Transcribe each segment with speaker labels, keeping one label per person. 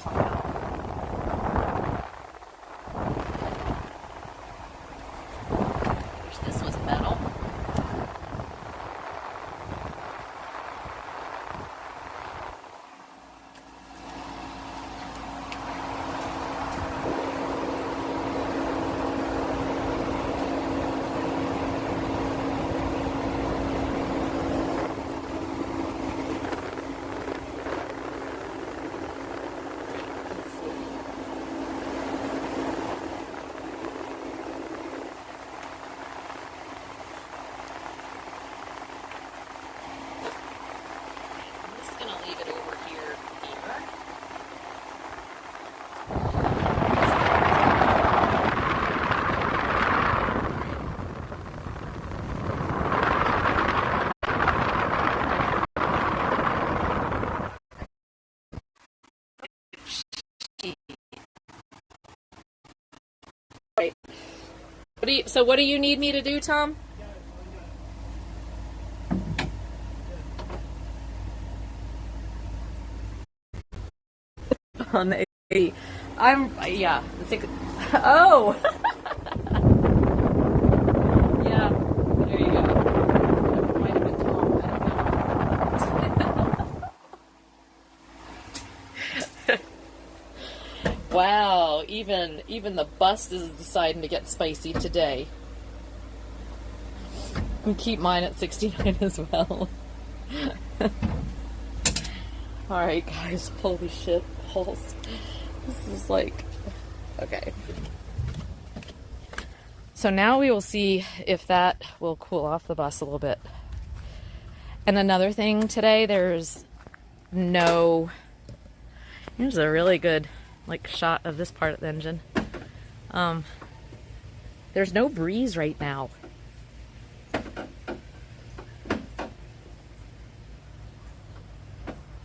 Speaker 1: somehow. Wish this was metal. Right. What do you need me to do, Tom? On the 80. Yeah. Oh! Yeah, there you go. That might have been Tom. I don't know. Wow, even the bust is deciding to get spicy today. And keep mine at 69 as well. Alright guys, holy shit, Pulse. This is like, okay. So now we will see if that will cool off the bus a little bit. And another thing today, there's a really good like shot of this part of the engine. There's no breeze right now.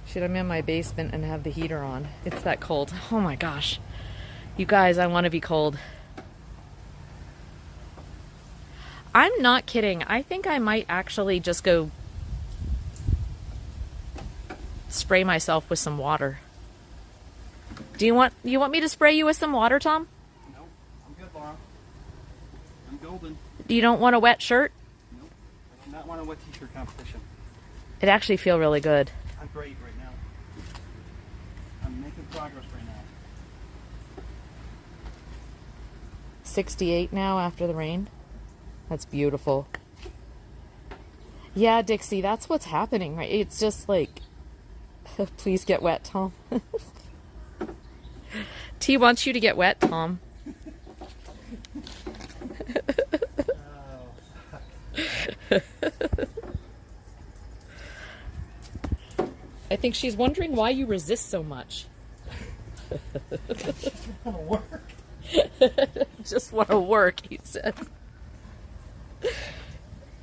Speaker 1: Shit, I'm in my basement and have the heater on. It's that cold. Oh my gosh. You guys, I want to be cold. I'm not kidding. I think I might actually just go spray myself with some water. Do you want me to spray you with some water, Tom?
Speaker 2: No, I'm good, Laura. I'm golden.
Speaker 1: You don't want a wet shirt?
Speaker 2: Nope. I do not want a wet t-shirt competition.
Speaker 1: It actually feels really good.
Speaker 2: I'm great right now. I'm making progress right now.
Speaker 1: 68 now after the rain. That's beautiful. Yeah, Dixie, that's what's happening, right? It's just like, please get wet, Tom. T wants you to get wet, Tom. I think she's wondering why you resist so much.
Speaker 2: Just want to work.
Speaker 1: Just want to work, he said.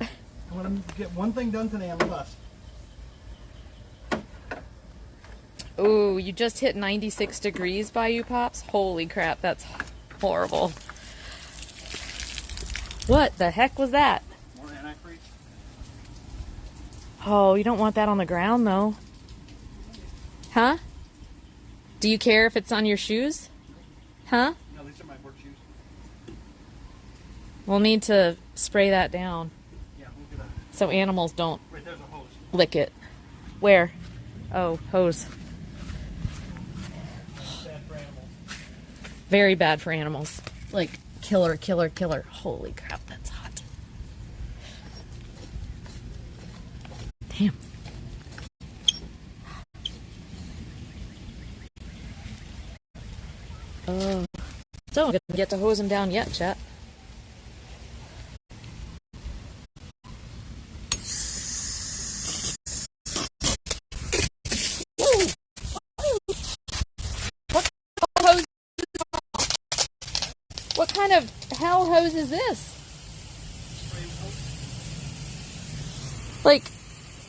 Speaker 2: I want to get one thing done today on the bus.
Speaker 1: Ooh, you just hit 96 degrees by you, Pops? Holy crap, that's horrible. What the heck was that?
Speaker 2: More antifreeze.
Speaker 1: Oh, you don't want that on the ground, though. Huh? Do you care if it's on your shoes? Huh?
Speaker 2: No, these are my work shoes.
Speaker 1: We'll need to spray that down.
Speaker 2: Yeah, we'll do that.
Speaker 1: So animals don't
Speaker 2: Right, there's a hose.
Speaker 1: lick it. Where? Oh, hose.
Speaker 2: Bad for animals.
Speaker 1: Very bad for animals. Like, killer, killer, killer. Holy crap, that's hot. Damn. Oh. So, I'm gonna get to hose him down yet, chat. What kind of hell hose is this? Like,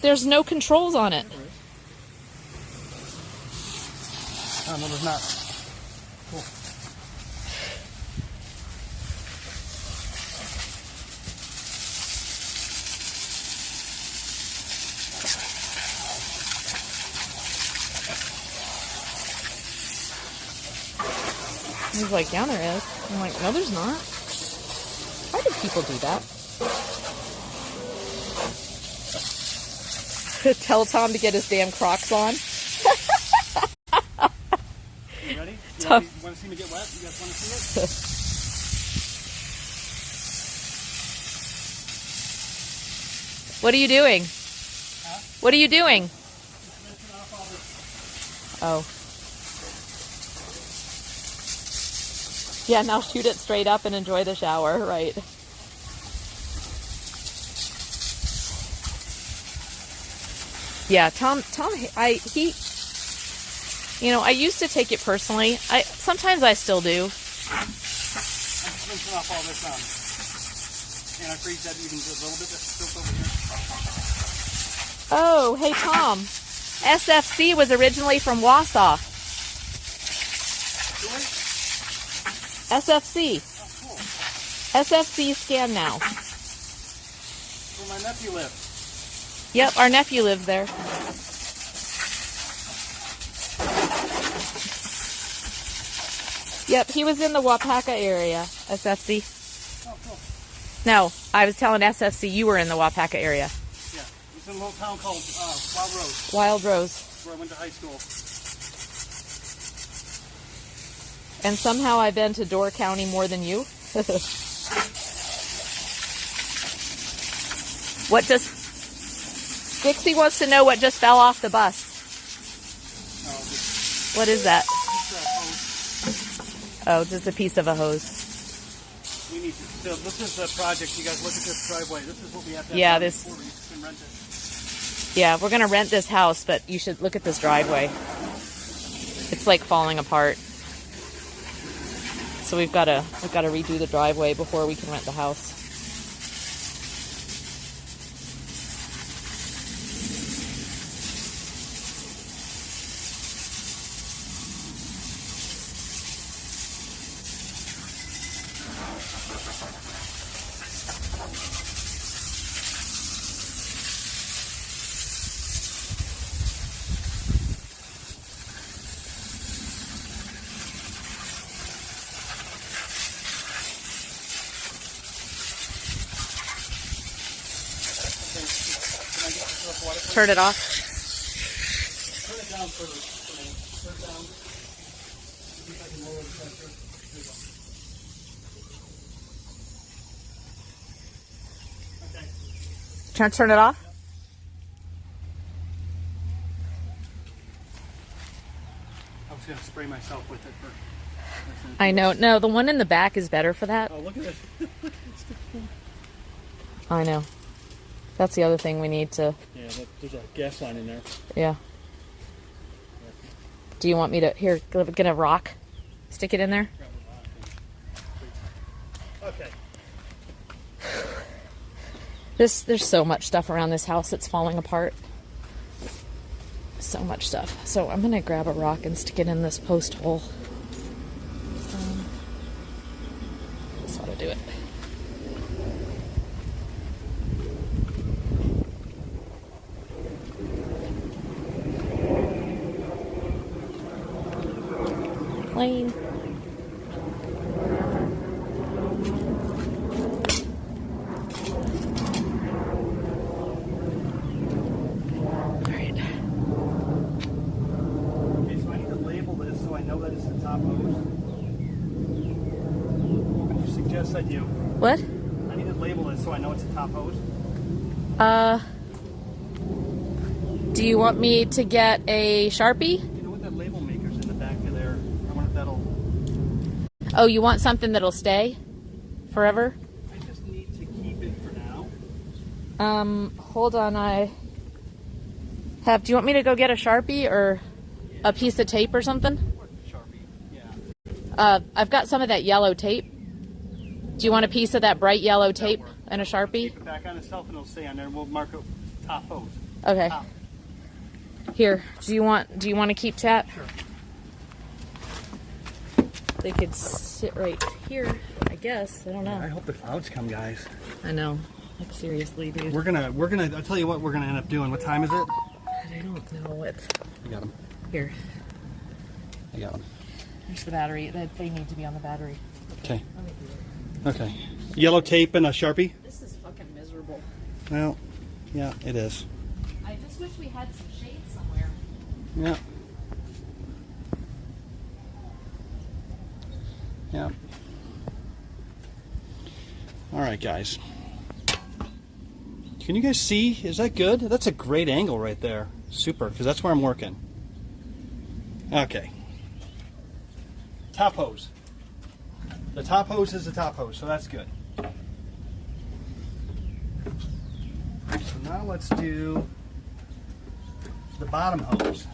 Speaker 1: there's no controls on it.
Speaker 2: Oh, no, there's not. Cool.
Speaker 1: He's like, yeah, there is. I'm like, no, there's not. Why do people do that? Tell Tom to get his damn Crocs on.
Speaker 2: You ready?
Speaker 1: Tough.
Speaker 2: You want to see me get wet? You guys want to see it?
Speaker 1: What are you doing?
Speaker 2: Huh?
Speaker 1: What are you doing?
Speaker 2: Rinsing off all this.
Speaker 1: Oh. Yeah, now shoot it straight up and enjoy the shower, right? Yeah, Tom, you know, I used to take it personally. Sometimes I still do.
Speaker 2: I'm just rinsing off all this and I freeze that even just a little bit. That's still over here.
Speaker 1: Oh, hey Tom. SFC was originally from Wausau.
Speaker 2: Really?
Speaker 1: SFC.
Speaker 2: Oh, cool.
Speaker 1: SFC scan now.
Speaker 2: Where my nephew lives.
Speaker 1: Yep, our nephew lives there. Yep, he was in the Wapaka area, SFC.
Speaker 2: Oh, cool.
Speaker 1: No, I was telling SFC you were in the Wapaka area.
Speaker 2: Yeah, it's in a little town called Wild Rose,
Speaker 1: Wild Rose.
Speaker 2: where I went to high school.
Speaker 1: And somehow I've been to Door County more than you. What just... Dixie wants to know what just fell off the bus. What is that? Oh, just a piece of a hose.
Speaker 2: We need to. So this is the project. You guys look at this driveway. This is what we have to have.
Speaker 1: Yeah,
Speaker 2: done
Speaker 1: this-
Speaker 2: before we can rent it.
Speaker 1: Yeah, we're gonna rent this house, but you should look at this driveway. It's like falling apart. So we've gotta redo the driveway before we can rent the house.
Speaker 2: Okay, can I get this enough water?
Speaker 1: Turn it off.
Speaker 2: Turn it down for me. Turn it down. See if I can lower the pressure. There you go. Okay.
Speaker 1: Turn it off.
Speaker 2: I was gonna spray myself with it, but
Speaker 1: I know. No, the one in the back is better for that.
Speaker 2: oh, look at this.
Speaker 1: I know. That's the other thing we need to.
Speaker 2: Yeah, there's a gas line in there.
Speaker 1: Yeah. Do you want me to get a rock? Stick it in there.
Speaker 2: Okay.
Speaker 1: There's so much stuff around this house that's falling apart. So much stuff. So I'm gonna grab a rock and stick it in this post hole. That's how to do it. Plane.
Speaker 2: Okay, so I need to label this so I know that it's the top hose. What would you suggest I do?
Speaker 1: What?
Speaker 2: I need to label this so I know it's the top hose.
Speaker 1: Do you want me to get a Sharpie?
Speaker 2: You know what, that label maker's in the back of there. I wonder if that'll...
Speaker 1: Oh, you want something that'll stay forever?
Speaker 2: I just need to keep it for now.
Speaker 1: Hold on, do you want me to go get a Sharpie or a piece of tape or something?
Speaker 2: Or Sharpie. Yeah.
Speaker 1: I've got some of that yellow tape. Do you want a piece of that bright yellow tape
Speaker 2: work.
Speaker 1: and a Sharpie?
Speaker 2: Keep it back on itself and it'll stay on there and we'll mark it top hose.
Speaker 1: Okay.
Speaker 2: Top.
Speaker 1: Here, do you want to keep that?
Speaker 2: Sure.
Speaker 1: They could sit right here, I guess. I don't know.
Speaker 2: I hope the clouds come, guys.
Speaker 1: I know. Like seriously, dude.
Speaker 2: We're gonna, I'll tell you what we're gonna end up doing. What time is it?
Speaker 1: I don't know. It's
Speaker 2: I got them.
Speaker 1: here.
Speaker 2: I got them.
Speaker 1: Here's the battery. They need to be on the battery.
Speaker 2: Okay.
Speaker 1: Let me do it.
Speaker 2: Okay. Yellow tape and a Sharpie?
Speaker 1: This is fucking miserable.
Speaker 2: Well, yeah, it is.
Speaker 1: I just wish we had some shade somewhere.
Speaker 2: Yeah. Yeah. All right, guys. Can you guys see? Is that good? That's a great angle right there. Super, because that's where I'm working. Okay. Top hose. The top hose is the top hose, so that's good. So now let's do the bottom hose.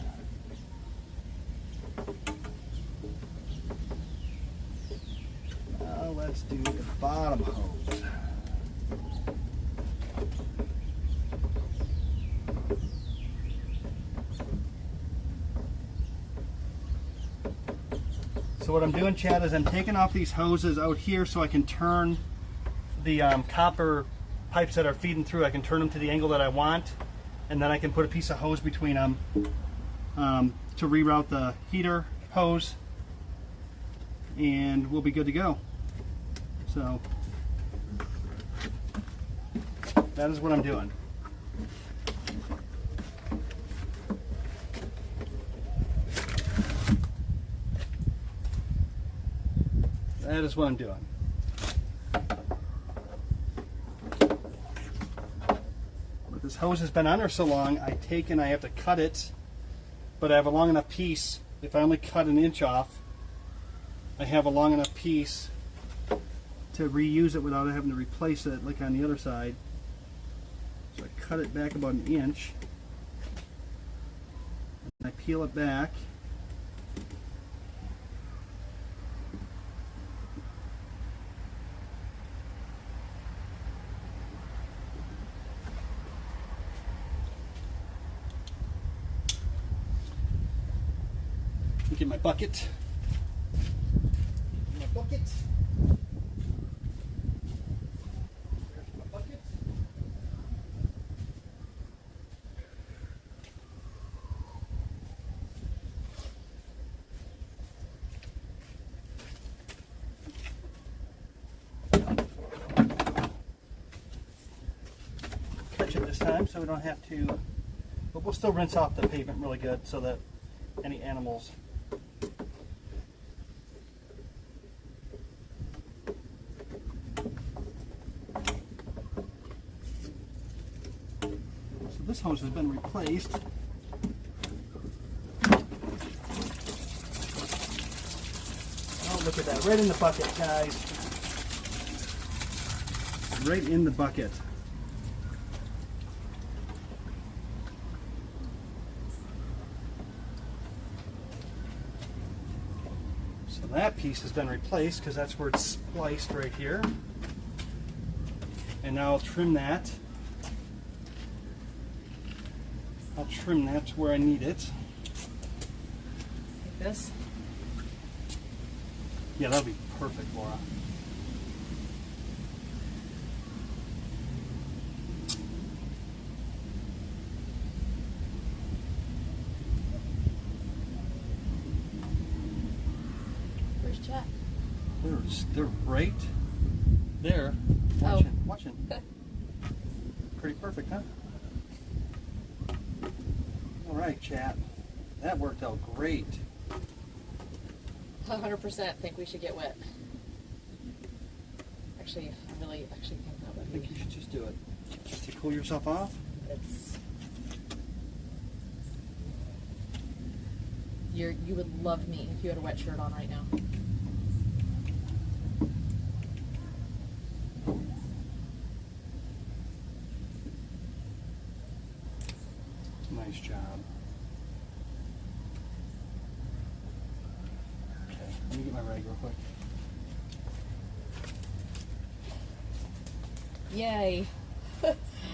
Speaker 2: Now let's do the bottom hose. So what I'm doing, Chad, is I'm taking off these hoses out here so I can turn the copper pipes that are feeding through. I can turn them to the angle that I want, and then I can put a piece of hose between them to reroute the heater hose, and we'll be good to go. So that is what I'm doing. That is what I'm doing. But this hose has been on there so long, I have to cut it, but I have a long enough piece. If I only cut an inch off, I have a long enough piece to reuse it without having to replace it like on the other side. So I cut it back about an inch. I peel it back. Get my bucket. My bucket. There's my bucket. Catch it this time so we don't have to, but we'll still rinse off the pavement really good so that any animals this hose has been replaced. Oh, look at that. Right in the bucket, guys. Right in the bucket. So that piece has been replaced because that's where it's spliced right here. And now I'll trim that. I'll trim that to where I need it.
Speaker 1: Like this?
Speaker 2: Yeah, that'll be perfect, Laura.
Speaker 1: Where's Chat?
Speaker 2: They're right there. Watching. Pretty perfect, huh? All right, chat. That worked out great.
Speaker 1: 100% think we should get wet. Actually, I really think that
Speaker 2: I
Speaker 1: would
Speaker 2: think
Speaker 1: be.
Speaker 2: you should just do it. Just to cool yourself off.
Speaker 1: It's. You would love me if you had a wet shirt on right now.
Speaker 2: Nice job. Okay, let me get my rag real quick.
Speaker 1: Yay.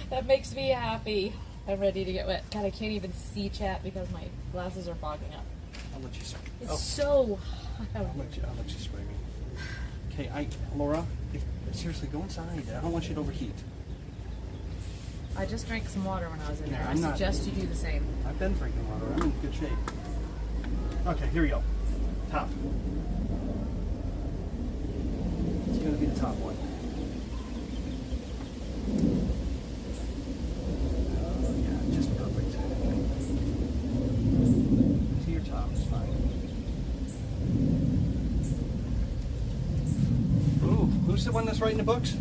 Speaker 1: That makes me happy. I'm ready to get wet. God, I can't even see Chat because my glasses are fogging up.
Speaker 2: I'll let you spray.
Speaker 1: It's so hot.
Speaker 2: I'll let you spray me. Okay, Laura, seriously, go inside. I don't want you to overheat.
Speaker 1: I just drank some water when I was in there.
Speaker 2: Yeah,
Speaker 1: I
Speaker 2: I'm not-
Speaker 1: suggest you do the same.
Speaker 2: I've been drinking water. I'm in good shape. Okay, here we go. Top. going to be the top one. Oh, yeah, just perfect. To your top is fine. Ooh, who's the one that's writing the books?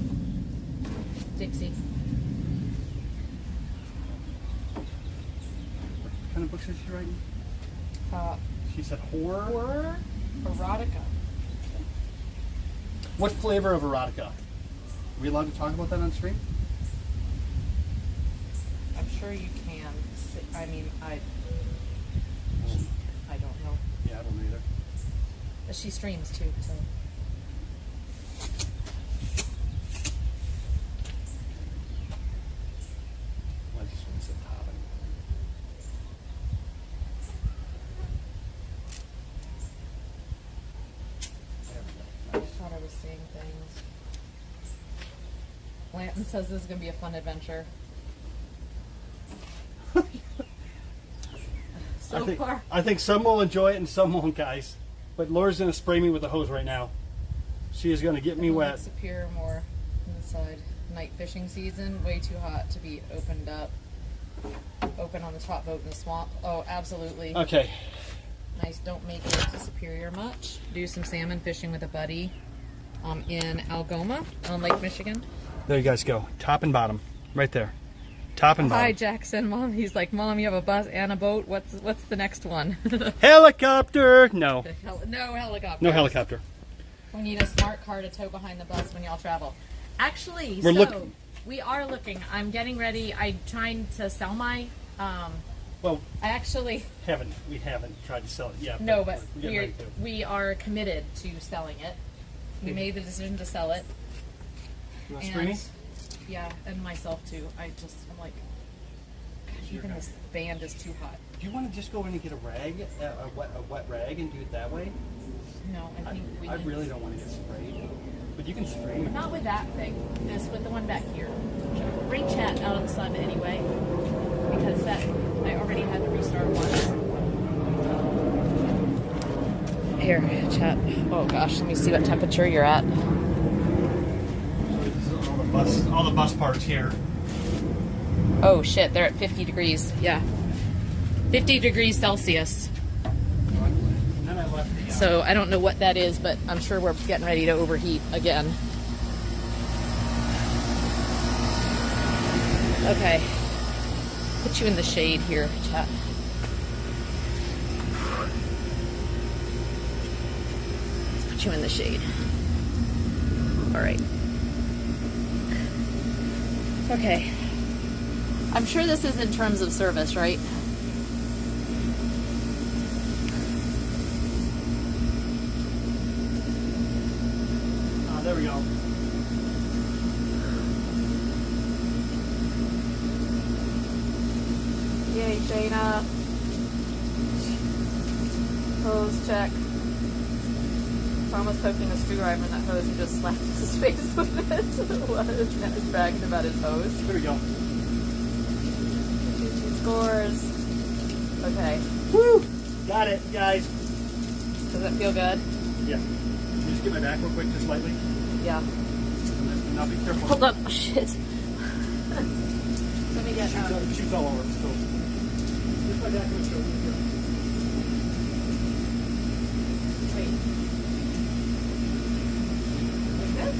Speaker 1: Dixie.
Speaker 2: What kind of books is she writing? She said horror.
Speaker 1: Horror, erotica.
Speaker 2: What flavor of erotica? Are we allowed to talk about that on stream?
Speaker 1: I'm sure you can. I mean, I don't know.
Speaker 2: Yeah, I don't know either.
Speaker 1: But she streams too, so.
Speaker 2: I just want to sit topping.
Speaker 1: I thought I was seeing things. Lanton says this is going to be a fun adventure. So far.
Speaker 2: I think some will enjoy it and some won't, guys. But Laura's going to spray me with a hose right now. She is going to get me wet.
Speaker 1: Superior more inside. Night fishing season, way too hot to be opened up. Open on the top boat in the swamp. Oh, absolutely.
Speaker 2: Okay.
Speaker 1: Nice. Don't make it to Superior much. Do some salmon fishing with a buddy in Algoma on Lake Michigan.
Speaker 2: There you guys go. Top and bottom. Right there. Top and bottom.
Speaker 1: Hi, Jackson. Mom. He's like, Mom, you have a bus and a boat. What's the next one?
Speaker 2: Helicopter! No.
Speaker 1: No helicopter.
Speaker 2: No helicopter.
Speaker 1: We need a smart car to tow behind the bus when y'all travel. Actually, we are looking. I'm getting ready. I'm trying to sell my.
Speaker 2: Well,
Speaker 1: I actually
Speaker 2: we haven't tried to sell it yet.
Speaker 1: no, but
Speaker 2: we're getting ready to.
Speaker 1: we are committed to selling it. We made the decision to sell it.
Speaker 2: You want screening?
Speaker 1: Yeah, and myself too. I'm like, gosh, even this band is too hot.
Speaker 2: Do you want to just go in and get a rag, a wet rag, and do it that way?
Speaker 1: No, I think
Speaker 2: I really don't want to get sprayed. But you can spray me.
Speaker 1: Not with that thing. Just with the one back here. Bring chat out of the sun anyway, because that I already had to restart once. Here, chat. Oh gosh, let me see what temperature you're at.
Speaker 2: All the bus parts here.
Speaker 1: Oh shit, they're at 50 degrees. Yeah, 50 degrees Celsius.
Speaker 2: And then I left the,
Speaker 1: So I don't know what that is, but I'm sure we're getting ready to overheat again. Okay. Put you in the shade here, chat. Let's put you in the shade. All right. Okay. I'm sure this is in terms of service, right?
Speaker 2: there we go.
Speaker 1: Yay, Shayna. Hose check. Thomas poking a screwdriver in that hose and just slapped his face with it while his man is bragging about his hose.
Speaker 2: There we go.
Speaker 1: 2 scores. Okay.
Speaker 2: Woo! Got it, guys.
Speaker 1: Does it feel good?
Speaker 2: Yeah. Can you just get my back real quick, just slightly?
Speaker 1: Yeah.
Speaker 2: And now be careful.
Speaker 1: Hold up. Oh, shit. Let me get
Speaker 2: Shoots all over. So, just my back real quick.
Speaker 1: Wait. Like this?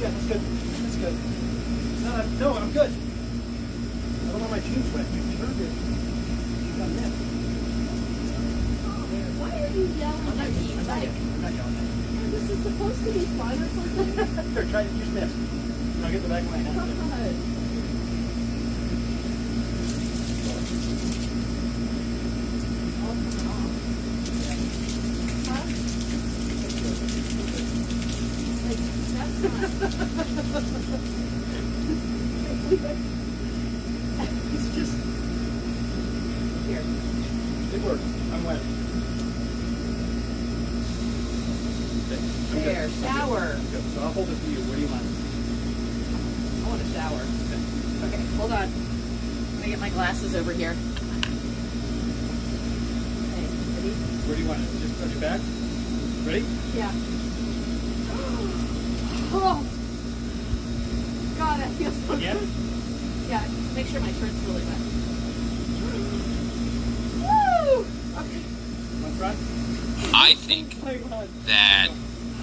Speaker 2: Yeah, that's good. That's good. No, I'm good. I don't want my jeans wet. You sure did. I'm not.
Speaker 1: Why are you yelling at me?
Speaker 2: I'm not yelling at you.
Speaker 1: This is supposed to be fun or something?
Speaker 2: Here, try to use this. And I'll get the back of my hand. It's just
Speaker 1: Here.
Speaker 2: it works. I'm wet. Okay, I'm
Speaker 1: There,
Speaker 2: good.
Speaker 1: shower.
Speaker 2: I'm good. So I'll hold it for you. What do you want?
Speaker 1: I want a shower. Okay, hold on. Let me get my glasses over here. Okay, ready?
Speaker 2: Where do you want it? Just on your back? Ready?
Speaker 1: Yeah. Oh, God, that feels so
Speaker 2: Yeah?
Speaker 1: good. Yeah, make sure my shirt's really wet. Woo! Okay.
Speaker 2: My front?
Speaker 3: I think
Speaker 2: Oh my God.
Speaker 3: that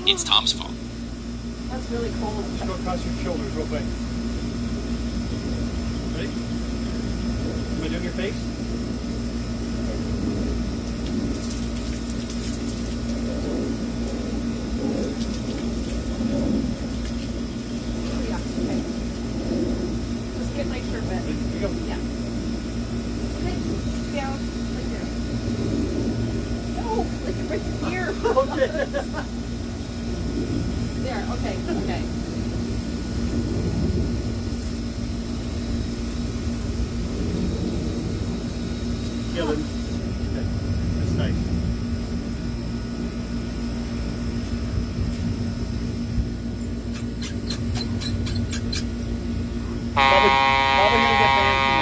Speaker 3: it's Tom's fault.
Speaker 1: That's really cold.
Speaker 2: Just go across your shoulders real quick. Ready? Am I doing your face?
Speaker 1: Oh, yeah. Okay. Just get my shirt wet.
Speaker 2: Here you go.
Speaker 1: Yeah. Okay. Down. Like there. No, like right here.
Speaker 2: Okay.
Speaker 1: There. Okay. Okay.
Speaker 2: Killing. Okay. That's nice. Probably gonna get banned from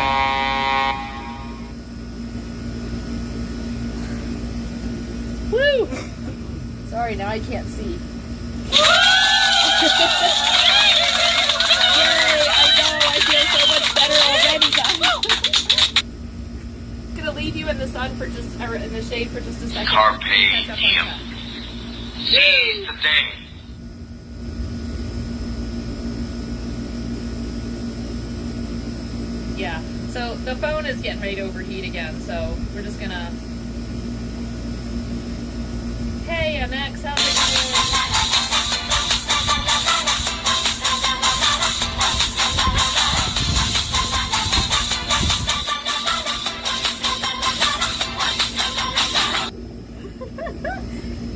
Speaker 1: Woo! Sorry, now I can't see. Yay! I know. I feel so much better already, guys. Gonna leave you in the sun for just, or in the shade for just a second.
Speaker 3: Carpe
Speaker 1: Catch up on
Speaker 3: diem.
Speaker 1: that.
Speaker 3: Seize the day.
Speaker 1: Yeah. So the phone is getting ready to overheat again. So we're just gonna. Hey, MX, how's it going?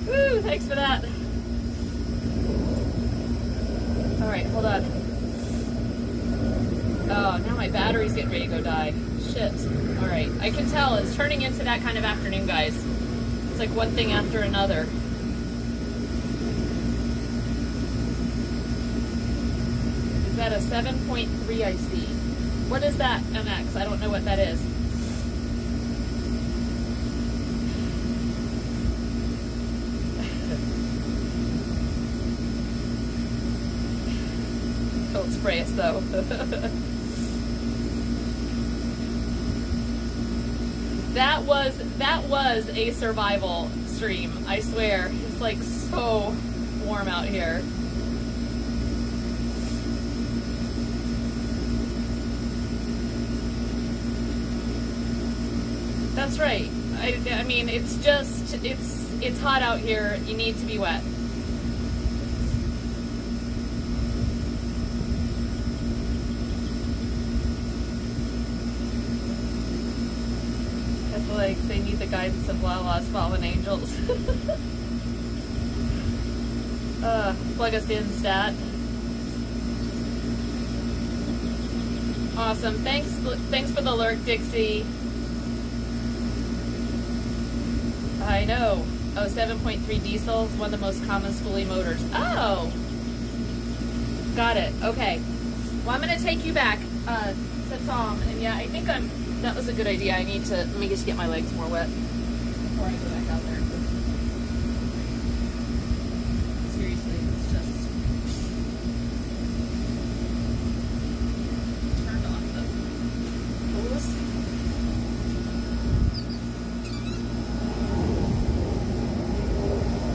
Speaker 1: Woo! Thanks for that. All right, hold on. Oh, now my battery's getting ready to go die. Shit. All right, I can tell it's turning into that kind of afternoon, guys. It's like one thing after another. Is that a 7.3 I see? What is that, MX? I don't know what that is. Don't spray us though. That was a survival stream, I swear. It's like so warm out here. That's right. I mean, it's just it's hot out here. You need to be wet. Like they need the guidance of Lala's fallen angels. Plug us in, stat. Awesome. Thanks for the lurk, Dixie. I know. Oh, 7.3 diesel is one of the most common schoolie motors. Oh, got it. Okay. Well, I'm gonna take you back to Tom, and yeah, I think that was a good idea. I need to, let me just get my legs more wet before I go back out there. Seriously, it's just turned off the hose.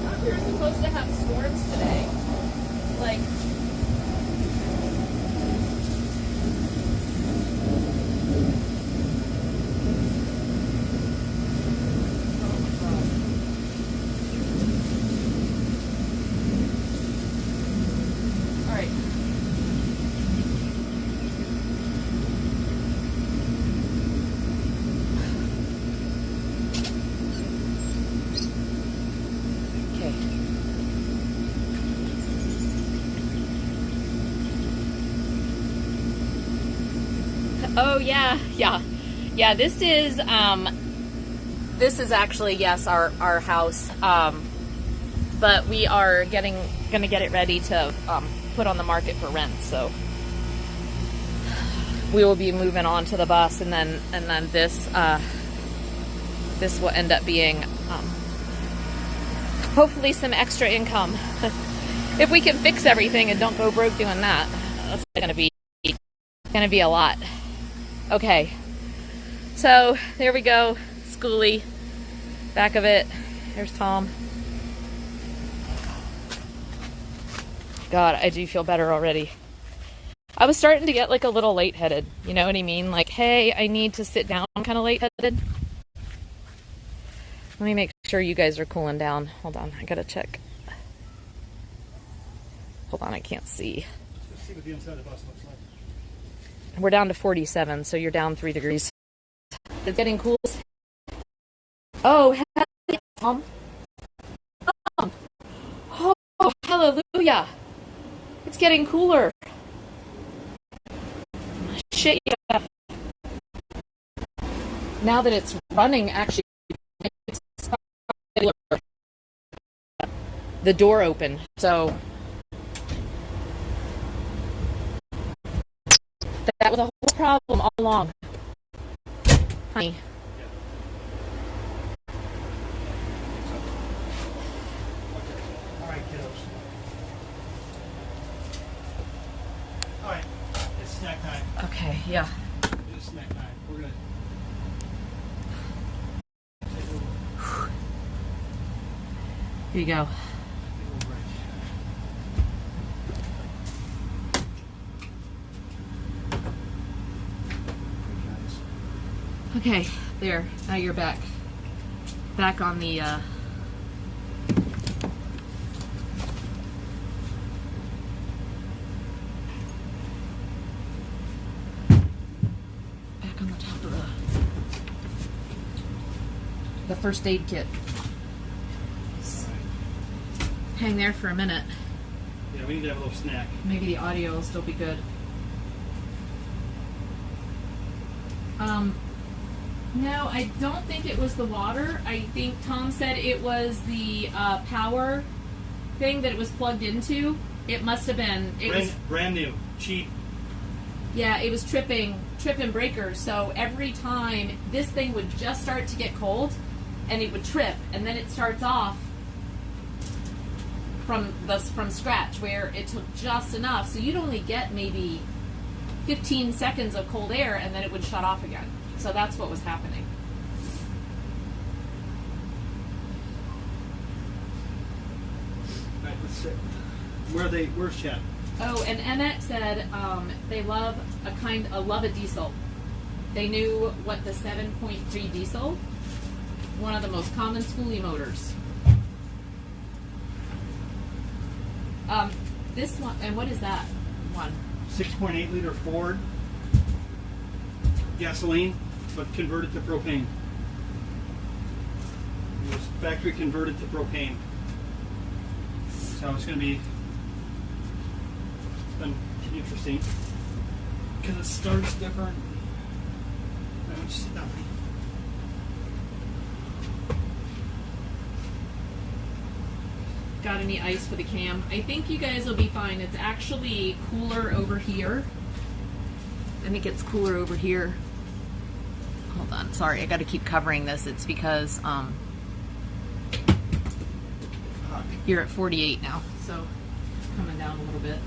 Speaker 1: I thought we were supposed to have storms today. Like, oh yeah. This is actually, yes, our house. But we are gonna get it ready to put on the market for rent. So we will be moving on to the bus, and then this will end up being hopefully some extra income. if we can fix everything and don't go broke doing that, that's gonna be a lot. Okay, so there we go. Schoolie, back of it. There's Tom. God, I do feel better already. I was starting to get like a little lightheaded. You know what I mean? Like, hey, I need to sit down. I'm kind of lightheaded. Let me make sure you guys are cooling down. Hold on, I gotta check. Hold on, I can't see.
Speaker 2: Let's see what the inside of the bus looks like.
Speaker 1: We're down to 47, so you're down 3 degrees. It's getting cool. Oh, Tom. Oh, hallelujah. It's getting cooler. Shit, yeah. Now that it's running, actually, the door open, so that was a whole problem all along, honey.
Speaker 2: All right, kiddos. All right, it's snack time.
Speaker 1: Okay, yeah.
Speaker 2: It's snack time. We're gonna.
Speaker 1: Here you go. Okay, there. Now you're back. Back on the, back on the top of the first aid kit. Hang there for a minute.
Speaker 2: Yeah, we need to have a little snack.
Speaker 1: Maybe the audio will still be good. No, I don't think it was the water. I think Tom said it was the power thing that it was plugged into. It must have been.
Speaker 2: Brand new, cheap.
Speaker 1: Yeah, it was tripping breakers. So every time this thing would just start to get cold, and it would trip, and then it starts off from scratch, where it took just enough. So you'd only get maybe 15 seconds of cold air, and then it would shut off again. So that's what was happening.
Speaker 2: All right, let's sit. Where's Chad?
Speaker 1: Oh, and MX said they love a diesel. They knew what the 7.3 diesel, one of the most common schoolie motors. This one, and what is that one?
Speaker 2: 6.8 liter Ford. Gasoline, but converted to propane. It was factory converted to propane. So it's going to be, it's been interesting because it starts different. Just sit down.
Speaker 1: Got any ice for the cam? I think you guys will be fine. It's actually cooler over here. I think it's cooler over here. Hold on, sorry, I got to keep covering this. It's because you're at 48 now, so coming down a little bit.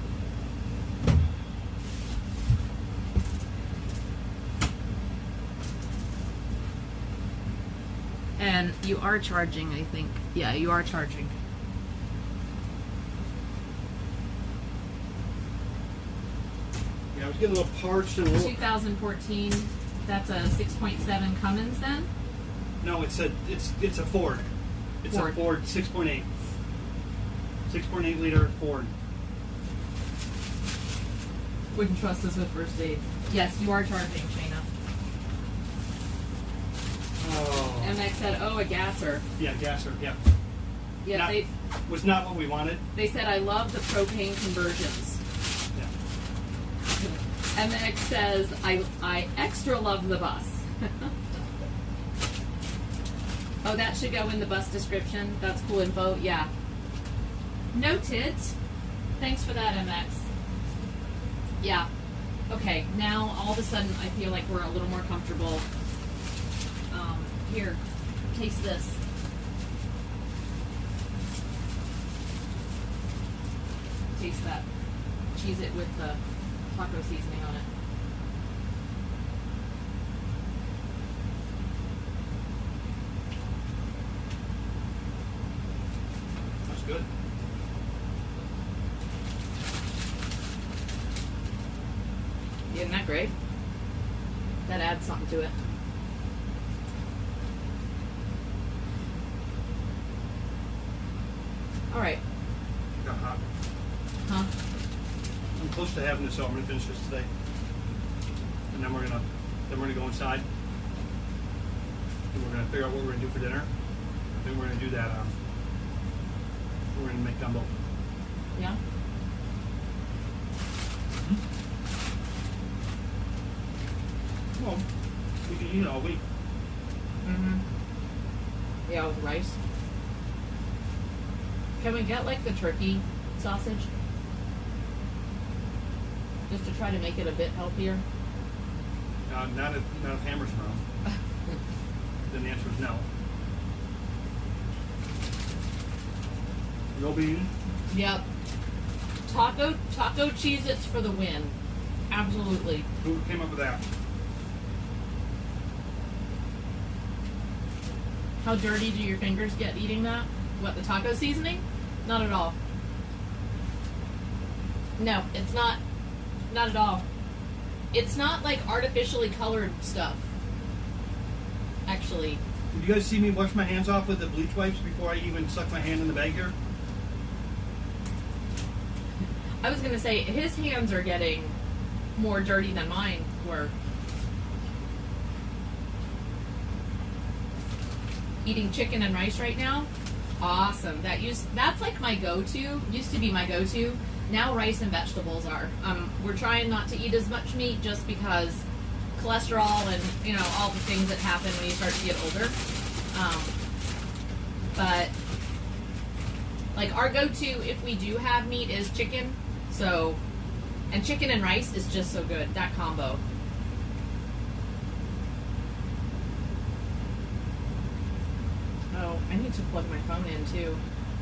Speaker 1: And you are charging, I think. Yeah, you are charging.
Speaker 2: Yeah, I was getting a little parched and a little.
Speaker 1: 2014. That's a 6.7 Cummins then?
Speaker 2: No, it's a Ford. It's
Speaker 1: Ford.
Speaker 2: a Ford 6.8. 6.8 liter Ford.
Speaker 1: Wouldn't trust us with first aid. Yes, you are charging, Shayna.
Speaker 2: Oh.
Speaker 1: MX said, oh, a gasser.
Speaker 2: Yeah, gasser. Yeah.
Speaker 1: Yeah,
Speaker 2: Was not what we wanted.
Speaker 1: they said, I love the propane conversions.
Speaker 2: Yeah.
Speaker 1: MX says, I extra love the bus. Oh, that should go in the bus description. That's cool info. Yeah. Noted. Thanks for that, MX. Yeah. Okay, now all of a sudden I feel like we're a little more comfortable. Here, taste this. taste that. Cheese it with the taco seasoning on it.
Speaker 2: That's good.
Speaker 1: Isn't that great? That adds something to it. All right.
Speaker 2: Got hot.
Speaker 1: Huh?
Speaker 2: I'm close to having this, so I'm gonna finish this today, and then we're gonna go inside, and we're gonna figure out what we're gonna do for dinner. Then we're gonna do that. We're gonna make gumbo.
Speaker 1: Yeah.
Speaker 2: Well, we can eat it all week.
Speaker 1: Mm-hmm. Yeah, with rice. Can we get like the turkey sausage? Just to try to make it a bit healthier.
Speaker 2: Not if Hammer's around. Then the answer is no. No bean.
Speaker 1: Yep. Taco Cheez-Its for the win. Absolutely.
Speaker 2: Who came up with that?
Speaker 1: How dirty do your fingers get eating that? What, the taco seasoning? Not at all. No, it's not. Not at all. It's not like artificially colored stuff. Actually.
Speaker 2: Did you guys see me wash my hands off with the bleach wipes before I even stuck my hand in the bag here?
Speaker 1: I was gonna say, his hands are getting more dirty than mine were. Eating chicken and rice right now? Awesome. That's like my go-to. Used to be my go-to. Now rice and vegetables are. We're trying not to eat as much meat just because cholesterol and all the things that happen when you start to get older. But like our go-to if we do have meat is chicken. So, and chicken and rice is just so good. That combo. Oh, I need to plug my phone in too.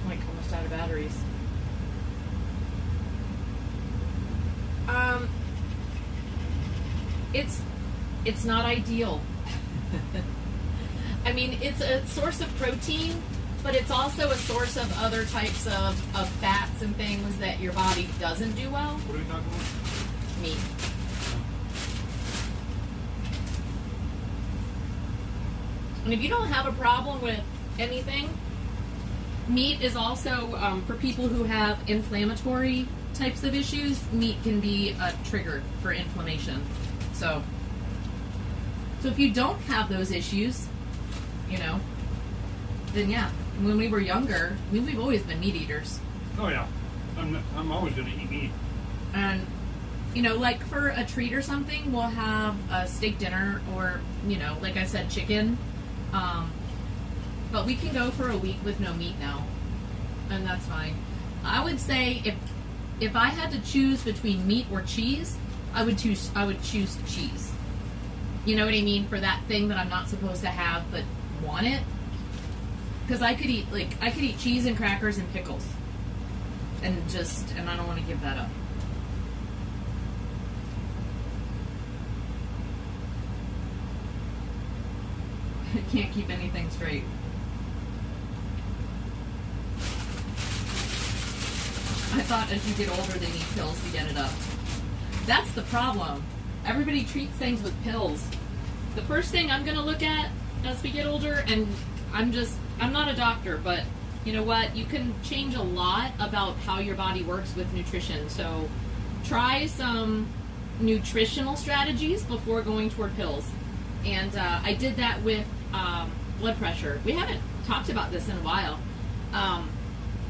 Speaker 1: I'm like almost out of batteries. It's not ideal. I mean, it's a source of protein, but it's also a source of other types of fats and things that your body doesn't do well.
Speaker 2: What are we talking about?
Speaker 1: Meat. And if you don't have a problem with anything, meat is also, for people who have inflammatory types of issues, meat can be a trigger for inflammation. So if you don't have those issues, then yeah. When we were younger, we've always been meat eaters.
Speaker 2: Oh yeah, I'm always going to eat meat.
Speaker 1: And like for a treat or something, we'll have a steak dinner or like I said, chicken. But we can go for a week with no meat now, and that's fine. I would say if I had to choose between meat or cheese, I would choose cheese. You know what I mean? For that thing that I'm not supposed to have but want it. Because I could eat cheese and crackers and pickles, and I don't want to give that up. I can't keep anything straight. I thought as you get older they need pills to get it up. That's the problem. Everybody treats things with pills. The first thing I'm going to look at as we get older, and I'm not a doctor, but you know what? You can change a lot about how your body works with nutrition. So try some nutritional strategies before going toward pills. And I did that with blood pressure. We haven't talked about this in a while.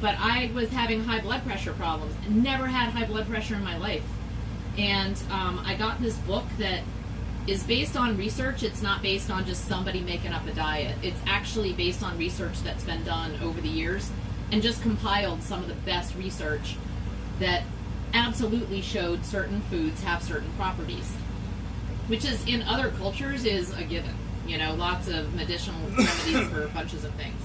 Speaker 1: But I was having high blood pressure problems. I never had high blood pressure in my life. And I got this book that is based on research. It's not based on just somebody making up a diet. It's actually based on research that's been done over the years and just compiled some of the best research that absolutely showed certain foods have certain properties, which is in other cultures is a given. Lots of medicinal remedies for bunches of things.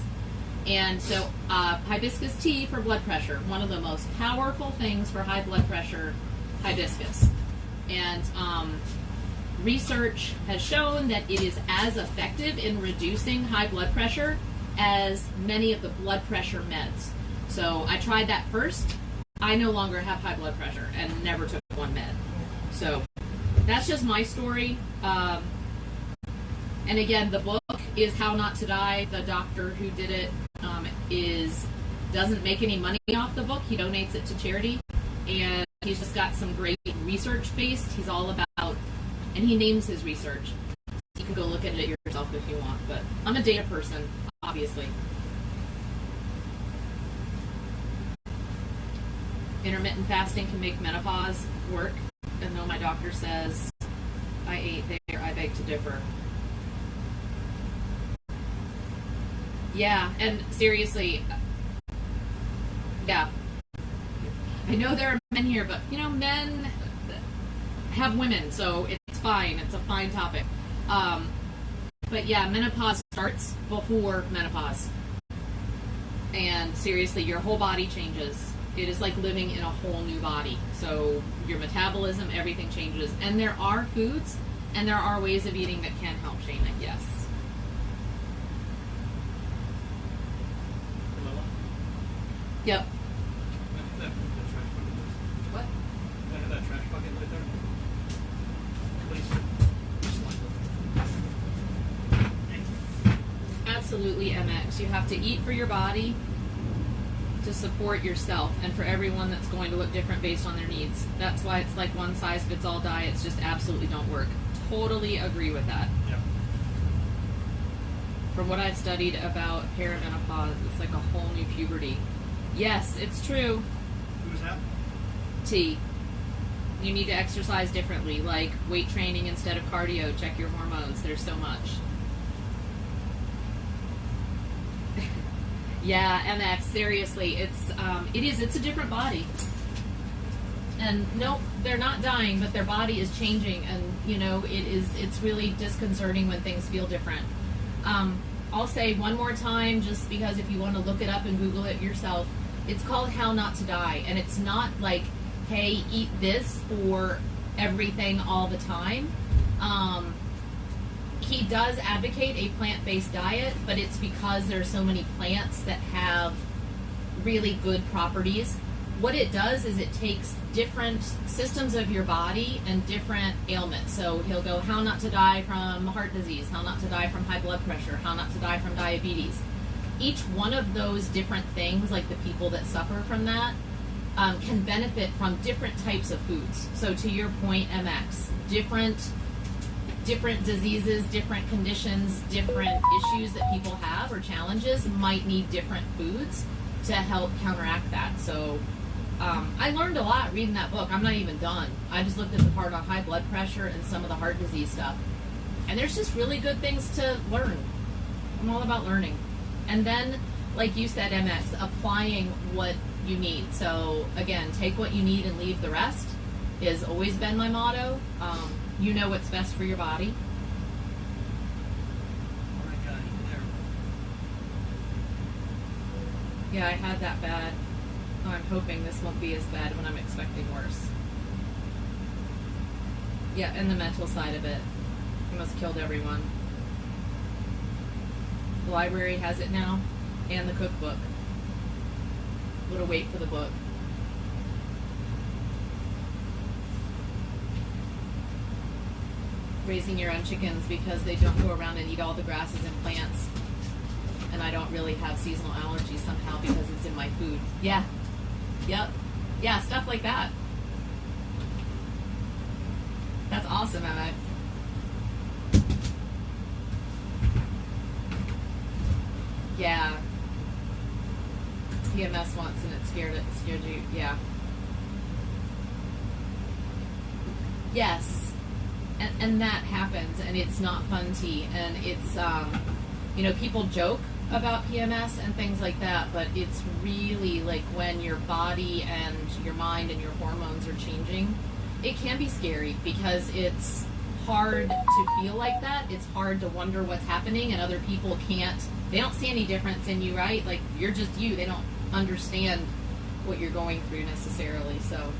Speaker 1: And so hibiscus tea for blood pressure, one of the most powerful things for high blood pressure, hibiscus. And research has shown that it is as effective in reducing high blood pressure as many of the blood pressure meds. So I tried that first. I no longer have high blood pressure and never took one med. So that's just my story. And again, the book is How Not to Die. The doctor who did it doesn't make any money off the book. He donates it to charity, and he's just got some great research based. He's all about, and he names his research. You can go look at it yourself if you want, but I'm a data person, obviously. Intermittent fasting can make menopause work, and though my doctor says I ate there, I beg to differ. Yeah, and seriously, yeah. I know there are men here, but men have women, so it's fine. It's a fine topic. But yeah, menopause starts before menopause. And seriously, your whole body changes. It is like living in a whole new body. So your metabolism, everything changes. And there are foods and there are ways of eating that can help change it, yes. Yep. What?
Speaker 2: I have that trash bucket right there.
Speaker 1: Absolutely, MX. You have to eat for your body to support yourself, and for everyone that's going to look different based on their needs. That's why it's like one size fits all diets just absolutely don't work. Totally agree with that.
Speaker 2: Yeah.
Speaker 1: From what I've studied about perimenopause, it's like a whole new puberty. Yes, it's true.
Speaker 2: Who's that?
Speaker 1: T. You need to exercise differently, like weight training instead of cardio. Check your hormones. There's so much. Yeah, MX, seriously, it's a different body. And no, they're not dying, but their body is changing, and it's really disconcerting when things feel different. I'll say one more time, just because if you want to look it up and Google it yourself, it's called How Not to Die, and it's not like, hey, eat this for everything all the time. He does advocate a plant-based diet, but it's because there are so many plants that have really good properties. What it does is it takes different systems of your body and different ailments. So he'll go, how not to die from heart disease, how not to die from high blood pressure, how not to die from diabetes. Each one of those different things, like the people that suffer from that, can benefit from different types of foods. So to your point, MX, different diseases, different conditions, different issues that people have or challenges might need different foods to help counteract that. So I learned a lot reading that book. I'm not even done. I just looked at the part on high blood pressure and some of the heart disease stuff. And there's just really good things to learn. I'm all about learning. And then, like you said, MX, applying what you need. So again, take what you need and leave the rest has always been my motto. You know what's best for your body.
Speaker 2: Oh my God, there.
Speaker 1: Yeah, I had that bad. Oh, I'm hoping this won't be as bad when I'm expecting worse. Yeah, and the mental side of it. Almost killed everyone. The library has it now, and the cookbook. What a wait for the book. Raising your own chickens because they don't go around and eat all the grasses and plants. And I don't really have seasonal allergies somehow because it's in my food. Yeah. Yep. Yeah, stuff like that. That's awesome, Emma. Yeah. PMS once and it scared you. Yeah. Yes. And that happens, and it's not fun tea, and it's, people joke about PMS and things like that, but it's really like when your body and your mind and your hormones are changing, it can be scary because it's hard to feel like that. It's hard to wonder what's happening, and other people can't. They don't see any difference in you, right? Like, you're just you. They don't understand what you're going through necessarily. So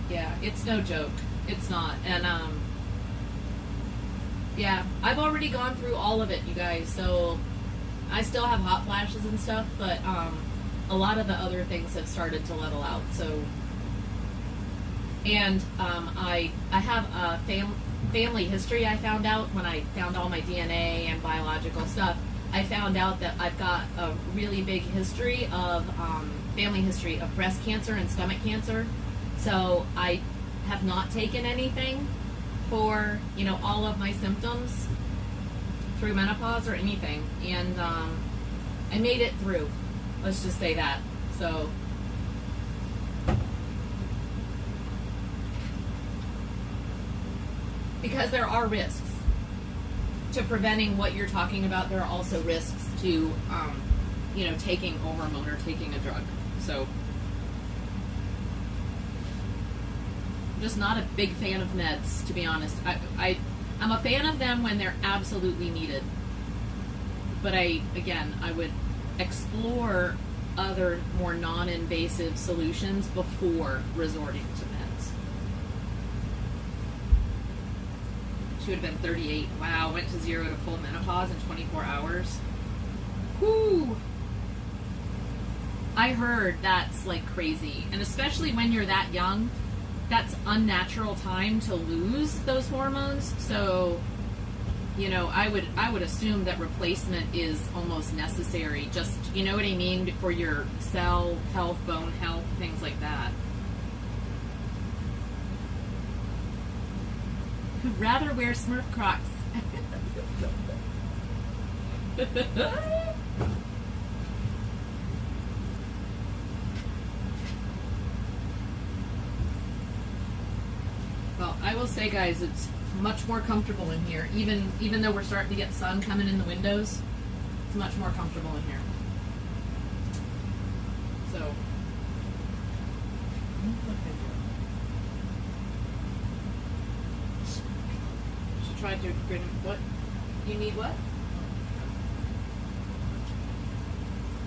Speaker 1: yeah, it's no joke. It's not. And yeah, I've already gone through all of it, you guys. So I still have hot flashes and stuff, but a lot of the other things have started to level out. So, and I have a family history. I found out when I found all my DNA and biological stuff. I found out that I've got a really big history of family history of breast cancer and stomach cancer. So I have not taken anything for, you know, all of my symptoms through menopause or anything, and I made it through. Let's just say that. So because there are risks to preventing what you're talking about, there are also risks to you know, taking a hormone or taking a drug. So just not a big fan of meds, to be honest. I'm a fan of them when they're absolutely needed. But I would explore other more non-invasive solutions before resorting to meds. She would have been 38. Wow, went to 0 to full menopause in 24 hours. Whoo! I heard that's like crazy. And especially when you're that young, that's unnatural time to lose those hormones. So, you know, I would assume that replacement is almost necessary. Just, you know what I mean, for your cell health, bone health, things like that. Who'd rather wear Smurf Crocs? Well, I will say, guys, it's much more comfortable in here. Even though we're starting to get sun coming in the windows, it's much more comfortable in here. So, she tried to grin. What? You need what?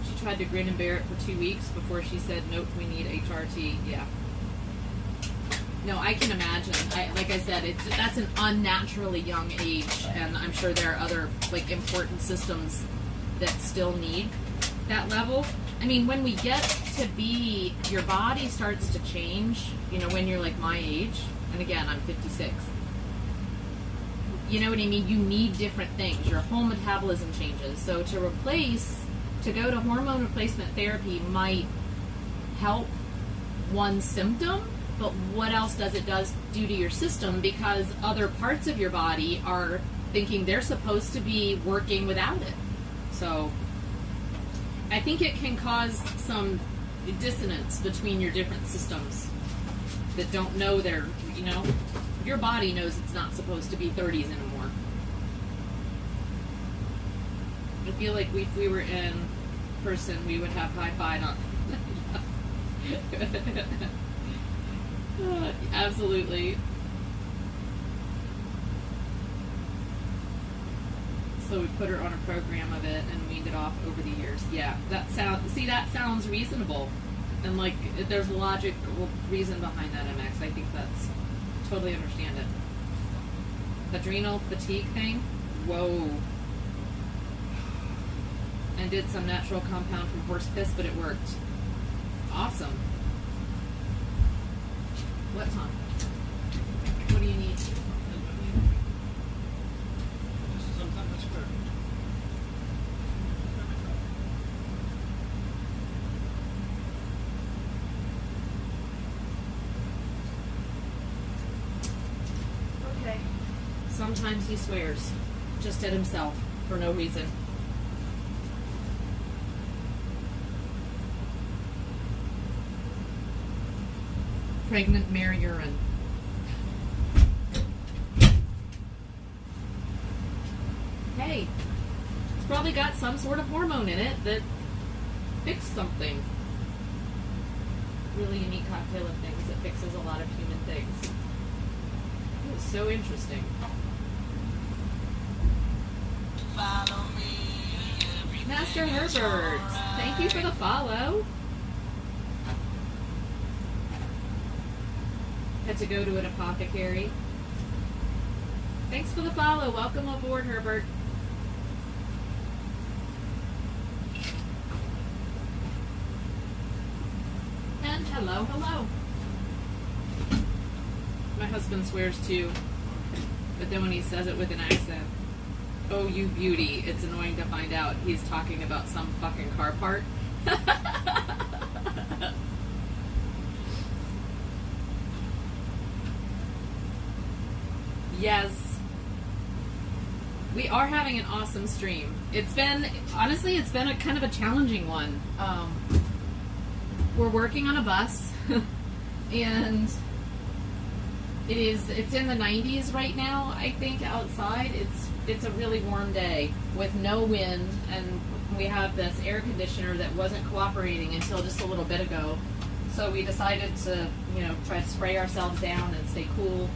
Speaker 1: She tried to grin and bear it for 2 weeks before she said, "Nope, we need HRT." Yeah. No, I can imagine. Like I said, that's an unnaturally young age, and I'm sure there are other like important systems that still need that level. I mean, when we get to be, your body starts to change. You know, when you're like my age, and again, I'm 56. You know what I mean? You need different things. Your whole metabolism changes. So to go to hormone replacement therapy might help one symptom. But what else does it do to your system? Because other parts of your body are thinking they're supposed to be working without it. So I think it can cause some dissonance between your different systems that don't know they're, you know, your body knows it's not supposed to be 30s anymore. I feel like if we were in person, we would have high-five on. Absolutely. So we put her on a program of it and weaned it off over the years. Yeah, that sounds reasonable, and like there's a logical reason behind that, MX. I think that's totally understand it. Adrenal fatigue thing. Whoa. And did some natural compound from horse piss, but it worked. Awesome. What, Tom? What do you need? Okay. Sometimes he swears, just at himself, for no reason. Pregnant mare urine. Hey, probably got some sort of hormone in it that fixed something. Really unique cocktail of things that fixes a lot of human things. It was so interesting. Master Herbert, thank you for the follow. Had to go to an apothecary. Thanks for the follow. Welcome aboard, Herbert. And hello, hello. My husband swears too, but then when he says it with an accent, oh, you beauty, it's annoying to find out he's talking about some fucking car part. Yes. We are having an awesome stream. It's been a kind of a challenging one. We're working on a bus, and it's in the 90s right now, I think, outside. It's a really warm day with no wind, and we have this air conditioner that wasn't cooperating until just a little bit ago. So we decided to, try to spray ourselves down and stay cool.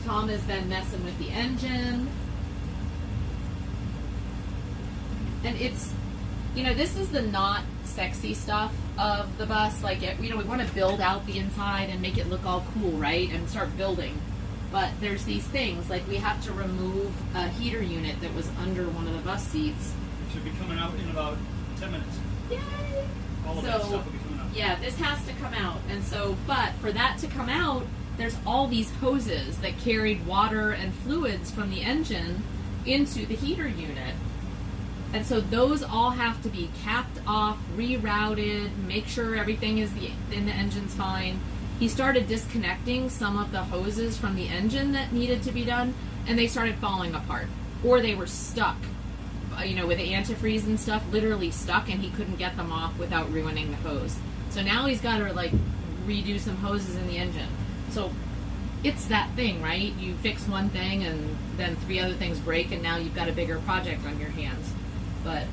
Speaker 1: Tom has been messing with the engine. And it's, this is the not sexy stuff of the bus. Like, we want to build out the inside and make it look all cool, right? And start building. But there's these things, like we have to remove a heater unit that was under one of the bus seats.
Speaker 2: It should be coming out in about 10 minutes.
Speaker 1: Yay!
Speaker 2: All of that stuff will be coming out.
Speaker 1: Yeah, this has to come out. And so, but for that to come out, there's all these hoses that carried water and fluids from the engine into the heater unit. And so those all have to be capped off, rerouted, make sure everything in the engine's fine. He started disconnecting some of the hoses from the engine that needed to be done, and they started falling apart. Or they were stuck, with the antifreeze and stuff, literally stuck, and he couldn't get them off without ruining the hose. So now he's got to, redo some hoses in the engine. So it's that thing, right? You fix one thing, and then 3 other things break, and now you've got a bigger project on your hands. But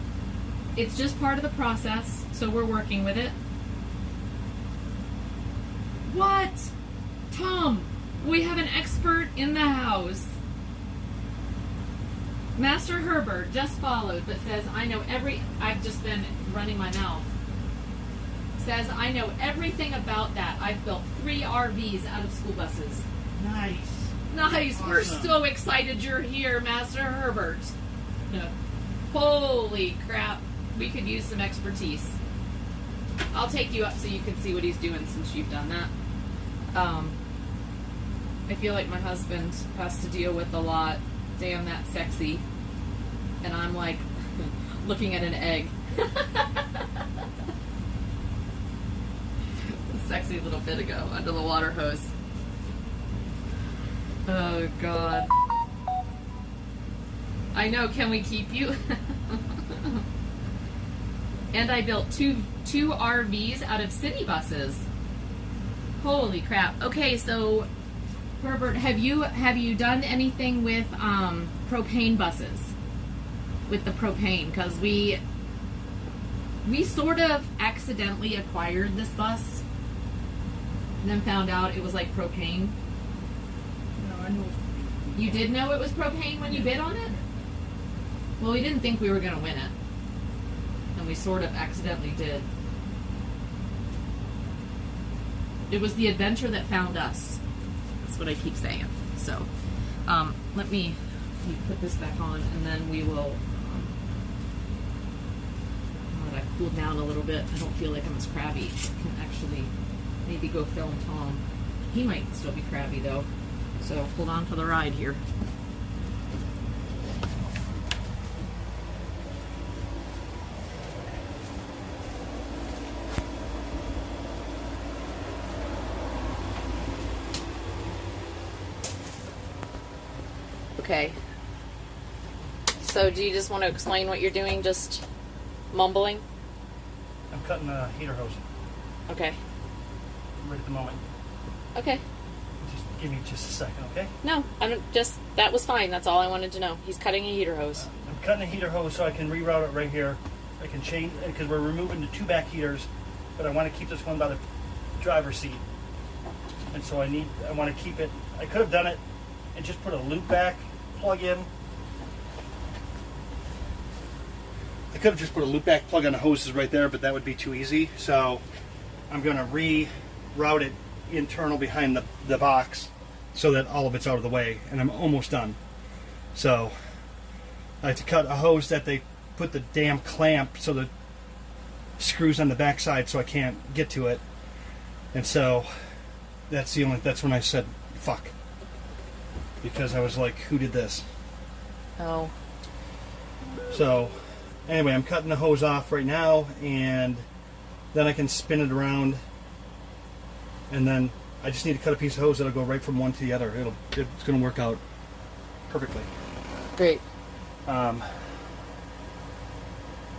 Speaker 1: it's just part of the process, so we're working with it. What? Tom, we have an expert in the house. Master Herbert just followed, but says, I've just been running my mouth. Says, I know everything about that. I've built 3 RVs out of school buses.
Speaker 2: Nice.
Speaker 1: Nice.
Speaker 2: Awesome.
Speaker 1: We're so excited you're here, Master Herbert. Holy crap. We could use some expertise. I'll take you up so you can see what he's doing since you've done that. I feel like my husband has to deal with a lot. Damn, that's sexy. And I'm like looking at an egg. Sexy little bit ago under the water hose. Oh God. I know, can we keep you? And I built two RVs out of city buses. Holy crap. Okay, so Herbert, have you done anything with propane buses? With the propane, because we sort of accidentally acquired this bus and then found out it was like propane.
Speaker 2: No, I know.
Speaker 1: You did know it was propane when you bid on it? Well, we didn't think we were going to win it. And we sort of accidentally did. It was the adventure that found us. That's what I keep saying. So, let me put this back on, and then we will... now that I've cooled down a little bit, I don't feel like I'm as crabby. I can actually maybe go film Tom. He might still be crabby, though. So, hold on for the ride here. Okay. So do you just want to explain what you're doing? Just mumbling?
Speaker 2: I'm cutting a heater hose
Speaker 1: Okay.
Speaker 2: right at the moment.
Speaker 1: Okay.
Speaker 2: Just Give me just a second, okay?
Speaker 1: No, I'm just, that was fine. That's all I wanted to know. He's cutting a heater hose.
Speaker 2: I'm cutting a heater hose so I can reroute it right here. I can change, because we're removing the 2 back heaters, but I want to keep this one by the driver's seat. And so I want to keep it, I could have done it and just put a loop back plug in. I could have just put a loop back plug on the hoses right there, but that would be too easy. So I'm going to reroute it internal behind the box so that all of it's out of the way, and I'm almost done. So I had to cut a hose that they put the damn clamp so the screws on the back side so I can't get to it. And so that's when I said fuck, because I was like, who did this?
Speaker 1: Oh.
Speaker 2: So anyway, I'm cutting the hose off right now, and then I can spin it around, and then I just need to cut a piece of hose that'll go right from one to the other. It's going to work out perfectly.
Speaker 1: Great.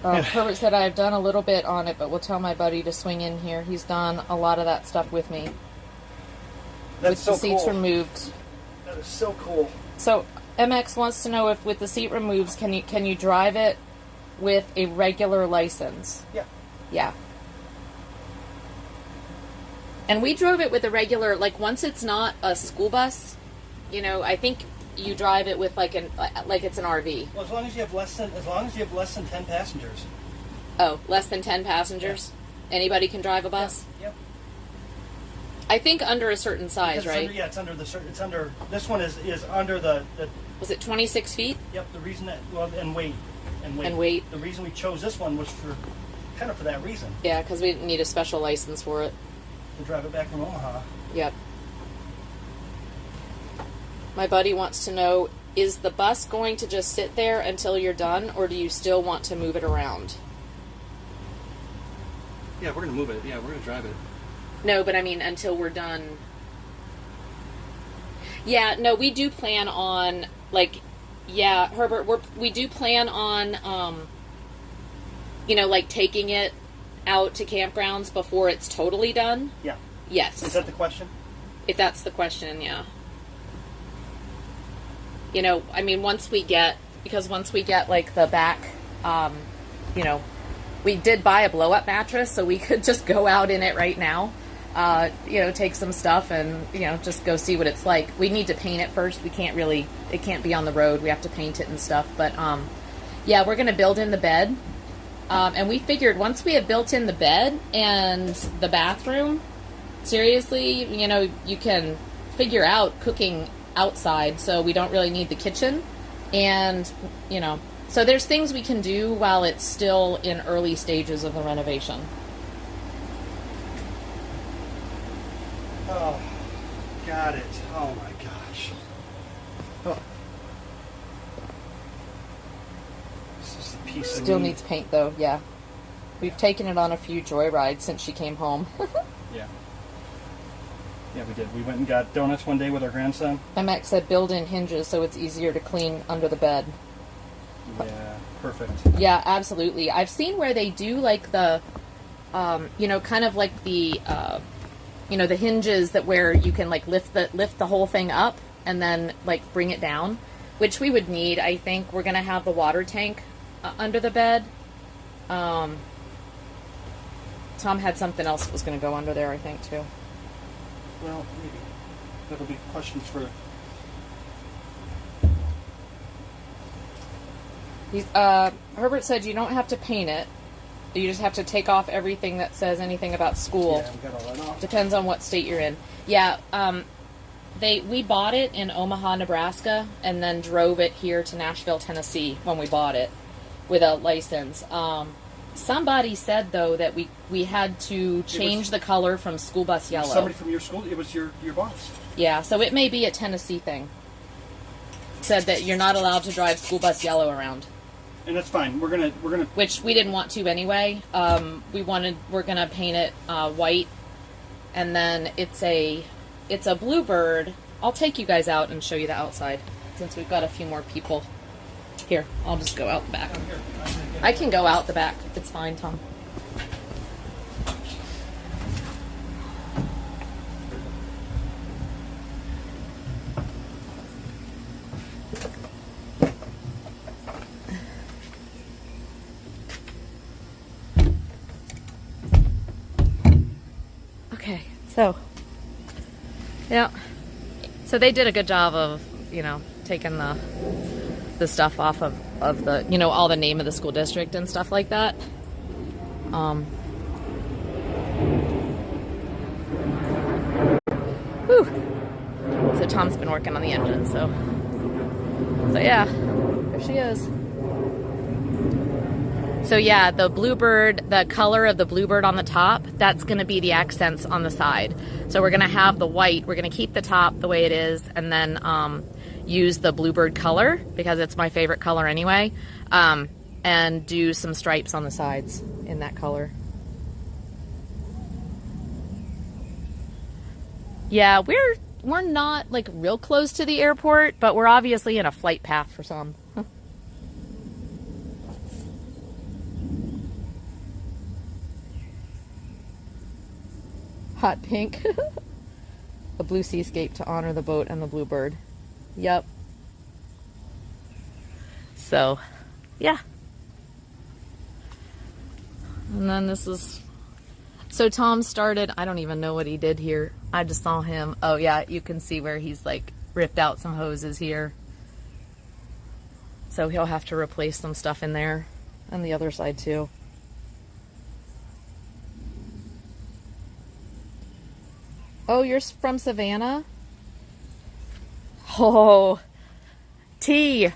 Speaker 1: Herbert said I've done a little bit on it, but we'll tell my buddy to swing in here. He's done a lot of that stuff with me.
Speaker 2: That's
Speaker 1: with
Speaker 2: so
Speaker 1: the seats
Speaker 2: cool.
Speaker 1: removed.
Speaker 2: That is so cool.
Speaker 1: So MX wants to know if with the seat removes, can you drive it with a regular license?
Speaker 2: Yeah.
Speaker 1: Yeah. And we drove it with a regular, like once it's not a school bus, I think you drive it with like it's an RV.
Speaker 2: Well, as long as you have less than 10 passengers.
Speaker 1: Oh, less than 10 passengers? Yeah. Anybody can drive a bus?
Speaker 2: Yep.
Speaker 1: I think under a certain size, right?
Speaker 2: It's under this one is under the.
Speaker 1: Was it 26 feet?
Speaker 2: Yep. The reason that and weight. The reason we chose this one was for that reason.
Speaker 1: Yeah, because we didn't need a special license for it.
Speaker 2: To drive it back from Omaha.
Speaker 1: Yep. My buddy wants to know, is the bus going to just sit there until you're done, or do you still want to move it around?
Speaker 2: Yeah, we're going to move it. Yeah, we're going to drive it.
Speaker 1: No, but I mean until we're done. Yeah, no, we do plan on, Herbert, we do plan on, taking it out to campgrounds before it's totally done.
Speaker 2: Yeah.
Speaker 1: Yes.
Speaker 2: Is that the question?
Speaker 1: If that's the question, yeah. Once we get like the back, we did buy a blow up mattress, so we could just go out in it right now, take some stuff and, just go see what it's like. We need to paint it first. It can't be on the road. We have to paint it and stuff. But, we're going to build in the bed. And we figured once we have built in the bed and the bathroom, seriously, you can figure out cooking outside, so we don't really need the kitchen. And, so there's things we can do while it's still in early stages of the renovation.
Speaker 2: Oh, got it. Oh my gosh. Oh. This is the piece
Speaker 1: Still needs paint though, yeah. We've taken it on a few joyrides since she came home.
Speaker 2: Yeah. Yeah, we did. We went and got donuts one day with our grandson.
Speaker 1: MX said build-in hinges so it's easier to clean under the bed.
Speaker 2: Yeah, perfect.
Speaker 1: Yeah, absolutely. I've seen where they do like the, kind of like the, the hinges that where you can like lift the whole thing up and then like bring it down, which we would need. I think we're gonna have the water tank under the bed. Tom had something else that was gonna go under there, I think too.
Speaker 2: Well, maybe. That'll be questions for...
Speaker 1: Herbert said you don't have to paint it. You just have to take off everything that says anything about school.
Speaker 2: Yeah, we got all that off.
Speaker 1: Depends on what state you're in. Yeah, we bought it in Omaha, Nebraska, and then drove it here to Nashville, Tennessee when we bought it with a license. Somebody said, though, that we had to change the color from school bus yellow.
Speaker 2: Somebody from your school? It was your boss.
Speaker 1: Yeah, so it may be a Tennessee thing. Said that you're not allowed to drive school bus yellow around.
Speaker 2: And that's fine. We're gonna.
Speaker 1: Which we didn't want to anyway. We're gonna paint it white, and then it's a bluebird. I'll take you guys out and show you the outside since we've got a few more people. Here, I'll just go out the back. I can go out the back. It's fine, Tom. Okay, so, yeah. So they did a good job of, you know, taking the stuff off of the, you know, all the name of the school district and stuff like that. Whew. So Tom's been working on the engine, so yeah, there she is. So yeah, the bluebird, the color of the bluebird on the top, that's gonna be the accents on the side. So we're gonna have the white, we're gonna keep the top the way it is, and then use the bluebird color, because it's my favorite color anyway, and do some stripes on the sides in that color. Yeah, we're not like real close to the airport, but we're obviously in a flight path for some. Hot pink. A blue seascape to honor the boat and the bluebird. Yep. So, yeah. And then this is... So Tom started, I don't even know what he did here. I just saw him. Oh yeah, you can see where he's like ripped out some hoses here. So he'll have to replace some stuff in there. And the other side too. Oh, you're from Savannah? Oh, T.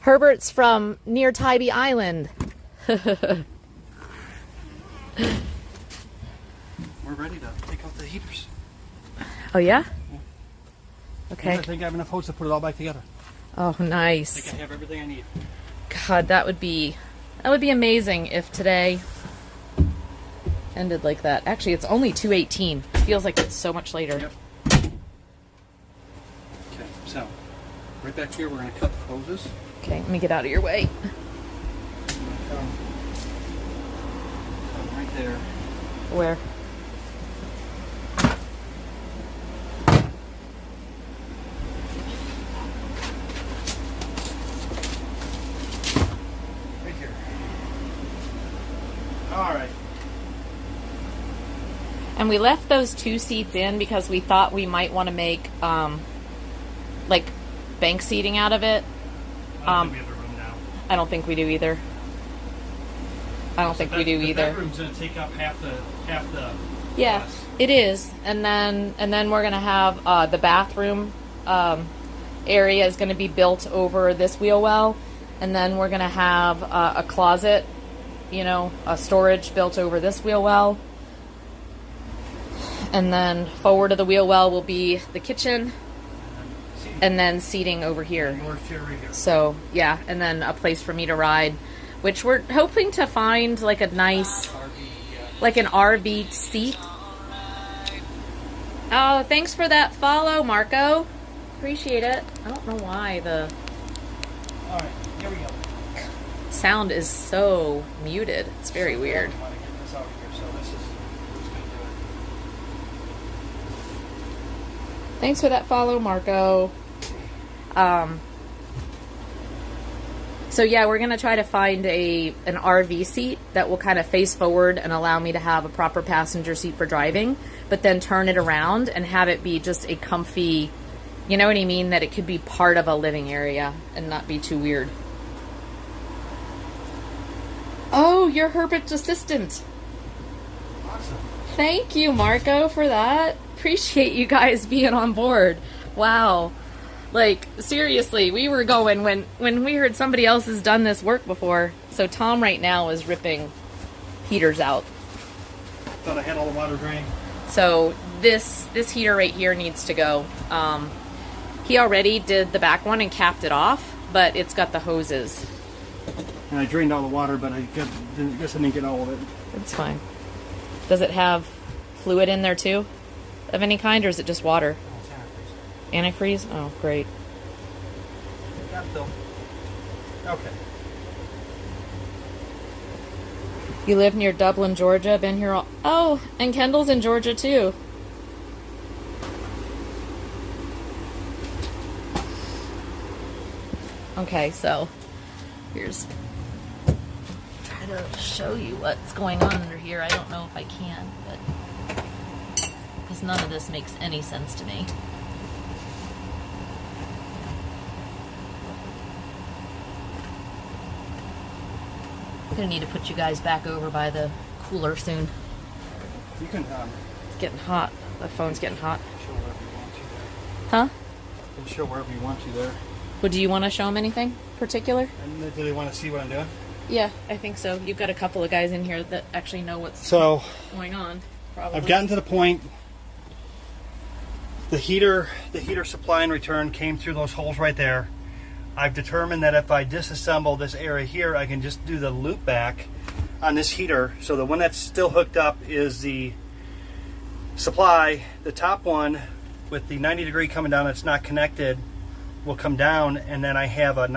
Speaker 1: Herbert's from near Tybee Island.
Speaker 2: We're ready to take out the heaters.
Speaker 1: Oh, yeah? Okay.
Speaker 2: I think I have enough hose to put it all back together.
Speaker 1: Oh,
Speaker 2: I
Speaker 1: nice.
Speaker 2: think I have everything I need.
Speaker 1: God, that would be amazing if today ended like that. Actually, it's only 2:18. Feels like it's so much later.
Speaker 2: Yep. Okay, so right back here, we're going to cut the hoses.
Speaker 1: Okay, let me get out of your way.
Speaker 2: Come right there.
Speaker 1: Where?
Speaker 2: Right here. All right.
Speaker 1: And we left those 2 seats in because we thought we might want to make like bank seating out of it.
Speaker 2: I don't think we have the room now.
Speaker 1: I don't think we do either. I don't think we do
Speaker 2: The
Speaker 1: either.
Speaker 2: bedroom's going to take up half the.
Speaker 1: Yeah,
Speaker 2: glass.
Speaker 1: it is. And then we're gonna have the bathroom area is gonna be built over this wheel well, and then we're gonna have a closet, you know, a storage built over this wheel well. And then forward of the wheel well will be the kitchen, and then seating over here.
Speaker 2: North chair right here.
Speaker 1: So yeah, and then a place for me to ride, which we're hoping to find like a nice, like an RV seat. Oh, thanks for that follow, Marco. Appreciate it. I don't know why the
Speaker 2: All right, here we go.
Speaker 1: sound is so muted. It's very weird.
Speaker 2: I want to get this out here, so this is who's going to do it.
Speaker 1: Thanks for that follow, Marco. So yeah, we're gonna try to find an RV seat that will kind of face forward and allow me to have a proper passenger seat for driving, but then turn it around and have it be just a comfy, you know what I mean? That it could be part of a living area and not be too weird. Oh, you're Herbert's assistant.
Speaker 2: Awesome.
Speaker 1: Thank you, Marco, for that. Appreciate you guys being on board. Wow. Like, seriously, we were going when we heard somebody else has done this work before. So Tom right now is ripping heaters out.
Speaker 2: Thought I had all the water drained.
Speaker 1: So this heater right here needs to go. He already did the back one and capped it off, but it's got the hoses.
Speaker 2: And I drained all the water, but I guess I didn't get all of it.
Speaker 1: It's fine. Does it have fluid in there too? Of any kind, or is it just water? Antifreeze? Oh, great.
Speaker 2: Got it though. Okay.
Speaker 1: You live near Dublin, Georgia. Been here all... Oh, and Kendall's in Georgia too. Okay, so here's... Try to show you what's going on under here. I don't know if I can, but because none of this makes any sense to me. I'm gonna need to put you guys back over by the cooler soon.
Speaker 2: You can
Speaker 1: It's getting hot. The phone's getting hot.
Speaker 2: show wherever you want to there.
Speaker 1: Huh?
Speaker 2: You can show wherever you want to there.
Speaker 1: Well, do you want to show them anything particular?
Speaker 2: And do they want to see what I'm doing?
Speaker 1: Yeah, I think so. You've got a couple of guys in here that actually know what's
Speaker 2: So
Speaker 1: going on. Probably.
Speaker 2: I've gotten to the point. The heater supply and return came through those holes right there. I've determined that if I disassemble this area here, I can just do the loop back on this heater. So the one that's still hooked up is the supply. The top one with the 90 degree coming down that's not connected will come down, and then I have a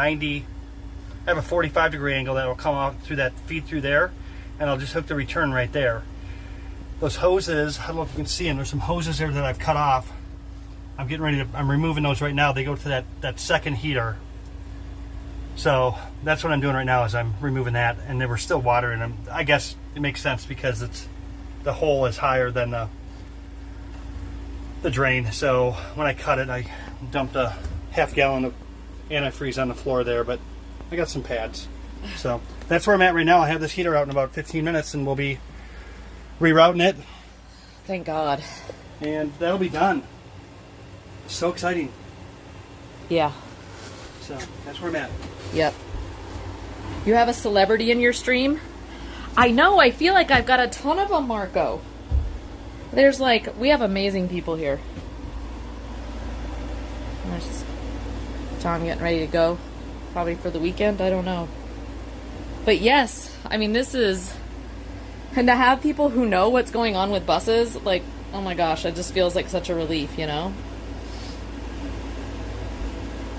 Speaker 2: 45 degree angle that will come out through that feed through there, and I'll just hook the return right there. Those hoses, I don't know if you can see them, there's some hoses there that I've cut off. I'm removing those right now. They go to that second heater. So that's what I'm doing right now, is I'm removing that, and there were still water in them. I guess it makes sense because the hole is higher than the drain. So when I cut it, I dumped a half gallon of antifreeze on the floor there, but I got some pads. So that's where I'm at right now. I have this heater out in about 15 minutes, and we'll be rerouting it,
Speaker 1: Thank God.
Speaker 2: and that'll be done. So exciting.
Speaker 1: Yeah.
Speaker 2: So that's where I'm at.
Speaker 1: Yep. You have a celebrity in your stream? I know. I feel like I've got a ton of them, Marco. We have amazing people here. There's John getting ready to go. Probably for the weekend. I don't know. But yes, I mean, and to have people who know what's going on with buses, like, oh my gosh, it just feels like such a relief, you know?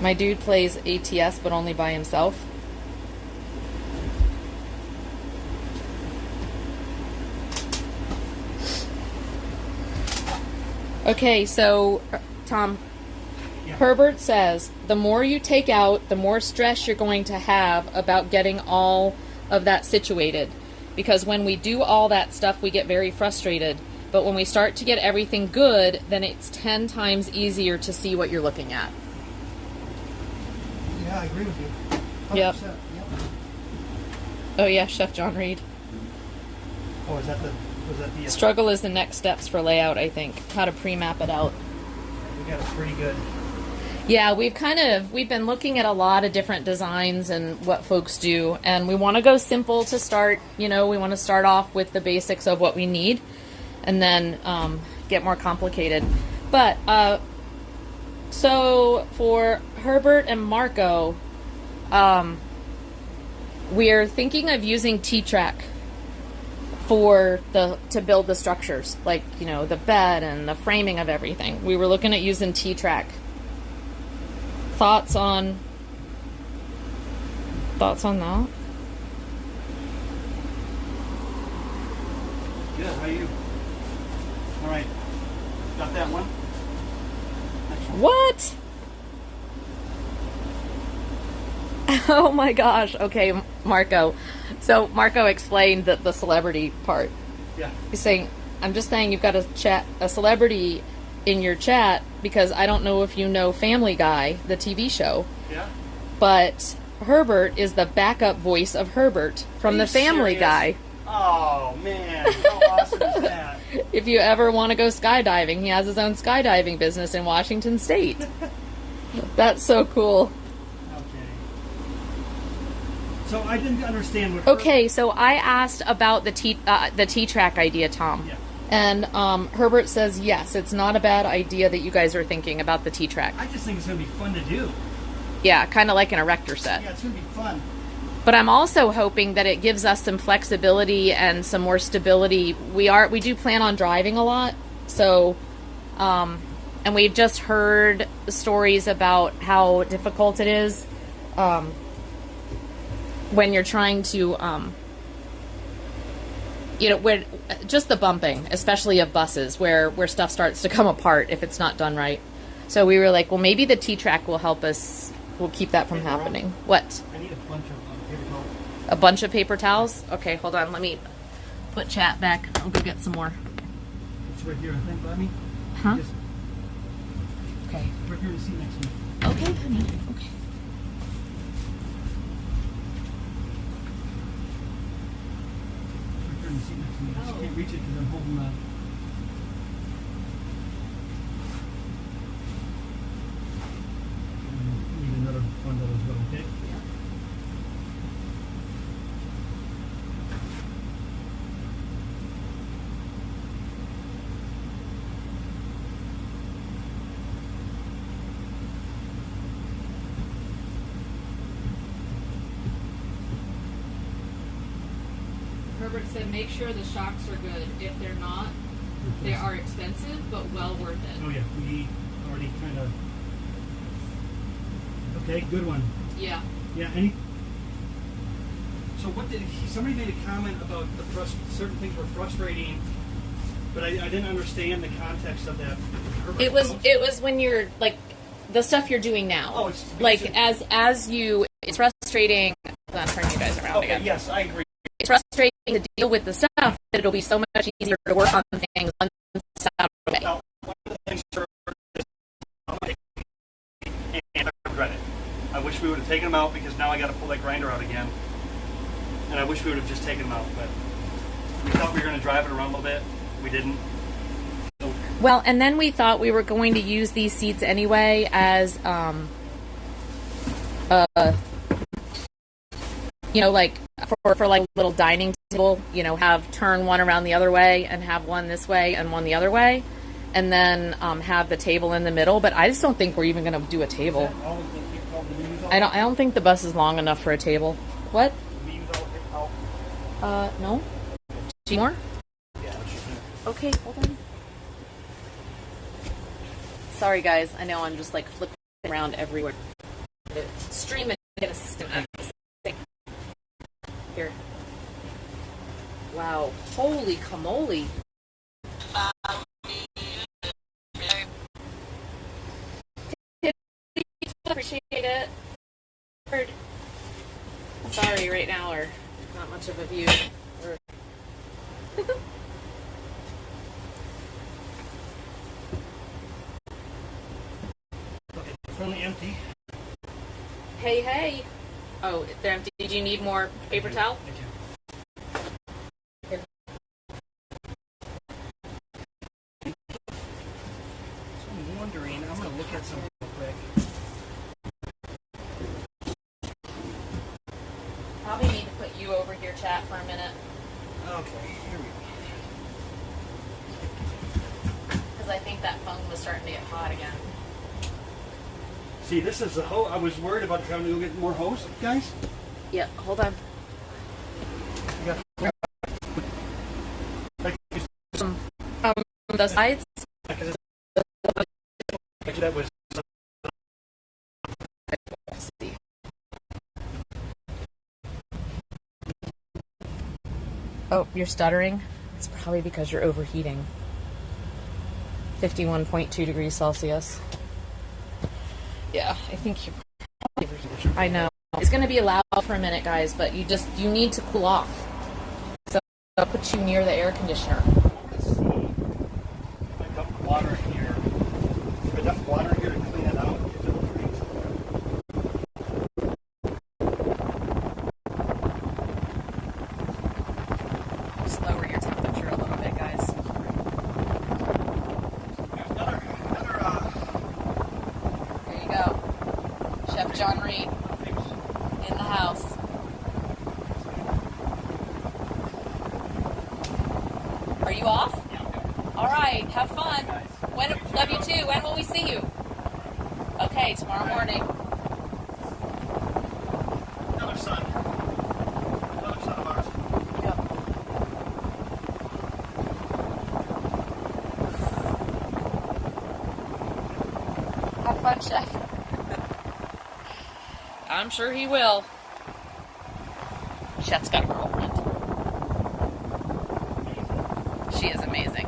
Speaker 1: My dude plays ATS, but only by himself. Okay, so, Tom,
Speaker 2: Yeah.
Speaker 1: Herbert says, the more you take out, the more stress you're going to have about getting all of that situated. Because when we do all that stuff, we get very frustrated. But when we start to get everything good, then it's 10 times easier to see what you're looking at.
Speaker 2: Yeah, I agree with you. 100%.
Speaker 1: Yep.
Speaker 2: Yep.
Speaker 1: Oh yeah, Chef John Reed.
Speaker 2: Oh, was that the
Speaker 1: Struggle is the next steps for layout, I think. How to pre-map it out.
Speaker 2: we got it pretty good.
Speaker 1: Yeah, we've been looking at a lot of different designs and what folks do, and we want to go simple to start. You know, we want to start off with the basics of what we need, and then get more complicated. But so for Herbert and Marco, we're thinking of using T-Track to build the structures, like, you know, the bed and the framing of everything. We were looking at using T-Track. Thoughts on that?
Speaker 2: Good. How are you? All right. Got that one. Next one.
Speaker 1: What? Oh my gosh. Okay, Marco. So Marco explained the celebrity part.
Speaker 2: Yeah.
Speaker 1: He's saying, I'm just saying you've got a celebrity in your chat because I don't know if you know Family Guy, the TV show.
Speaker 2: Yeah.
Speaker 1: But Herbert is the backup voice of Herbert from the Family Guy.
Speaker 2: Oh man, how awesome is that?
Speaker 1: If you ever want to go skydiving, he has his own skydiving business in Washington State. That's so cool.
Speaker 2: Okay. So I didn't understand what.
Speaker 1: Okay, so I asked about the T-Track idea, Tom.
Speaker 2: Yeah.
Speaker 1: And Herbert says, yes, it's not a bad idea that you guys are thinking about the T-Track.
Speaker 2: I just think it's gonna be fun to do.
Speaker 1: Yeah, kind of like an erector set.
Speaker 2: Yeah, it's gonna be fun.
Speaker 1: But I'm also hoping that it gives us some flexibility and some more stability. We do plan on driving a lot, so, and we've just heard stories about how difficult it is when you're trying to, when just the bumping, especially of buses, where stuff starts to come apart if it's not done right. So we were like, well, maybe the T-Track will help us. We'll keep that from happening. What?
Speaker 2: I need a bunch of paper towels.
Speaker 1: A bunch of paper towels? Okay, hold on. Let me put chat back. I'll go get some more.
Speaker 2: It's right here, I think, Bobby.
Speaker 1: Huh?
Speaker 2: Just
Speaker 1: Okay.
Speaker 2: right here in the seat next to me.
Speaker 1: Okay, honey. Okay.
Speaker 2: Right here in the seat next to me. I just can't reach it because I'm holding the. Need another bundle as well, okay?
Speaker 1: Herbert said make sure the shocks are good. If they're not, they are expensive, but well worth
Speaker 2: Oh
Speaker 1: it.
Speaker 2: yeah, we already kind of. Okay, good one.
Speaker 1: Yeah.
Speaker 2: Yeah, any. So what did somebody made a comment about certain things were frustrating, but I didn't understand the context of that. Herbert post.
Speaker 1: It was when you're like the stuff you're doing now.
Speaker 2: Oh, it's
Speaker 1: like as you it's frustrating. Hold on, turn you guys around
Speaker 2: Okay,
Speaker 1: again.
Speaker 2: yes, I agree.
Speaker 1: It's frustrating to deal with the stuff, but it'll be so much easier to work on things once it's out of the way.
Speaker 2: Now, one of the things and I regret it. I wish we would have taken them out because now I got to pull that grinder out again. And I wish we would have just taken them out, but we thought we were going to drive it around a little bit. We didn't. So,
Speaker 1: Well, and then we thought we were going to use these seats anyway as you know, like for like a little dining table, you know, have turn one around the other way and have one this way and one the other way, and then have the table in the middle. But I just don't think we're even going to do a table.
Speaker 2: all of the people, did we use all
Speaker 1: I don't think the bus is long enough for a table. What?
Speaker 2: Did we use all of it?
Speaker 1: No. Two more?
Speaker 2: Yeah, that should be.
Speaker 1: Okay, hold on. Sorry, guys. I know I'm just like flipping around everywhere. Stream and get a system. Here. Wow. Holy camole. Appreciate it. Sorry, right now, or not much of a view.
Speaker 2: Okay, currently empty.
Speaker 1: Hey. Oh, they're empty. Did you need more paper towel?
Speaker 2: Thank you. So I'm wondering, I'm going to look at some real quick.
Speaker 1: Probably need to put you over here, chat, for a minute.
Speaker 2: Okay, here we go.
Speaker 1: Because I think that phone was starting to get hot again.
Speaker 2: See, this is the hose. I was worried about having to go get more hose, guys.
Speaker 1: Yeah, hold on. The sides?
Speaker 2: That was.
Speaker 1: Oh, you're stuttering? It's probably because you're overheating. 51.2 degrees Celsius. Yeah, I think you're probably overheating. I know. It's going to be loud for a minute, guys, but you need to cool off. So I'll put you near the air conditioner.
Speaker 2: Let's see. If I dump water here. If I dump water here to clean it out, if it'll freeze.
Speaker 1: Just lower your temperature a little bit, guys. There you go. Chef John Reed in the house. Are you off? All right, have fun. Love you too. When will we see you? Okay, tomorrow morning.
Speaker 2: Another son. Another son of ours.
Speaker 1: Yep. Have fun, Chef. I'm sure he will. Chef's got a girlfriend. She is amazing.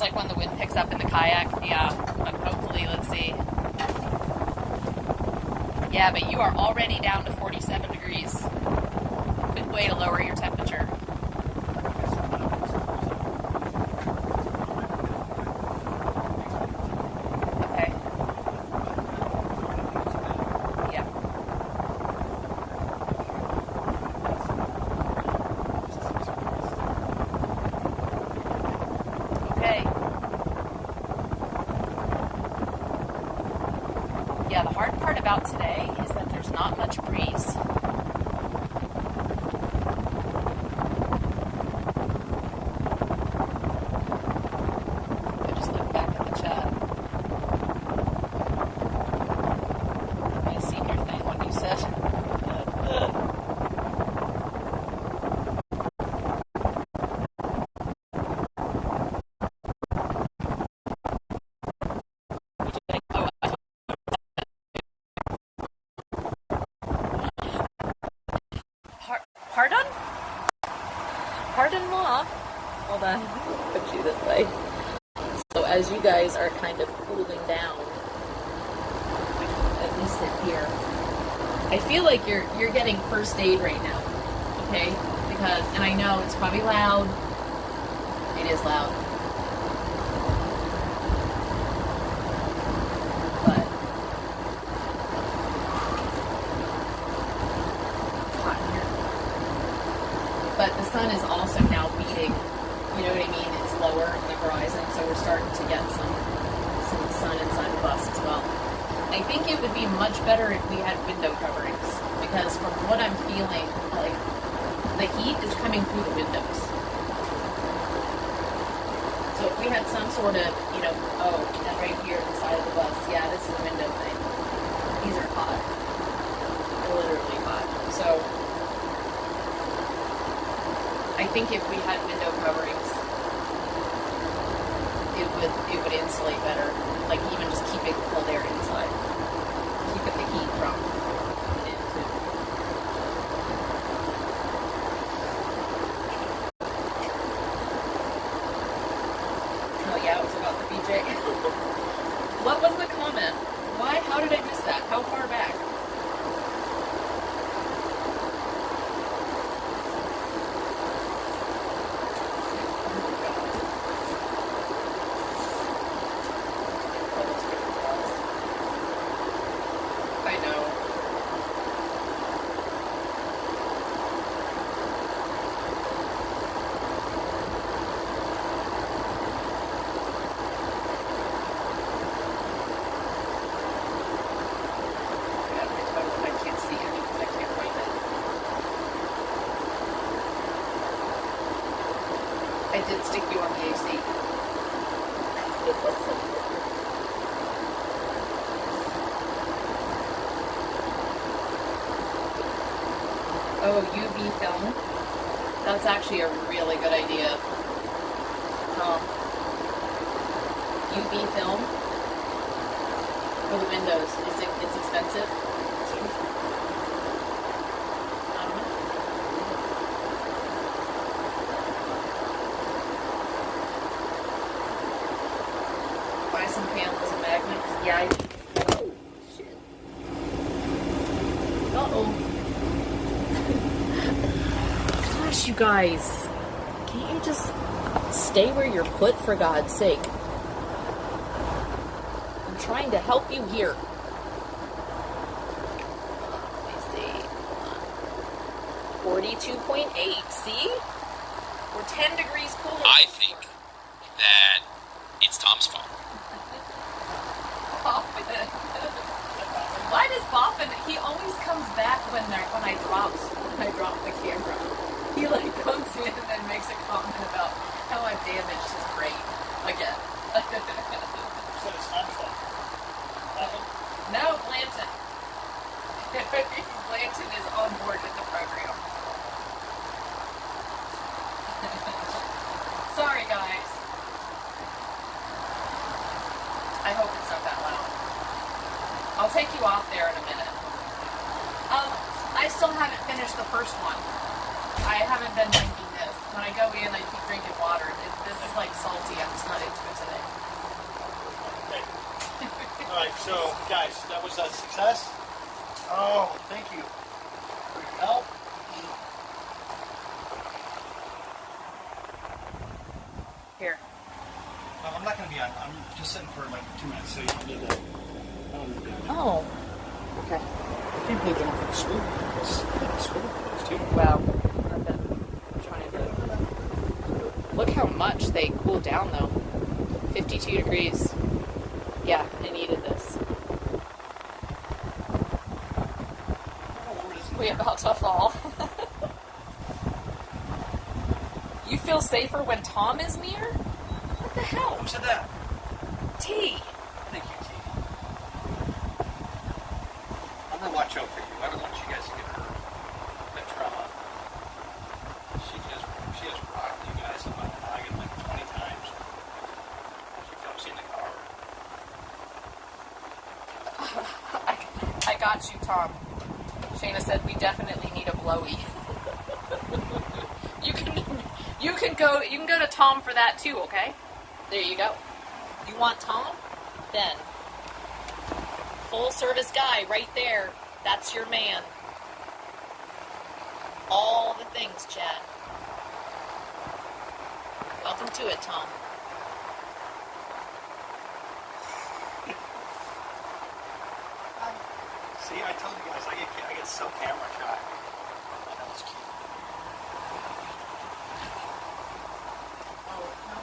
Speaker 1: like when the wind picks up in the kayak. Yeah, but hopefully, let's see. Yeah, but you are already down to 47 degrees. Good way to lower your temperature. Okay. Yeah. Okay. Yeah, the hard part about today is that there's not much breeze. I just looked back at the chat. I see your thing, what you said. Pardon? Pardon-moi? Hold on. Put you this way. So as you guys are kind of cooling down, let me sit here. I feel like you're getting first aid right now, okay? Because, and I know it's probably loud. It is loud. But hot in here. But the sun is also now beating, you know what I mean? It's lower in the horizon, so we're starting to get some sun inside the bus as well. I think it would be much better if we had window coverings, because from what I'm feeling, like, the heat is coming through the windows. So if we had some sort of, you know, oh, and right here on the side of the bus, yeah, this is a window thing. These are hot. They're literally hot. So I think if we had window coverings, it would insulate better. Like even just keeping cold air inside, keeping the heat from coming in too. Oh yeah, it was about the BJ. What was the comment? Why? How did I miss that? How far back? I did stick you on the AC. Oh, UV film. That's actually a really good idea. UV film for the windows. It's expensive? I don't know. Buy some panels and magnets. Yeah, I need. Oh, shit. Uh-oh. Gosh, you guys. Can't you just stay where you're put, for God's sake? I'm trying to help you here. Let me see. 42.8. See? We're 10 degrees cooler.
Speaker 3: I think that it's Tom's fault.
Speaker 1: Boffin. Why does Boffin? He always comes back when I drop the camera. He like comes in and then makes a comment about how I've damaged his brain again.
Speaker 2: So it's not fun.
Speaker 1: No, Blanton. Blanton is on board with the program. Sorry, guys. I hope it's not that loud. I'll take you off there in a minute. I still haven't finished the first one. I haven't been drinking this. When I go in, I keep drinking water. This is like salty. I'm just not into it today.
Speaker 2: Okay. All right, so guys, that was a success. Oh, thank you for your help.
Speaker 1: Here.
Speaker 2: Well, I'm not going to be on. I'm just sitting for like 2 minutes, so you don't need to. I don't need to.
Speaker 1: Oh,
Speaker 2: Okay. I can't believe they don't have a screw for this. They have a screw for those too.
Speaker 1: wow. I've been trying to... Look how much they cooled down, though. 52 degrees. Yeah, I needed this. We about to fall. You feel safer when Tom is near? What the hell?
Speaker 2: Who said that?
Speaker 1: T.
Speaker 2: Thank you, T. I'm gonna watch out for you. I don't want you guys to get hurt. That trauma. She has rocked you guys on my noggin like 20 times. She comes in the car.
Speaker 1: I got you, Tom. Shayna said we definitely need a blowy. You can go to Tom for that too, okay? There you go. You want Tom? Then full service guy right there. That's your man. All the things, Chad. Welcome to it, Tom.
Speaker 2: See, I told you guys, I get so camera shy. That was cute.
Speaker 1: Oh, no.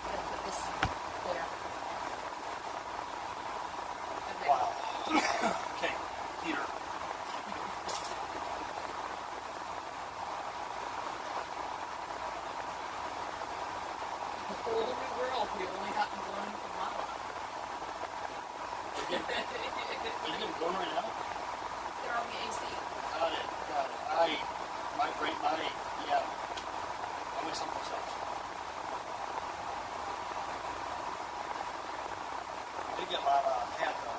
Speaker 1: Gotta put this there. Okay.
Speaker 2: Wow. Okay, Peter.
Speaker 1: The whole new world, we've only gotten blown from lava.
Speaker 2: Are you getting going right now?
Speaker 1: They're on the AC.
Speaker 2: Got it. Yeah. I went someplace else. I did get a lot of hand though.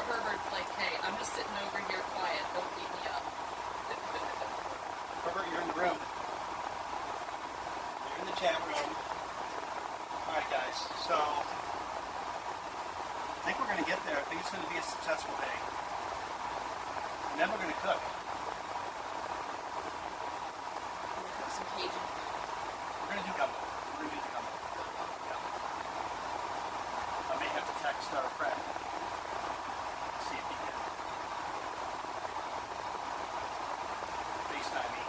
Speaker 1: Herbert's like, hey, I'm just sitting over here quiet. Don't beat me up.
Speaker 2: Herbert, you're in the room. You're in the chat room. Alright guys, so I think we're going to get there. I think it's going to be a successful day. And then we're going to cook.
Speaker 1: Cook some Cajun food.
Speaker 2: We're going to do gumbo. We're going to do the gumbo. Yeah. I may have to text our friend. See if he can FaceTime me.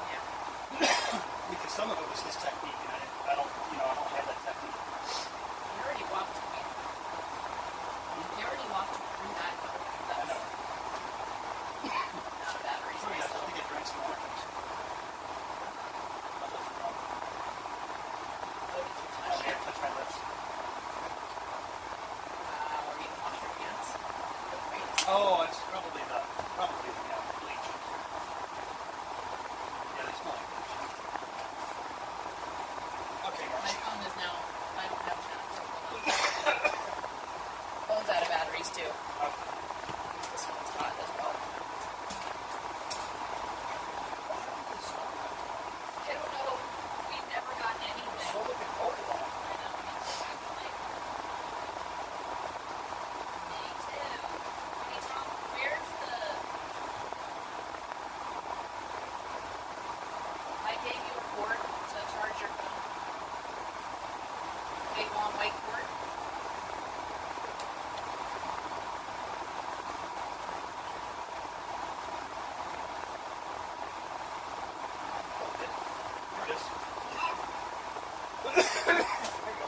Speaker 1: Yeah.
Speaker 2: Because some of it was his technique, and I don't have that technique.
Speaker 1: You already walked me. You already walked me through that.
Speaker 2: I know.
Speaker 1: Not a battery.
Speaker 2: Sorry guys, I think I drank some more things.
Speaker 1: What did you
Speaker 2: I
Speaker 1: touch?
Speaker 2: may have touched my lips.
Speaker 1: Or you wash your hands? Wait.
Speaker 2: Oh, it's probably the bleach. Yeah, they smell like bleach. Okay,
Speaker 1: My
Speaker 2: guys.
Speaker 1: phone is now, I don't have chat. Phone's out of batteries too. This one's hot as well. I don't know. We've never gotten anything.
Speaker 2: So looking forward to that.
Speaker 1: I know. Me too. Hey Tom, where's the... I gave you a cord to charge your phone. Big long white cord.
Speaker 2: Here it is. There you go.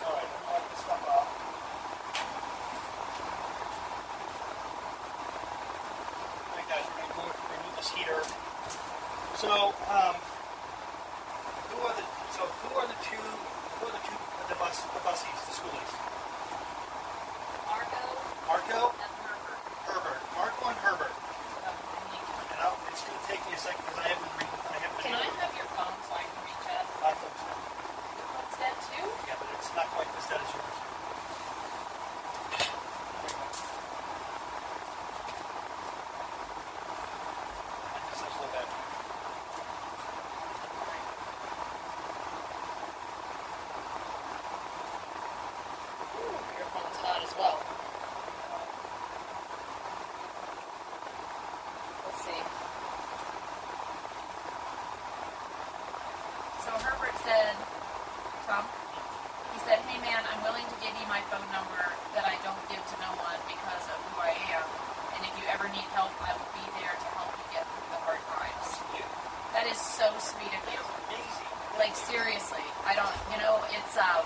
Speaker 2: Alright, I'm wipe this stuff off. Alright guys, we're going to remove this heater. So, who are the bussies, the schoolies?
Speaker 1: Marco
Speaker 2: Marco,
Speaker 1: and Herbert.
Speaker 2: Herbert. Marco and Herbert.
Speaker 1: And
Speaker 2: It's going to take me a second because I haven't
Speaker 1: can I have your phone so I can reach it?
Speaker 2: iPhone's dead.
Speaker 1: Your phone's dead too?
Speaker 2: Yeah, but it's not quite as dead as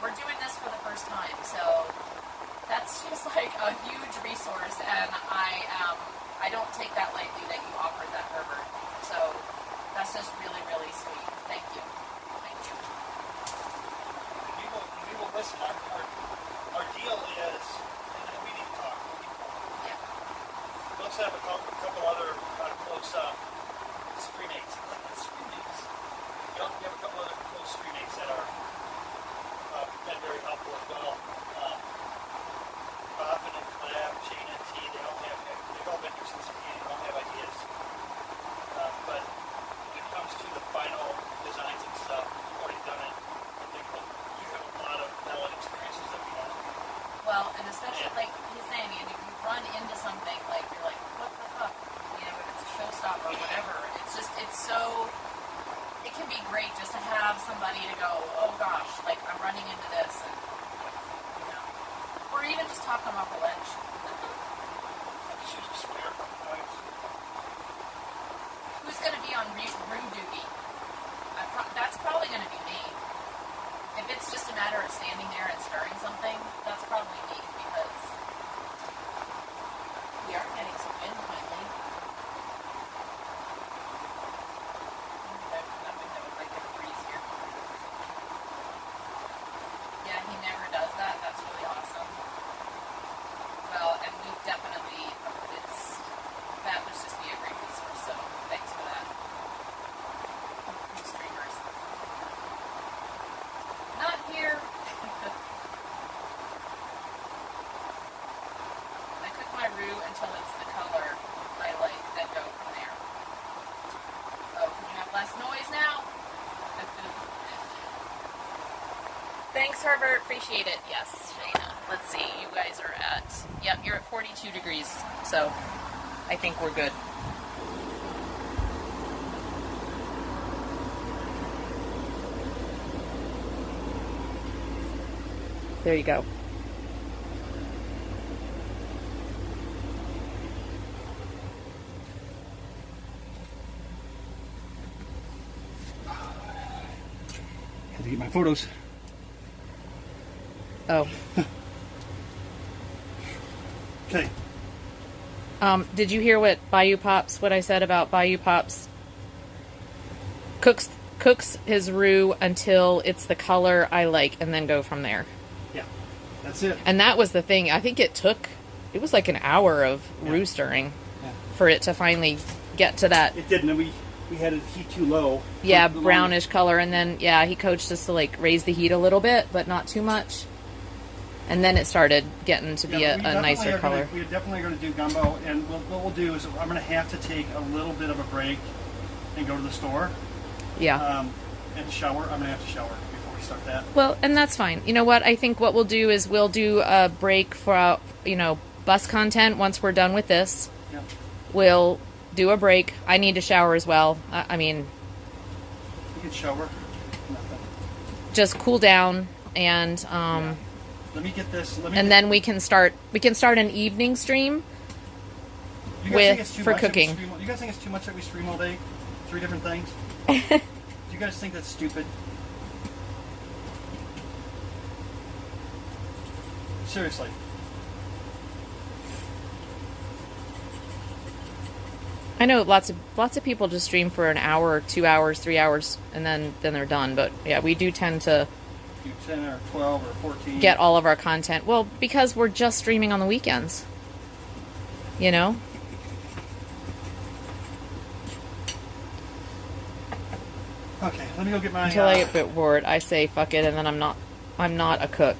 Speaker 1: we're doing this for the first time, so that's just like a huge resource, and I don't take that lightly that you offered that, Herbert. So that's just really, really sweet. Thank you. Thank you.
Speaker 2: We will listen. Our deal is, and we need to talk.
Speaker 1: Yeah.
Speaker 2: Let's have a couple other close screenmates. We have a couple other close screenmates that are been very helpful as well. Bobbin and Clap, Shane and T, they've all been here since the beginning, they all have ideas. But when it comes to the final designs and stuff, we've already done it. I think you have a lot of valid experiences that we have.
Speaker 1: Well, and especially like he's saying, if you run into something like you're like, what the fuck? You know, if it's a showstopper or whatever, it's so. It can be great just to have somebody to go, oh gosh, like I'm running into this, and you know, or even just talk them off a ledge. Who's going to be on room duty? That's probably going to be me. If it's just a matter of standing there and stirring something, that's probably me, because we are getting some wind finally. Nothing that would like a breeze here. Yeah, he never does that. That's really awesome. Well, and we definitely, that would just be a great resource, so thanks for that. Streamers. Not here. I cook my roux until it's the color I like, then go from there. Oh, can you have less noise now? Thanks, Herbert. Appreciate it. Yes, Shayna. Let's see. You guys are at... Yep, you're at 42 degrees. So, I think we're good. There you go.
Speaker 2: Had to get my photos.
Speaker 1: Oh.
Speaker 2: Okay.
Speaker 1: Did you hear what I said about Bayou Pops? Cooks his roux until it's the color I like, and then go from there.
Speaker 2: Yeah, that's it.
Speaker 1: And that was the thing. I think it was like an hour of roux stirring for it to finally get to that.
Speaker 2: It didn't. We had it heat too low.
Speaker 1: Yeah, brownish color, and then he coached us to like raise the heat a little bit, but not too much. And then it started getting to be a nicer color.
Speaker 2: We're definitely going to do gumbo, and what we'll do is I'm going to have to take a little bit of a break and go to the store.
Speaker 1: Yeah.
Speaker 2: And shower. I'm going to have to shower before we start that.
Speaker 1: Well, and that's fine. You know what? I think what we'll do is we'll do a break for, bus content once we're done with this.
Speaker 2: Yeah.
Speaker 1: We'll do a break. I need to shower as well. I mean...
Speaker 2: You can shower. Nothing.
Speaker 1: Just cool down and...
Speaker 2: Let me get this.
Speaker 1: Then we can start an evening stream for cooking.
Speaker 2: You guys think it's too much that we stream all day? 3 different things? Do you guys think that's stupid? Seriously.
Speaker 1: I know lots of people just stream for an hour, 2 hours, 3 hours, and then they're done. But yeah, we do tend to
Speaker 2: do 10 or 12 or 14.
Speaker 1: Get all of our content. Well, because we're just streaming on the weekends. You know?
Speaker 2: Okay, let me go get my...
Speaker 1: Until I get a bit bored, I say fuck it, and then I'm not a cook.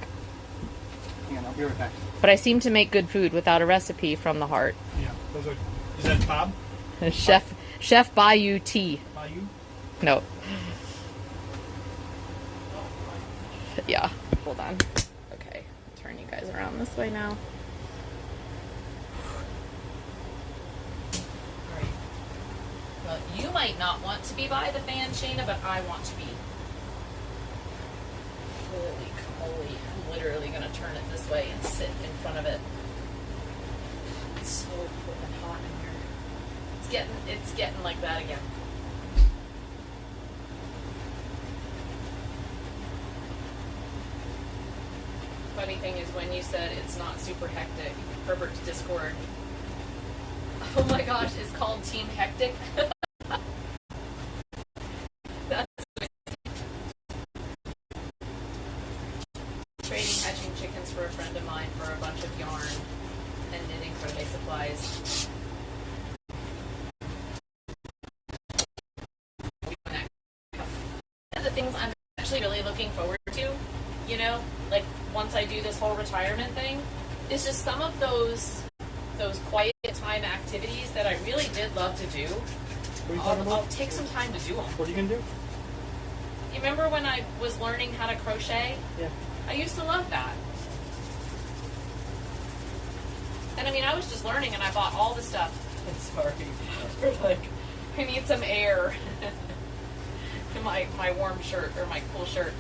Speaker 2: Hang on, I'll be right back.
Speaker 1: But I seem to make good food without a recipe from the heart.
Speaker 2: Yeah, those are... Is that Bob?
Speaker 1: Chef Bayou T.
Speaker 2: Bayou?
Speaker 1: No. Yeah, hold on. Okay, turn you guys around this way now. Alright. Well, you might not want to be by the fan, Shayna, but I want to be. Holy moly. I'm literally going to turn it this way and sit in front of it. It's so flippin' hot in here. It's getting like that again. funny thing is when you said it's not super hectic, Herbert's Discord, oh my gosh, is called Team Hectic. That's trading hatching chickens for a friend of mine for a bunch of yarn and knitting crochet supplies. One of the things I'm actually really looking forward to, you know, like once I do this whole retirement thing, is just some of those quiet time activities that I really did love to do.
Speaker 2: What are you talking about?
Speaker 1: I'll take some time to do them.
Speaker 2: What are you gonna do?
Speaker 1: You remember when I was learning how to crochet?
Speaker 2: Yeah.
Speaker 1: I used to love that. And I mean, I was just learning and I bought all the stuff. I'm sorry. We're like, I need some air in my warm shirt or my cool shirt.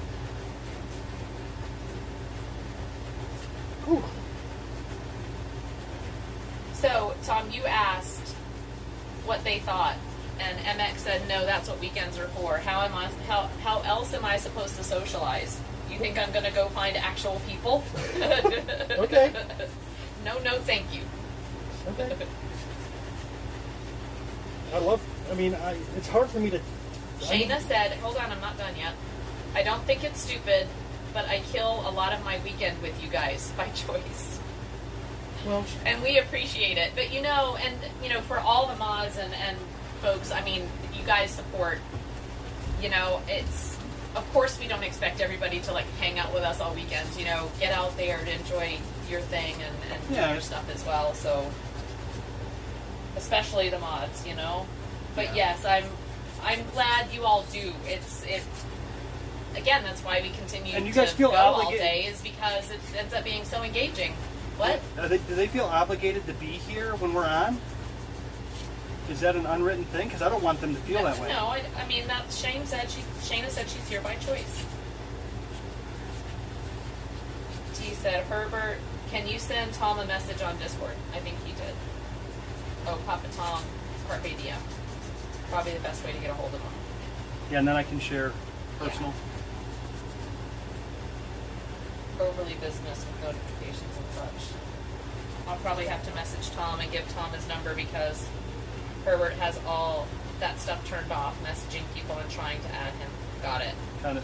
Speaker 2: Ooh.
Speaker 1: So, Tom, you asked what they thought, and MX said, no, that's what weekends are for. How else am I supposed to socialize? You think I'm going to go find actual people?
Speaker 2: Okay.
Speaker 1: No, thank you.
Speaker 2: Okay. It's hard for me to...
Speaker 1: Shayna said, hold on, I'm not done yet. I don't think it's stupid, but I kill a lot of my weekend with you guys by choice.
Speaker 2: Well,
Speaker 1: And we appreciate it. But for all the mods and folks, I mean, you guys support, it's, of course we don't expect everybody to like hang out with us all weekends, get out there and enjoy your thing and do
Speaker 2: Yeah.
Speaker 1: your stuff as well. So, especially the mods, But yes, I'm glad you all do. Again, that's why we continue
Speaker 2: And you guys
Speaker 1: to
Speaker 2: feel
Speaker 1: go all
Speaker 2: obligated-
Speaker 1: day, is because it ends up being so engaging. What?
Speaker 2: do they feel obligated to be here when we're on? Is that an unwritten thing? Because I don't want them to feel that way.
Speaker 1: No, I mean, Shayna said she's here by choice. T said, Herbert, can you send Tom a message on Discord? I think he did. Oh, Papa Tom, Carpe Diem. Probably the best way to get a hold of him.
Speaker 2: Yeah, and then I can share personal.
Speaker 1: Overly business with notifications and such. I'll probably have to message Tom and give Tom his number because Herbert has all that stuff turned off, messaging people and trying to add him. Got it.
Speaker 2: Kind of.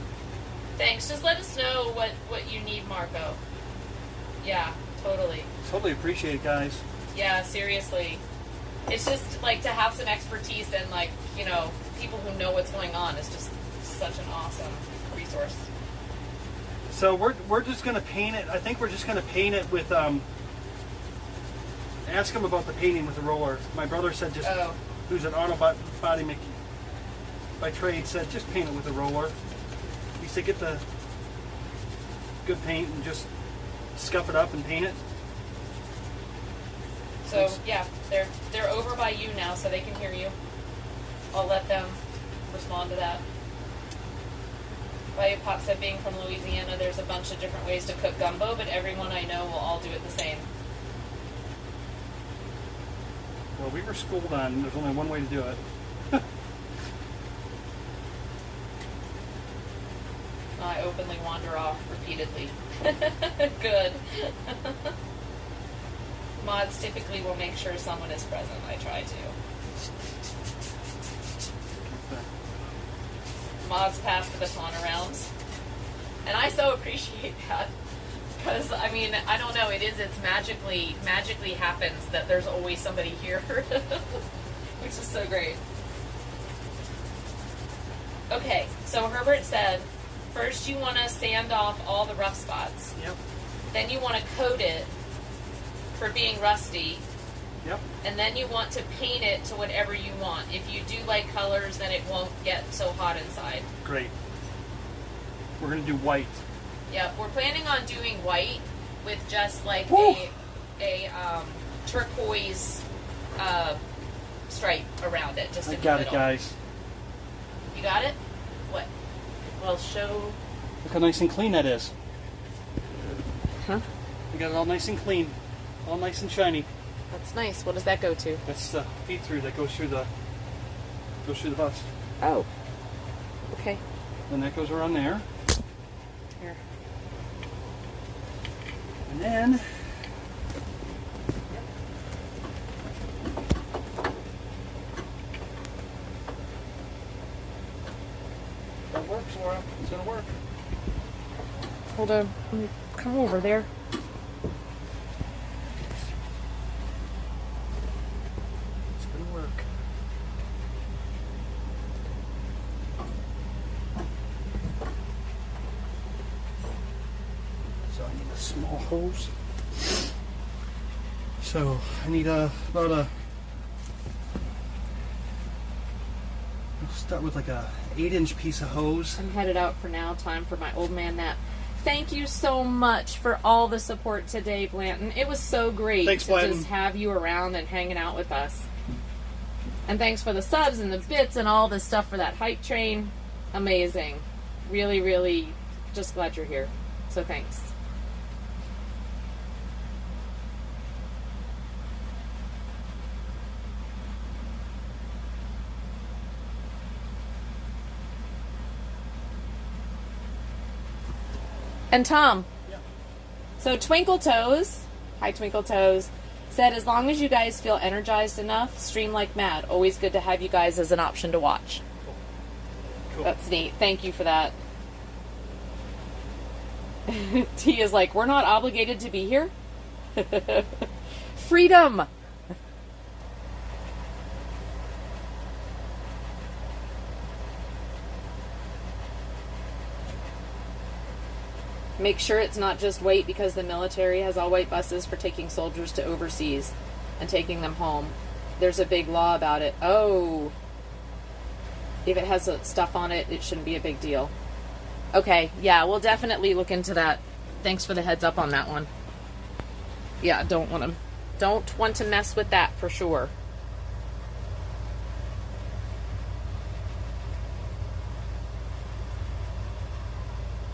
Speaker 1: Thanks. Just let us know what you need, Marco. Yeah, totally.
Speaker 2: Totally appreciate it, guys.
Speaker 1: Yeah, seriously. It's just like to have some expertise and people who know what's going on is just such an awesome resource.
Speaker 2: So we're just gonna paint it. I think we're just gonna paint it with ask him about the painting with the roller. My brother said who's an auto body mechanic by trade, said just paint it with a roller. He said get the good paint and just scuff it up and paint it.
Speaker 1: So yeah, they're over by you now, so they can hear you. I'll let them respond to that. Bayou Pop said, being from Louisiana, there's a bunch of different ways to cook gumbo, but everyone I know will all do it the same.
Speaker 2: Well, we were schooled on there's only one way to do it.
Speaker 1: I openly wander off repeatedly. Good. Mods typically will make sure someone is present. I try to. Mods pass the baton around. And I so appreciate that. Because, I mean, I don't know, it's magically happens that there's always somebody here. Which is so great. Okay, so Herbert said, first you want to sand off all the rough spots.
Speaker 2: Yep.
Speaker 1: Then you want to coat it for being rusty.
Speaker 2: Yep.
Speaker 1: And then you want to paint it to whatever you want. If you do like colors, then it won't get so hot inside.
Speaker 2: Great. We're gonna do white.
Speaker 1: Yeah, we're planning on doing white with just like
Speaker 2: Woo!
Speaker 1: a turquoise stripe around it. Just
Speaker 2: I
Speaker 1: in
Speaker 2: got
Speaker 1: the
Speaker 2: it,
Speaker 1: middle.
Speaker 2: guys.
Speaker 1: You got it? What? Well, show.
Speaker 2: Look how nice and clean that is.
Speaker 1: Huh?
Speaker 2: We got it all nice and clean, all nice and shiny.
Speaker 1: That's nice. What does that go to?
Speaker 2: That's the feed through that goes through the bus.
Speaker 1: Oh. Okay.
Speaker 2: Then that goes around there.
Speaker 1: Here.
Speaker 2: And then that works, Laura. It's gonna work.
Speaker 1: Hold on. Let me come over there.
Speaker 2: It's gonna work. So I need a small hose. So I need about a. I'll start with like a 8-inch piece of hose.
Speaker 1: I'm headed out for now. Time for my old man nap. Thank you so much for all the support today, Blanton. It was so great
Speaker 2: Thanks,
Speaker 1: to
Speaker 2: Blanton.
Speaker 1: just have you around and hanging out with us. And thanks for the subs and the bits and all the stuff for that hype train. Amazing. Really, really just glad you're here. So thanks. And Tom,
Speaker 2: Yeah.
Speaker 1: so Twinkle Toes, hi Twinkle Toes, said as long as you guys feel energized enough, stream like mad. Always good to have you guys as an option to watch.
Speaker 2: Cool.
Speaker 1: That's neat. Thank you for that. T is like, we're not obligated to be here. Freedom. Make sure it's not just weight because the military has all white buses for taking soldiers to overseas and taking them home. There's a big law about it. Oh. If it has stuff on it, it shouldn't be a big deal. Okay, yeah, we'll definitely look into that. Thanks for the heads up on that one. Yeah, don't want to mess with that for sure.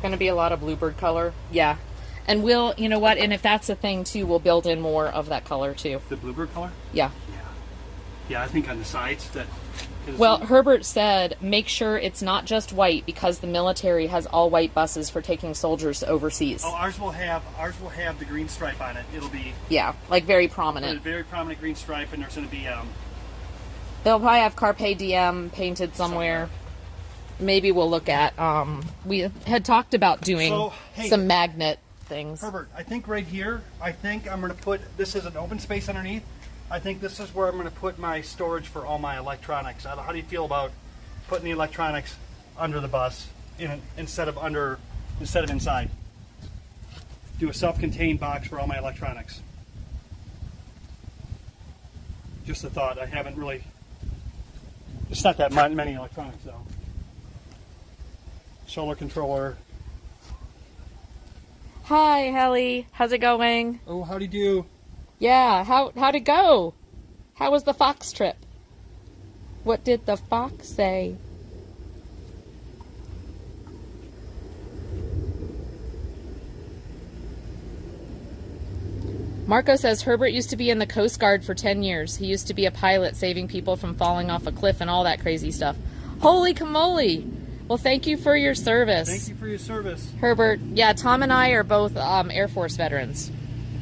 Speaker 1: Gonna be a lot of bluebird color. Yeah. And we'll, you know what, and if that's a thing too, we'll build in more of that color too.
Speaker 2: The bluebird color?
Speaker 1: Yeah.
Speaker 2: Yeah. Yeah, I think on the sides that. 'Cause
Speaker 1: Well, Herbert said, make sure it's not just white because the military has all white buses for taking soldiers overseas.
Speaker 2: Oh, ours will have the green stripe on it. It'll be
Speaker 1: Yeah, like very
Speaker 2: a
Speaker 1: prominent.
Speaker 2: very prominent green stripe, and there's going to be
Speaker 1: They'll probably have Carpe Diem painted somewhere. Maybe we'll look at, we had talked about doing
Speaker 2: So, hey,
Speaker 1: some magnet things.
Speaker 2: Herbert. I think right here. I think I'm going to put this as an open space underneath. I think this is where I'm going to put my storage for all my electronics. How do you feel about putting the electronics under the bus instead of inside? Do a self-contained box for all my electronics. Just a thought. I haven't really. It's not that many electronics though. Solar controller.
Speaker 1: Hi, Helly. How's it going?
Speaker 2: Oh, howdy do.
Speaker 1: Yeah, how'd it go? How was the fox trip? What did the fox say? Marco says Herbert used to be in the Coast Guard for 10 years. He used to be a pilot saving people from falling off a cliff and all that crazy stuff. Holy camole! Well, thank you for your service.
Speaker 2: Thank you for your service.
Speaker 1: Herbert, yeah, Tom and I are both Air Force veterans.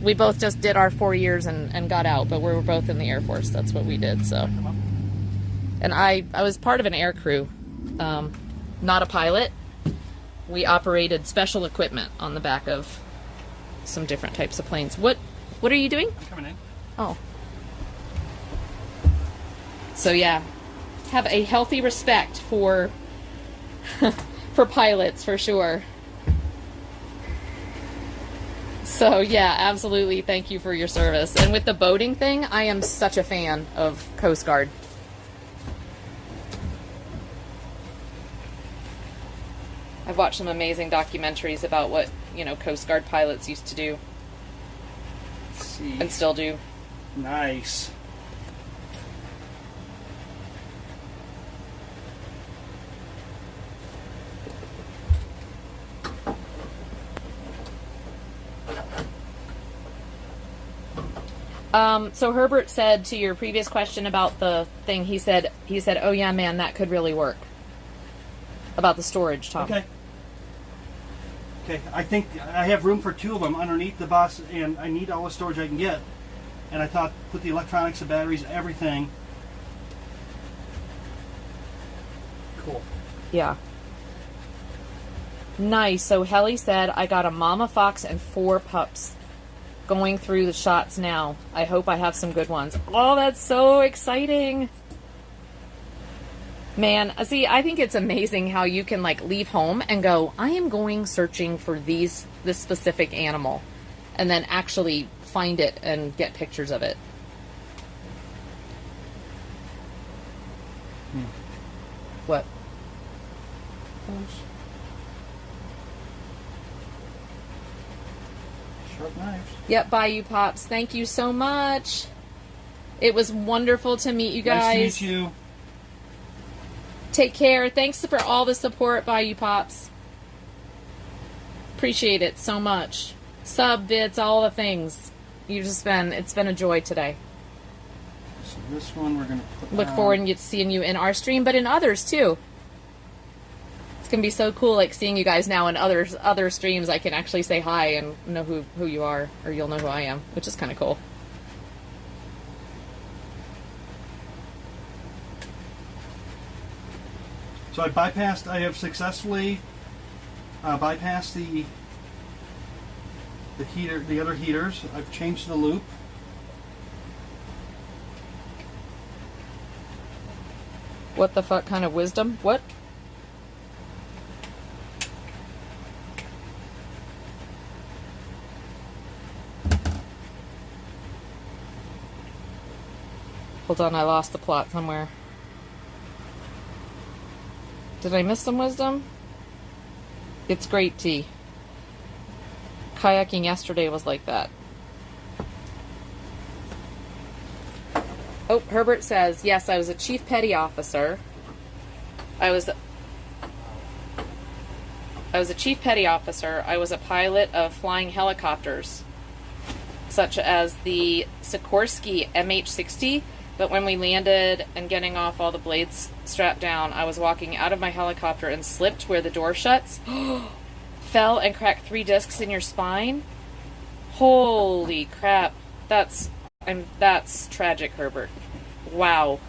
Speaker 1: We both just did our 4 years and got out, but we were both in the Air Force. That's what we did, so. And I was part of an air crew, not a pilot. We operated special equipment on the back of some different types of planes. What are you doing?
Speaker 2: I'm coming in.
Speaker 1: Oh. So yeah, have a healthy respect for for pilots, for sure. So yeah, absolutely. Thank you for your service. And with the boating thing, I am such a fan of Coast Guard. I've watched some amazing documentaries about what, Coast Guard pilots used to do
Speaker 2: Let's see.
Speaker 1: and still do.
Speaker 2: Nice.
Speaker 1: So Herbert said to your previous question about the thing, he said, oh yeah, man, that could really work. About the storage, Tom.
Speaker 2: Okay. Okay, I think I have room for 2 of them underneath the bus, and I need all the storage I can get. And I thought, put the electronics, the batteries, everything. Cool.
Speaker 1: Yeah. Nice. So Helly said, I got a mama fox and 4 pups. Going through the shots now. I hope I have some good ones. Oh, that's so exciting. Man, see, I think it's amazing how you can like leave home and go, I am going searching for this specific animal, and then actually find it and get pictures of it. What?
Speaker 2: Sharp knives.
Speaker 1: Yep, Bayou Pops. Thank you so much. It was wonderful to meet you guys.
Speaker 2: Nice to meet you.
Speaker 1: Take care. Thanks for all the support, Bayou Pops. Appreciate it so much. Sub, bits, all the things. It's been a joy today.
Speaker 2: So this one we're gonna put
Speaker 1: Look
Speaker 2: on.
Speaker 1: forward to seeing you in our stream, but in others too. It's gonna be so cool, like seeing you guys now in other streams. I can actually say hi and know who you are, or you'll know who I am, which is kind of cool.
Speaker 2: So I have successfully bypassed the other heaters. I've changed the loop.
Speaker 1: What the fuck kind of wisdom? What? Hold on, I lost the plot somewhere. Did I miss some wisdom? It's great tea. Kayaking yesterday was like that. Oh, Herbert says, yes, I was a chief petty officer. I was a chief petty officer. I was a pilot of flying helicopters, such as the Sikorsky MH-60. But when we landed and getting off all the blades strapped down, I was walking out of my helicopter and slipped where the door shuts. Fell and cracked 3 discs in your spine. Holy crap. That's tragic, Herbert. Wow.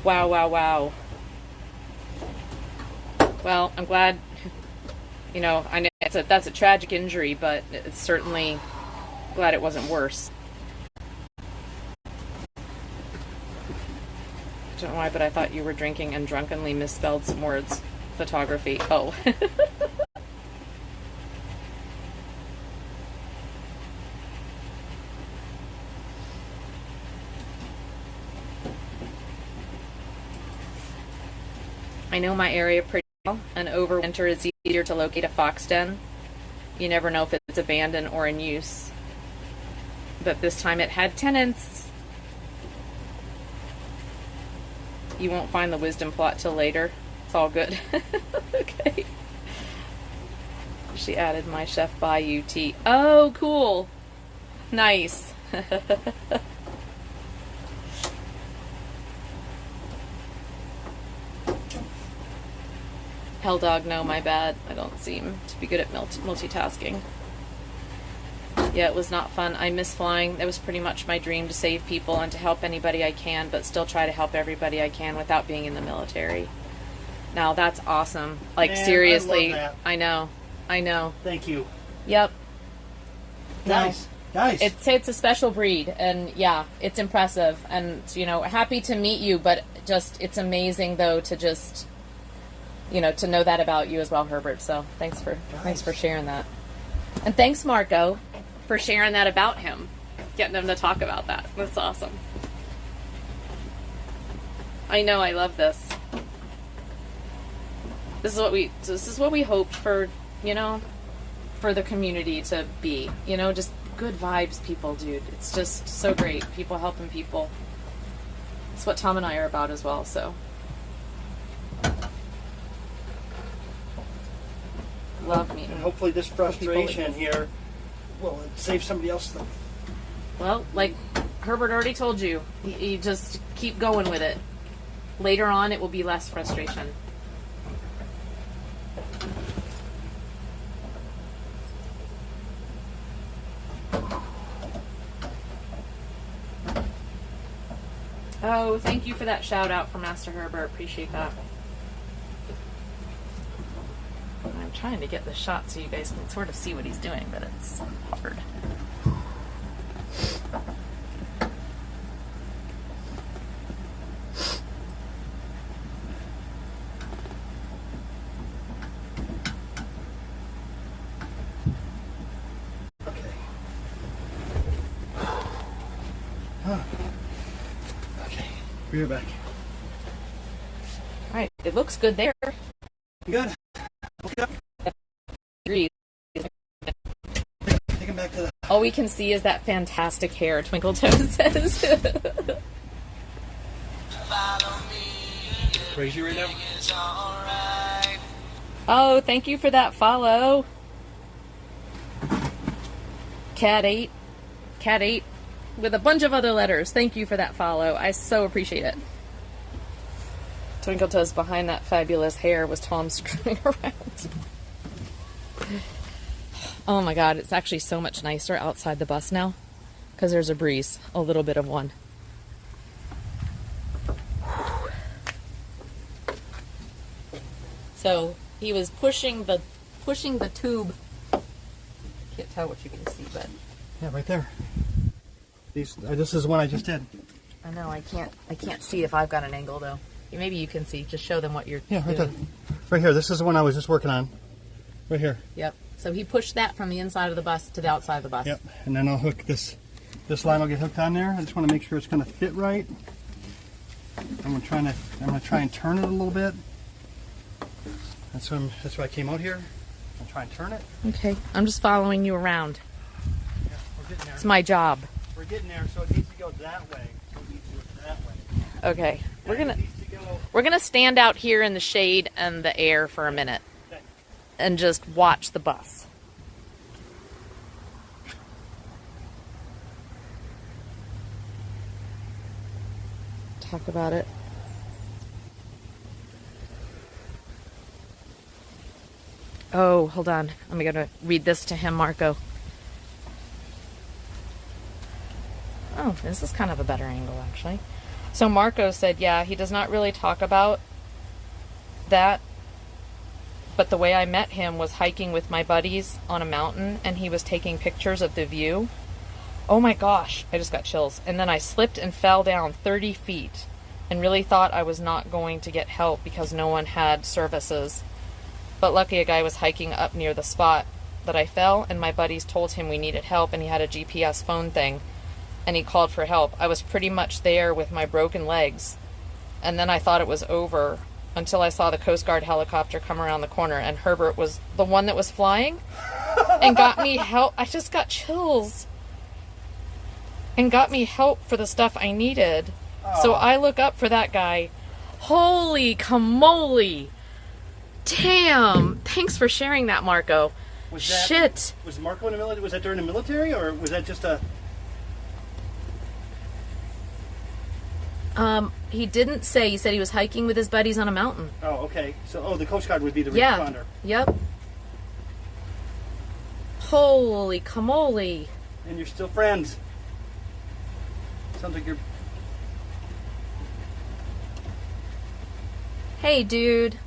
Speaker 1: Wow, wow, wow. Well, I'm glad, I know that's a tragic injury, but it's certainly glad it wasn't worse. I don't know why, but I thought you were drinking and drunkenly misspelled some words. Photography. Oh. I know my area pretty well, and over winter it's easier to locate a fox den. You never know if it's abandoned or in use. But this time it had tenants. You won't find the wisdom plot till later. It's all good. Okay. She added my Chef Bayou tea. Oh, cool. Nice. Hell dog, no, my bad. I don't seem to be good at multitasking. Yeah, it was not fun. I miss flying. It was pretty much my dream to save people and to help anybody I can, but still try to help everybody I can without being in the military. Now, that's awesome. Like,
Speaker 2: Man,
Speaker 1: seriously.
Speaker 2: I love that.
Speaker 1: I know.
Speaker 2: Thank you.
Speaker 1: Yep.
Speaker 2: Guys.
Speaker 1: It's a special breed, and yeah, it's impressive. And, happy to meet you, but just, it's amazing, though, to just, to know that about you as well, Herbert. So, thanks for sharing that. And thanks, Marco, for sharing that about him, getting him to talk about that. That's awesome. I know, I love this. This is what we hoped for, for the community to be, just good vibes people, dude. It's just so great. People helping people. It's what Tom and I are about as well, so. Love meeting.
Speaker 2: And hopefully this frustration
Speaker 1: people.
Speaker 2: here will save somebody else.
Speaker 1: Well, like Herbert already told you, you just keep going with it. Later on, it will be less frustration. Oh, thank you for that shout out from Master Herbert. Appreciate that. I'm trying to get the shot so you guys can sort of see what he's doing, but it's hard.
Speaker 2: Okay, we're back.
Speaker 1: All right, it looks good there.
Speaker 2: Good. Okay.
Speaker 1: Agreed.
Speaker 2: Take him back to the.
Speaker 1: All we can see is that fantastic hair, Twinkle Toes says.
Speaker 2: Crazy right now?
Speaker 1: Oh, thank you for that follow. Cat 8. Cat 8 with a bunch of other letters. Thank you for that follow. I so appreciate it. Twinkle Toes behind that fabulous hair was Tom screwing around. Oh my god, it's actually so much nicer outside the bus now because there's a breeze, a little bit of one. So he was pushing the tube. Can't tell what you can see, but
Speaker 2: Yeah, right there. This is one I just did.
Speaker 1: I know I can't see if I've got an angle though. Maybe you can see. Just show them what you're
Speaker 2: Yeah, right
Speaker 1: doing.
Speaker 2: there. Right here. This is the one I was just working on. Right here.
Speaker 1: Yep. So he pushed that from the inside of the bus to the outside of the bus.
Speaker 2: Yep. And then I'll hook this. This line will get hooked on there. I just want to make sure it's going to fit right. I'm going to try and turn it a little bit. That's why I came out here. I'll try and turn it.
Speaker 1: Okay. I'm just following you around.
Speaker 2: Yeah, we're getting there.
Speaker 1: It's my job.
Speaker 2: We're getting there, so it needs to go that way. It needs to go that way.
Speaker 1: Okay. We're
Speaker 2: And
Speaker 1: gonna
Speaker 2: it needs to go.
Speaker 1: we're gonna stand out here in the shade and the air for a minute
Speaker 2: Okay.
Speaker 1: and just watch the bus. Talk about it. Oh, hold on. I'm gonna read this to him, Marco. Oh, this is kind of a better angle, actually. So Marco said, yeah, he does not really talk about that, but the way I met him was hiking with my buddies on a mountain, and he was taking pictures of the view. Oh my gosh, I just got chills. And then I slipped and fell down 30 feet and really thought I was not going to get help because no one had services. But lucky a guy was hiking up near the spot that I fell, and my buddies told him we needed help, and he had a GPS phone thing, and he called for help. I was pretty much there with my broken legs, and then I thought it was over until I saw the Coast Guard helicopter come around the corner, and Herbert was the one that was flying and got me help. I just got chills. And got me help for the stuff I needed. So I look up for that guy. Holy camole! Damn! Thanks for sharing that, Marco.
Speaker 2: Was that,
Speaker 1: Shit!
Speaker 2: Was Marco in the military? Was that during the military, or was that just a?
Speaker 1: He didn't say. He said he was hiking with his buddies on a mountain.
Speaker 2: Oh, okay. So, the Coast Guard would be the
Speaker 1: Yeah.
Speaker 2: responder.
Speaker 1: Yep. Holy camole!
Speaker 2: And you're still friends. Sounds like you're.
Speaker 1: Hey, dude.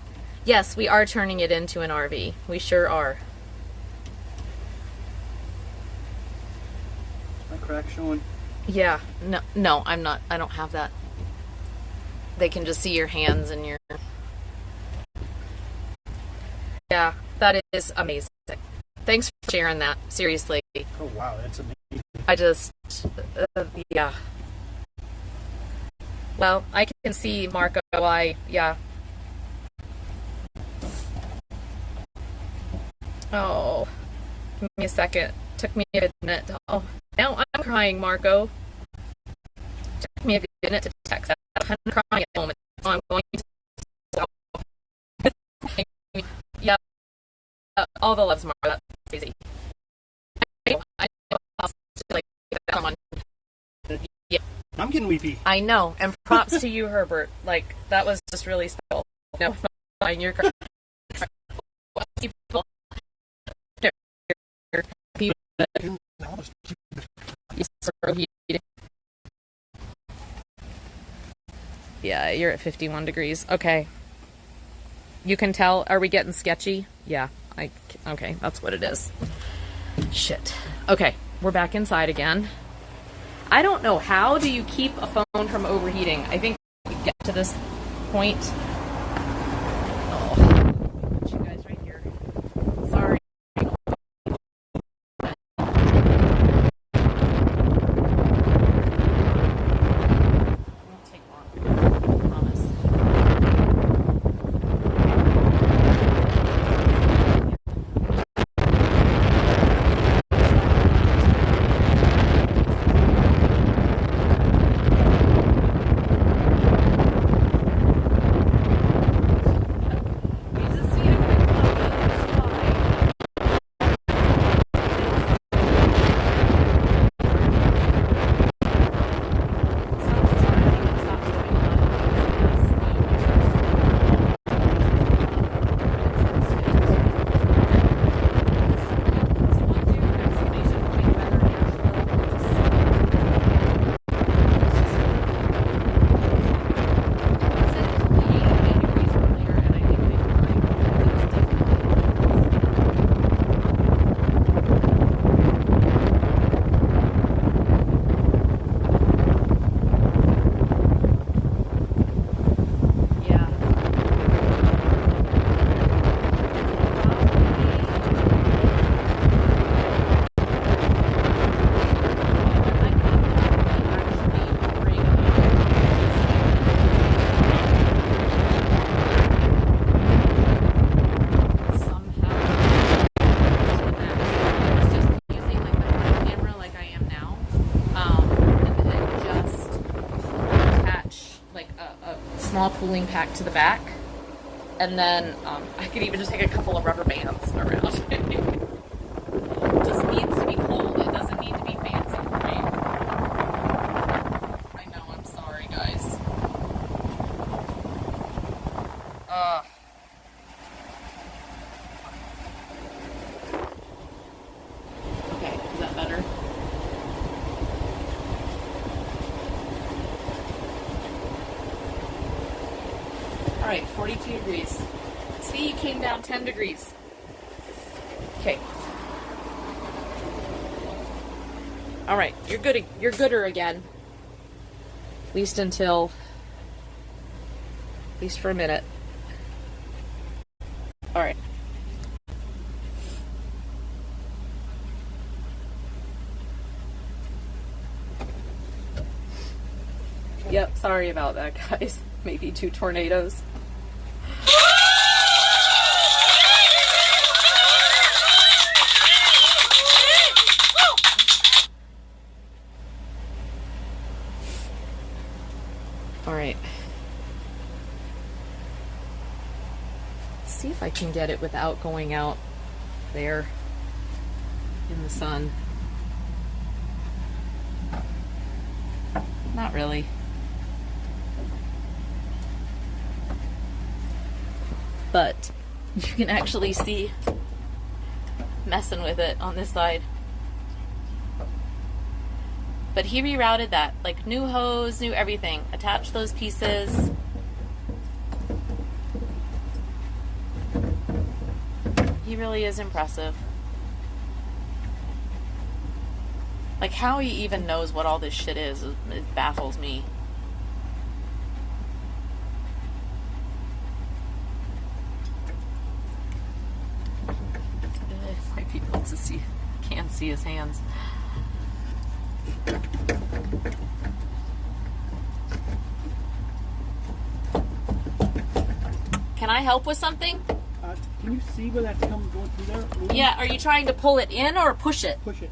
Speaker 1: Yes, we are turning it into an RV. We sure are.
Speaker 2: My crack showing.
Speaker 1: Yeah. No, I'm not. I don't have that. They can just see your hands and your... Yeah, that is amazing. Thanks for sharing that. Seriously.
Speaker 2: Oh wow, that's amazing.
Speaker 1: I just... yeah. Well, I can see, Marco, why... Yeah. Oh. Give me a second. Took me a minute. Oh, now I'm crying, Marco. Took me a minute to text that. I'm crying at the moment, so I'm going to... Yeah. All the loves, Marco. That's crazy. I know I'll like, come on. Yeah.
Speaker 2: I'm getting weepy.
Speaker 1: I know, and props to you, Herbert. Like, that was just really special. No, it's not fine. You're crying. People. Yeah, you're at 51 degrees. Okay. You can tell. Are we getting sketchy? Yeah. Okay, that's what it is. Shit. Okay, we're back inside again. I don't know. How do you keep a phone from overheating? I think we get to this point. Oh, put you guys right here. Sorry. Won't take long. I promise. We just need a quick load. It's fine. Stops charging and stops doing a lot of things. Someone do exclamation point weather Nashville. It said only 88 degrees earlier, and I think they were lying because it was definitely. Yeah. Small cooling pack to the back, and then I could even just take a couple of rubber bands around. It just needs to be cold. It doesn't need to be fancy, right? I know. I'm sorry, guys. Okay, is that better? All right, 42 degrees. See, you came down 10 degrees. Okay. All right, you're good. You're gooder again. At least for a minute. All right. Yep, sorry about that, guys. Maybe 2 tornadoes. All right. Let's see if I can get it without going out there in the sun. Not really. But you can actually see messing with it on this side. But he rerouted that, like new hose, new everything. Attach those pieces. He really is impressive. Like how he even knows what all this shit is, it baffles me. Might be able to see, can't see his hands. Can I help with something?
Speaker 2: Can you see where that's going through there?
Speaker 1: Yeah, are you trying to pull it in or push it?
Speaker 2: Push it.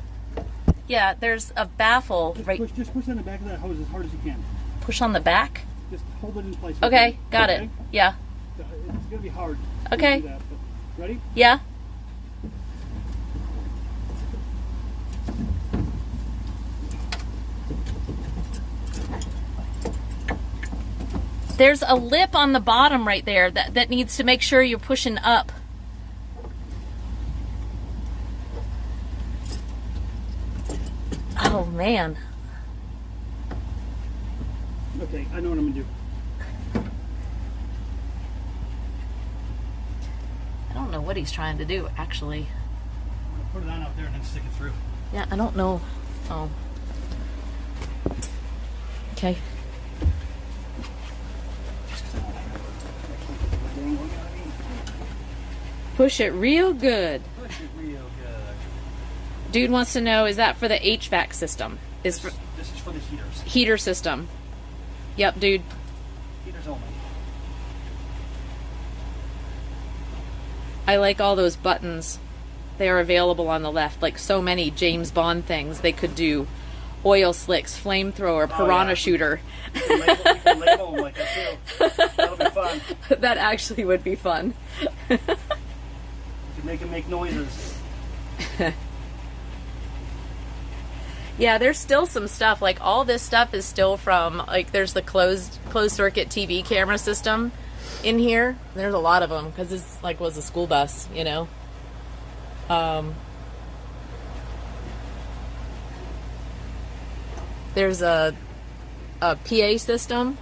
Speaker 1: Yeah, there's a baffle right.
Speaker 2: Just push on the back of that hose as hard as you can.
Speaker 1: Push on the back?
Speaker 2: Just hold it in place.
Speaker 1: Okay, got it. Yeah.
Speaker 2: It's gonna be hard.
Speaker 1: Okay.
Speaker 2: To do that, but ready?
Speaker 1: Yeah. There's a lip on the bottom right there that needs to make sure you're pushing up. Oh man.
Speaker 2: Okay, I know what I'm gonna do.
Speaker 1: what he's trying to do, actually.
Speaker 2: Put it on out there and then stick it through.
Speaker 1: Yeah, I don't know. Oh. Okay. Push it real good.
Speaker 2: Push it real good.
Speaker 1: Dude wants to know, is that for the HVAC system?
Speaker 2: This is for the heaters.
Speaker 1: Heater system. Yep, dude.
Speaker 2: Heaters only.
Speaker 1: I like all those buttons. They are available on the left, like so many James Bond things. They could do oil slicks, flamethrower, piranha shooter.
Speaker 2: We can label them like that too. That'll be fun.
Speaker 1: That actually would be fun.
Speaker 2: You can make them make noises.
Speaker 1: Yeah, there's still some stuff, like all this stuff is still from, like there's the closed circuit TV camera system in here. There's a lot of them because this like was a school bus, you know. There's a PA system,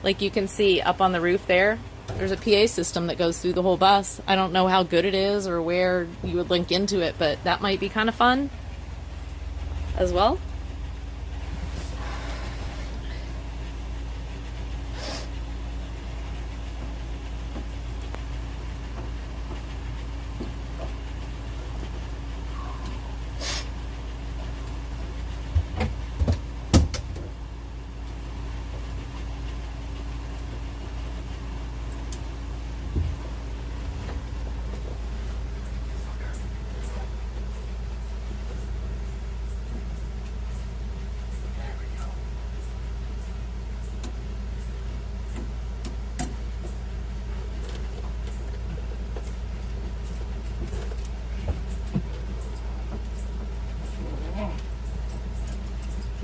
Speaker 1: like you can see up on the roof there. There's a PA system that goes through the whole bus. I don't know how good it is or where you would link into it, but that might be kind of fun as well.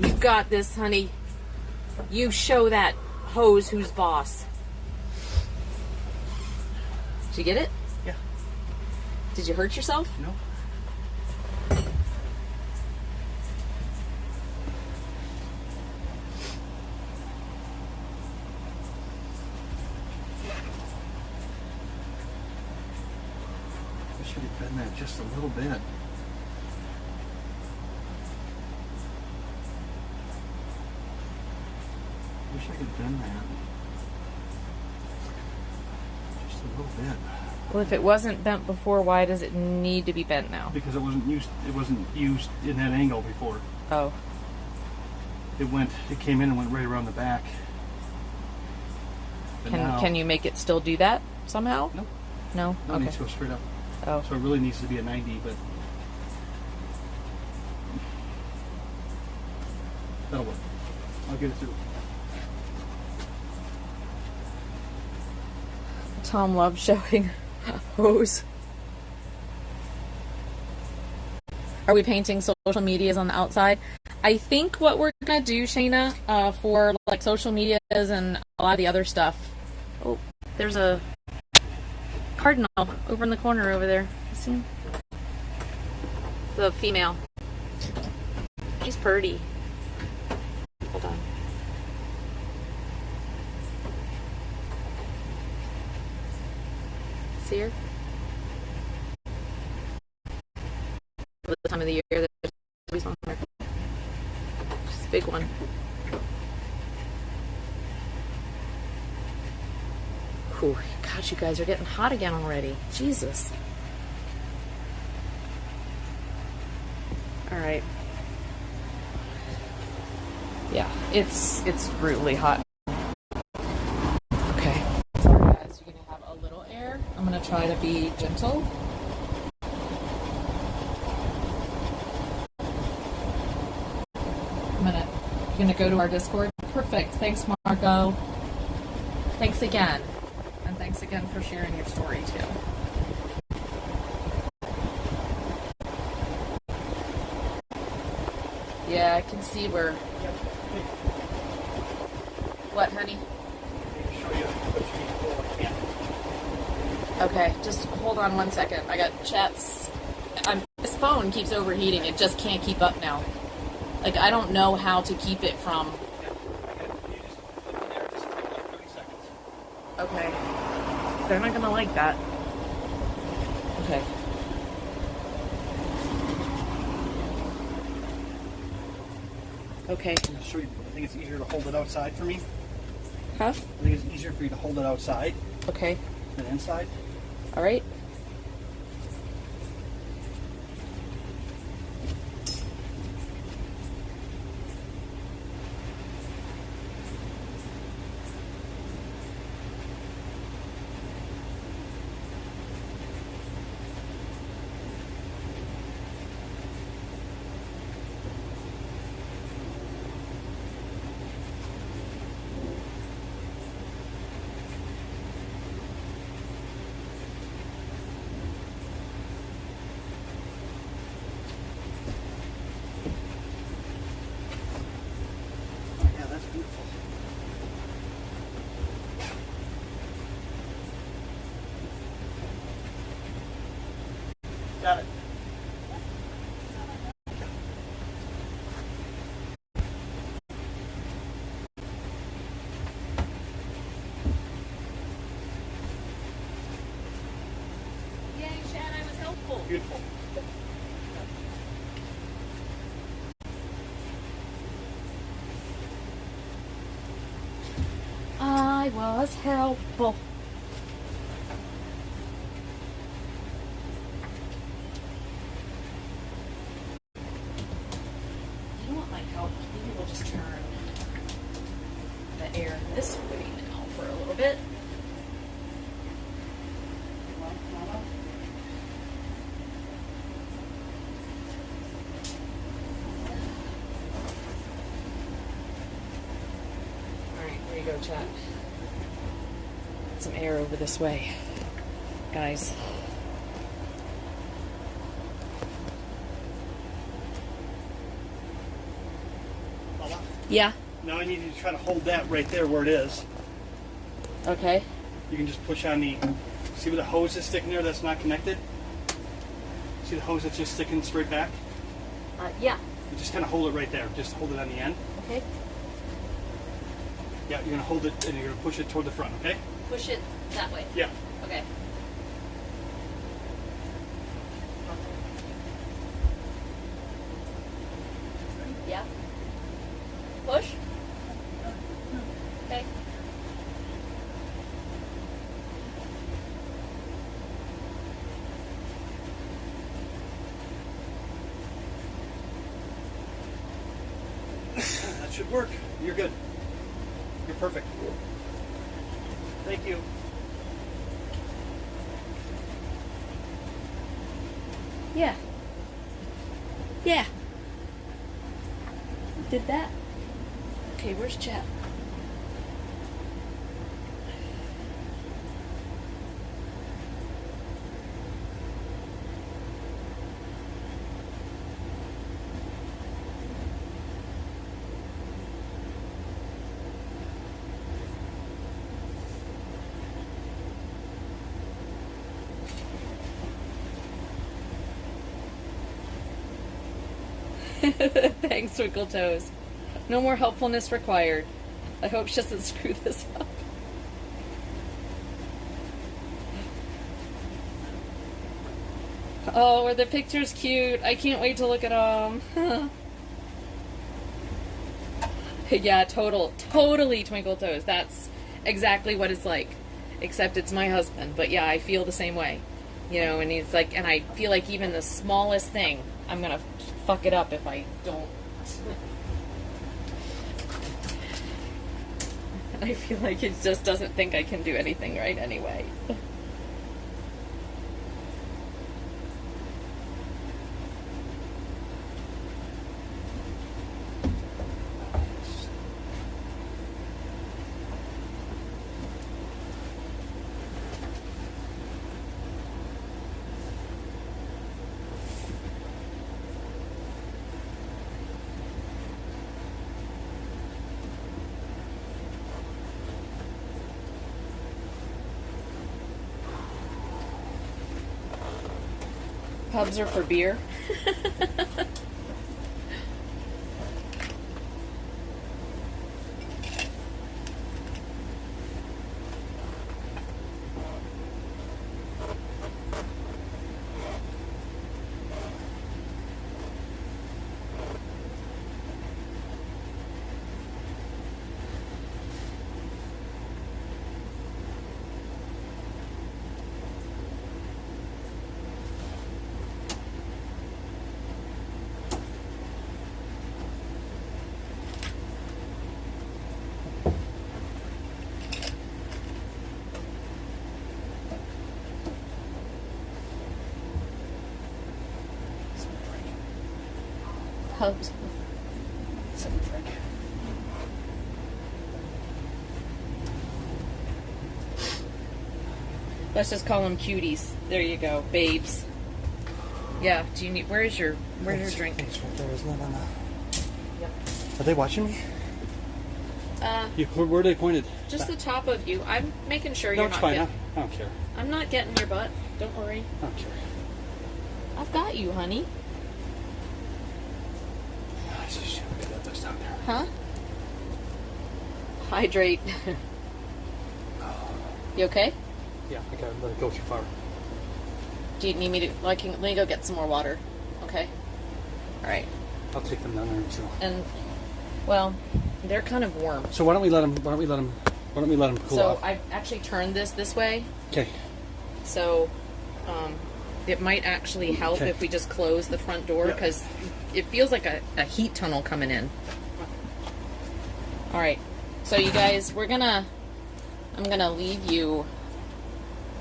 Speaker 1: You got this, honey. You show that hose who's boss. Did you get it?
Speaker 2: Yeah.
Speaker 1: Did you hurt yourself?
Speaker 2: No. I should have been there just a little bit. Wish I could have done that. Just a little bit.
Speaker 1: Well, if it wasn't bent before, why does it need to be bent now?
Speaker 2: Because it wasn't used in that angle before.
Speaker 1: Oh.
Speaker 2: It came in and went right around the back. But now-
Speaker 1: Can you make it still do that somehow?
Speaker 2: No.
Speaker 1: No?
Speaker 2: No, it
Speaker 1: Okay.
Speaker 2: needs to go straight up.
Speaker 1: Oh.
Speaker 2: So it really needs to be a 90, but that'll work. I'll get it through.
Speaker 1: Tom loves showing hose. Are we painting social medias on the outside? I think what we're gonna do, Shayna, for like social medias and a lot of the other stuff. Oh, there's a cardinal over in the corner over there. You see him? The female. She's pretty. Hold on. See her? At the time of the year, there's always one there. She's a big one. Whew, God, you guys are getting hot again already. Jesus. All right. Yeah, it's brutally hot. Okay. Sorry guys, you're gonna have a little air. I'm gonna try to be gentle. You're gonna go to our Discord. Perfect. Thanks, Marco. Thanks again. And thanks again for sharing your story too. Yeah, I can see where. What, honey? Okay, just hold on one second. I got chats. This phone keeps overheating. It just can't keep up now. Like, I don't know how to keep it from... Okay. They're not gonna like that. Okay. Okay.
Speaker 2: I'm going to show you. I think it's easier to hold it outside for me.
Speaker 1: Huh?
Speaker 2: I think it's easier for you to hold it outside
Speaker 1: Okay.
Speaker 2: than inside.
Speaker 1: All right.
Speaker 2: Oh, yeah, that's beautiful. Got it.
Speaker 1: Yay, Chad, I was helpful.
Speaker 2: Beautiful.
Speaker 1: I was helpful. You know what might help? Maybe we'll just turn the air this way now for a little bit. Alright, here you go, chat. Some air over this way, guys.
Speaker 2: Paula,
Speaker 1: Yeah.
Speaker 2: now I need you to try to hold that right there where it is.
Speaker 1: Okay.
Speaker 2: You can just push on the, see where the hose is sticking there that's not connected? See the hose that's just sticking straight back?
Speaker 1: Yeah.
Speaker 2: You just kind of hold it right there. Just hold it on the end.
Speaker 1: Okay.
Speaker 2: Yeah, you're going to hold it and you're going to push it toward the front, okay?
Speaker 1: Push it that way.
Speaker 2: Yeah.
Speaker 1: Okay. Yeah. Push. Okay.
Speaker 2: That should work. You're good. You're perfect. Thank you.
Speaker 1: Yeah. Yeah. Did that. Okay, where's Chet? Thanks, Twinkle Toes. No more helpfulness required. I hope she doesn't screw this up. Oh, are the pictures cute? I can't wait to look at them. Yeah, totally Twinkle Toes. That's exactly what it's like. Except it's my husband. But yeah, I feel the same way. You know, and it's like, and I feel like even the smallest thing, I'm gonna fuck it up if I don't. I feel like it just doesn't think I can do anything right anyway. Pubs are for beer. Hubs.
Speaker 2: Let's have a drink.
Speaker 1: Let's just call them cuties. There you go, babes. Yeah. Do you need? Where's your drink?
Speaker 2: It's right there, isn't it? On the...
Speaker 1: Yep.
Speaker 2: Are they watching me?
Speaker 1: Uh,
Speaker 2: Where are they pointed?
Speaker 1: just the top of you. I'm making sure
Speaker 2: No,
Speaker 1: you're
Speaker 2: it's
Speaker 1: not
Speaker 2: fine.
Speaker 1: getting.
Speaker 2: I don't care.
Speaker 1: I'm not getting your butt. Don't worry.
Speaker 2: I don't care.
Speaker 1: I've got you, honey.
Speaker 2: I just shouldn't get those down there.
Speaker 1: Huh? Hydrate. You okay?
Speaker 2: Yeah, I gotta let it go too far.
Speaker 1: Do you need me to? Let me go get some more water. Okay. All right.
Speaker 2: I'll take them down there. So.
Speaker 1: And well, they're kind of warm.
Speaker 2: So why don't we let them? Cool
Speaker 1: So
Speaker 2: off?
Speaker 1: I actually turned this way.
Speaker 2: Okay.
Speaker 1: So it might actually help
Speaker 2: Okay.
Speaker 1: if we just close the front door
Speaker 2: Yeah.
Speaker 1: because it feels like a heat tunnel coming in. All right. So you guys, I'm gonna leave you.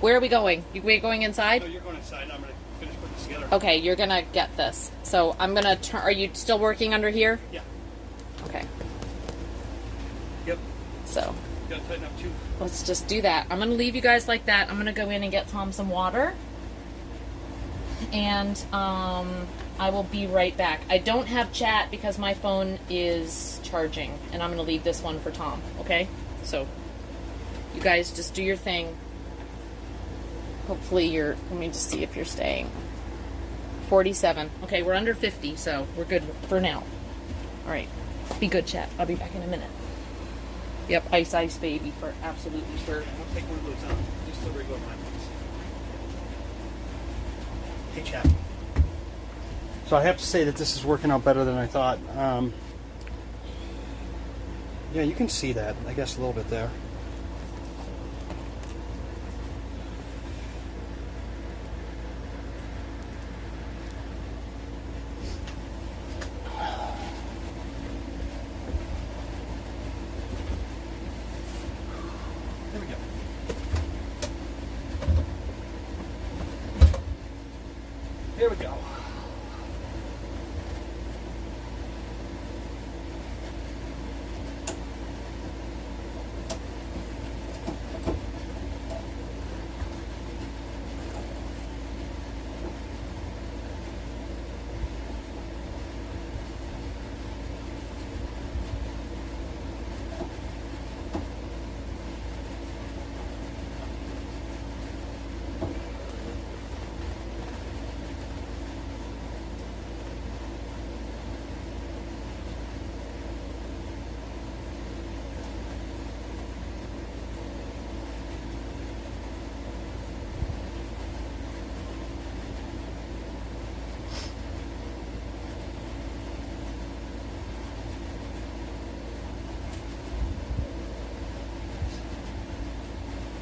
Speaker 1: Where are we going? We going inside?
Speaker 2: No, you're going inside. I'm gonna finish putting this together.
Speaker 1: Okay, you're gonna get this. So I'm gonna turn. Are you still working under here?
Speaker 2: Yeah.
Speaker 1: Okay.
Speaker 2: Yep.
Speaker 1: So
Speaker 2: Gotta tighten up too.
Speaker 1: let's just do that. I'm gonna leave you guys like that. I'm gonna go in and get Tom some water, and I will be right back. I don't have chat because my phone is charging, and I'm gonna leave this one for Tom. Okay? So you guys just do your thing. Hopefully you're. Let me just see if you're staying. 47. Okay, we're under 50, so we're good for now. All right. Be good, chat. I'll be back in a minute. Yep, ice baby for absolutely sure.
Speaker 2: I'll take one of those out. Just the regular one. Hey, chap. So I have to say that this is working out better than I thought. Yeah, you can see that, I guess, a little bit there. There we go. Here we go.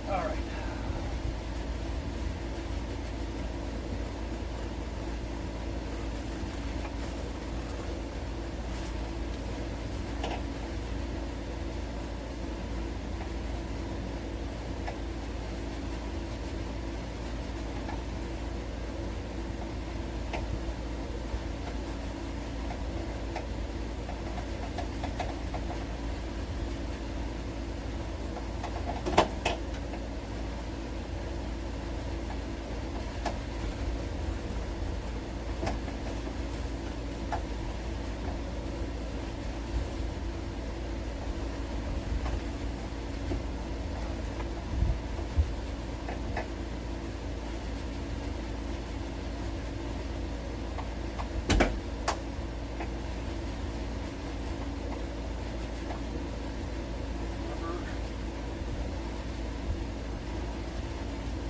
Speaker 2: All right.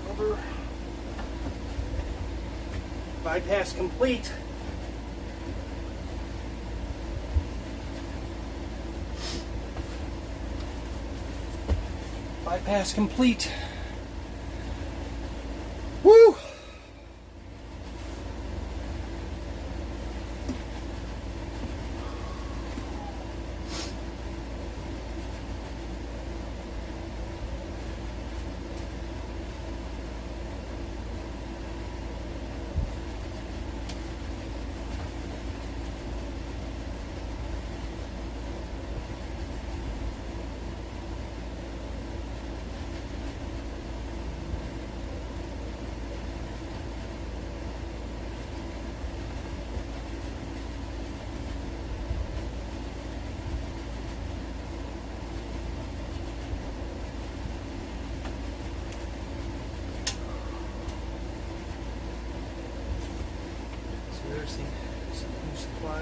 Speaker 2: Over. Bypass complete. Bypass complete. Woo!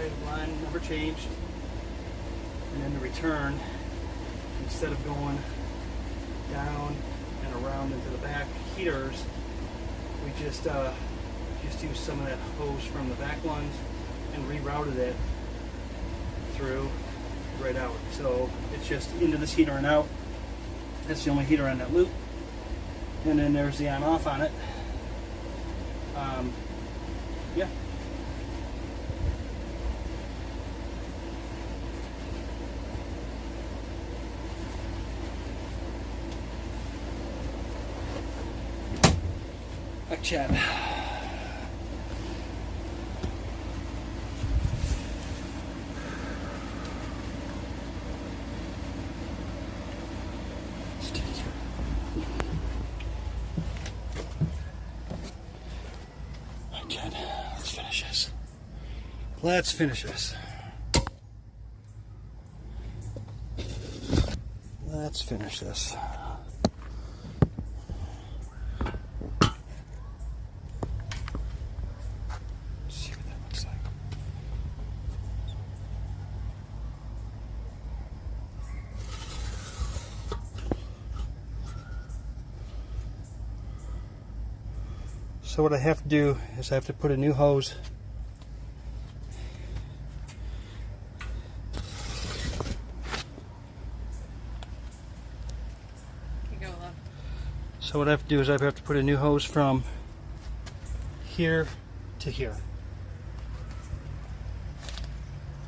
Speaker 2: side line never changed. And then the return, instead of going down and around into the back heaters, we just used some of that hose from the back ones and rerouted it through right out. So it's just into this heater and out. That's the only heater on that loop. And then there's the on off on it. Yeah. Chad. Chad, let's finish this. Let's finish this. Let's finish this. So what I have to do is I have to put a new hose So what I have to do is I have to put a new hose from here to here.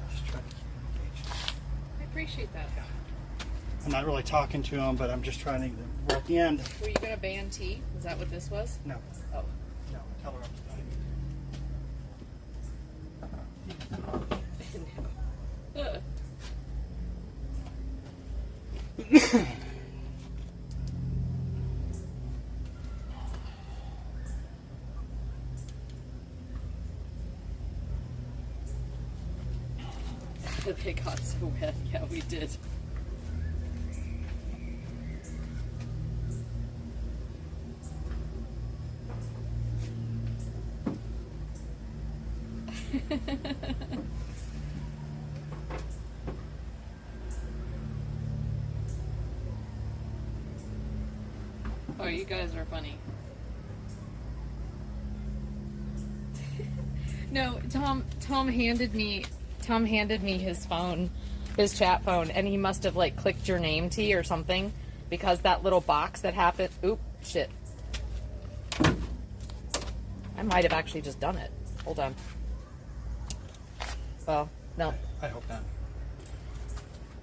Speaker 2: Just trying to keep it engaged.
Speaker 1: I appreciate that.
Speaker 2: I'm not really talking to him, but I'm just trying to. We're at the end.
Speaker 1: Were you gonna ban tea? Is that what this was?
Speaker 2: No.
Speaker 1: Oh.
Speaker 2: No. Tell her I'm
Speaker 1: They got so wet. Yeah, we did. Oh, you guys are funny. No, Tom handed me his phone, his chat phone, and he must have like clicked your name, T, or something, because that little box that happened. Oop, shit. I might have actually just done it. Hold on. Well, no.
Speaker 2: I hope not.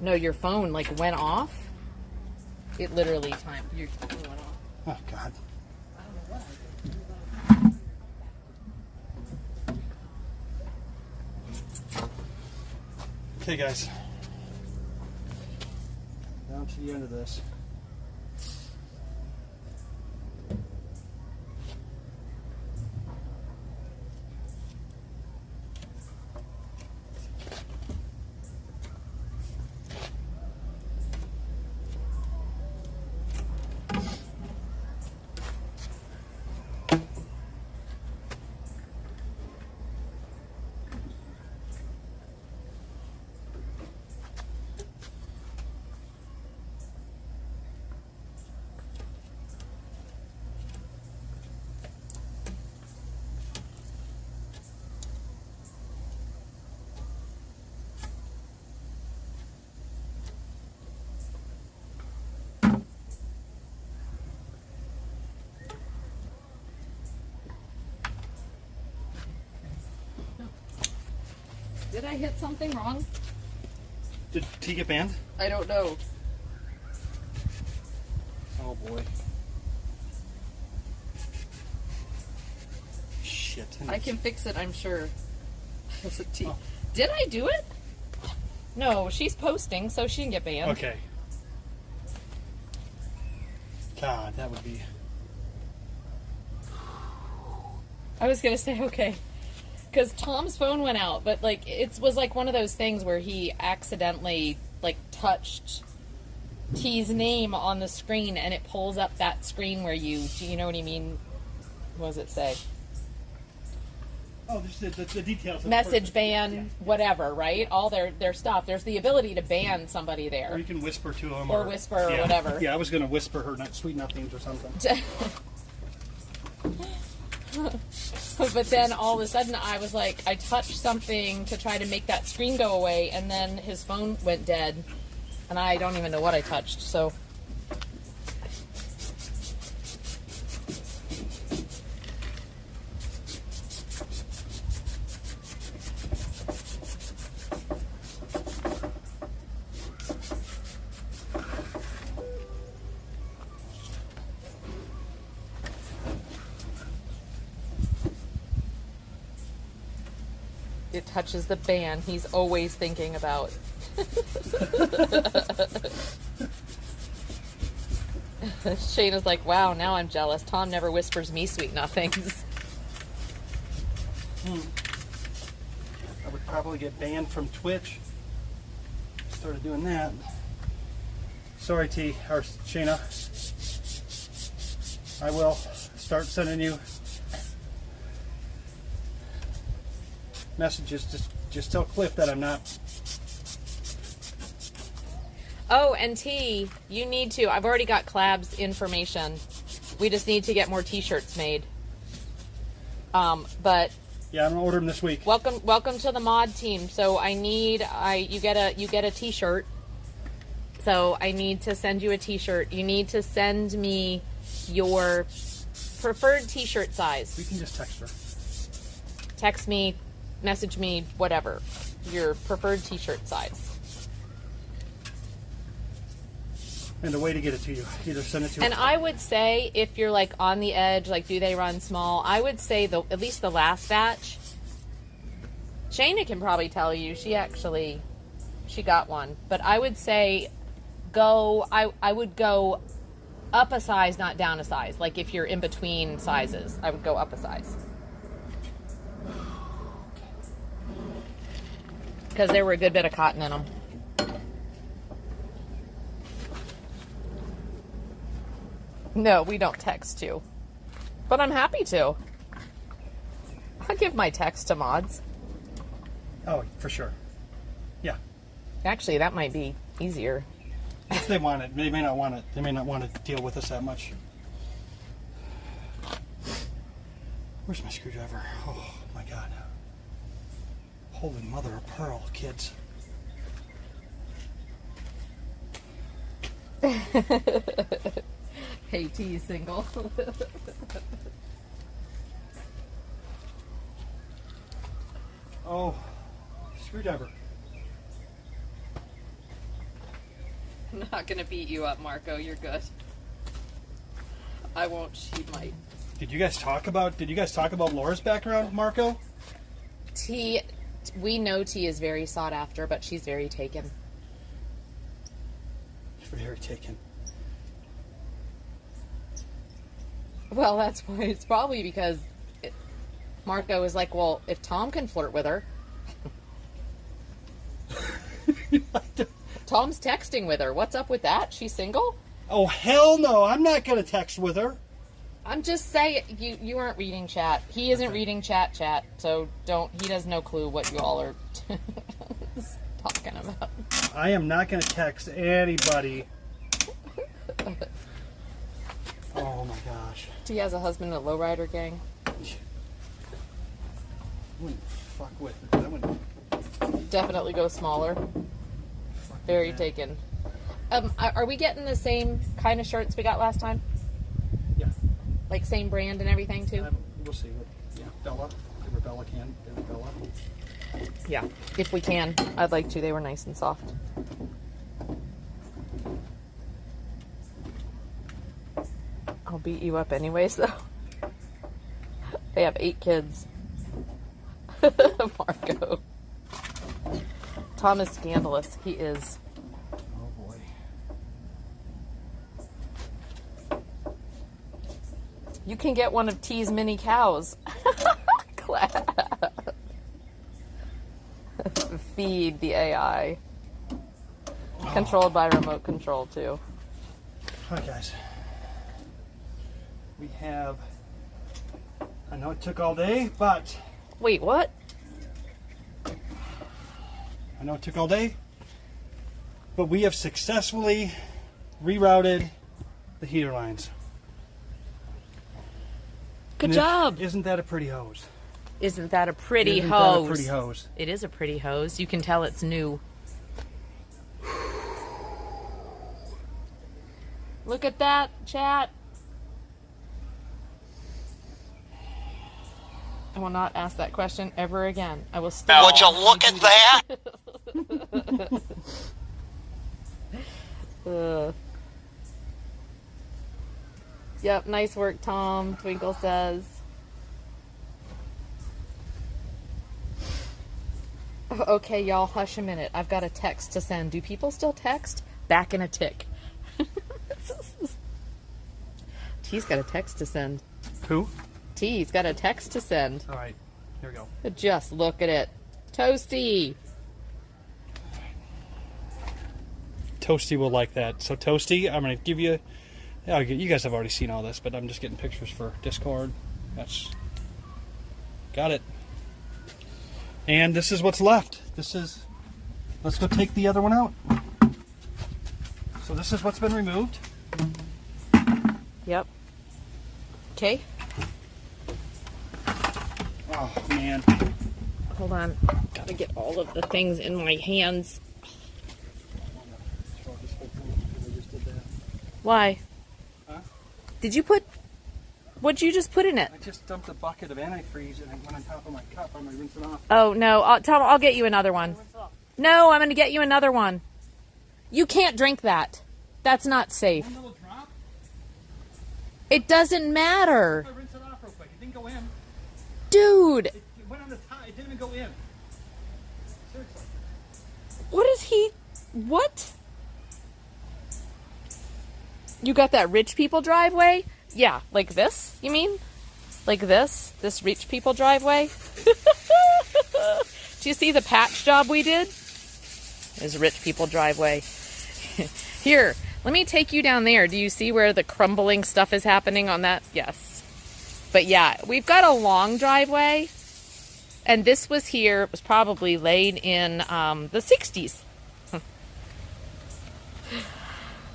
Speaker 1: No, your phone like went off. It literally your phone went off.
Speaker 2: Oh God.
Speaker 1: I don't know what I did.
Speaker 2: Okay, guys. Down to the end of this.
Speaker 1: Did I hit something wrong?
Speaker 2: Did T get banned?
Speaker 1: I don't know.
Speaker 2: Oh boy. Shit.
Speaker 1: I can fix it, I'm sure. It's a T.
Speaker 2: Oh.
Speaker 1: Did I do it? No, she's posting, so she can get banned.
Speaker 2: Okay. God, that would be.
Speaker 1: I was gonna say okay, because Tom's phone went out, but like it was like one of those things where he accidentally like touched T's name on the screen, and it pulls up that screen where you know what I mean? What does it say?
Speaker 2: Oh, just the details. Of the
Speaker 1: message
Speaker 2: person.
Speaker 1: ban,
Speaker 2: Yeah.
Speaker 1: whatever, right? All their stuff. There's the ability to ban somebody
Speaker 2: Or
Speaker 1: there.
Speaker 2: you can whisper to them.
Speaker 1: Or whisper or
Speaker 2: yeah.
Speaker 1: whatever.
Speaker 2: Yeah, I was going to whisper her sweet nothings or something.
Speaker 1: But then all of a sudden I was like, I touched something to try to make that screen go away, and then his phone went dead, and I don't even know what I touched, so. It touches the ban he's always thinking about. Shayna's like, wow, now I'm jealous. Tom never whispers me sweet nothings.
Speaker 2: I would probably get banned from Twitch. Started doing that. Sorry, Shayna. I will start sending you messages. Just tell Cliff that I'm not.
Speaker 1: Oh, and T, you need to. I've already got Clab's information. We just need to get more T-shirts made. But
Speaker 2: Yeah, I'm gonna order them this week.
Speaker 1: welcome to the mod team. So you get a T-shirt. So I need to send you a T-shirt. You need to send me your preferred T-shirt size.
Speaker 2: We can just text her.
Speaker 1: Text me, message me, whatever. Your preferred T-shirt size.
Speaker 2: And the way to get it to you, either send it to.
Speaker 1: And I would say, if you're like on the edge, like do they run small? I would say at least the last batch. Shayna can probably tell you. She got one. But I would say I would go up a size, not down a size. Like if you're in between sizes, I would go up a size. Because there were a good bit of cotton in them. No, we don't text you. But I'm happy to. I'll give my text to mods.
Speaker 2: Oh, for sure. Yeah.
Speaker 1: Actually, that might be easier.
Speaker 2: If they want it, they may not want it. They may not want to deal with us that much. Where's my screwdriver? Oh my God. Holy mother of pearl, kids.
Speaker 1: Hey, T, single.
Speaker 2: Oh, screwdriver.
Speaker 1: I'm not gonna beat you up, Marco. You're good. I won't. She might.
Speaker 2: Did you guys talk about Laura's background, Marco?
Speaker 1: T, we know T is very sought after, but she's very taken.
Speaker 2: Very taken.
Speaker 1: Well, that's why. It's probably because Marco is like, well, if Tom can flirt with her. Tom's texting with her. What's up with that? She's single?
Speaker 2: Oh, hell no. I'm not going to text with her.
Speaker 1: I'm just saying, you aren't reading chat. He isn't reading chat, so he has no clue what you all are talking about.
Speaker 2: I am not going to text anybody. Oh my gosh.
Speaker 1: He has a husband in a lowrider gang.
Speaker 2: I wouldn't fuck with it. I wouldn't
Speaker 1: Definitely go smaller.
Speaker 2: fuck
Speaker 1: Very
Speaker 2: with that.
Speaker 1: taken. Are we getting the same kind of shirts we got last time?
Speaker 2: Yeah.
Speaker 1: Like same brand and everything too?
Speaker 2: We'll see. Yeah, Bella. Give her Bella can. Give her Bella.
Speaker 1: Yeah. If we can. I'd like to. They were nice and soft. I'll beat you up anyways, though. They have 8 kids. Marco. Tom is scandalous. He is.
Speaker 2: Oh boy.
Speaker 1: You can get one of T's mini cows. Clap. Feed the AI. Controlled by remote control, too.
Speaker 2: Hi guys. We have. I know it took all day, but
Speaker 1: Wait, what?
Speaker 2: I know it took all day, but we have successfully rerouted the heater lines.
Speaker 1: Good
Speaker 2: And
Speaker 1: job.
Speaker 2: Isn't that a pretty hose?
Speaker 1: Isn't that a pretty
Speaker 2: Isn't
Speaker 1: hose?
Speaker 2: that a pretty hose?
Speaker 1: It is a pretty hose. You can tell it's new. Look at that, chat. I will not ask that question ever again. I will still.
Speaker 3: Would you look at that?
Speaker 1: Yep, nice work, Tom. Twinkle says. Oh, okay, y'all, hush a minute. I've got a text to send. Do people still text? Back in a tick. T's got a text to send.
Speaker 2: Who?
Speaker 1: T's got a text to send.
Speaker 2: All right, here we go.
Speaker 1: Just look at it. Toasty.
Speaker 2: Toasty will like that. So Toasty, I'm going to give you... You guys have already seen all this, but I'm just getting pictures for Discord. That's... Got it. And this is what's left. This is... Let's go take the other one out. So this is what's been removed.
Speaker 1: Yep. Okay.
Speaker 2: Oh, man.
Speaker 1: Hold on. Gotta get all of the things in my hands. Why?
Speaker 2: Huh?
Speaker 1: Did you put... What'd you just put in it?
Speaker 2: I just dumped a bucket of antifreeze and it went on top of my cup. I'm going to rinse it off.
Speaker 1: Oh, no. Tom, I'll get you another one.
Speaker 2: Rinse it off.
Speaker 1: No, I'm going to get you another one. You can't drink that. That's not safe.
Speaker 2: One little drop.
Speaker 1: It doesn't matter.
Speaker 2: I rinse it off real quick. It didn't go in.
Speaker 1: Dude,
Speaker 2: It went on the top. It didn't even go in. Seriously.
Speaker 1: what is he... What? You got that rich people driveway? Yeah, like this, you mean? Like this? This rich people driveway? Do you see the patch job we did? Is rich people driveway. Here, let me take you down there. Do you see where the crumbling stuff is happening on that? Yes. But yeah, we've got a long driveway. And this was here. It was probably laid in the 60s.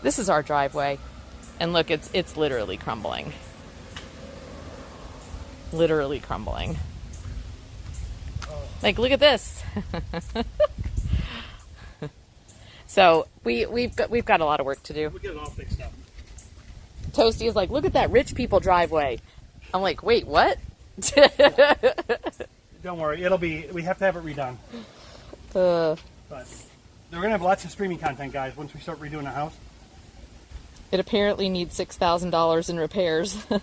Speaker 1: This is our driveway. And look, it's literally crumbling. Literally crumbling. Like, look at this. So we've got a lot of work to do.
Speaker 2: We'll get it all fixed up.
Speaker 1: Toasty is like, look at that rich people driveway. I'm like, wait, what?
Speaker 2: Don't worry, it'll be. We have to have it redone.
Speaker 1: Uh,
Speaker 2: But we're gonna have lots of streaming content, guys, once we start redoing the house.
Speaker 1: it apparently needs $6,000 in repairs.
Speaker 2: The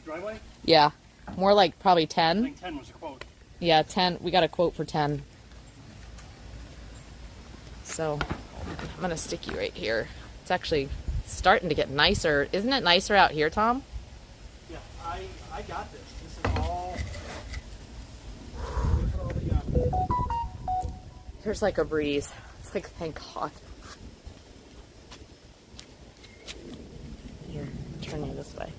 Speaker 2: driveway?
Speaker 1: Yeah, more like probably
Speaker 2: I
Speaker 1: 10.
Speaker 2: think 10 was a quote.
Speaker 1: Yeah, 10. We got a quote for 10. So I'm gonna stick you right here. It's actually starting to get nicer. Isn't it nicer out here, Tom?
Speaker 2: Yeah, I got this. This is all. Look at all the,
Speaker 1: There's like a breeze. It's like, thank God. Here, turn you this way.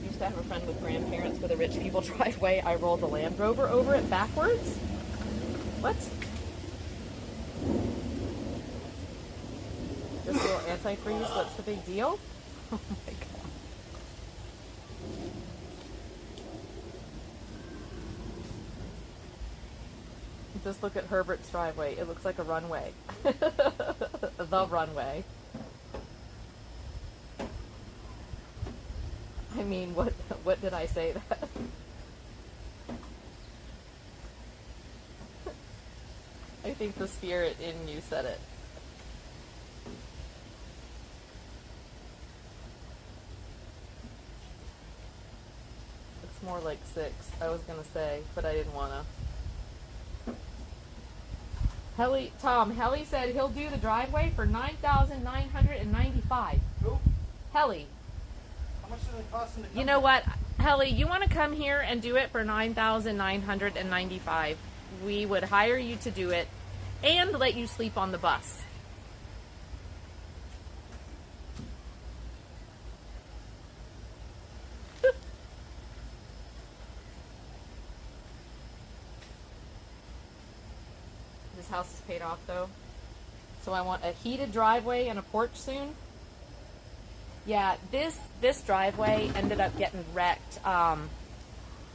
Speaker 1: Used to have a friend with grandparents with a rich people driveway. I rolled the Land Rover over it backwards. What? This little antifreeze, what's the big deal? Oh my God. Just look at Herbert's driveway. It looks like a runway. The runway. I mean, what did I say that? I think the spirit in you said it. It's more like 6, I was gonna say, but I didn't wanna. Helly said he'll do the driveway for $9,995.
Speaker 2: Who?
Speaker 1: Helly.
Speaker 2: How much does it cost in the
Speaker 1: You know what, Helly, you want to come here and do it for $9,995. We would hire you to do it and let you sleep on the bus. this house is paid off though. So I want a heated driveway and a porch soon. Yeah, this driveway ended up getting wrecked.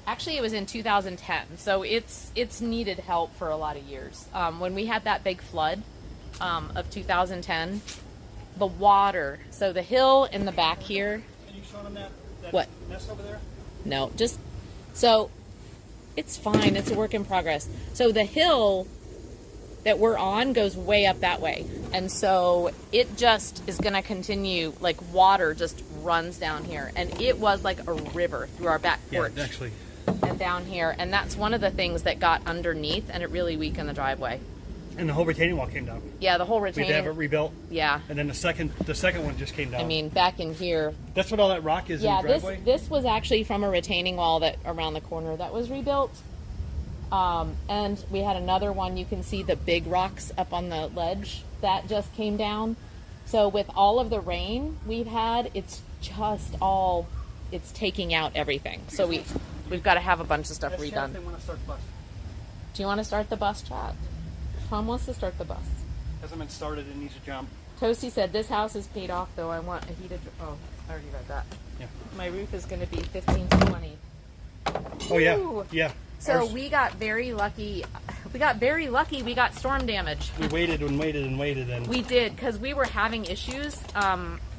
Speaker 1: Actually, it was in 2010, so it's needed help for a lot of years. When we had that big flood of 2010, the water, so the hill in the back here.
Speaker 2: Can you show them that
Speaker 1: What?
Speaker 2: mess over there?
Speaker 1: No, just so it's fine. It's a work in progress. So the hill that we're on goes way up that way, and so it just is going to continue. Like water just runs down here, and it was like a river through our back porch.
Speaker 2: Yeah, actually.
Speaker 1: And down here, and that's one of the things that got underneath, and it really weakened the driveway.
Speaker 2: And the whole retaining wall came down.
Speaker 1: Yeah, the whole
Speaker 2: We
Speaker 1: retaining.
Speaker 2: had to have it rebuilt.
Speaker 1: Yeah,
Speaker 2: And then the second one just came down.
Speaker 1: I mean back in here.
Speaker 2: that's what all that rock is
Speaker 1: Yeah,
Speaker 2: in the driveway.
Speaker 1: this was actually from a retaining wall that around the corner that was rebuilt. And we had another one. You can see the big rocks up on the ledge that just came down. So with all of the rain we've had, it's just all it's taking out everything. So we've got to have a bunch of stuff
Speaker 2: Ask Chad if they
Speaker 1: redone.
Speaker 2: want to start the bus.
Speaker 1: Do you want to start the bus, chat? Tom wants to start the bus.
Speaker 2: Hasn't been started. It needs to jump.
Speaker 1: Toasty said, this house is paid off, though. I want a heated... Oh, I already read that.
Speaker 2: Yeah.
Speaker 1: My roof is going to be 15 to 20.
Speaker 2: Oh yeah.
Speaker 1: Ooh.
Speaker 2: Yeah.
Speaker 1: So
Speaker 2: Ours-
Speaker 1: we got very lucky. We got very lucky. We got storm damage.
Speaker 2: we waited and waited and waited and
Speaker 1: We did, because we were having issues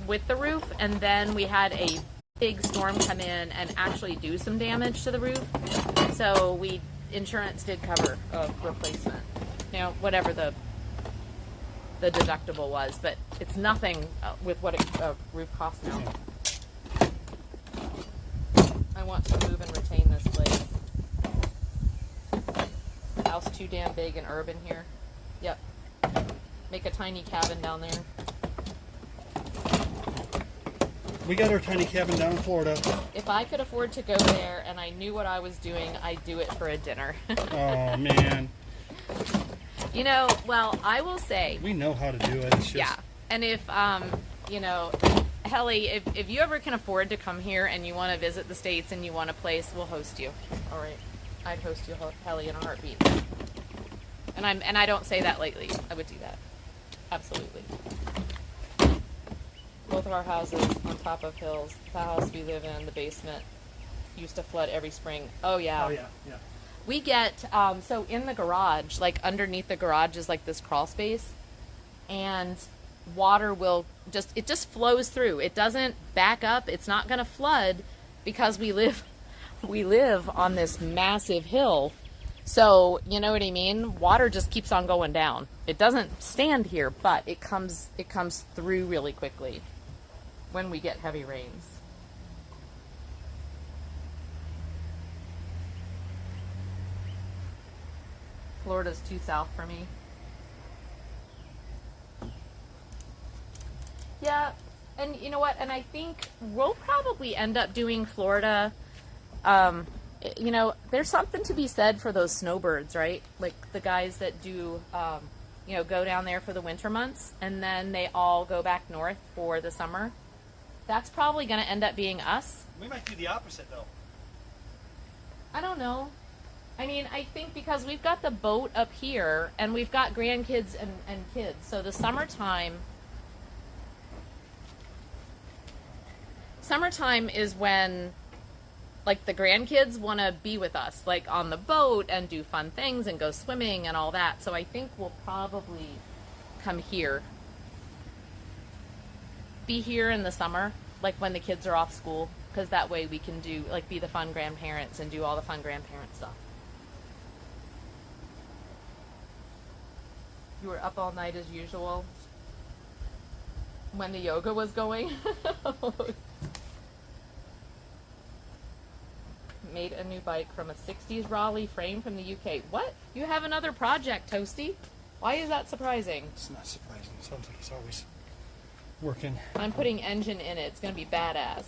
Speaker 1: with the roof, and then we had a big storm come in and actually do some damage to the roof. So insurance did cover a replacement. You know, whatever the deductible was, but it's nothing with what a roof costs now. I want to move and retain this place. House too damn big and urban here. Yep. Make a tiny cabin down there.
Speaker 2: we got our tiny cabin down in Florida.
Speaker 1: If I could afford to go there and I knew what I was doing, I'd do it for a dinner.
Speaker 2: Oh man.
Speaker 1: You know, well, I will say,
Speaker 2: We know how to do it. It's just
Speaker 1: yeah. And if, you know, Helly, if you ever can afford to come here and you want to visit the States and you want a place, we'll host you. All right. I'd host you, Helly, in a heartbeat. And I don't say that lightly. I would do that. Absolutely. Both of our houses on top of hills. The house we live in, the basement, used to flood every spring. Oh, yeah.
Speaker 2: Oh yeah, yeah.
Speaker 1: We get, so in the garage, like underneath the garage is like this crawl space, and water will it just flows through. It doesn't back up. It's not going to flood because we live on this massive hill. So, you know what I mean? Water just keeps on going down. It doesn't stand here, but it comes through really quickly when we get heavy rains. Florida's too south for me. Yeah, and you know what? And I think we'll probably end up doing Florida. You know, there's something to be said for those snowbirds, right? Like the guys that do, you know, go down there for the winter months and then they all go back north for the summer. That's probably going to end up being us.
Speaker 2: We might do the opposite though.
Speaker 1: I don't know. I mean, I think because we've got the boat up here and we've got grandkids and kids. So the summertime is when like the grandkids want to be with us, like on the boat and do fun things and go swimming and all that. So I think we'll probably come here. Be here in the summer, like when the kids are off school, because that way we can do, like, be the fun grandparents and do all the fun grandparent stuff. You were up all night as usual when the yoga was going. Made a new bike from a 60s Raleigh frame from the UK. What? You have another project, Toasty? Why is that surprising?
Speaker 2: It's not surprising. It sounds like it's always working.
Speaker 1: I'm putting engine in it. It's going to be badass.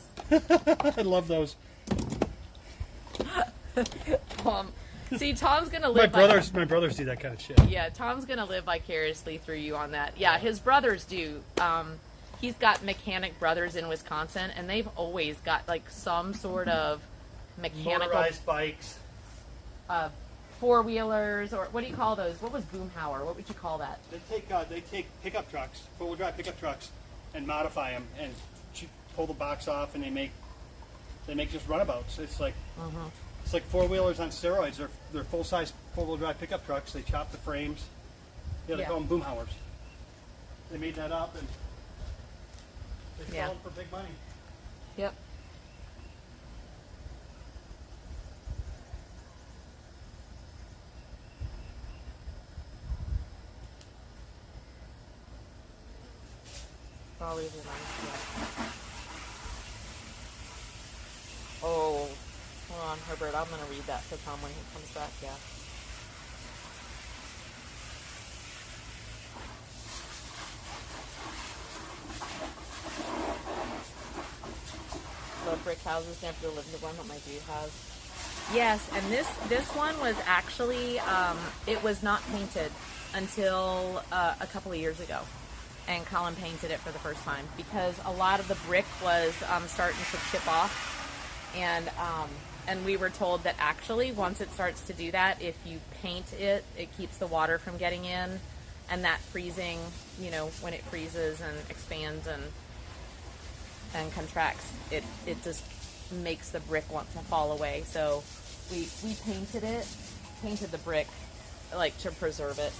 Speaker 2: I love those.
Speaker 1: See, Tom's going to
Speaker 2: My
Speaker 1: live
Speaker 2: brothers do that kind of shit.
Speaker 1: Yeah, Tom's going to live vicariously through you on that. Yeah, his brothers do. He's got mechanic brothers in Wisconsin, and they've always got, like, some sort of mechanical
Speaker 2: Motorized bikes.
Speaker 1: 4-wheelers, or what do you call those? What was Boomhauer? What would you call that?
Speaker 2: They take pickup trucks, 4-wheel drive pickup trucks, and modify them and pull the box off, and they make just runabouts. It's like it's like 4-wheelers on steroids. They're full size 4-wheel drive pickup trucks. They chop the frames. Yeah, they call them Boomhauers. They made that up and they sell them for big money.
Speaker 1: Yep. Always a nice one. Oh, hold on, Herbert. I'm going to read that to Tom when he comes back. Yeah. Love brick houses. Never lived in one, but my dude has. Yes, and this one was actually it was not painted until a couple of years ago. And Colin painted it for the first time because a lot of the brick was starting to chip off, and we were told that actually once it starts to do that, if you paint it, it keeps the water from getting in, and that freezing, you know, when it freezes and expands and contracts, it just makes the brick want to fall away. So we painted the brick like to preserve it.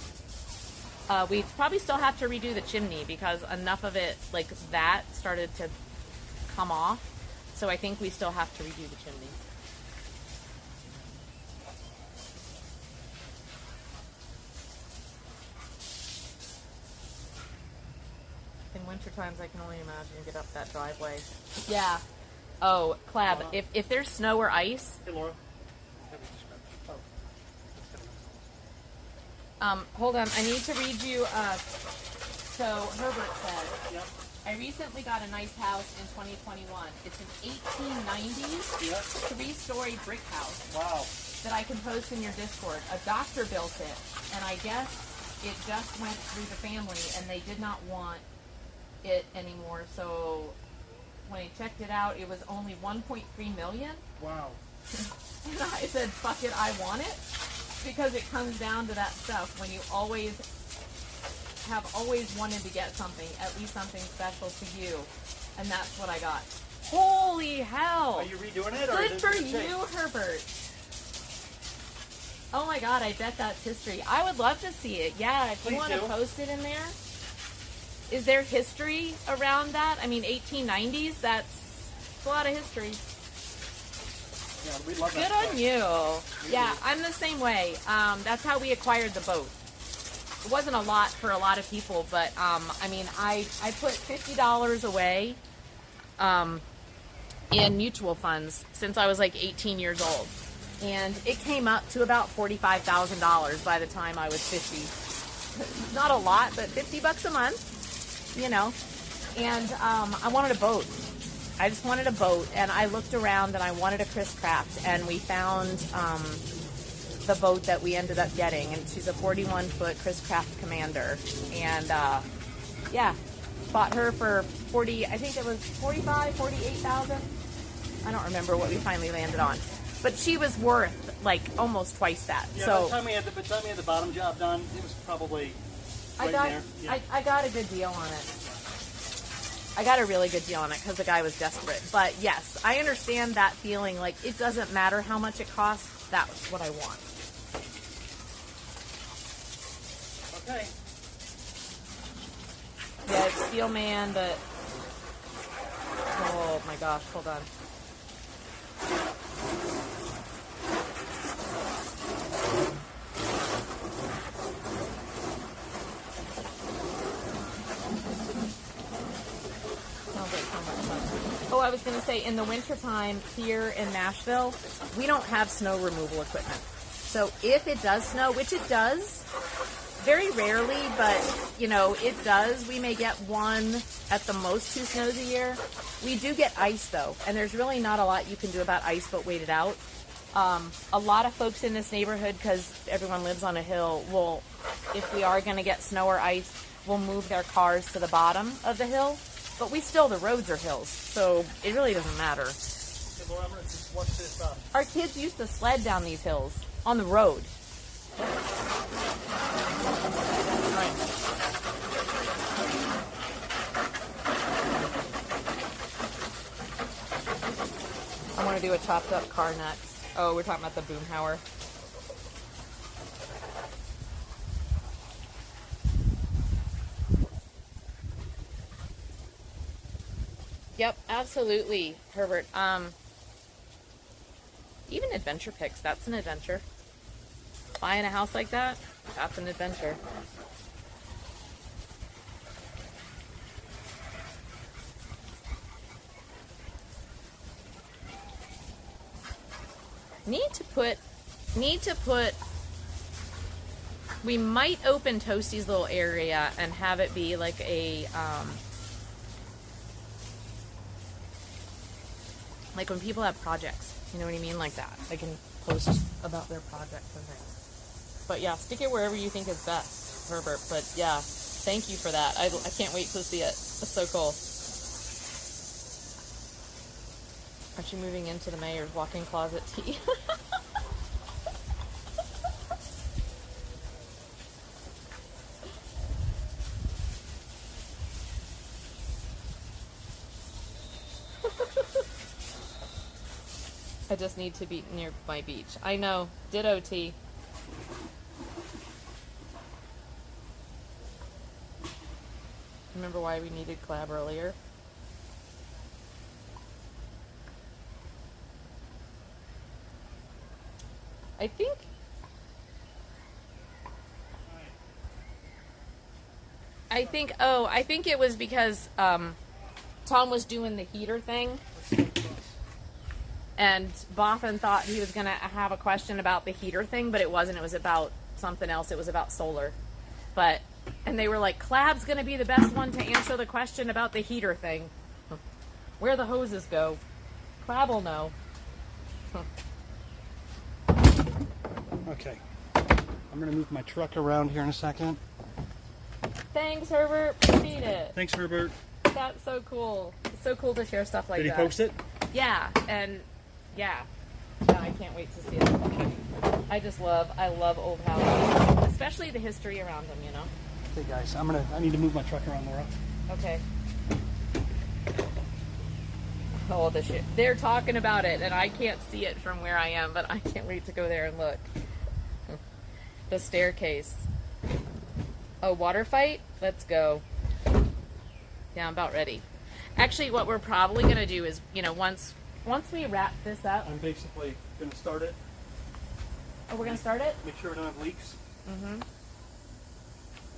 Speaker 1: We probably still have to redo the chimney because enough of it, like that, started to come off. So I think we still have to redo the chimney. In winter times, I can only imagine get up that driveway. Yeah. Oh, Clab, if there's snow or ice...
Speaker 2: Hey, Laura.
Speaker 1: Hold on, I need to read you, so Herbert said,
Speaker 2: Yep.
Speaker 1: I recently got a nice house in 2021. It's an 1890s 3-story brick house.
Speaker 2: Wow.
Speaker 1: That I can post in your Discord. A doctor built it, and I guess it just went through the family, and they did not want it anymore, so when he checked it out, it was only $1.3 million.
Speaker 2: Wow.
Speaker 1: And I said, fuck it, I want it. Because it comes down to that stuff when you always wanted to get something, at least something special to you, and that's what I got. Holy hell!
Speaker 2: Are you redoing it? Or
Speaker 1: Good
Speaker 2: is it
Speaker 1: for
Speaker 2: the same?
Speaker 1: you, Herbert. Oh my god, I bet that's history. I would love to see it. Yeah, if you
Speaker 2: Please
Speaker 1: want to
Speaker 2: do.
Speaker 1: post it in there. Is there history around that? I mean, 1890s, that's a lot of history.
Speaker 2: Yeah, we love
Speaker 1: Good
Speaker 2: that
Speaker 1: on
Speaker 2: stuff.
Speaker 1: you. Yeah, I'm the same way. That's how we acquired the boat. It wasn't a lot for a lot of people, but I mean, I put $50 away in mutual funds since I was like 18 years old. And it came up to about $45,000 by the time I was 50. Not a lot, but $50 a month, you know. And I wanted a boat. I just wanted a boat, and I looked around, and I wanted a Chris Craft, and we found the boat that we ended up getting, and she's a 41-foot Chris Craft Commander, and yeah, bought her for I think it was $48,000. I don't remember what we finally landed on, but she was worth like almost twice that.
Speaker 2: Yeah,
Speaker 1: So
Speaker 2: by the time we had the bottom job done, it was probably right there. Yeah.
Speaker 1: I got a good deal on it. I got a really good deal on it because the guy was desperate. But yes, I understand that feeling. Like, it doesn't matter how much it costs. That's what I want.
Speaker 2: Okay.
Speaker 1: Yeah, it's Steel Man, but... Oh my gosh, hold on. Sounds like so much fun. Oh, I was going to say, in the wintertime here in Nashville, we don't have snow removal equipment. So if it does snow, which it does, very rarely, but, you know, it does. We may get one, at the most 2 snows a year. We do get ice, though, and there's really not a lot you can do about ice but wait it out. A lot of folks in this neighborhood, because everyone lives on a hill, will, if we are going to get snow or ice, will move their cars to the bottom of the hill. But the roads are hills, so it really doesn't matter.
Speaker 2: Okay, Laura, I'm gonna just watch this up.
Speaker 1: Our kids used to sled down these hills on the road. want to do a chopped up car next. Oh, we're talking about the Boomhauer. Yep, absolutely, Herbert. Even adventure picks, that's an adventure. Buying a house like that, that's an adventure. Need to put, we might open Toasty's little area and have it be like a, like when people have projects, you know what I mean? Like that. I can post about their projects and things. But yeah, stick it wherever you think is best, Herbert. But yeah, thank you for that. I can't wait to see it. It's so cool. Aren't you moving into the mayor's walk-in closet tea? I just need to be near my beach. I know. Ditto, T. Remember why we needed collab earlier? I think it was because Tom was doing the heater thing. And Boffin thought he was going to have a question about the heater thing, but it wasn't. It was about something else. It was about solar. And they were like, Clab's going to be the best one to answer the question about the heater thing. Where the hoses go. Clab will know.
Speaker 2: Okay. I'm going to move my truck around here in a second.
Speaker 1: Thanks, Herbert. Appreciate it.
Speaker 2: Thanks, Herbert.
Speaker 1: That's so cool. It's so cool to share stuff like that.
Speaker 2: Did he post it?
Speaker 1: Yeah, and yeah. No, I can't wait to see it. I love old houses, especially the history around them, you know.
Speaker 2: Okay, guys, I need to move my truck around, Laura.
Speaker 1: Okay. Oh, the shit. They're talking about it, and I can't see it from where I am, but I can't wait to go there and look. The staircase. Oh, water fight? Let's go. Yeah, I'm about ready. Actually, what we're probably going to do is, you know, once we wrap this up.
Speaker 2: I'm basically going to start it.
Speaker 1: Oh, we're going to start it?
Speaker 2: Make sure we don't have leaks.
Speaker 1: Mm-hmm.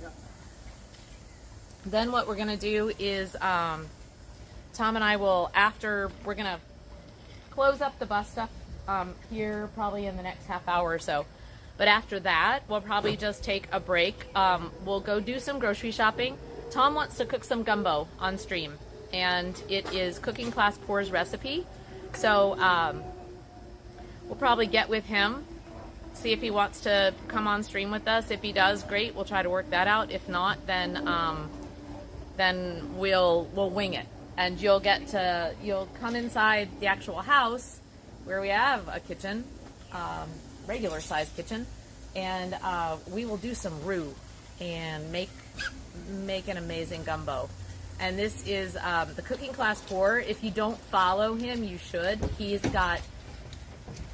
Speaker 2: Yeah.
Speaker 1: Then what we're going to do is Tom and I will, after, we're going to close up the bus stuff here probably in the next half hour or so. But after that, we'll probably just take a break. We'll go do some grocery shopping. Tom wants to cook some gumbo on stream, and it is Cooking Class Pour's recipe. So we'll probably get with him, see if he wants to come on stream with us. If he does, great. We'll try to work that out. If not, then we'll wing it, and you'll come inside the actual house where we have a kitchen, regular sized kitchen, and we will do some roux and make an amazing gumbo. And this is the Cooking Class Pour. If you don't follow him, you should.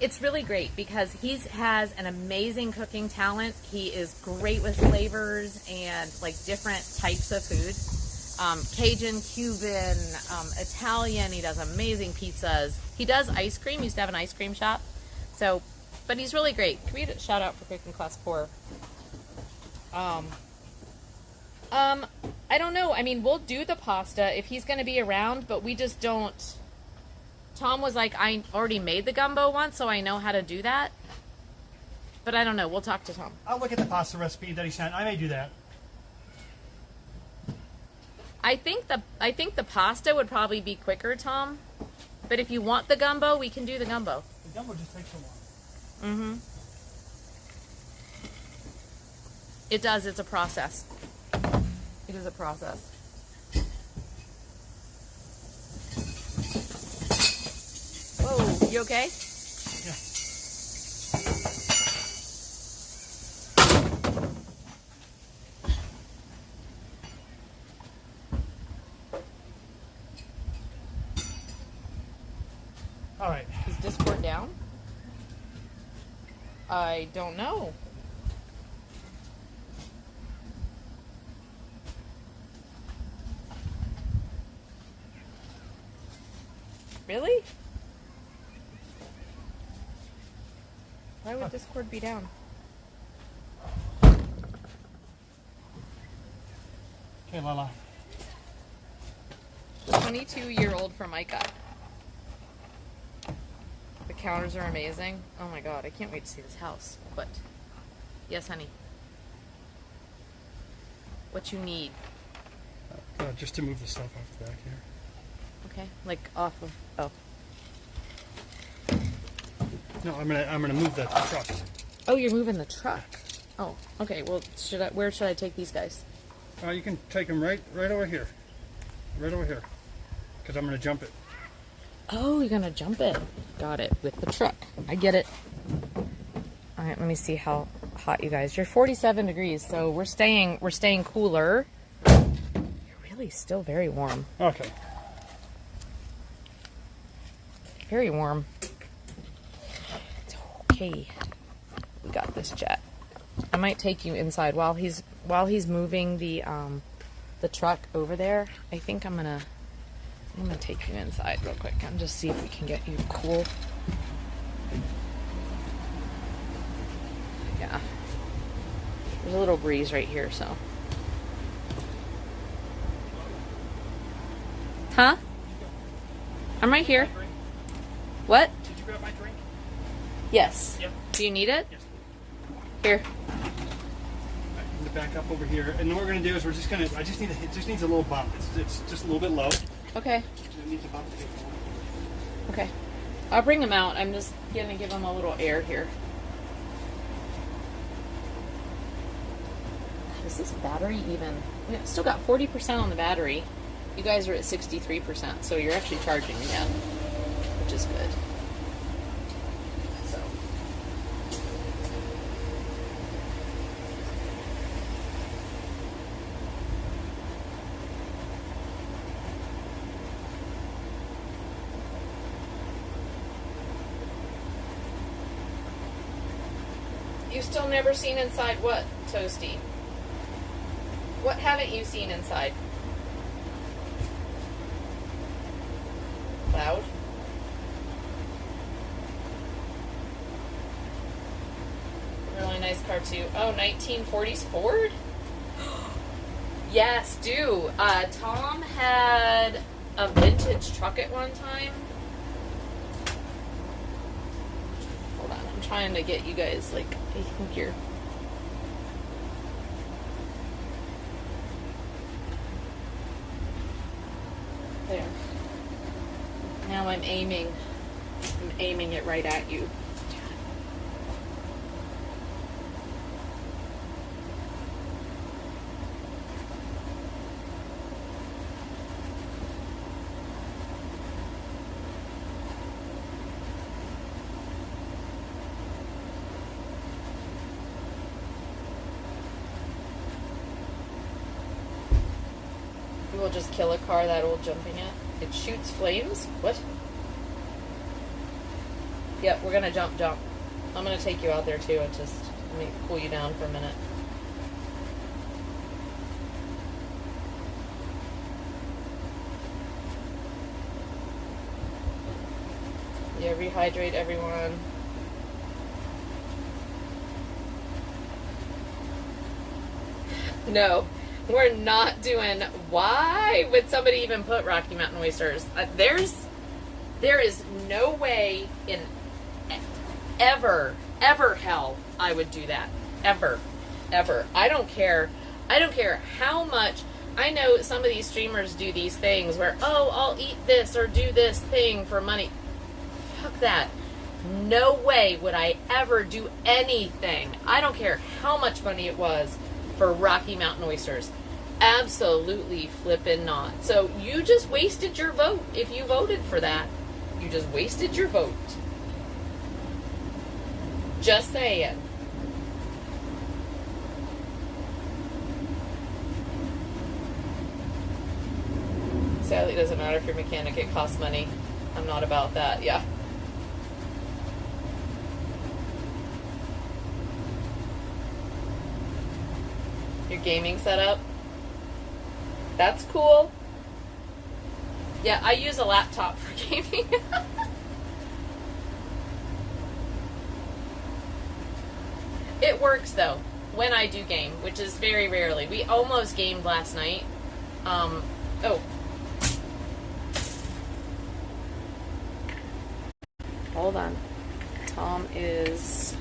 Speaker 1: It's really great because he has an amazing cooking talent. He is great with flavors and like different types of food. Cajun, Cuban, Italian. He does amazing pizzas. He does ice cream. He used to have an ice cream shop. So, but he's really great. Can we get a shout out for Cooking Class Pour? I don't know. I mean, we'll do the pasta if he's going to be around, but we just don't. Tom was like, I already made the gumbo once, so I know how to do that. But I don't know. We'll talk to Tom.
Speaker 2: I'll look at the pasta recipe that he sent. I may do that.
Speaker 1: I think the pasta would probably be quicker, Tom. But if you want the gumbo, we can do the gumbo.
Speaker 2: The gumbo just takes so long.
Speaker 1: Mm-hmm. It does. It's a process. It is a process. Whoa, you okay?
Speaker 2: Yeah. All right.
Speaker 1: He's I don't know. Really? Why would this cord be down?
Speaker 2: Okay, Lala.
Speaker 1: 22-year-old Formica. The counters are amazing. Oh my god, I can't wait to see this house. What? Yes, honey. What you need?
Speaker 2: Just to move the stuff off the back here.
Speaker 1: Okay, like off of. Oh.
Speaker 2: No, I'm gonna move that truck.
Speaker 1: Oh, you're moving the truck. Oh, okay. Well, where should I take these guys?
Speaker 2: You can take them right over here. Right over here. Because I'm gonna jump it.
Speaker 1: Oh, you're gonna jump it. Got it. With the truck. I get it. All right, let me see how hot you guys. You're 47 degrees, so we're staying cooler. You're really still very warm.
Speaker 2: Okay.
Speaker 1: Very warm. It's okay. We got this, Jet. I might take you inside while he's moving the truck over there. I think I'm gonna take you inside real quick and just see if we can get you cool. Yeah. There's a little breeze right here, so. Huh? I'm right here. What?
Speaker 2: Did you grab my drink?
Speaker 1: Yes.
Speaker 2: Yep.
Speaker 1: Do you need it?
Speaker 2: Yes.
Speaker 1: Here.
Speaker 2: I'm gonna back up over here, and what we're gonna do is it just needs a little bump. It's just a little bit low.
Speaker 1: Okay.
Speaker 2: It needs a bump to get going.
Speaker 1: Okay. I'll bring them out. I'm just gonna give them a little air here. Is this battery even? We still got 40% on the battery. You guys are at 63%, so you're actually charging again, which is good. So. You've still never seen inside what, Toasty? What haven't you seen inside? Loud? Really nice car too. Oh, 1940s Ford? Yes, do. Tom had a vintage truck at one time. Hold on, I'm trying to get you guys, like, I think you're... There. Now I'm aiming it right at you. We'll just kill a car that old jumping it. It shoots flames? What? Yep, we're gonna jump. I'm gonna take you out there too and just let me cool you down for a minute. Yeah, rehydrate everyone. No, we're not doing. Why would somebody even put Rocky Mountain oysters? There is no way in ever hell I would do that. Ever. I don't care how much. I know some of these streamers do these things where, oh, I'll eat this or do this thing for money. Fuck that. No way would I ever do anything. I don't care how much money it was for Rocky Mountain oysters. Absolutely flippin' not. So you just wasted your vote if you voted for that. You just wasted your vote. Just saying. Sadly, it doesn't matter if you're a mechanic, it costs money. I'm not about that, yeah. Your gaming setup? That's cool. Yeah, I use a laptop for gaming. It works though, when I do game, which is very rarely. We almost gamed last night. Oh. Hold on. Tom is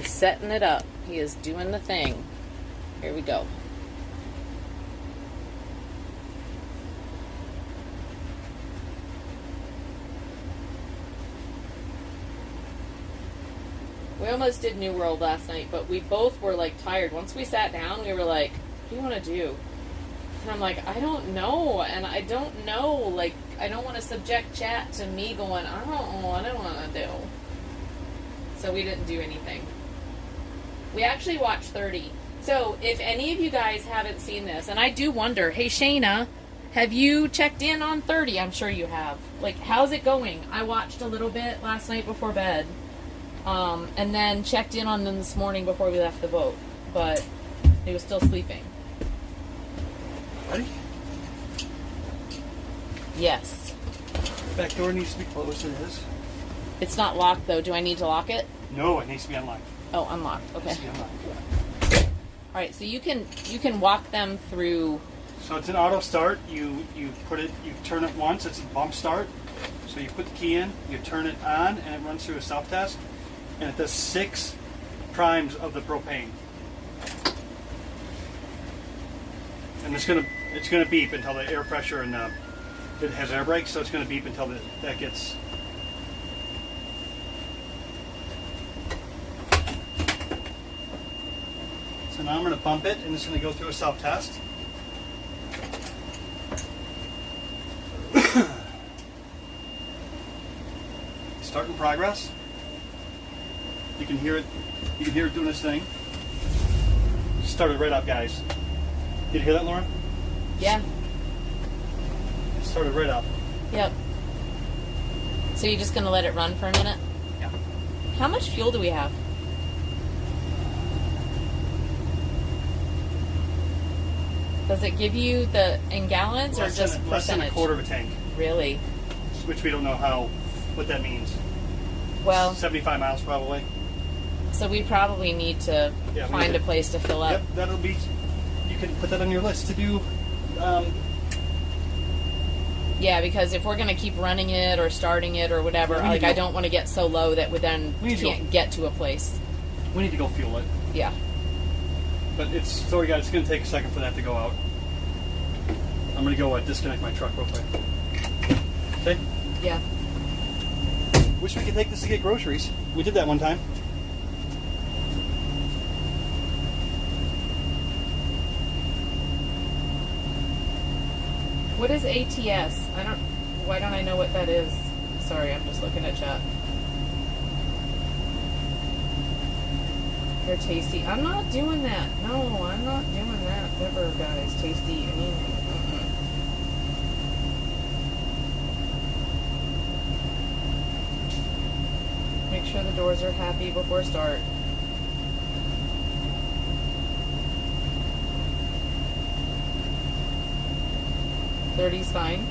Speaker 1: setting it up. He is doing the thing. Here we go. We almost did New World last night, but we both were like tired. Once we sat down, we were like, what do you want to do? And I'm like, I don't know. And I don't know. Like, I don't want to subject chat to me going, I don't know what I want to do. So we didn't do anything. We actually watched 30. So if any of you guys haven't seen this, and I do wonder, hey Shayna, have you checked in on 30? I'm sure you have. Like, how's it going? I watched a little bit last night before bed. And then checked in on them this morning before we left the boat. But he was still sleeping.
Speaker 2: Ready?
Speaker 1: Yes.
Speaker 2: Back door needs to be closed. It is.
Speaker 1: It's not locked though. Do I need to lock it?
Speaker 2: No, it needs to be unlocked.
Speaker 1: Oh, unlocked.
Speaker 2: It
Speaker 1: Okay.
Speaker 2: needs to be unlocked.
Speaker 1: All right. So you can walk them through.
Speaker 2: So it's an auto start. You turn it once. It's a bump start. So you put the key in, you turn it on, and it runs through a self-test, and it does 6 primes of the propane. And it's gonna beep until the air pressure and it has air brakes, so it's gonna beep until that gets. So now I'm gonna bump it, and it's gonna go through a self-test. Start in progress. You can hear it. You can hear it doing its thing. Start it right up, guys. Did you hear that, Lauren?
Speaker 1: Yeah.
Speaker 2: It started right up.
Speaker 1: Yep. So you're just gonna let it run for a minute?
Speaker 2: Yeah.
Speaker 1: How much fuel do we have? Does it give you the in gallons or just percentage?
Speaker 2: Less than a quarter of a tank,
Speaker 1: Really?
Speaker 2: which we don't know what that means.
Speaker 1: Well,
Speaker 2: 75 miles probably.
Speaker 1: so we probably need to
Speaker 2: Yeah, we
Speaker 1: find
Speaker 2: need
Speaker 1: a
Speaker 2: to-
Speaker 1: place to fill up.
Speaker 2: Yep, that'll be. You can put that on your list to do.
Speaker 1: Yeah, because if we're gonna keep running it or starting it or whatever,
Speaker 2: Yeah, we need
Speaker 1: like
Speaker 2: to
Speaker 1: I
Speaker 2: go-
Speaker 1: don't want to get so low that we then
Speaker 2: We need to go-
Speaker 1: can't get to a place.
Speaker 2: We need to go fuel it,
Speaker 1: Yeah.
Speaker 2: but it's sorry guys. It's going to take a second for that to go out. I'm going to go disconnect my truck real quick. Okay.
Speaker 1: Yeah.
Speaker 2: Wish we could take this to get groceries. We did that one time.
Speaker 1: What is ATS? Why don't I know what that is? Sorry, I'm just looking at chat. They're tasty. I'm not doing that. No, I'm not doing that ever, guys. Tasty anything. Make sure the doors are happy before start. $30's fine.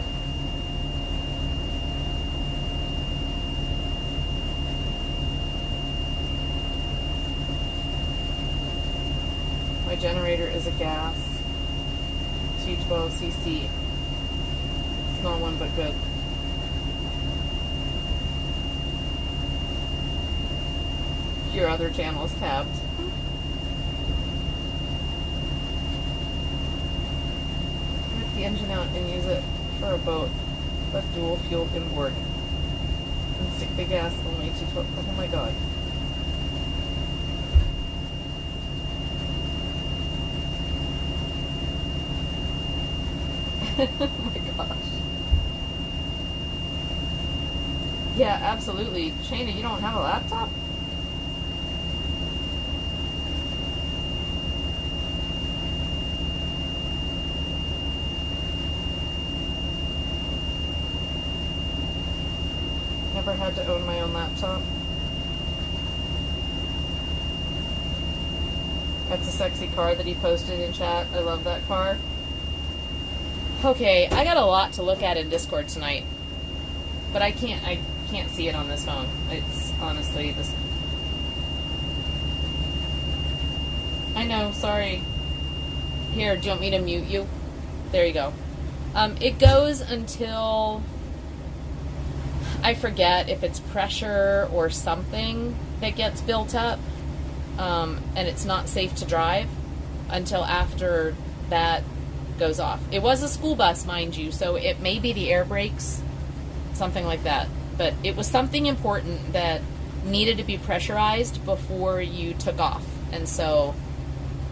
Speaker 1: My generator is a gas. 212 cc. Small one, but good. Your other channel is tabbed. Rip the engine out and use it for a boat, but dual fueled inboard. And stick the gas only to 12. Oh my god. Oh my gosh. Yeah, absolutely. Shayna, you don't have a laptop? Never had to own my own laptop. That's a sexy car that he posted in chat. I love that car. Okay, I got a lot to look at in Discord tonight, but I can't see it on this phone. It's honestly this. I know, sorry. Here, do you want me to mute you? There you go. It goes until I forget if it's pressure or something that gets built up, and it's not safe to drive until after that goes off. It was a school bus, mind you, so it may be the air brakes, something like that. But it was something important that needed to be pressurized before you took off, and so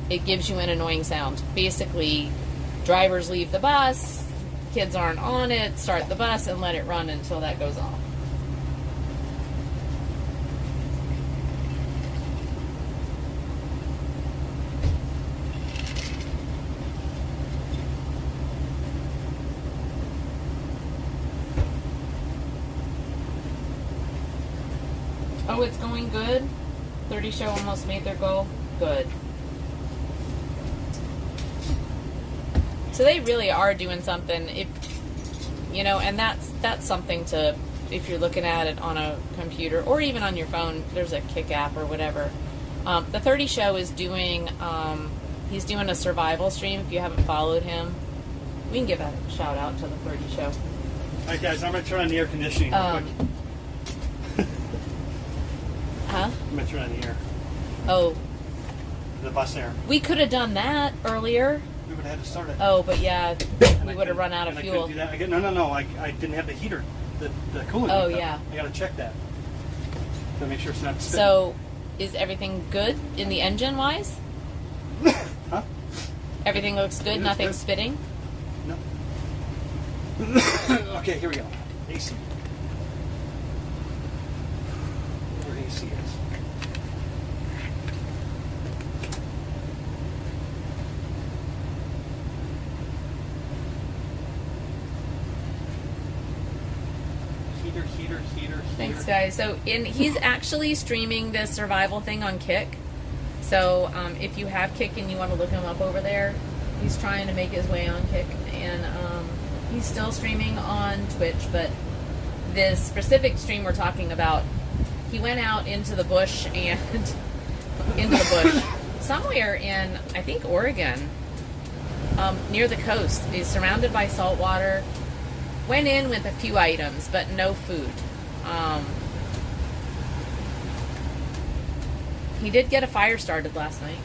Speaker 1: it gives you an annoying sound. Basically, drivers leave the bus, kids aren't on it, start the bus, and let it run until that goes off. Oh, it's going good? 30 Show almost made their goal? Good. So they really are doing something, if you know, and that's something to, if you're looking at it on a computer or even on your phone, there's a Kick app or whatever. The 30 Show is doing, he's doing a survival stream. If you haven't followed him, we can give a shout out to the 30 Show.
Speaker 2: All right, guys, I'm going to turn on the air conditioning real quick.
Speaker 1: Huh?
Speaker 2: I'm going to turn on the air.
Speaker 1: Oh.
Speaker 2: The bus air.
Speaker 1: We could have done that earlier.
Speaker 2: We would have had to start it.
Speaker 1: Oh, but yeah, we would have run out of
Speaker 2: and
Speaker 1: fuel.
Speaker 2: I couldn't do that. No. I didn't have the heater, the coolant.
Speaker 1: Oh, yeah.
Speaker 2: I got to check that to make sure it's not spitting.
Speaker 1: So, is everything good in the engine-wise?
Speaker 2: Huh?
Speaker 1: Everything looks good?
Speaker 2: It is
Speaker 1: Nothing
Speaker 2: good.
Speaker 1: spitting?
Speaker 2: No. Okay, here we go. AC. Where AC is. Heater.
Speaker 1: Thanks, guys. So, he's actually streaming this survival thing on Kick. So, if you have Kick and you want to look him up over there, he's trying to make his way on Kick. And he's still streaming on Twitch, but this specific stream we're talking about, he went out into the bush and somewhere in, I think, Oregon, near the coast. He's surrounded by salt water. Went in with a few items, but no food. He did get a fire started last night.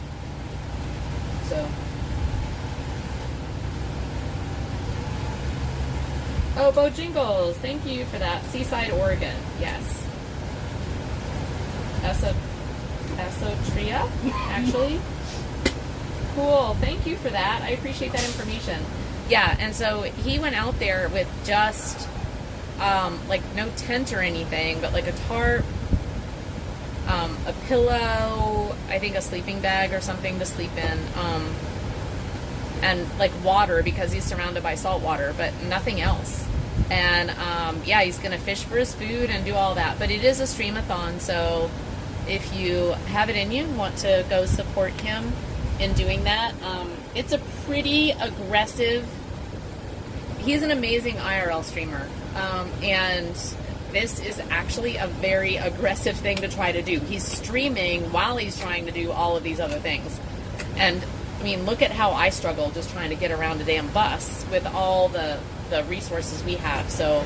Speaker 1: So. Oh, Bojingles, thank you for that. Seaside, Oregon, yes. Esotria, actually. Cool, thank you for that. I appreciate that information. Yeah, and so he went out there with just, like, no tent or anything, but like a tarp, a pillow, I think a sleeping bag or something to sleep in, and like water because he's surrounded by salt water, but nothing else. And yeah, he's gonna fish for his food and do all that. But it is a streamathon, so if you have it in you, want to go support him in doing that, it's a pretty aggressive. He's an amazing IRL streamer, and this is actually a very aggressive thing to try to do. He's streaming while he's trying to do all of these other things. And, I mean, look at how I struggle just trying to get around a damn bus with all the resources we have. So,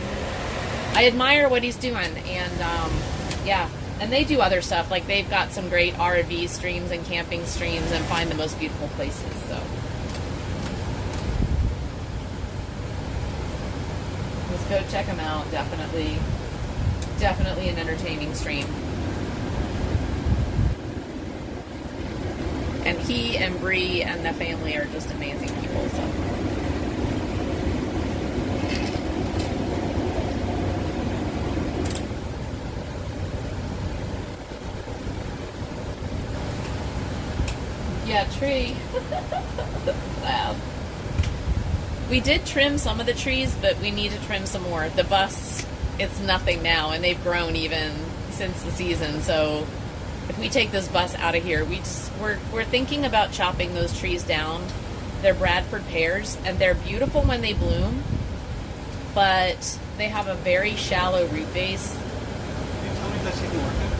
Speaker 1: I admire what he's doing. And, yeah. And they do other stuff. Like, they've got some great RV streams and camping streams and find the most beautiful places. So, let's go check them out. Definitely an entertaining stream. And he and Bree and the family are just amazing people. So. Yeah, tree. Wow. We did trim some of the trees, but we need to trim some more. The bus, it's nothing now, and they've grown even since the season, so if we take this bus out of here, we're thinking about chopping those trees down. They're Bradford pears, and they're beautiful when they bloom, but they have a very shallow root base.
Speaker 2: Can you tell me if that's even working?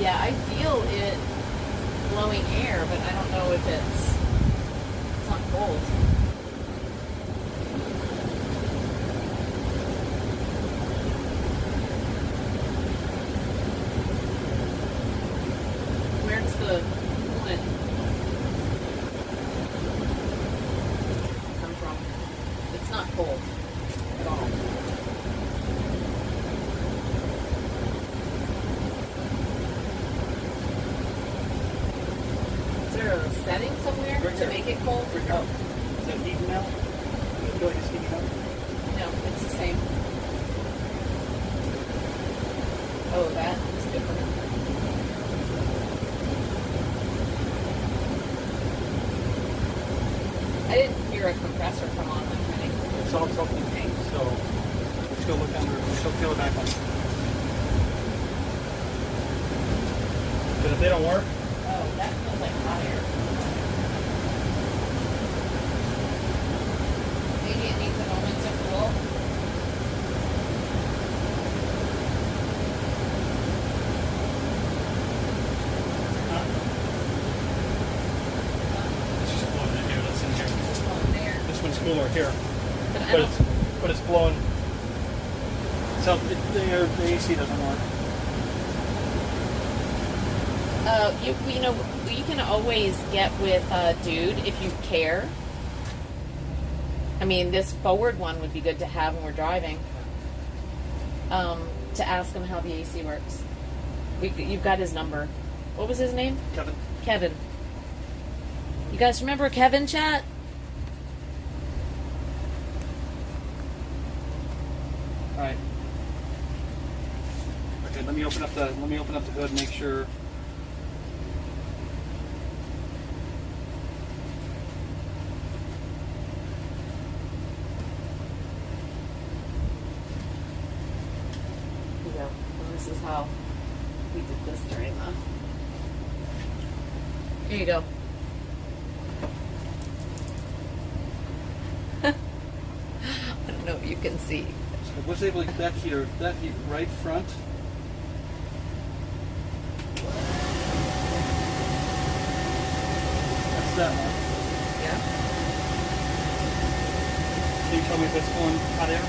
Speaker 1: I feel it blowing air, but I don't know if it's not cold. Where's the wood come from? It's not cold at all. Is there a setting somewhere
Speaker 2: Right
Speaker 1: to
Speaker 2: there.
Speaker 1: make it cold?
Speaker 2: Right here.
Speaker 1: Oh,
Speaker 2: Is that heating now? Do you feel like it's heating up?
Speaker 1: no, it's the same. Oh, that is different. I didn't hear a compressor come on like running.
Speaker 2: It's all contained, so let's go look under. Let's go feel it back on. But if they don't work,
Speaker 1: Oh, that feels like hot air. Maybe it needs a moment to cool.
Speaker 2: it's just blowing in here. That's in here.
Speaker 1: Just blowing there.
Speaker 2: This one's cooler here,
Speaker 1: But I
Speaker 2: but
Speaker 1: don't,
Speaker 2: it's blowing. So the AC doesn't work.
Speaker 1: you know, you can always get with a dude if you care. I mean, this forward one would be good to have when we're driving. To ask him how the AC works. You've got his number. What was his name?
Speaker 2: Kevin.
Speaker 1: Kevin. You guys remember Kevin, chat?
Speaker 2: All right. Okay, let me open up the hood and make sure.
Speaker 1: Here you go. And this is how we did this during the. Here you go. I don't know if you can see.
Speaker 2: So I was able to get that heat right front. That's that one.
Speaker 1: Yeah.
Speaker 2: Can you tell me if it's going hot air?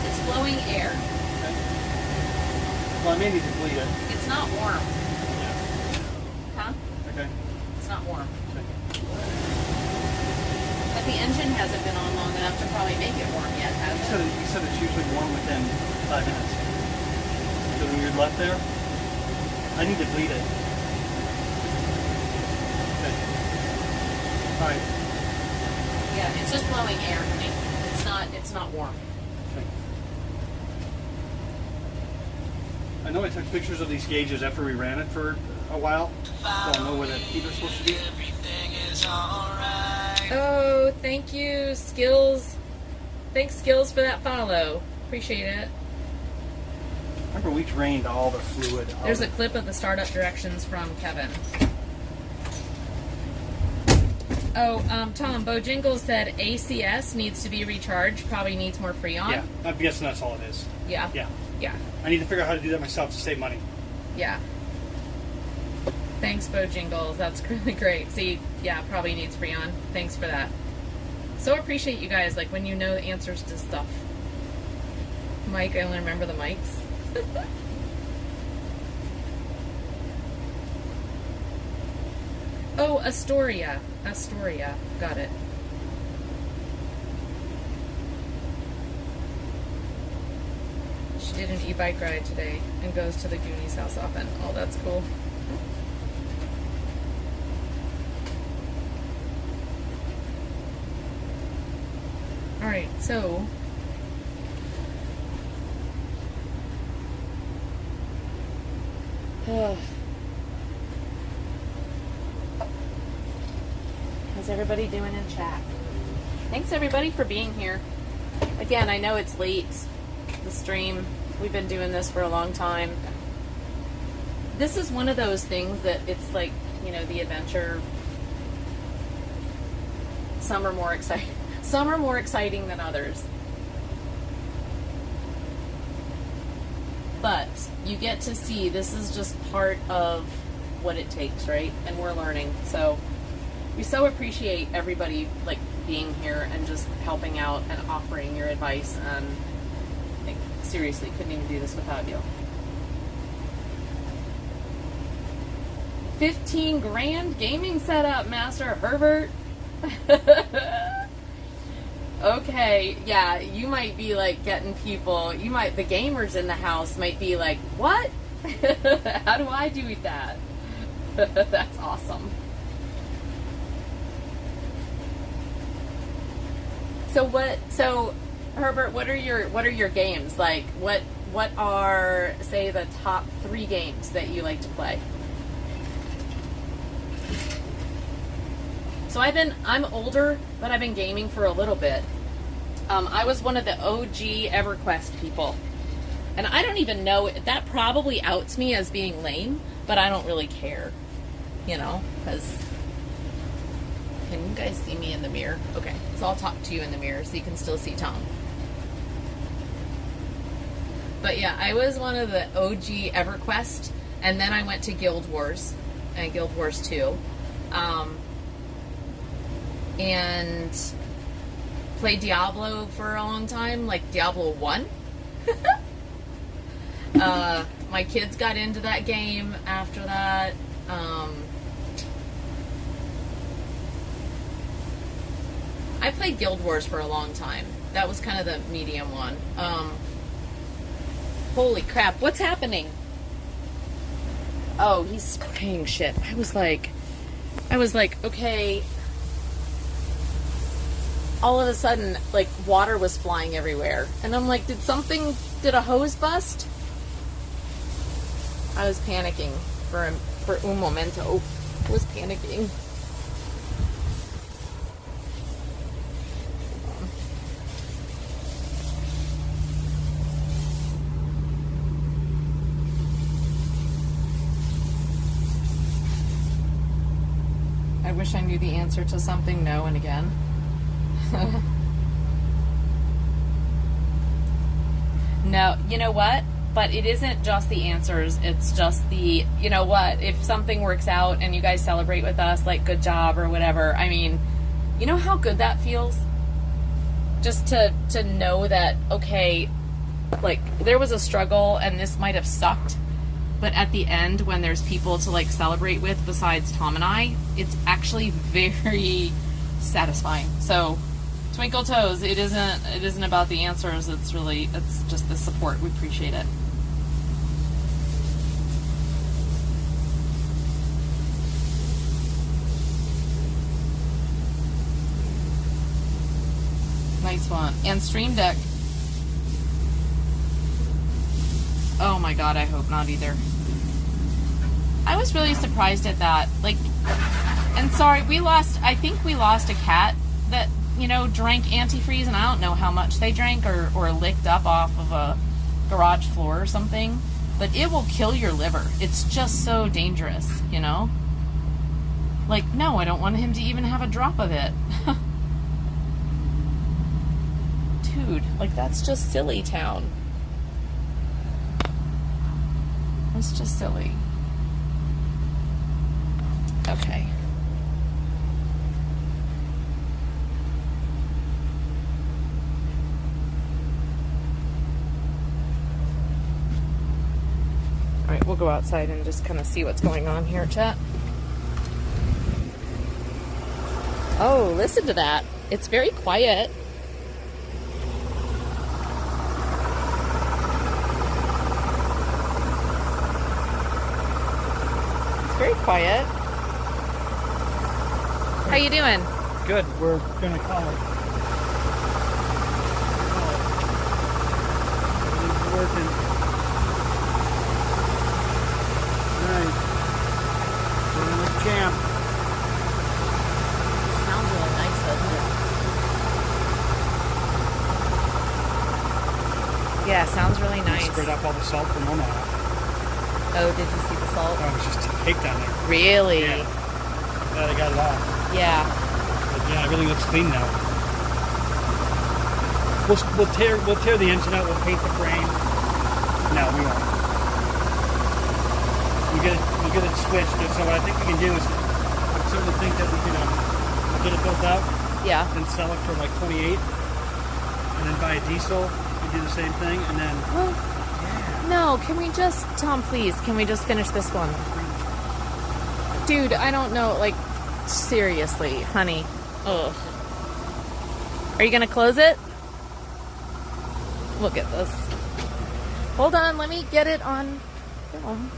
Speaker 1: It's blowing air.
Speaker 2: Okay. Well, I may need to bleed it.
Speaker 1: It's not warm.
Speaker 2: Yeah.
Speaker 1: Huh?
Speaker 2: Okay.
Speaker 1: It's not warm.
Speaker 2: Okay.
Speaker 1: But the engine hasn't been on long enough to probably make it warm yet, has it?
Speaker 2: You said it's usually warm within 5 minutes. So when you're left there, I need to bleed it. Okay. All right.
Speaker 1: Yeah, it's just blowing air, honey. It's not warm.
Speaker 2: Okay. I know I took pictures of these gauges after we ran it for a while, so I know where that heater's supposed to be.
Speaker 1: Oh, thank you, Skills. Thanks, Skills, for that follow. Appreciate it.
Speaker 2: Remember, we drained all the fluid.
Speaker 1: There's a clip of the startup directions from Kevin. Oh, Tom, Bojingles said ACS needs to be recharged. Probably needs more Freon.
Speaker 2: Yeah, I'm guessing that's all it is.
Speaker 1: Yeah.
Speaker 2: Yeah.
Speaker 1: Yeah.
Speaker 2: I need to figure out how to do that myself to save money.
Speaker 1: Yeah. Thanks, Bojingles. That's really great. See, yeah, probably needs Freon. Thanks for that. So appreciate you guys, like, when you know the answers to stuff. Mike, I only remember the mics. Oh, Astoria. Astoria. Got it. She did an e-bike ride today and goes to the Goonies house often. Oh, that's cool. Alright, so how's everybody doing in chat? Thanks everybody for being here. Again, I know it's late, the stream. We've been doing this for a long time. This is one of those things that it's like, you know, the adventure. Some are more exciting. Some are more exciting than others. But you get to see this is just part of what it takes, right? And we're learning. So we so appreciate everybody like being here and just helping out and offering your advice, and like, seriously, couldn't even do this without you. 15 grand gaming setup, Master Herbert. Okay, yeah, you might be like getting people, the gamers in the house might be like, what? How do I do that? That's awesome. So Herbert, what are your games? Like what are, say, the top 3 games that you like to play? So I'm older, but I've been gaming for a little bit. I was one of the OG EverQuest people. And I don't even know, that probably outs me as being lame, but I don't really care, you know, because, can you guys see me in the mirror? Okay, so I'll talk to you in the mirror so you can still see Tom. But yeah, I was one of the OG EverQuest, and then I went to Guild Wars, and Guild Wars 2. And played Diablo for a long time, like Diablo 1. My kids got into that game after that. I played Guild Wars for a long time. That was kind of the medium one. Holy crap, what's happening? Oh, he's spraying shit. I was like, okay. All of a sudden, like, water was flying everywhere. And I'm like, did a hose bust? I was panicking for un momento. I was panicking. I wish I knew the answer to something. No, and again. No, you know what? But it isn't just the answers. It's just the, you know what? If something works out and you guys celebrate with us, like, good job or whatever, I mean, you know how good that feels? Just to know that, okay, like, there was a struggle and this might have sucked, but at the end, when there's people to, like, celebrate with besides Tom and I, it's actually very satisfying. So, Twinkle Toes, it isn't about the answers, it's just the support. We appreciate it. Nice one. And Stream Deck. Oh my god, I hope not either. I was really surprised at that. Like, and sorry, I think we lost a cat that, you know, drank antifreeze, and I don't know how much they drank or licked up off of a garage floor or something, but it will kill your liver. It's just so dangerous, you know? Like, no, I don't want him to even have a drop of it. Dude, like, that's just silly town. It's just silly. Okay. Alright, we'll go outside and just kind of see what's going on here, chat. Oh, listen to that. It's very quiet. It's very quiet. How you doing?
Speaker 2: Good. We're gonna call it. It's working. Nice. We're in the camp.
Speaker 1: Sounds really nice, doesn't it? Yeah, sounds really
Speaker 2: I
Speaker 1: nice.
Speaker 2: sprayed off all the salt from Omaha.
Speaker 1: Oh, did you see the salt?
Speaker 2: Oh, it was just caked on there.
Speaker 1: Really?
Speaker 2: Yeah. Glad I got it off.
Speaker 1: Yeah.
Speaker 2: But yeah, everything looks clean now. We'll tear the engine out. We'll paint the frame. No, we won't. We'll get it switched. So what I think we can do is, I certainly think that we can get it built out
Speaker 1: Yeah.
Speaker 2: and sell it for like 28, and then buy a diesel and do the same thing, and then
Speaker 1: Well, no, can we just, Tom, please, can we just finish this one? Dude, I don't know, like, seriously, honey. Ugh. Are you gonna close it? Look at this. Hold on, let me get it on film.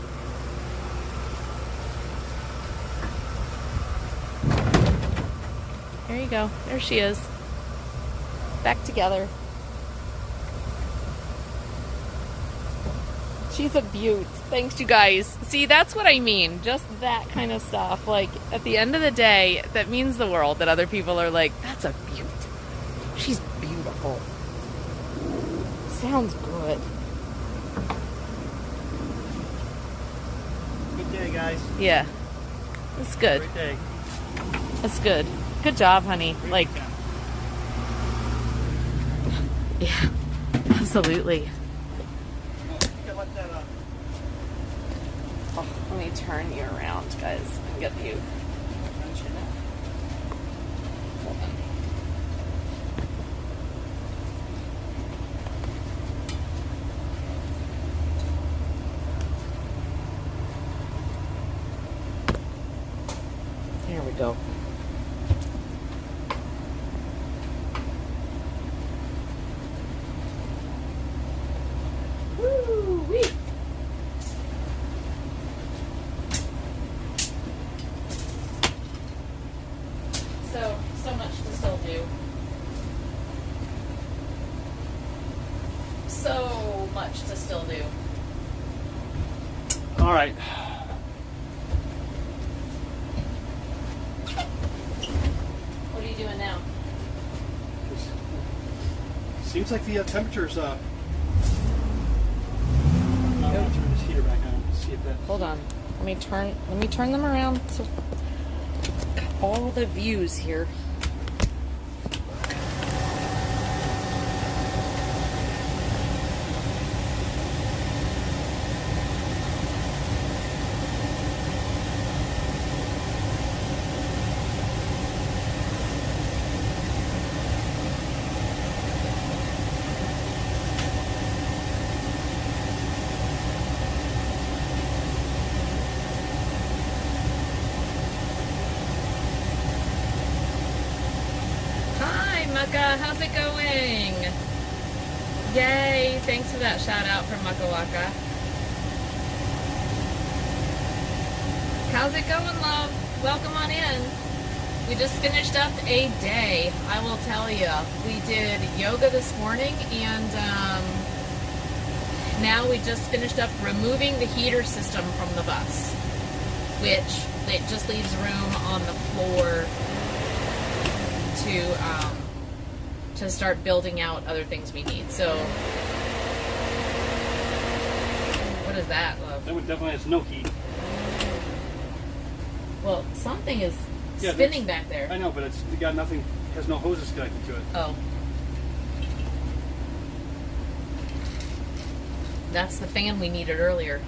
Speaker 1: There you go. There she is. Back together. She's a beaut. Thanks, you guys. See, that's what I mean. Just that kind of stuff. Like, at the end of the day, that means the world that other people are like, that's a beaut. She's beautiful. Sounds good.
Speaker 2: good day, guys.
Speaker 1: Yeah. That's good.
Speaker 2: Great day.
Speaker 1: That's good. Good job, honey. Like, yeah. Absolutely. Oh, let me turn you around, guys, and get you. Hold on. There we go. Woo-wee. So much to still do. So much to still do.
Speaker 2: All right.
Speaker 1: What are you doing now?
Speaker 2: Seems like the temperature's up. I'm gonna turn this heater back on. See if that.
Speaker 1: Hold on. Let me turn them around so all the views here. Mucka, how's it going? Yay, thanks for that shout out from Mucka Waka. How's it going, love? Welcome on in. We just finished up a day, I will tell you. We did yoga this morning, and now we just finished up removing the heater system from the bus, which it just leaves room on the floor to start building out other things we need. So, what is that, love?
Speaker 2: That one definitely has no heat.
Speaker 1: Well, something is
Speaker 2: Yeah,
Speaker 1: spinning back there.
Speaker 2: I know, but it's got nothing. Has no hoses connected to it.
Speaker 1: Oh. That's the fan we needed earlier.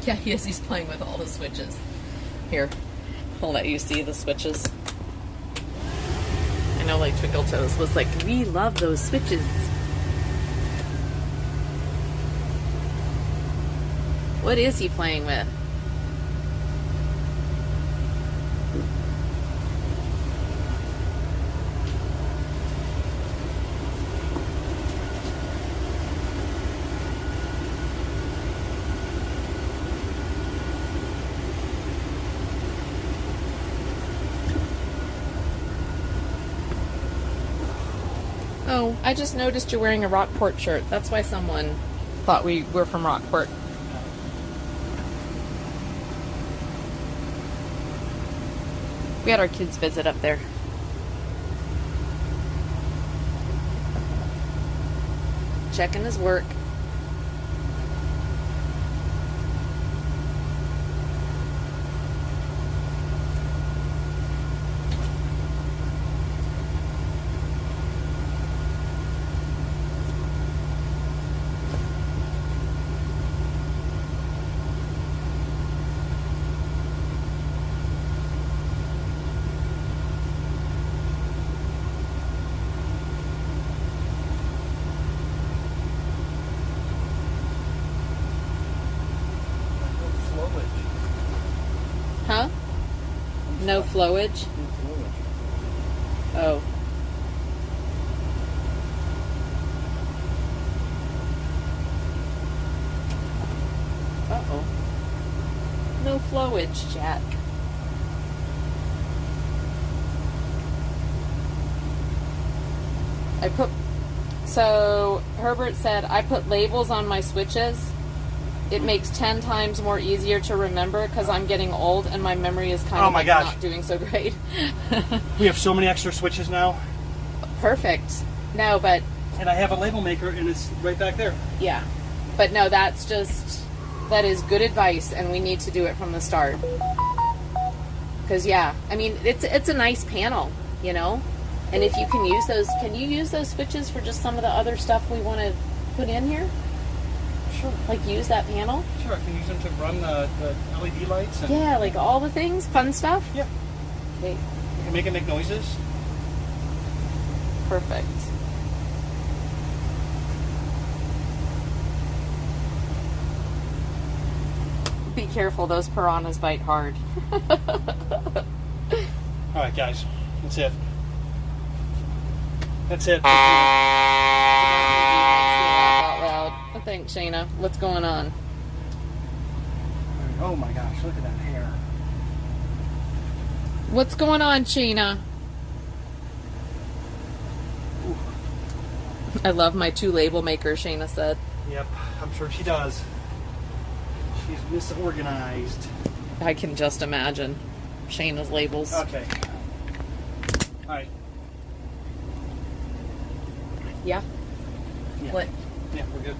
Speaker 1: Yeah, he is. He's playing with all the switches. Here, I'll let you see the switches. I know, like, Twinkle Toes was like, we love those switches. What is he playing with? Oh, I just noticed you're wearing a Rockport shirt. That's why someone thought we were from Rockport. We had our kids visit up there. checking his work. Huh? No flowage? Oh. Uh-oh. No flowage, Jack. So Herbert said, I put labels on my switches. It makes 10 times more easier to remember because I'm getting old and my memory is kind of not doing so great.
Speaker 2: We have so many extra switches now.
Speaker 1: Perfect. No, but...
Speaker 2: And I have a label maker and it's right back there.
Speaker 1: Yeah. But no, that is good advice and we need to do it from the start. Because, yeah, I mean, it's a nice panel, you know? And if you can use those, can you use those switches for just some of the other stuff we want to put in here?
Speaker 2: Sure.
Speaker 1: Like use that panel?
Speaker 2: Sure, I can use them to run the LED lights. And
Speaker 1: yeah, like all the things, fun stuff?
Speaker 2: Yeah.
Speaker 1: Okay.
Speaker 2: You can make it make noises.
Speaker 1: Perfect. Be careful, those piranhas bite hard.
Speaker 2: Alright guys, that's it. That's it.
Speaker 1: Out loud. Oh, thanks, Shayna. What's going on?
Speaker 2: Oh my gosh, look at that hair.
Speaker 1: What's going on, Shayna?
Speaker 2: Ooh.
Speaker 1: I love my 2 label makers, Shayna said.
Speaker 2: Yep, I'm sure she does. She's misorganized.
Speaker 1: I can just imagine Shayna's labels.
Speaker 2: Okay. Alright.
Speaker 1: Yeah?
Speaker 2: Yeah.
Speaker 1: What?
Speaker 2: Yeah, we're good.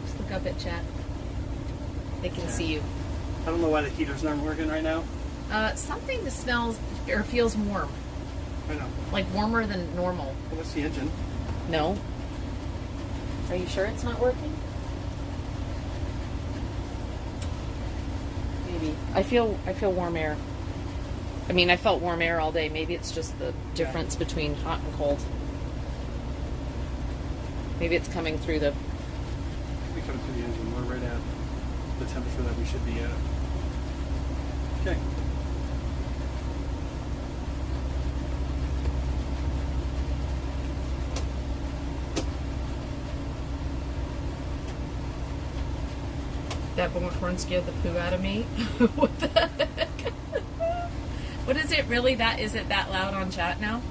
Speaker 1: Just look up at chat. They can see you.
Speaker 2: I don't know why the heaters aren't working right now.
Speaker 1: Something that smells or feels warm.
Speaker 2: I know.
Speaker 1: Like warmer than normal.
Speaker 2: Well, that's the engine.
Speaker 1: No. Are you sure it's not working? Maybe. I feel warm air. I mean, I felt warm air all day. Maybe it's just the difference between hot and cold. Maybe it's coming through the...
Speaker 2: We come through the engine. We're right at the temperature that we should be at. Okay.
Speaker 1: That horn scared the poo out of me. What the heck? What is it really that, is it that loud on chat now?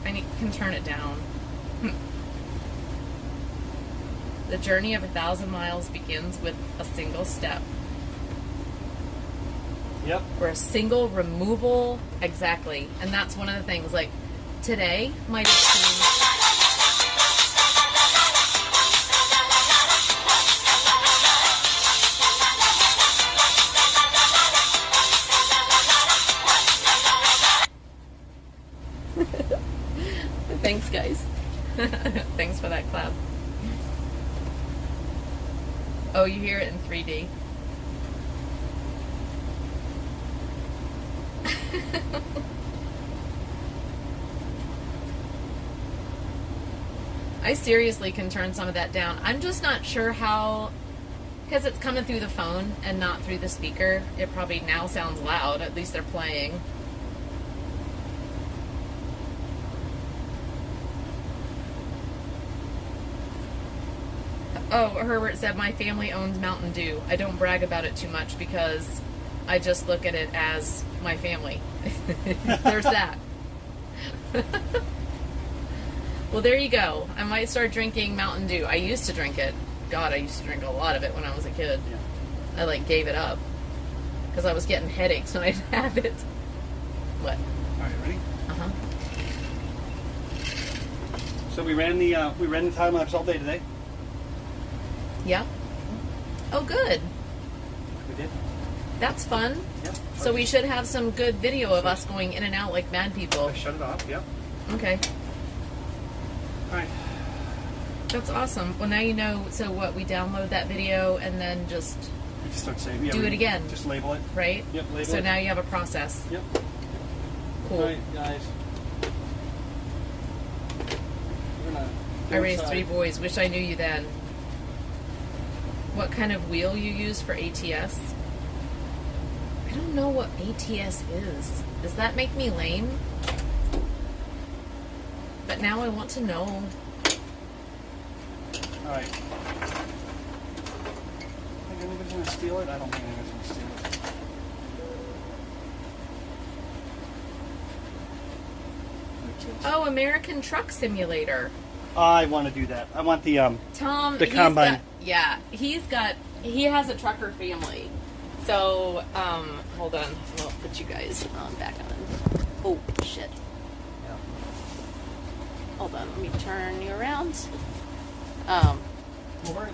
Speaker 1: I can turn it down. The journey of 1,000 miles begins with a single step.
Speaker 2: Yep.
Speaker 1: Or a single removal. Exactly. And that's one of the things, like, today might have seemed... Thanks, guys. Thanks for that clap. Oh, you hear it in 3D. I seriously can turn some of that down. I'm just not sure how, because it's coming through the phone and not through the speaker. It probably now sounds loud. At least they're playing. Oh, Herbert said, my family owns Mountain Dew. I don't brag about it too much because I just look at it as my family. There's that. Well, there you go. I might start drinking Mountain Dew. I used to drink it. God, I used to drink a lot of it when I was a kid.
Speaker 2: Yeah.
Speaker 1: I, gave it up. Because I was getting headaches when I'd have it. What?
Speaker 2: All right, ready?
Speaker 1: Uh-huh.
Speaker 2: So we ran the time lapse all day today.
Speaker 1: Yeah. Oh, good.
Speaker 2: We did.
Speaker 1: That's fun.
Speaker 2: Yep.
Speaker 1: So we should have some good video of us going in and out like mad people.
Speaker 2: I shut it off. Yep.
Speaker 1: Okay.
Speaker 2: All right.
Speaker 1: That's awesome. Well, now you know. So what? We download that video and then just
Speaker 2: We just start saying. Yeah,
Speaker 1: do it again,
Speaker 2: Just label it.
Speaker 1: right?
Speaker 2: Yep. Label
Speaker 1: So
Speaker 2: it.
Speaker 1: now you have a process.
Speaker 2: Yep.
Speaker 1: Cool.
Speaker 2: All right, guys. We're gonna go
Speaker 1: I raised
Speaker 2: inside.
Speaker 1: 3 boys. Wish I knew you then. What kind of wheel you use for ATS? I don't know what ATS is. Does that make me lame? But now I want to know.
Speaker 2: All right. Think anybody's gonna steal it? I don't think anybody's gonna steal it.
Speaker 1: Oh, American Truck Simulator.
Speaker 2: I want to do that. I want the
Speaker 1: Tom,
Speaker 2: The
Speaker 1: he's
Speaker 2: combine.
Speaker 1: he has a trucker family. So, hold on. I'll put you guys back on. Oh, shit. Hold on. Let me turn you around.
Speaker 2: Well,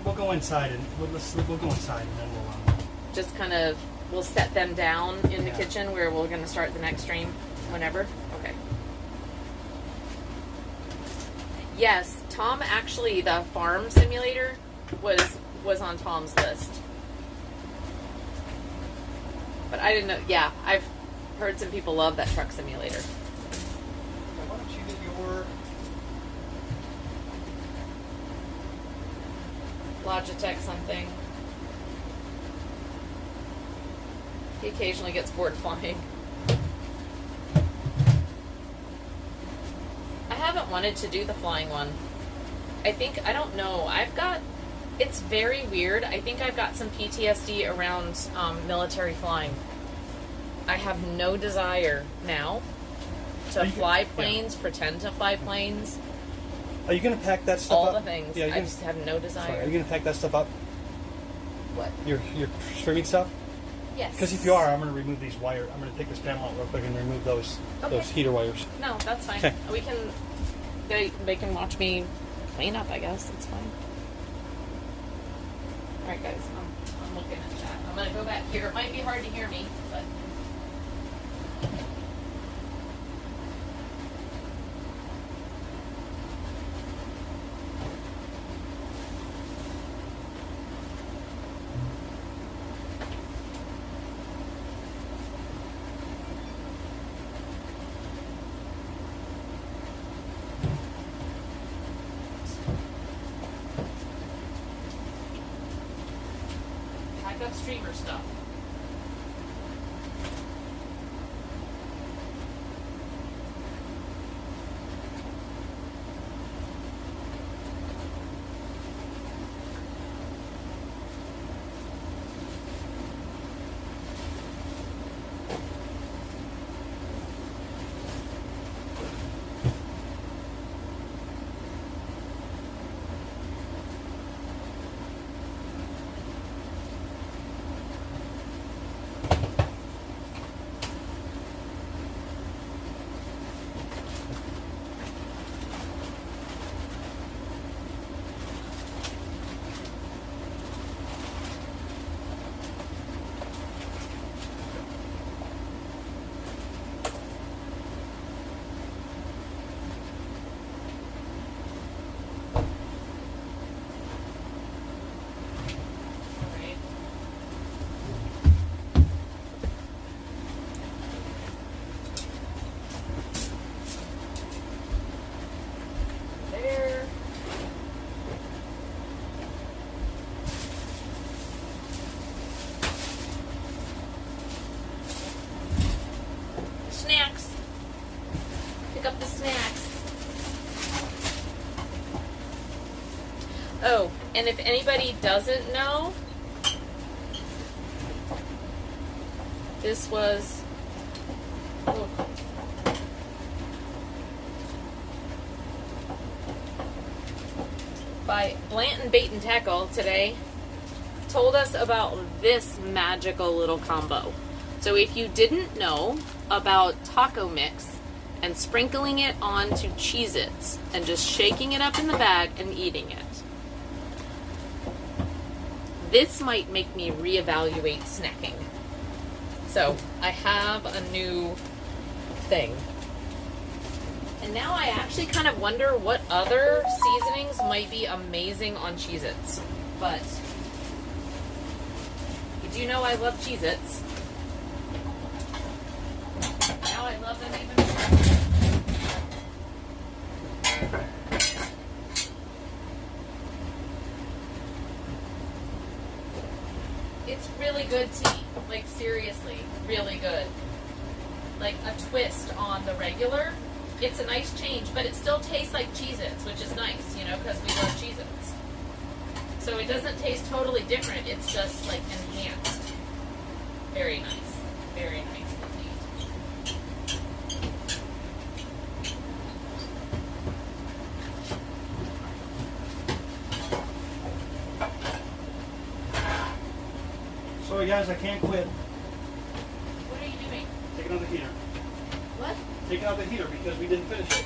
Speaker 2: we'll go inside and we'll go inside and then we'll.
Speaker 1: Just kind of, we'll set them down in the
Speaker 2: Yeah.
Speaker 1: kitchen where we're going to start the next stream whenever. Okay. Yes, Tom actually, the farm simulator was on Tom's list. But I didn't know. Yeah, I've heard some people love that truck simulator.
Speaker 2: Why don't you get your?
Speaker 1: Logitech something. He occasionally gets bored flying. I haven't wanted to do the flying one. I don't know. It's very weird. I think I've got some PTSD around military flying. I have no desire now to fly planes, pretend to fly planes,
Speaker 2: Are you gonna pack that stuff
Speaker 1: all
Speaker 2: up?
Speaker 1: the things.
Speaker 2: Yeah.
Speaker 1: I just have no desire.
Speaker 2: Sorry, are you gonna pack that stuff up?
Speaker 1: What?
Speaker 2: Your streaming stuff?
Speaker 1: Yes.
Speaker 2: Because if you are, I'm gonna remove these wires. I'm gonna take this panel out real quick and remove those
Speaker 1: Okay.
Speaker 2: heater wires.
Speaker 1: No, that's fine.
Speaker 2: Okay.
Speaker 1: We can. They can watch me clean up. I guess it's fine. All right, guys. I'm looking at chat. I'm gonna go back here. It might be hard to hear me, but. Pack up streamer stuff. Alright. There. Snacks. Pick up the snacks. Oh, and if anybody doesn't know, this was oh. By Blanton Bait and Tackle today, told us about this magical little combo. So if you didn't know about Taco Mix and sprinkling it onto Cheez-Its and just shaking it up in the bag and eating it. This might make me reevaluate snacking. So I have a new thing. And now I actually kind of wonder what other seasonings might be amazing on Cheez-Its. But you do know I love Cheez-Its. Now I love them even more. It's really good tea. Like, seriously, really good. Like a twist on the regular. It's a nice change, but it still tastes like Cheez-Its, which is nice, you know, because we love Cheez-Its. So it doesn't taste totally different, it's just like enhanced. Very nice. Very nice indeed.
Speaker 2: Sorry guys, I can't quit.
Speaker 1: What are you doing?
Speaker 2: Taking out the heater.
Speaker 1: What?
Speaker 2: Taking out the heater because we didn't finish it.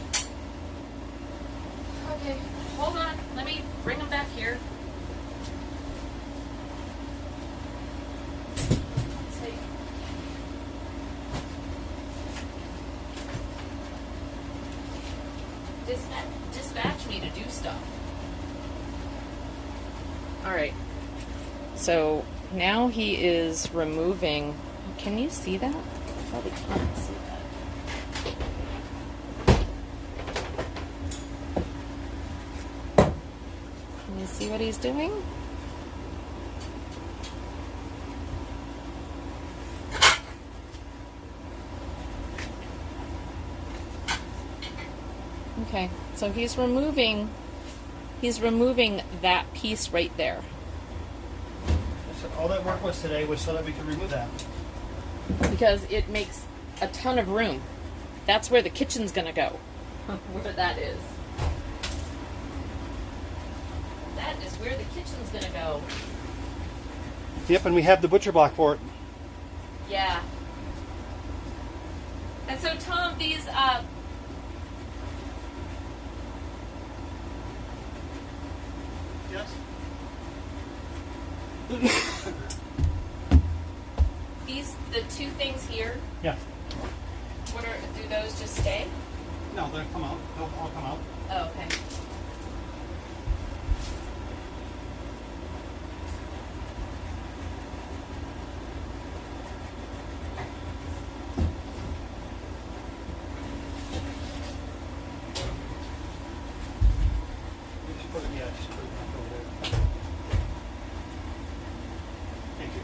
Speaker 1: Okay, hold on. Let me bring them back here. Let's see. Dispatch me to do stuff. All right. So now he is removing. Can you see that? Probably can't see that. Can you see what he's doing? Okay, so he's removing that piece right there.
Speaker 2: So all that work was today was so that we could remove that.
Speaker 1: Because it makes a ton of room. That's where the kitchen's gonna go. Where that is. That is where the kitchen's gonna go.
Speaker 2: Yep, and we have the butcher block for it.
Speaker 1: Yeah. And so Tom, these
Speaker 2: Yes.
Speaker 1: the two things here,
Speaker 2: Yeah.
Speaker 1: do those just stay?
Speaker 2: No, they'll come out. They'll all come out.
Speaker 1: Oh, okay.
Speaker 2: Just put it, yeah, just put it back over there. Thank you.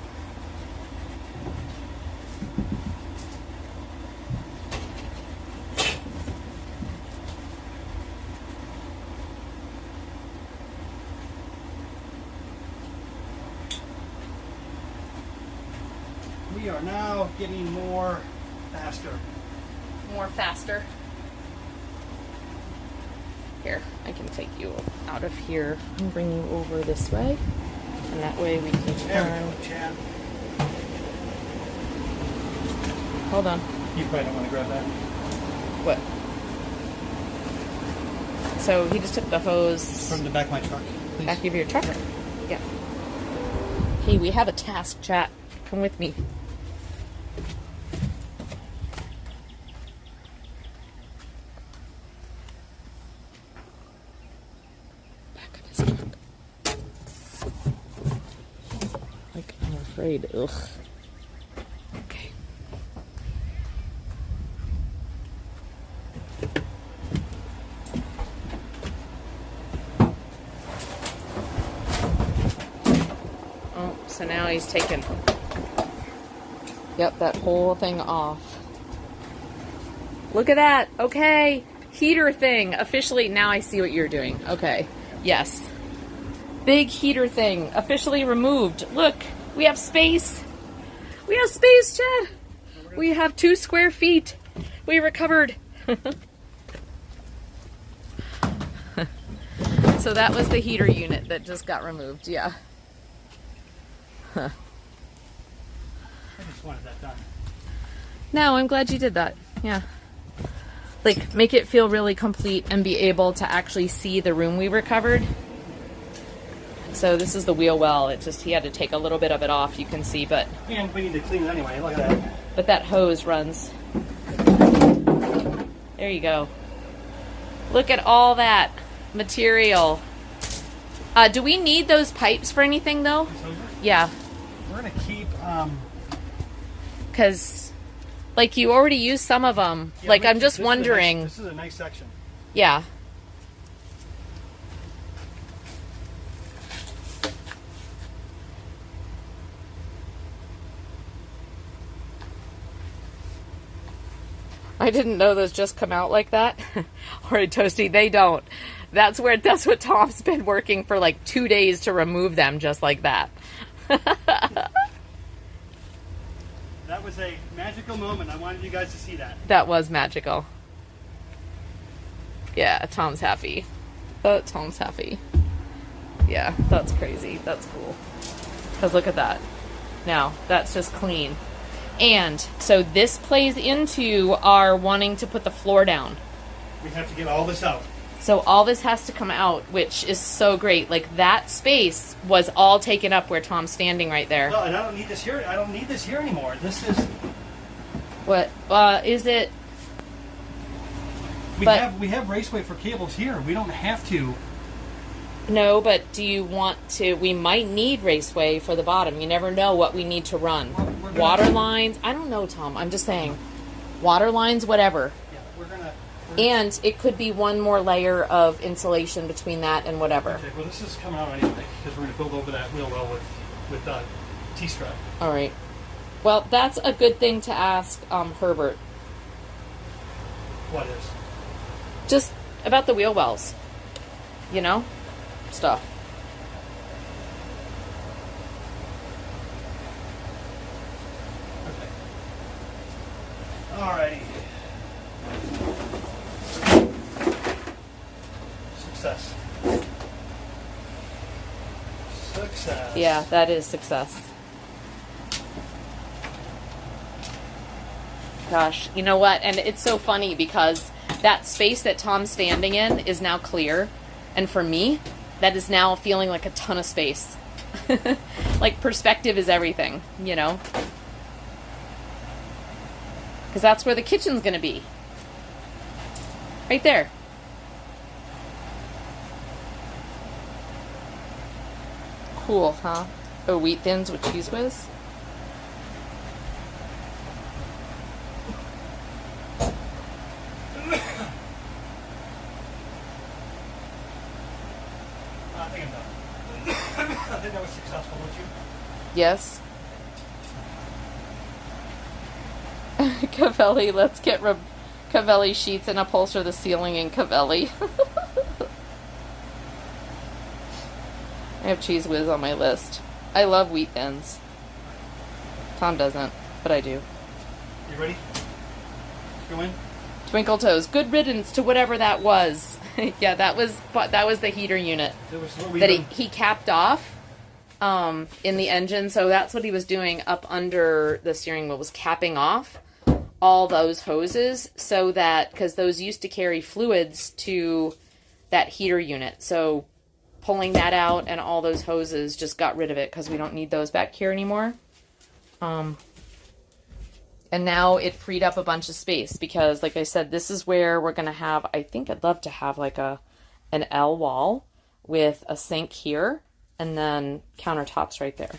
Speaker 2: We are now getting more faster.
Speaker 1: More faster. Here, I can take you out of here and bring you over this way. And that way we can
Speaker 2: There
Speaker 1: turn.
Speaker 2: we go, Chad.
Speaker 1: Hold on.
Speaker 2: You probably don't want to grab that.
Speaker 1: What? So he just took the hose
Speaker 2: From the back of my truck, please.
Speaker 1: back of your truck? Yeah. Hey, we have a task, chat. Come with me. Back of his truck. Like, I'm afraid. Ugh. Okay. Oh, so now he's taken, yep, that whole thing off. Look at that. Okay. Heater thing. Officially, now I see what you're doing. Okay. Yes. Big heater thing. Officially removed. Look, we have space. We have space, Chad. We have 2 square feet. We recovered. So that was the heater unit that just got removed. Yeah.
Speaker 2: I just wanted that done.
Speaker 1: No, I'm glad you did that. Yeah. like make it feel really complete and be able to actually see the room we recovered. So this is the wheel well. It just, he had to take a little bit of it off, you can see, but
Speaker 2: And we need to clean it anyway. Look at that.
Speaker 1: but that hose runs. There you go. Look at all that material. Do we need those pipes for anything though? Yeah,
Speaker 2: We're gonna keep.
Speaker 1: because like you already used some of them.
Speaker 2: Yeah,
Speaker 1: like
Speaker 2: we-
Speaker 1: I'm just
Speaker 2: this is a
Speaker 1: wondering.
Speaker 2: This is a nice section.
Speaker 1: Yeah. I didn't know those just come out like that. All right, Toasty, they don't. That's what Tom's been working for like 2 days to remove them just like that.
Speaker 2: That was a magical moment. I wanted you guys to see that.
Speaker 1: That was magical. Yeah, Tom's happy. Tom's happy. Yeah, that's crazy. That's cool. Because look at that. Now, that's just clean. And so this plays into our wanting to put the floor down.
Speaker 2: We have to get all this out.
Speaker 1: So all this has to come out, which is so great. Like that space was all taken up where Tom's standing right there.
Speaker 2: No, and I don't need this here. I don't need this here anymore. This is.
Speaker 1: What is it?
Speaker 2: We have raceway for cables here. We don't have to.
Speaker 1: No, but do you want to? We might need raceway for the bottom. You never know what we need to run.
Speaker 2: We're gonna-
Speaker 1: Water lines. I don't know, Tom. I'm just saying. Water lines, whatever.
Speaker 2: Yeah, we're gonna.
Speaker 1: And it could be one more layer of insulation between that and whatever.
Speaker 2: Okay, well, this is coming out anyway because we're gonna build over that wheel well with T-strap.
Speaker 1: All right. Well, that's a good thing to ask Herbert.
Speaker 2: What is?
Speaker 1: Just about the wheel wells. You know? Stuff.
Speaker 2: Okay. Alrighty. Success. Success.
Speaker 1: Yeah, that is success. Gosh, you know what? And it's so funny because that space that Tom's standing in is now clear. And for me, that is now feeling like a ton of space. Like perspective is everything, you know? Because that's where the kitchen's going to be. Right there. Cool, huh? Oh, wheat thins with Cheese Whiz?
Speaker 2: I think I'm done. I think that was successful, don't you?
Speaker 1: Yes. Cavelli, let's get Cavelli sheets and upholster the ceiling in Cavelli. I have Cheese Whiz on my list. I love wheat thins. Tom doesn't, but I do.
Speaker 2: You ready? Go in.
Speaker 1: Twinkle Toes, good riddance to whatever that was. Yeah, that was the heater unit
Speaker 2: That was what we
Speaker 1: that
Speaker 2: done.
Speaker 1: he capped off in the engine. So that's what he was doing up under the steering wheel, was capping off all those hoses so that, because those used to carry fluids to that heater unit. So pulling that out and all those hoses just got rid of it because we don't need those back here anymore. And now it freed up a bunch of space because, like I said, this is where we're going to have, I think I'd love to have like an L wall with a sink here and then countertops right there.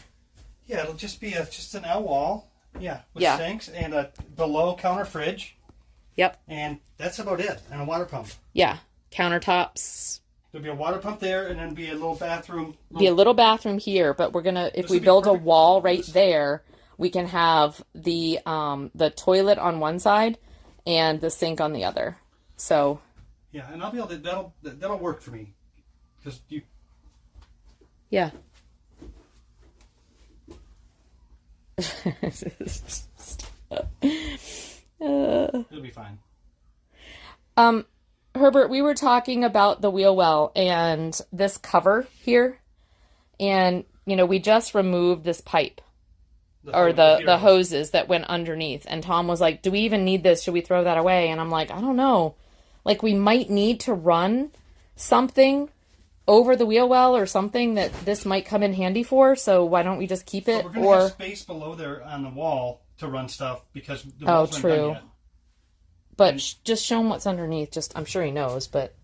Speaker 2: Yeah, it'll just be just an L wall. Yeah, with
Speaker 1: Yeah.
Speaker 2: sinks and a below counter fridge,
Speaker 1: Yep.
Speaker 2: and that's about it. And a water pump.
Speaker 1: Yeah. Countertops.
Speaker 2: There'll be a water pump there, and then be a little bathroom.
Speaker 1: Be a little bathroom here, but we're going to, if
Speaker 2: This
Speaker 1: we
Speaker 2: would be
Speaker 1: build a
Speaker 2: perfect.
Speaker 1: wall right there, we can have the toilet on one side and the sink on the other. So,
Speaker 2: Yeah, and I'll be able to. That'll work for me. Because you.
Speaker 1: yeah.
Speaker 2: It'll be fine.
Speaker 1: Herbert, we were talking about the wheel well and this cover here. And, you know, we just removed this pipe. or
Speaker 2: hose,
Speaker 1: the hoses that went underneath. And Tom was like, do we even need this? Should we throw that away? And I'm like, I don't know. Like, we might need to run something over the wheel well or something that this might come in handy for. So why don't we just keep it?
Speaker 2: We're going to have space below there on the wall to run stuff because the walls aren't done yet.
Speaker 1: But just show him what's underneath. Just, I'm sure he knows, but...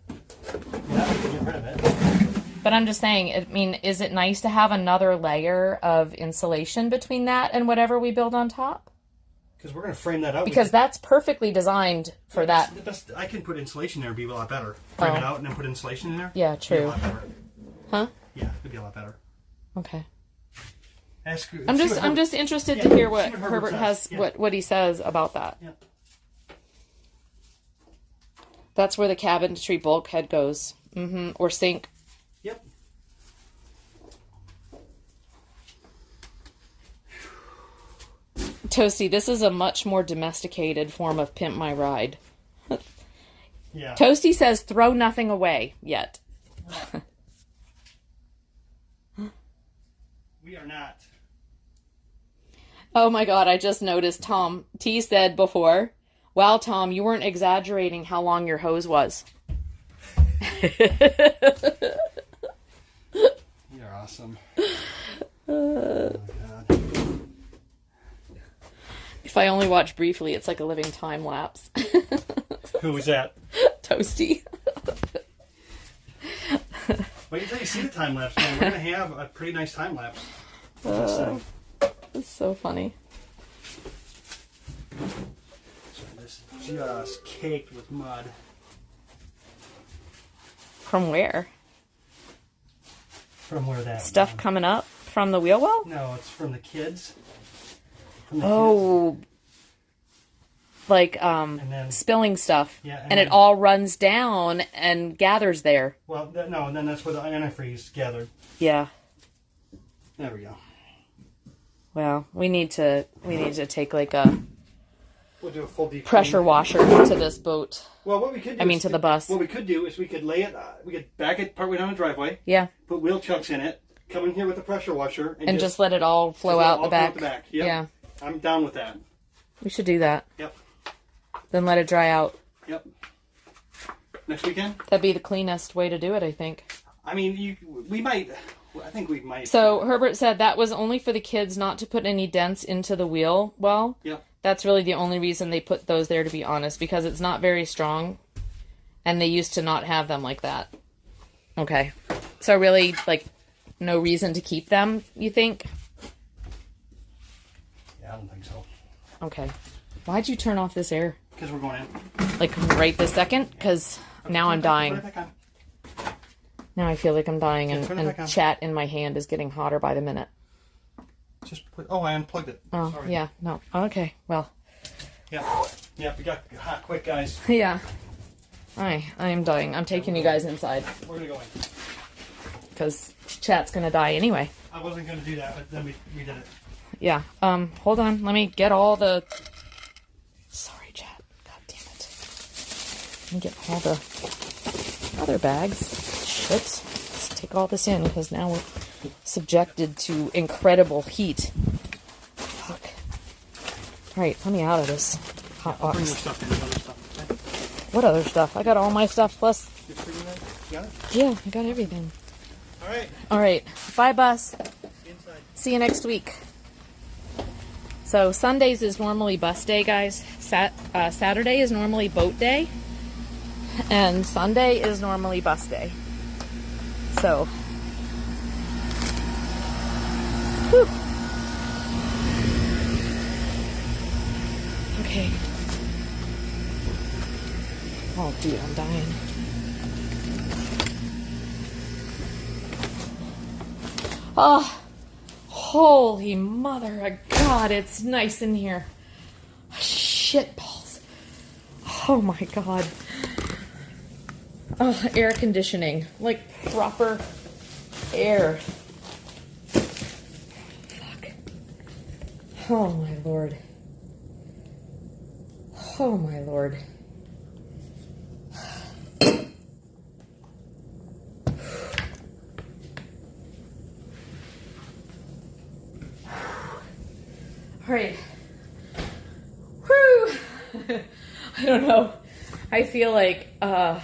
Speaker 2: Yeah, we can get rid of it.
Speaker 1: But I'm just saying, I mean, is it nice to have another layer of insulation between that and whatever we build on top?
Speaker 2: Because we're going to frame that out.
Speaker 1: Because that's perfectly designed for that.
Speaker 2: I can put insulation there, it'd be a lot better. Frame it out and then put insulation in there.
Speaker 1: Yeah, true.
Speaker 2: It'd be a lot better.
Speaker 1: Huh?
Speaker 2: Yeah, it'd be a lot better.
Speaker 1: Okay.
Speaker 2: I'm
Speaker 1: just interested to hear what
Speaker 2: see
Speaker 1: Herbert has,
Speaker 2: yeah.
Speaker 1: what he says about that.
Speaker 2: Yeah.
Speaker 1: That's where the cabinetry bulkhead goes. Or sink.
Speaker 2: Yep.
Speaker 1: Toasty, this is a much more domesticated form of Pimp My Ride.
Speaker 2: Yeah.
Speaker 1: Toasty says throw nothing away yet.
Speaker 2: We are not.
Speaker 1: Oh my god, I just noticed Tom T said before, wow, Tom, you weren't exaggerating how long your hose was.
Speaker 2: You're awesome. Oh my god.
Speaker 1: If I only watch briefly, it's like a living time lapse.
Speaker 2: Who was that?
Speaker 1: Toasty.
Speaker 2: Wait until you see the time lapse, man. We're gonna have a pretty nice time lapse.
Speaker 1: It's so funny.
Speaker 2: So this is just caked with mud.
Speaker 1: From where?
Speaker 2: From where that
Speaker 1: Stuff coming up from the wheel well?
Speaker 2: No, it's from the kids. From the
Speaker 1: Oh, like
Speaker 2: then-
Speaker 1: spilling stuff.
Speaker 2: Yeah,
Speaker 1: and
Speaker 2: and
Speaker 1: it
Speaker 2: then-
Speaker 1: all runs down and gathers there.
Speaker 2: kids. Well, no, and then that's where the antifreeze gathered.
Speaker 1: Yeah.
Speaker 2: There we go.
Speaker 1: Well, we need to take like a
Speaker 2: We'll do a full deep
Speaker 1: pressure
Speaker 2: clean.
Speaker 1: washer to this boat.
Speaker 2: Well, what we could do
Speaker 1: I mean,
Speaker 2: is-
Speaker 1: to the bus.
Speaker 2: What we could do is we could lay it, we could back it partway down the driveway,
Speaker 1: Yeah.
Speaker 2: put wheel chucks in it, come in here with the pressure washer,
Speaker 1: And just let it all flow
Speaker 2: let it
Speaker 1: out
Speaker 2: all
Speaker 1: the
Speaker 2: flow
Speaker 1: back.
Speaker 2: out the back. Yep.
Speaker 1: Yeah.
Speaker 2: I'm down with that.
Speaker 1: We should do that.
Speaker 2: Yep.
Speaker 1: Then let it dry out.
Speaker 2: Yep. Next weekend?
Speaker 1: That'd be the cleanest way to do it, I think.
Speaker 2: I mean, we might. I think we might.
Speaker 1: So Herbert said that was only for the kids not to put any dents into the wheel well.
Speaker 2: Yep.
Speaker 1: That's really the only reason they put those there, to be honest, because it's not very strong. And they used to not have them like that. Okay. So really, like, no reason to keep them, you think?
Speaker 2: Yeah, I don't think so.
Speaker 1: Okay. Why'd you turn off this air?
Speaker 2: Because we're going in.
Speaker 1: Like, right this second? Because now I'm
Speaker 2: Put
Speaker 1: dying.
Speaker 2: it back on.
Speaker 1: Now I feel like I'm dying,
Speaker 2: turn it back on.
Speaker 1: and chat in my hand is getting hotter by the minute.
Speaker 2: Just put. Oh, I unplugged it.
Speaker 1: Oh,
Speaker 2: Sorry.
Speaker 1: yeah. No. Okay. Well,
Speaker 2: Yeah. Yeah, we got hot quick, guys.
Speaker 1: yeah. I am dying. I'm taking you guys inside
Speaker 2: We're gonna go in.
Speaker 1: because chat's gonna die anyway.
Speaker 2: I wasn't gonna do that, but then we did it.
Speaker 1: Yeah. Hold on. Let me get all the. Sorry, chat. God damn it. Let me get all the other bags. Shit. Let's take all this in because now we're subjected to incredible heat. Fuck. All right, let me out of this hot
Speaker 2: Bring your
Speaker 1: box.
Speaker 2: stuff in. Other stuff. Okay?
Speaker 1: What other stuff? I got all my stuff plus.
Speaker 2: You bring that? You got it?
Speaker 1: Yeah, I got everything.
Speaker 2: All right.
Speaker 1: All right. Bye, bus.
Speaker 2: Inside.
Speaker 1: See you next week. So Sundays is normally bus day, guys. Saturday is normally boat day. And Sunday is normally bus day. So. Whew. Okay. Oh, dude, I'm dying. Oh. Holy mother of God, it's nice in here. Shit balls. Oh my God. Oh, air conditioning. Like proper air. Fuck. Oh my Lord. Oh my Lord. right. Whew. I don't know. I feel like, I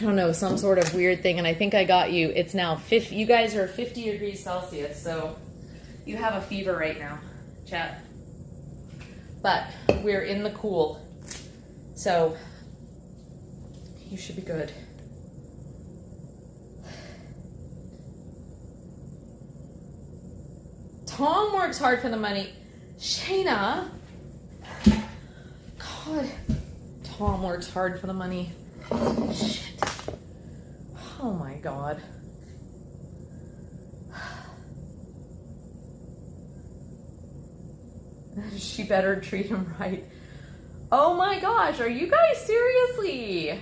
Speaker 1: don't know, some sort of weird thing. And I think I got you. It's now 50. You guys are 50 degrees Celsius. So you have a fever right now, chat. But we're in the cool. So you should be good. Tom works hard for the money. Shayna. God. Tom works hard for the money. Shit. Oh my God. She better treat him right. Oh my gosh, are you guys seriously?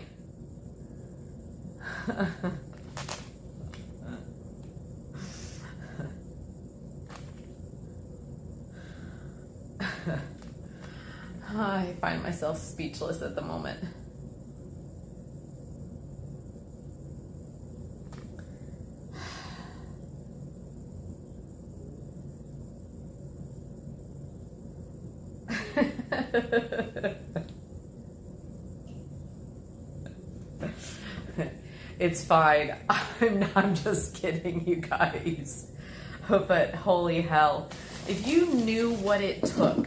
Speaker 1: I find myself speechless at the moment. It's fine. I'm just kidding, you guys. But holy hell. If you knew what it took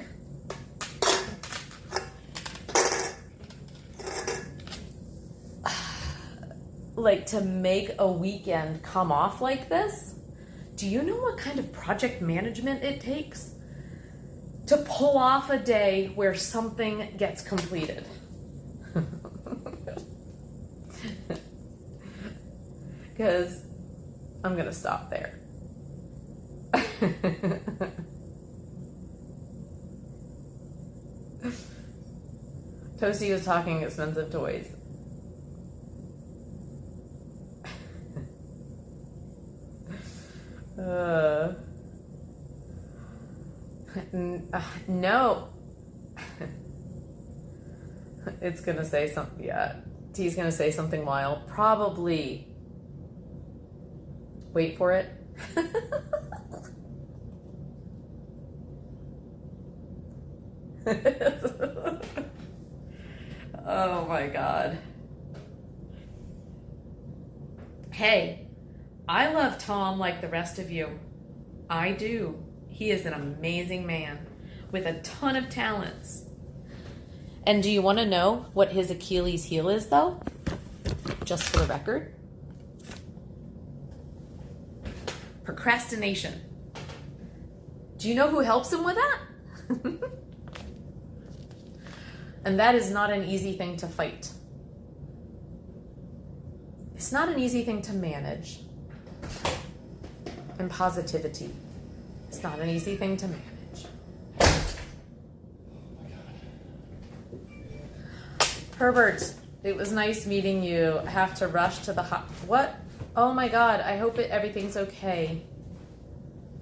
Speaker 1: like to make a weekend come off like this, do you know what kind of project management it takes to pull off a day where something gets completed? Because I'm gonna stop there. Toasty was talking expensive toys. No. It's gonna say something. Yeah, T's gonna say something wild. Probably. Wait for it. Oh my God. Hey, I love Tom like the rest of you. I do. He is an amazing man with a ton of talents. And do you want to know what his Achilles heel is, though? Just for the record. Procrastination. Do you know who helps him with that? And that is not an easy thing to fight. It's not an easy thing to manage. And positivity. It's not an easy thing to manage. Herbert, it was nice meeting you. I have to rush to the what? Oh my God, I hope everything's okay.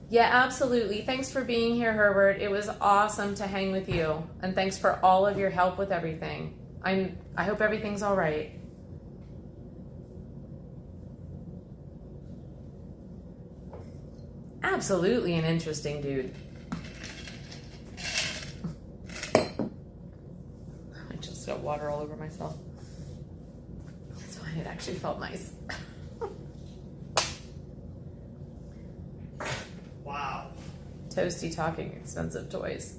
Speaker 1: Yeah, absolutely. Thanks for being here, Herbert. It was awesome to hang with you. And thanks for all of your help with everything. I hope everything's all right. Absolutely an interesting dude. I just got water all over myself. That's fine. It actually felt nice.
Speaker 2: Wow.
Speaker 1: Toasty talking expensive toys.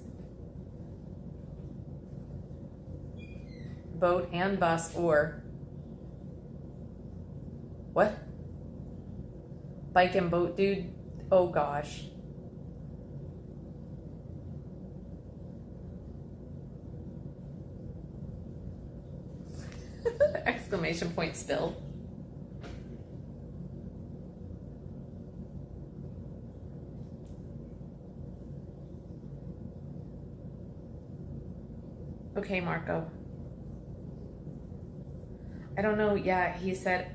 Speaker 1: Boat and bus or what? Bike and boat dude? Oh gosh. Exclamation point still. Okay, Marco. I don't know. Yeah, he said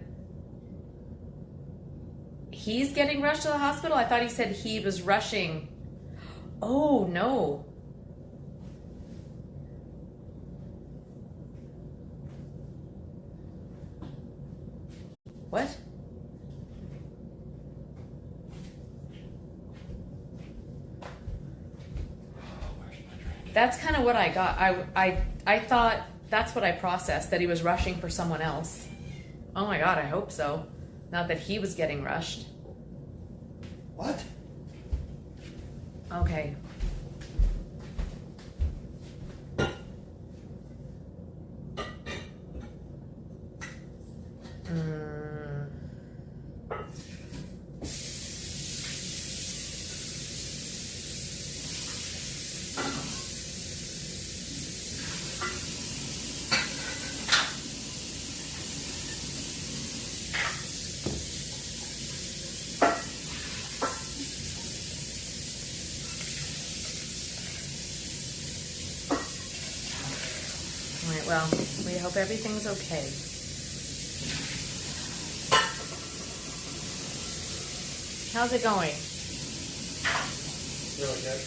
Speaker 1: he's getting rushed to the hospital. I thought he said he was rushing. Oh, no. What? That's kind of what I got. I thought that's what I processed, that he was rushing for someone else. Oh my God, I hope so. Not that he was getting rushed.
Speaker 2: What?
Speaker 1: Okay. All right, well, we hope everything's okay. How's it going?
Speaker 2: Really good.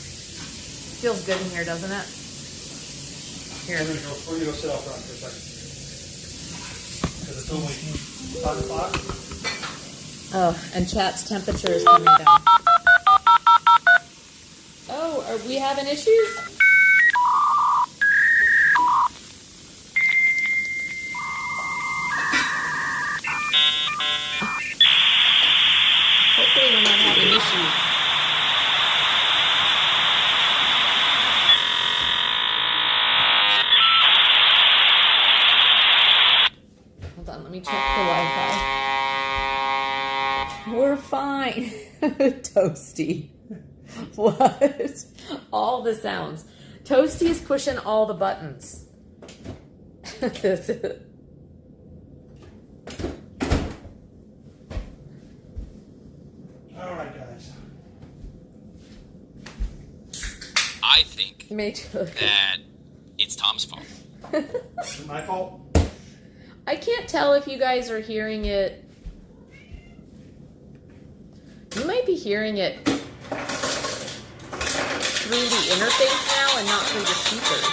Speaker 1: Feels good in here, doesn't it? Here.
Speaker 2: We're gonna go sit out front for a second. Because it's only 5 o'clock.
Speaker 1: Oh, and chat's temperature is coming down. Oh, are we having issues? Hopefully we're not having issues. Hold on, let me check the Wi-Fi. We're fine. Toasty. What? All the sounds. Toasty is pushing all the buttons.
Speaker 2: All right, guys.
Speaker 3: I think
Speaker 1: Made you look.
Speaker 3: that it's Tom's fault.
Speaker 2: Is it my fault?
Speaker 1: I can't tell if you guys are hearing it. You might be hearing it through the interface now and not through the speakers.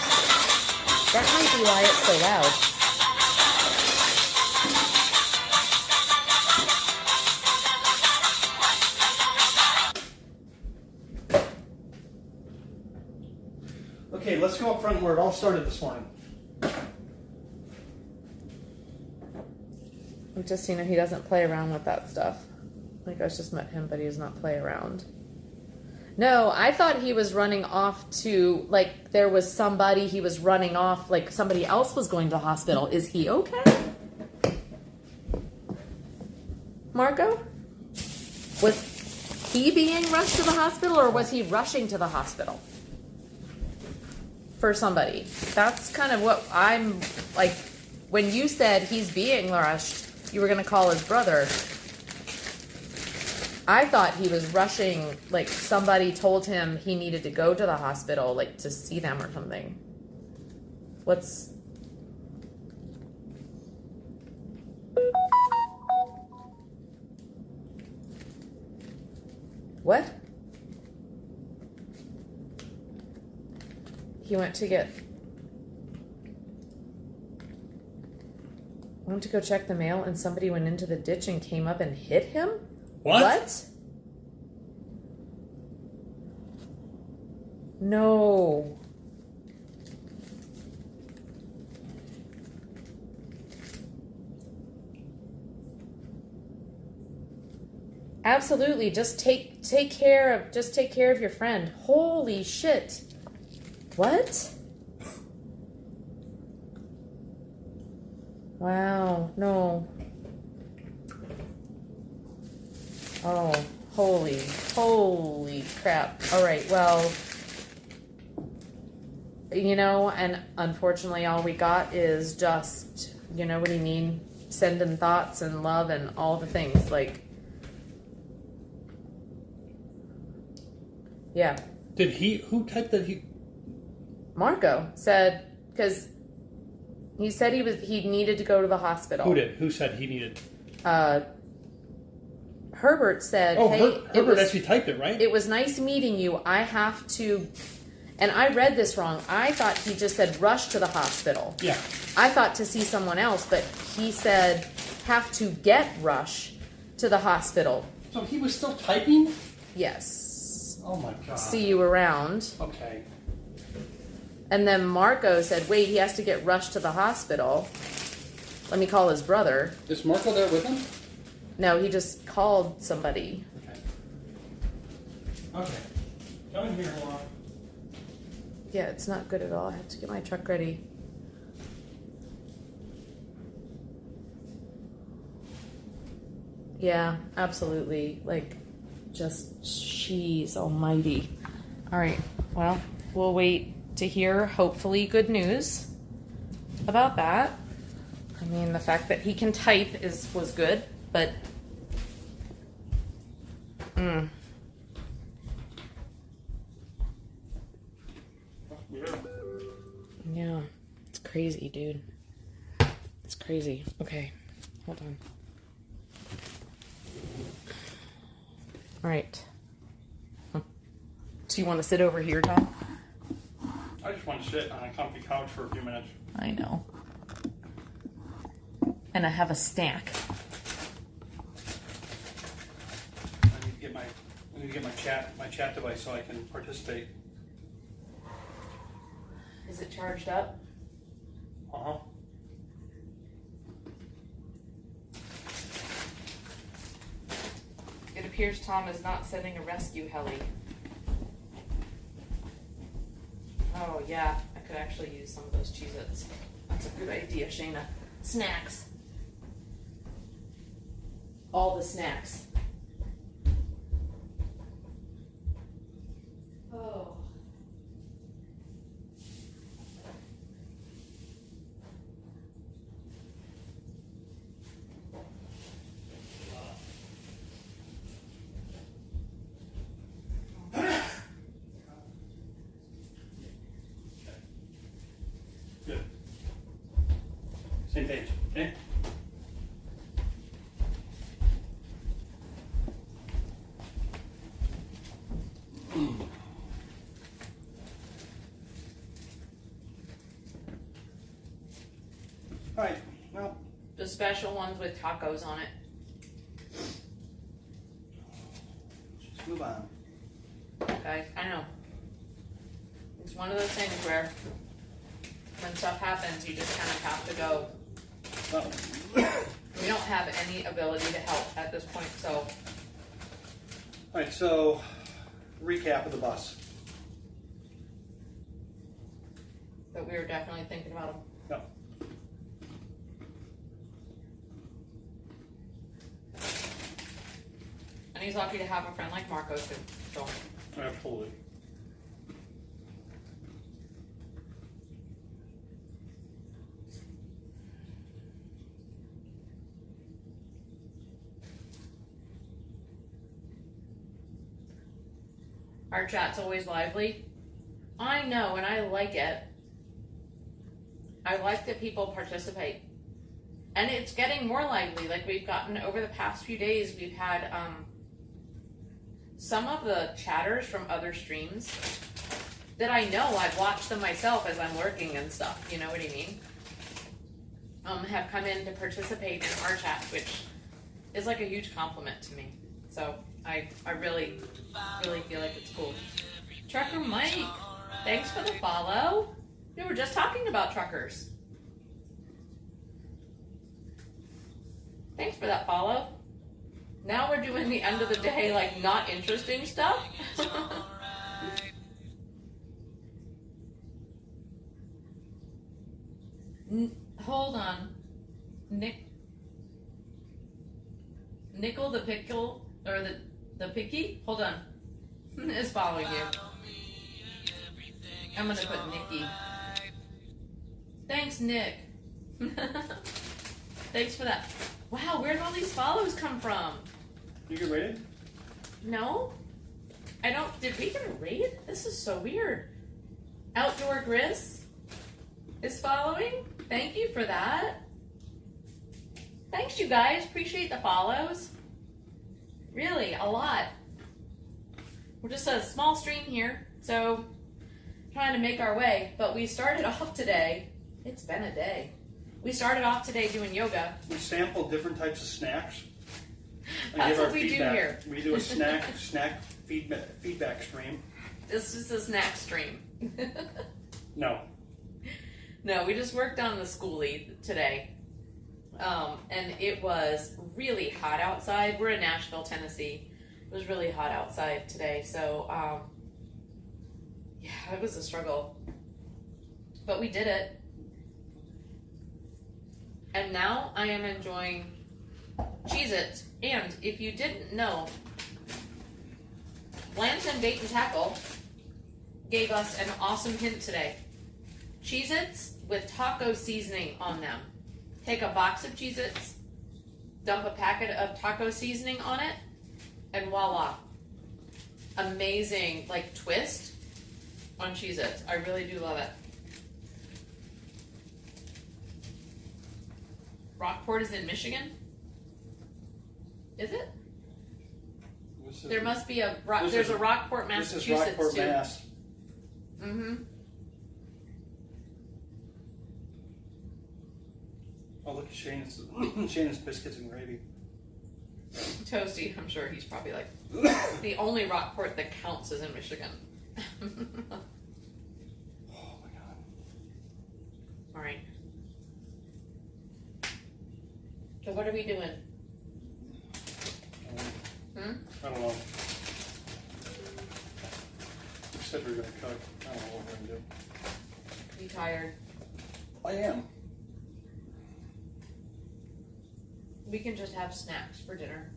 Speaker 1: That might be why it's so loud.
Speaker 2: Okay, let's go up front where it all started this morning.
Speaker 1: Just, he doesn't play around with that stuff. Like, I just met him, but he does not play around. No, I thought he was running off to, like, there was somebody he was running off, like, somebody else was going to the hospital. Is he okay? Marco? Was he being rushed to the hospital, or was he rushing to the hospital? For somebody. That's kind of what I'm, like, when you said he's being rushed, you were going to call his brother. I thought he was rushing, like somebody told him he needed to go to the hospital, like to see them or something. What's... What? He went to go check the mail, and somebody went into the ditch and came up and hit him? What? No. Absolutely. Just take care of your friend. Holy shit. What? Wow, no. Oh, holy crap. All right, well, and unfortunately all we got is just, what do you mean? Sending thoughts and love and all the things, like, yeah.
Speaker 2: Who typed that he?
Speaker 1: Marco said, because he said he needed to go to the hospital.
Speaker 2: Who did? Who said he needed?
Speaker 1: Herbert said,
Speaker 2: oh,
Speaker 1: hey,
Speaker 2: Herbert actually typed it, right?
Speaker 1: It was nice meeting you. I have to, and I read this wrong. I thought he just said rush to the hospital.
Speaker 2: Yeah.
Speaker 1: I thought to see someone else, but he said have to get rush to the hospital.
Speaker 2: So he was still typing?
Speaker 1: Yes.
Speaker 2: Oh my God.
Speaker 1: See you around.
Speaker 2: Okay.
Speaker 1: And then Marco said, wait, he has to get rushed to the hospital. Let me call his brother.
Speaker 2: Is Marco there with him?
Speaker 1: No, he just called somebody.
Speaker 2: Okay. Come in here, hold on.
Speaker 1: Yeah, it's not good at all. I have to get my truck ready. Yeah, absolutely. Like, just, jeez almighty. All right, well, we'll wait to hear hopefully good news about that. I mean, the fact that he can type was good, but yeah, it's crazy, dude. It's crazy. Okay, hold on. All right. So you want to sit over here, Tom?
Speaker 2: I just want to sit on a comfy couch for a few minutes.
Speaker 1: I know. And I have a snack.
Speaker 2: I need to get my chat device so I can participate.
Speaker 1: Is it charged up?
Speaker 2: Uh-huh.
Speaker 1: It appears Tom is not sending a rescue heli. Oh yeah, I could actually use some of those Cheez-Its. That's a good idea, Shayna. Snacks. All the snacks. Oh.
Speaker 2: Good. Same page, okay? All right, well,
Speaker 1: The special ones with tacos on it.
Speaker 2: let's move on.
Speaker 1: Okay, I know. It's one of those things where when stuff happens, you just kind of have to go.
Speaker 2: Oh.
Speaker 1: We don't have any ability to help at this point, so
Speaker 2: All right, so recap of the bus.
Speaker 1: but we were definitely thinking about them.
Speaker 2: Yep.
Speaker 1: And he's lucky to have a friend like Marco too. So
Speaker 2: Absolutely.
Speaker 1: our chat's always lively. I know, and I like it. I like that people participate. And it's getting more lively. Like we've gotten over the past few days, we've had some of the chatters from other streams that I know I've watched them myself as I'm lurking and stuff, you know what I mean? Have come in to participate in our chat, which is like a huge compliment to me. So I really feel like it's cool. Trucker Mike, thanks for the follow. We were just talking about truckers. Thanks for that follow. Now we're doing the end of the day, like, not interesting stuff. Hold on. Nickel the Pickle, or the Picky? Hold on. Is following you. I'm gonna put Nikki. Thanks, Nick. Thanks for that. Wow, where'd all these follows come from?
Speaker 2: You get rated?
Speaker 1: No? I don't. Did we get a raid? This is so weird. Outdoor Gris is following. Thank you for that. Thanks, you guys. Appreciate the follows. Really, a lot. We're just a small stream here, so trying to make our way. But we started off today. It's been a day. We started off today doing yoga.
Speaker 2: We sample different types of snacks. And
Speaker 1: That's
Speaker 2: give our
Speaker 1: what we do
Speaker 2: feedback.
Speaker 1: here.
Speaker 2: We do a snack feedback stream.
Speaker 1: This is a snack stream.
Speaker 2: No.
Speaker 1: No, we just worked on the schoolie today. And it was really hot outside. We're in Nashville, Tennessee. It was really hot outside today. So, yeah, it was a struggle. But we did it. And now I am enjoying Cheez-Its. And if you didn't know, Blanton Bait and Tackle gave us an awesome hint today. Cheez-Its with taco seasoning on them. Take a box of Cheez-Its, dump a packet of taco seasoning on it, and voila. Amazing, like, twist on Cheez-Its. I really do love it. Rockport is in Michigan? Is it? There must be a there's a Rockport, Massachusetts
Speaker 2: This is Rockport,
Speaker 1: too.
Speaker 2: Mass.
Speaker 1: Mm-hmm.
Speaker 2: Oh, look at Shannon's biscuits and gravy.
Speaker 1: Toasty, I'm sure he's probably like the only Rockport that counts is in Michigan.
Speaker 2: Oh my god.
Speaker 1: All right. So what are we doing?
Speaker 2: I don't know. We said we were going to cook. I don't know what we're going to do.
Speaker 1: You tired?
Speaker 2: I am.
Speaker 1: We can just have snacks for dinner.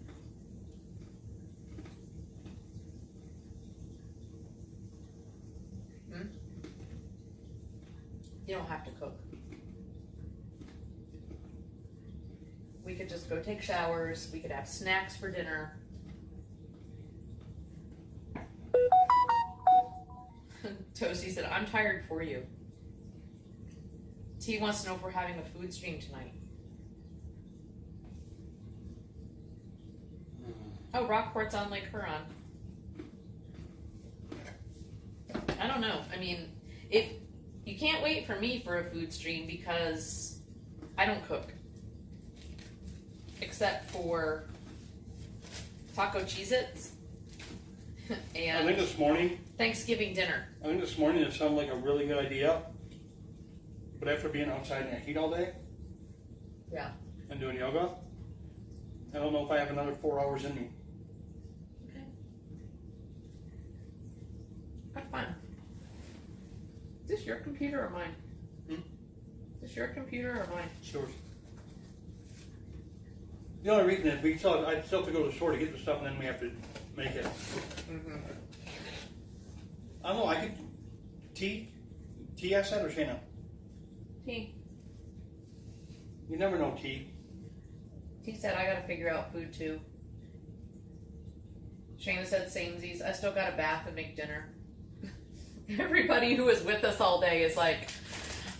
Speaker 1: You don't have to cook. We could just go take showers. We could have snacks for dinner. Toasty said, I'm tired for you. T wants to know if we're having a food stream tonight. Oh, Rockport's on Lake Huron. I don't know. I mean, if you can't wait for me for a food stream because I don't cook. Except for taco Cheez-Its and
Speaker 2: I think this morning
Speaker 1: Thanksgiving dinner.
Speaker 2: It sounded like a really good idea. But after being outside in the heat all day
Speaker 1: Yeah.
Speaker 2: and doing yoga, I don't know if I have another 4 hours in me.
Speaker 1: Okay. Have fun. Is this your computer or mine?
Speaker 2: Hmm?
Speaker 1: Is this your computer or mine?
Speaker 2: Sure. The only reason is I still have to go to the store to get the stuff, and then we have to make it.
Speaker 1: Mm-hmm.
Speaker 2: I don't know. I could T I said or Shayna.
Speaker 1: T.
Speaker 2: You never know, T.
Speaker 1: T said I gotta figure out food too. Shayna said samesies. I still got a bath and make dinner. Everybody who was with us all day is like,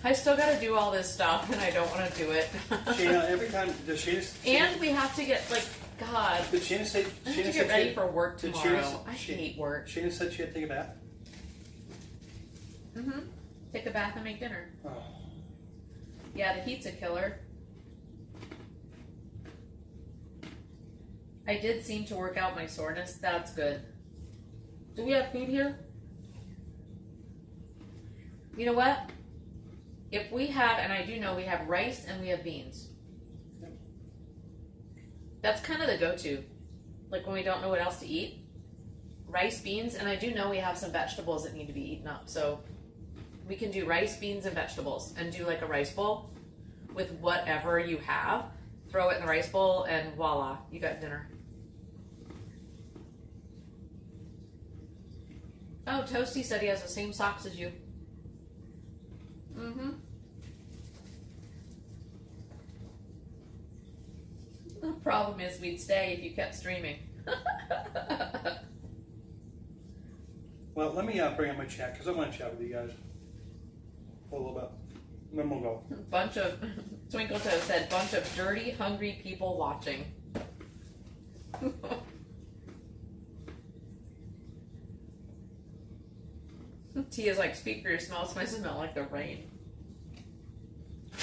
Speaker 1: I still gotta do all this stuff and I don't want to do it.
Speaker 2: Shayna, every time does Shayna?
Speaker 1: And we have to get like God.
Speaker 2: Did Shayna say?
Speaker 1: I have to get ready for work tomorrow. I
Speaker 2: Shayna-
Speaker 1: hate work.
Speaker 2: Shayna said she had to take a bath.
Speaker 1: Mm-hmm. Take a bath and make dinner.
Speaker 2: Oh.
Speaker 1: Yeah, the heat's a killer. I did seem to work out my soreness. That's good. Do we have food here? You know what? If we have, and I do know we have rice and we have beans. That's kind of the go-to. Like when we don't know what else to eat. Rice, beans, and I do know we have some vegetables that need to be eaten up. So we can do rice, beans, and vegetables and do like a rice bowl with whatever you have. Throw it in the rice bowl and voila, you got dinner. Oh, Toasty said he has the same socks as you. Mm-hmm. The problem is we'd stay if you kept streaming.
Speaker 2: Well, let me bring up my chat because I want to chat with you guys for a little bit. And then we'll go.
Speaker 1: Bunch of Twinkle Toe said, bunch of dirty, hungry people watching. Tia's like, speak for your smell. It smells like the rain.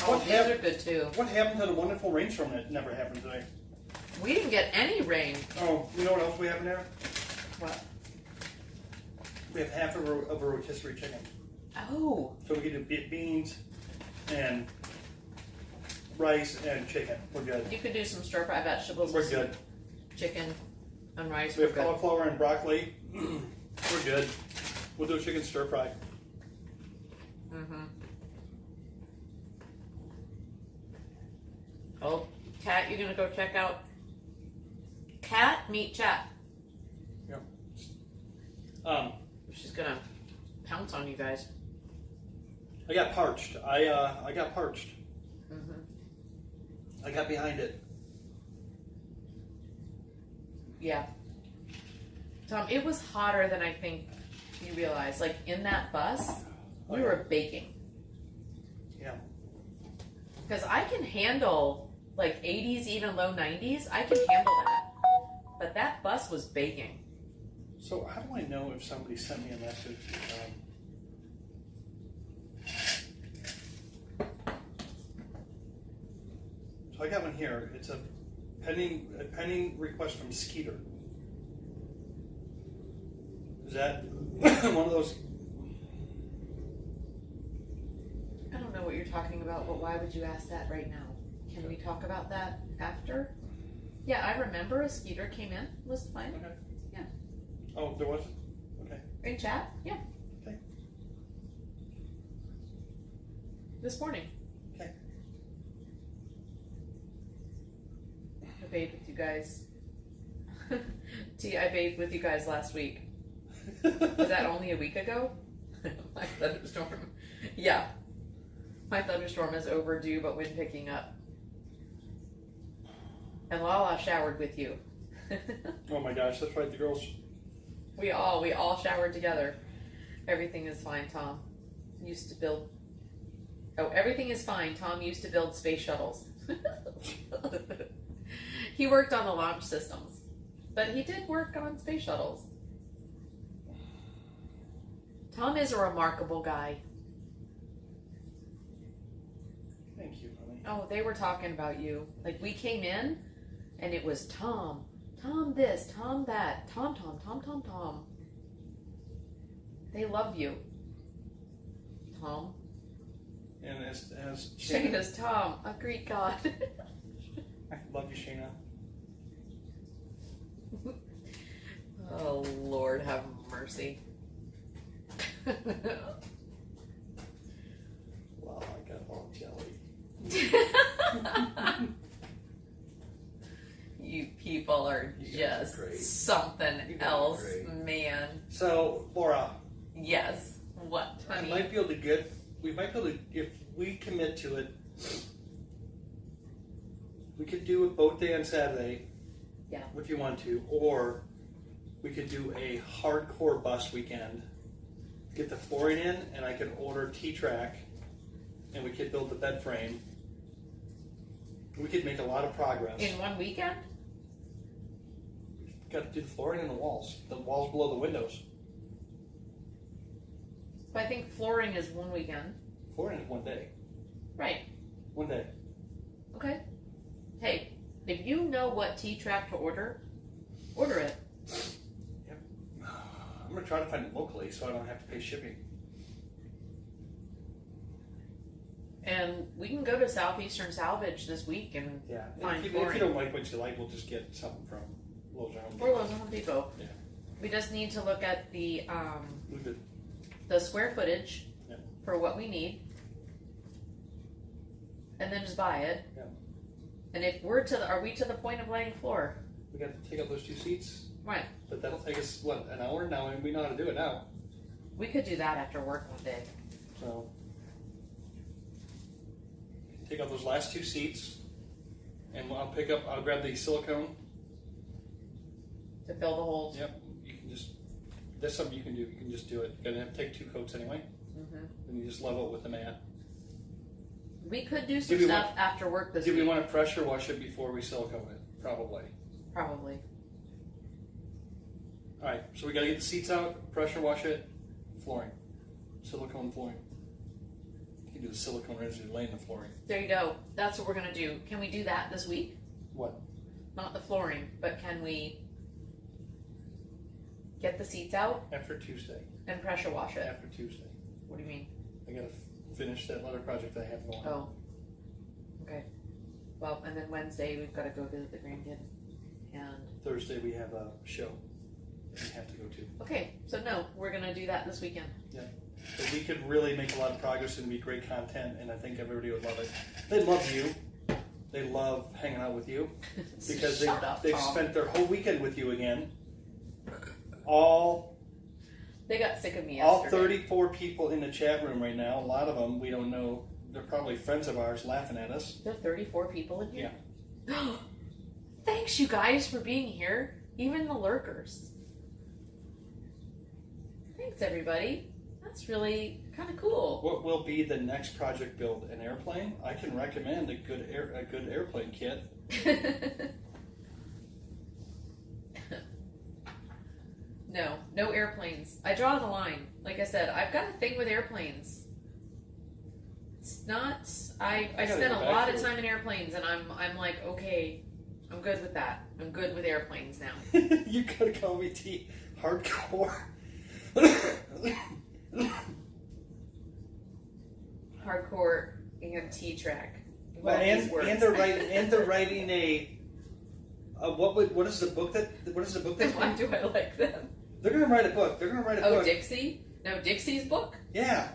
Speaker 1: Oh,
Speaker 2: What
Speaker 1: these
Speaker 2: hap-
Speaker 1: are good too.
Speaker 2: What happened to the wonderful rainstorm that never happened today?
Speaker 1: We didn't get any rain.
Speaker 2: Oh, you know what else we have in there?
Speaker 1: What?
Speaker 2: We have half of a rotisserie chicken.
Speaker 1: Oh.
Speaker 2: So we can do beans and rice and chicken. We're good.
Speaker 1: You could do some stir fry vegetables.
Speaker 2: We're
Speaker 1: with some
Speaker 2: good.
Speaker 1: Chicken and rice.
Speaker 2: We have
Speaker 1: We're good.
Speaker 2: cauliflower and broccoli. We're good. We'll do a chicken stir fry.
Speaker 1: Mm-hmm. Oh, Kat, you gonna go check out Cat Meet Chat?
Speaker 2: Yeah.
Speaker 1: She's gonna pounce on you guys.
Speaker 2: I got parched. I got parched.
Speaker 1: Mm-hmm.
Speaker 2: I got behind it.
Speaker 1: Yeah. Tom, it was hotter than I think you realize. Like in that bus, we were baking.
Speaker 2: Yeah.
Speaker 1: Because I can handle like 80s, even low 90s. I can handle that. But that bus was baking.
Speaker 2: So how do I know if somebody sent me a message? So I got one here. It's a pending request from Skeeter. Is that one of those?
Speaker 1: I don't know what you're talking about, but why would you ask that right now? Can we talk about that after? Yeah, I remember a Skeeter came in. Was fine.
Speaker 2: Okay.
Speaker 1: Yeah.
Speaker 2: Oh, there was? Okay.
Speaker 1: In chat? Yeah.
Speaker 2: Okay.
Speaker 1: This morning.
Speaker 2: Okay.
Speaker 1: I bathed with you guys. I bathed with you guys last week. Was that only a week ago? My thunderstorm. Yeah. My thunderstorm is overdue, but wind picking up. And Lala showered with you.
Speaker 2: Oh my gosh, that's right, the girls.
Speaker 1: We all showered together. Everything is fine, Tom. Used to build. Oh, everything is fine. Tom used to build space shuttles. He worked on the launch systems, but he did work on space shuttles. Tom is a remarkable guy.
Speaker 2: Thank you, honey.
Speaker 1: Oh, they were talking about you. Like, we came in, and it was Tom. Tom this, Tom that. Tom. They love you. Tom.
Speaker 2: And as
Speaker 1: Shayna's Tom, a Greek god.
Speaker 2: I love you, Shayna.
Speaker 1: Oh, Lord, have mercy.
Speaker 2: Wow, I got all jelly.
Speaker 1: You people are
Speaker 2: You guys
Speaker 1: just
Speaker 2: are great.
Speaker 1: something
Speaker 2: You guys are
Speaker 1: else,
Speaker 2: great.
Speaker 1: man.
Speaker 2: So, Laura,
Speaker 1: Yes. What,
Speaker 2: we
Speaker 1: honey?
Speaker 2: might be able to if we commit to it, we could do a boat day on Saturday.
Speaker 1: Yeah.
Speaker 2: If you want to, or we could do a hardcore bus weekend. Get the flooring in, and I could order T-Track, and we could build the bed frame. We could make a lot of progress.
Speaker 1: In one weekend?
Speaker 2: Got to do the flooring and the walls below the windows.
Speaker 1: But I think flooring is one weekend.
Speaker 2: Flooring is one day.
Speaker 1: Right.
Speaker 2: One day.
Speaker 1: Okay. Hey, if you know what T-Track to order it.
Speaker 2: Yep. I'm gonna try to find it locally so I don't have to pay shipping.
Speaker 1: And we can go to Southeastern Salvage this week and
Speaker 2: Yeah.
Speaker 1: find
Speaker 2: If
Speaker 1: flooring.
Speaker 2: you don't like what you like, we'll just get something from Lowe's or Home
Speaker 1: Or
Speaker 2: Depot.
Speaker 1: Lowe's and Home Depot.
Speaker 2: Yeah.
Speaker 1: We just need to look at the
Speaker 2: We could.
Speaker 1: square footage
Speaker 2: Yeah.
Speaker 1: for what we need, and then just buy it.
Speaker 2: Yeah.
Speaker 1: And if are we to the point of laying floor?
Speaker 2: We got to take out those two seats,
Speaker 1: Right.
Speaker 2: but that'll take us an hour now, and we know how to do it now.
Speaker 1: We could do that after work one day.
Speaker 2: So take out those last two seats, and I'll grab the silicone.
Speaker 1: To fill the holes.
Speaker 2: Yep. You can just. That's something you can do. You can just do it. You're gonna have to take 2 coats anyway,
Speaker 1: Mm-hmm.
Speaker 2: and you just level it with the mat.
Speaker 1: We could do some
Speaker 2: Do we
Speaker 1: stuff after work this
Speaker 2: Do we
Speaker 1: week.
Speaker 2: want to pressure wash it before we silicone it? Probably.
Speaker 1: Probably.
Speaker 2: All right. So we got to get the seats out, pressure wash it, flooring, silicone flooring. You can do the silicone residue laying the flooring.
Speaker 1: There you go. That's what we're gonna do. Can we do that this week?
Speaker 2: What?
Speaker 1: Not the flooring, but can we get the seats out
Speaker 2: After Tuesday.
Speaker 1: and pressure wash it?
Speaker 2: After Tuesday.
Speaker 1: What do you mean?
Speaker 2: I gotta finish that other project I have going.
Speaker 1: Oh. Okay. Well, and then Wednesday we've got to go visit the grandkid. And
Speaker 2: Thursday we have a show that we have to go to.
Speaker 1: okay, so no, we're gonna do that this weekend.
Speaker 2: Yeah. But we could really make a lot of progress and be great content, and I think everybody would love it. They love you. They love hanging out with you because
Speaker 1: Shut up,
Speaker 2: they've
Speaker 1: Tom.
Speaker 2: spent their whole weekend with you again.
Speaker 1: They got sick of me
Speaker 2: All
Speaker 1: yesterday.
Speaker 2: 34 people in the chat room right now, a lot of them we don't know, they're probably friends of ours laughing at us.
Speaker 1: There are 34 people in here?
Speaker 2: Yeah.
Speaker 1: Thanks, you guys, for being here. Even the lurkers. Thanks, everybody. That's really kind of cool.
Speaker 2: What will be the next project build? An airplane? I can recommend a good airplane kit.
Speaker 1: No airplanes. I draw the line. Like I said, I've got a thing with airplanes. It's not. I
Speaker 2: gotta
Speaker 1: spend
Speaker 2: go
Speaker 1: a
Speaker 2: back
Speaker 1: lot
Speaker 2: to
Speaker 1: of
Speaker 2: it.
Speaker 1: time in airplanes, and I'm like, okay, I'm good with that. I'm good with airplanes now.
Speaker 2: You gotta call me T hardcore.
Speaker 1: Hardcore and T-track.
Speaker 2: and they're writing a what is the book that's
Speaker 1: Why do I like them?
Speaker 2: They're gonna write a book. They're gonna write a
Speaker 1: Oh,
Speaker 2: book.
Speaker 1: Dixie? No, Dixie's book?
Speaker 2: Yeah.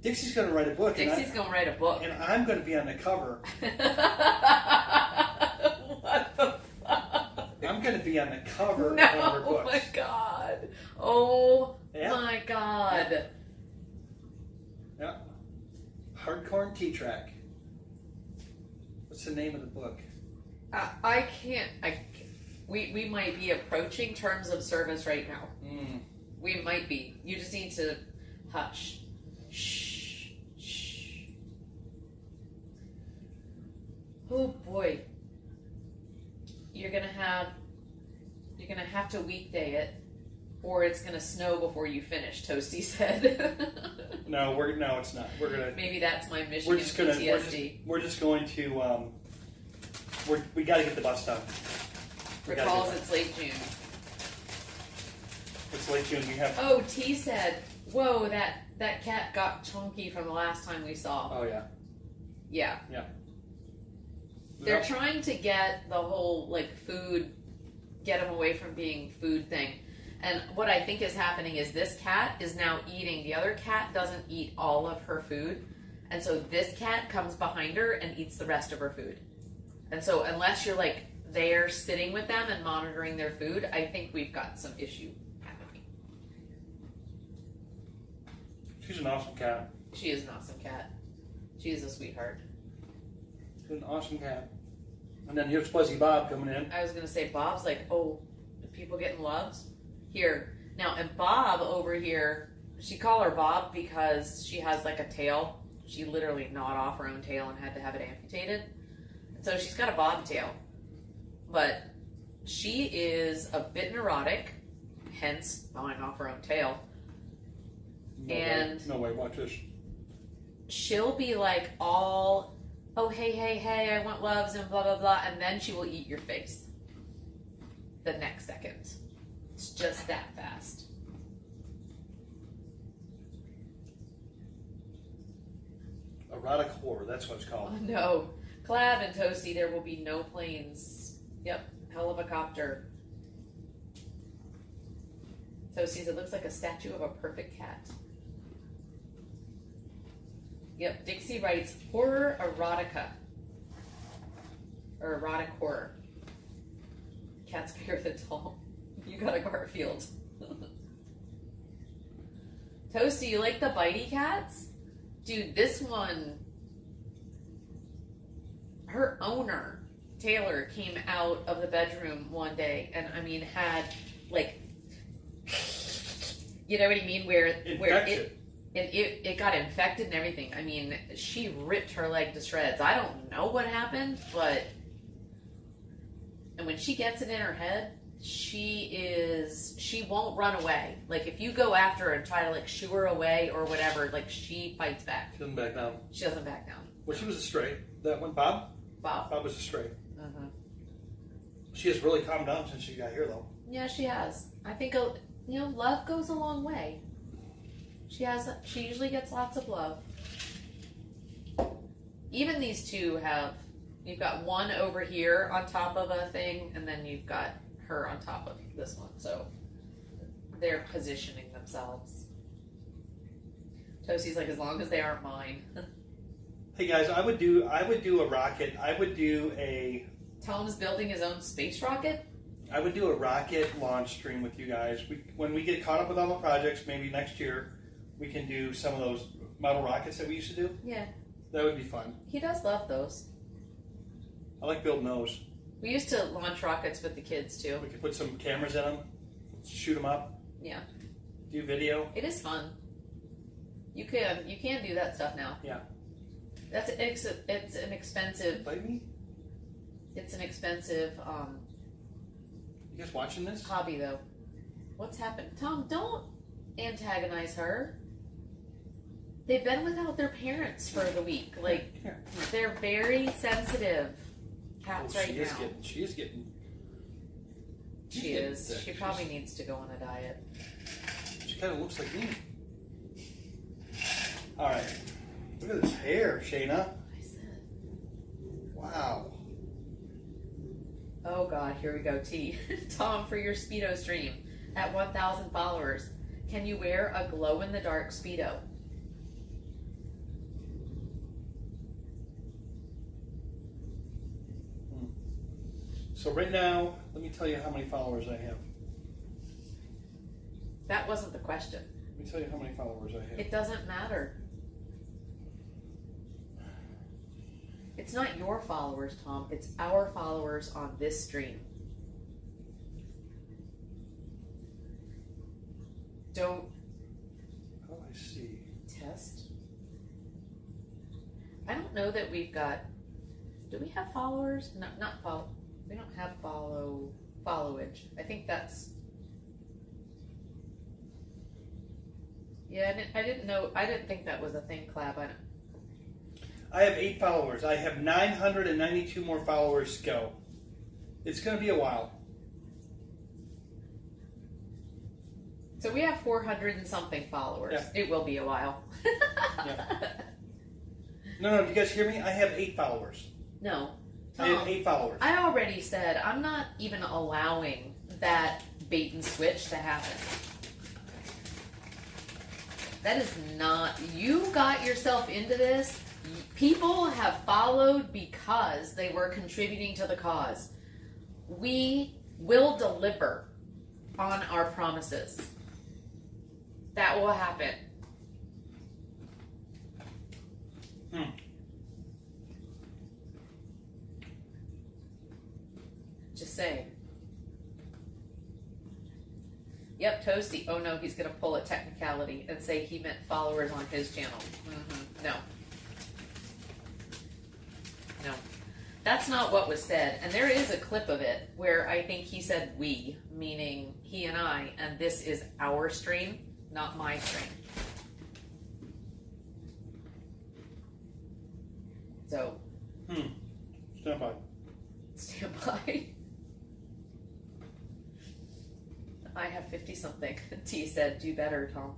Speaker 2: Dixie's gonna write a book.
Speaker 1: Dixie's gonna write a book.
Speaker 2: And I'm gonna be on the cover.
Speaker 1: What the fuck?
Speaker 2: I'm gonna be on the cover
Speaker 1: No,
Speaker 2: of one of her
Speaker 1: oh
Speaker 2: books.
Speaker 1: my god. Oh
Speaker 2: Yeah.
Speaker 1: my god.
Speaker 2: Yeah. Hardcore and T-Track. What's the name of the book?
Speaker 1: I can't. We might be approaching terms of service right now. We might be. You just need to hush. Shh. Shh. Oh boy. You're gonna have to weekday it, or it's gonna snow before you finish. Toasty said.
Speaker 2: No, it's not. We're gonna.
Speaker 1: Maybe that's my Michigan
Speaker 2: We're just gonna.
Speaker 1: PTSD.
Speaker 2: We're just going to. We got to get the bus done. We gotta
Speaker 1: Recalls
Speaker 2: get
Speaker 1: it's late June.
Speaker 2: It's late June. We have.
Speaker 1: Oh, T said, "Whoa, that cat got chunky from the last time we saw."
Speaker 2: Oh yeah.
Speaker 1: Yeah.
Speaker 2: Yeah.
Speaker 1: They're trying to get the whole like food, get them away from being food thing. And what I think is happening is this cat is now eating. The other cat doesn't eat all of her food. And so this cat comes behind her and eats the rest of her food. And so unless you're like there sitting with them and monitoring their food, I think we've got some issue happening.
Speaker 2: She's an awesome cat.
Speaker 1: She is an awesome cat. She is a sweetheart.
Speaker 2: She's an awesome cat. And then here's Fuzzy Bob coming in.
Speaker 1: I was going to say, Bob's like, oh, the people getting loves? Here. Now, and Bob over here, she call her Bob because she has like a tail. She literally gnawed off her own tail and had to have it amputated. And so she's got a bobtail. But she is a bit neurotic, hence gnawing off her own tail.
Speaker 2: No way, watch this.
Speaker 1: She'll be like all, oh, hey, I want loves and blah, blah, blah. And then she will eat your face the next second. It's just that fast.
Speaker 2: Erotic horror, that's what it's called.
Speaker 1: Oh, no. Clab and Toasty, there will be no planes. Yep, helicopter. Toasties, it looks like a statue of a perfect cat. Yep, Dixie writes horror erotica. Or erotic horror. Cat's bigger than tall. You got a Garfield. Toasty, you like the bitey cats? Dude, this one, her owner, Taylor, came out of the bedroom one day and I mean had like, you know what I mean? Where it got infected and everything. I mean, she ripped her leg to shreds. I don't know what happened, but and when she gets it in her head, she won't run away. Like if you go after her and try to like shoo her away or whatever, like she fights back.
Speaker 2: She doesn't back down.
Speaker 1: She doesn't back down.
Speaker 2: Well, she was a stray. That one, Bob?
Speaker 1: Bob.
Speaker 2: Bob was a stray.
Speaker 1: Mm-hmm.
Speaker 2: She has really calmed down since she got here, though.
Speaker 1: Yeah, she has. I think love goes a long way. She usually gets lots of love. Even these two have, you've got one over here on top of a thing, and then you've got her on top of this one. So they're positioning themselves. Toasty's like, as long as they aren't mine.
Speaker 2: Hey guys, I would do a rocket. I would do a
Speaker 1: Tom's building his own space rocket.
Speaker 2: rocket launch stream with you guys. When we get caught up with all the projects, maybe next year, we can do some of those model rockets that we used to do.
Speaker 1: Yeah,
Speaker 2: That would be fun.
Speaker 1: he does love those.
Speaker 2: I like building those.
Speaker 1: We used to launch rockets with the kids too.
Speaker 2: We could put some cameras in them, shoot them up,
Speaker 1: Yeah,
Speaker 2: do video.
Speaker 1: it is fun. You can do that stuff now.
Speaker 2: Yeah.
Speaker 1: It's an expensive.
Speaker 2: Bite me?
Speaker 1: It's an expensive
Speaker 2: You guys watching this?
Speaker 1: hobby though. What's happened? Tom, don't antagonize her. They've been without their parents for the week. Like,
Speaker 2: Here.
Speaker 1: they're very sensitive cats right
Speaker 2: she is
Speaker 1: now.
Speaker 2: getting. She is getting. she's
Speaker 1: She
Speaker 2: getting
Speaker 1: is.
Speaker 2: thick.
Speaker 1: She probably needs to go on a diet.
Speaker 2: She kind of looks like me. All right. Look at this hair, Shayna.
Speaker 1: I said.
Speaker 2: Wow.
Speaker 1: Oh God, here we go. T. Tom, for your Speedo stream at 1,000 followers, can you wear a glow-in-the-dark Speedo?
Speaker 2: So right now, let me tell you how many followers I have.
Speaker 1: That wasn't the question.
Speaker 2: Let me tell you how many followers I have.
Speaker 1: It doesn't matter. It's not your followers, Tom. It's our followers on this stream. Don't
Speaker 2: How do I see?
Speaker 1: test. I don't know that we've got. Do we have followers? No, not follow. We don't have followage. I think that's. Yeah, I didn't know. I didn't think that was a thing, Clab.
Speaker 2: I have 8 followers. I have 992 more followers to go. It's going to be a while.
Speaker 1: So we have 400 and something followers.
Speaker 2: Yeah.
Speaker 1: It will be a while.
Speaker 2: Yeah. No, do you guys hear me? I have 8 followers.
Speaker 1: No.
Speaker 2: I have
Speaker 1: Tom,
Speaker 2: 8 followers.
Speaker 1: I already said I'm not even allowing that bait and switch to happen. That is not. You got yourself into this. People have followed because they were contributing to the cause. We will deliver on our promises. That will happen. Just saying. Yep, Toasty. Oh no, he's gonna pull a technicality and say he meant followers on his channel. No. No. That's not what was said. And there is a clip of it where I think he said we, meaning he and I, and this is our stream, not my stream. So,
Speaker 2: Stand by.
Speaker 1: stand by. I have 50 something. T said, do better, Tom.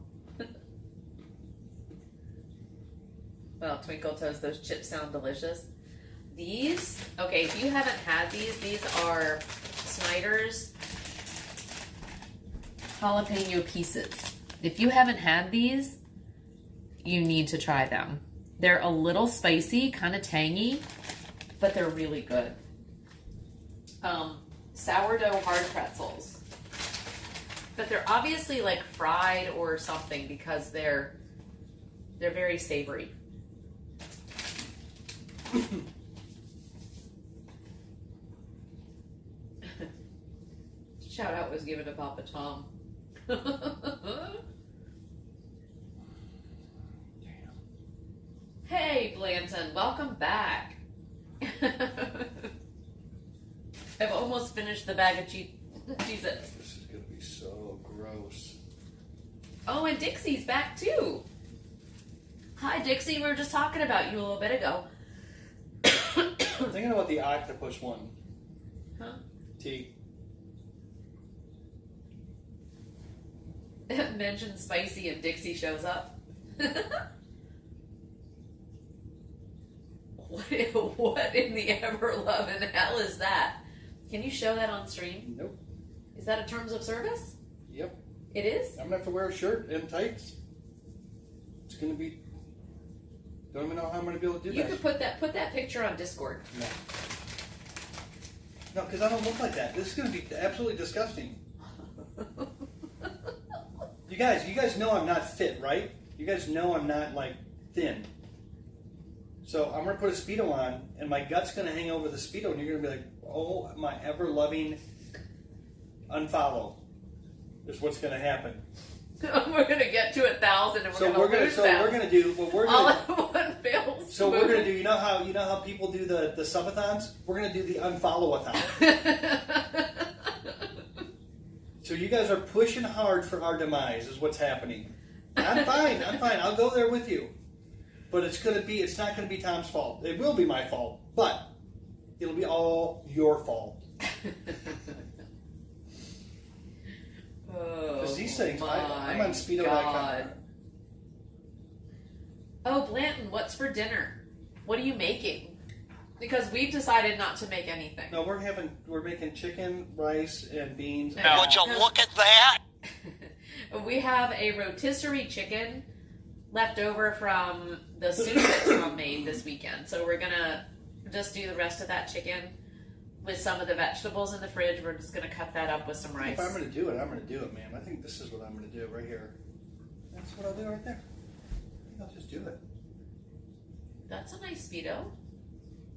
Speaker 1: Well, Twinkle Toes, those chips sound delicious. These, okay, if you haven't had these are Snyder's jalapeno pieces. If you haven't had these, you need to try them. They're a little spicy, kind of tangy, but they're really good. Sourdough hard pretzels. But they're obviously like fried or something because they're very savory. Shout out was given to Papa Tom. Hey Blanton, welcome back. I've almost finished the bag of Cheez-Its.
Speaker 2: This is going to be so gross.
Speaker 1: Oh, and Dixie's back too. Hi Dixie, we were just talking about you a little bit ago.
Speaker 2: I'm thinking about the octopus one.
Speaker 1: Huh?
Speaker 2: T.
Speaker 1: Mention spicy and Dixie shows up. What in the ever loving hell is that? Can you show that on stream?
Speaker 2: Nope.
Speaker 1: Is that a terms of service?
Speaker 2: Yep.
Speaker 1: It is?
Speaker 2: I'm gonna have to wear a shirt and tights. It's gonna be. Don't even know how I'm gonna be able to do
Speaker 1: You
Speaker 2: that.
Speaker 1: could put that picture on Discord.
Speaker 2: No. No, because I don't look like that. This is gonna be absolutely disgusting. You guys know I'm not fit, right? You guys know I'm not like thin. So I'm gonna put a Speedo on, and my gut's gonna hang over the Speedo, and you're gonna be like, "Oh, my ever-loving unfollow." Is what's gonna happen.
Speaker 1: We're gonna get to 1,000, and
Speaker 2: So
Speaker 1: we're gonna lose them.
Speaker 2: we're gonna do what we're
Speaker 1: all
Speaker 2: gonna.
Speaker 1: in one fell
Speaker 2: So
Speaker 1: swoop.
Speaker 2: we're gonna do. You know how people do the subathons? We're gonna do the unfollow-a-thon. So you guys are pushing hard for our demise, is what's happening. I'm fine. I'll go there with you. But it's not gonna be Tom's fault. It will be my fault, but it'll be all your fault.
Speaker 1: Oh,
Speaker 2: Because these things, I'm
Speaker 1: my
Speaker 2: on Speedo.com.
Speaker 1: God. Oh, Blanton, what's for dinner? What are you making? Because we've decided not to make anything.
Speaker 2: No, we're making chicken, rice, and beans.
Speaker 1: Yeah.
Speaker 3: Would you look at that?
Speaker 1: We have a rotisserie chicken left over from the soup that Tom made this weekend. So we're gonna just do the rest of that chicken with some of the vegetables in the fridge. We're just gonna cut that up with some rice.
Speaker 2: If I'm gonna do it, I'm gonna do it, man. I think this is what I'm gonna do right here. That's what I'll do right there. I'll just do it.
Speaker 1: That's a nice Speedo.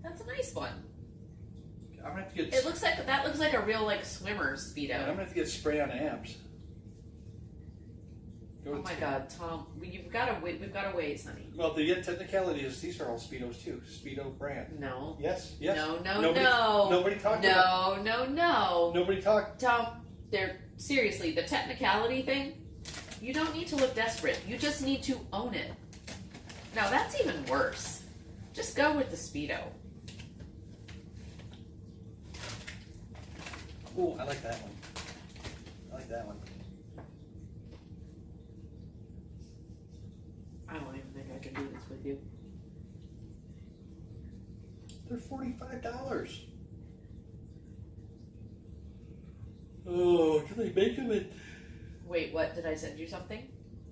Speaker 1: That's a nice one.
Speaker 2: I'm gonna have to get.
Speaker 1: It looks like a real like swimmer's
Speaker 2: I'm
Speaker 1: Speedo.
Speaker 2: gonna have to get spray on abs.
Speaker 1: Oh my God, Tom, we've got to ways, honey.
Speaker 2: Well, the technicality is these are all Speedos too. Speedo brand.
Speaker 1: No.
Speaker 2: Yes.
Speaker 1: No.
Speaker 2: Nobody talked about it.
Speaker 1: No.
Speaker 2: Nobody talked.
Speaker 1: Tom, seriously, the technicality thing, you don't need to look desperate. You just need to own it. Now, that's even worse. Just go with the Speedo.
Speaker 2: Ooh, I like that one. I like that one.
Speaker 1: I don't even think I can do this with you.
Speaker 2: They're $45. Oh, can they make them in?
Speaker 1: Wait, what? Did I send you something?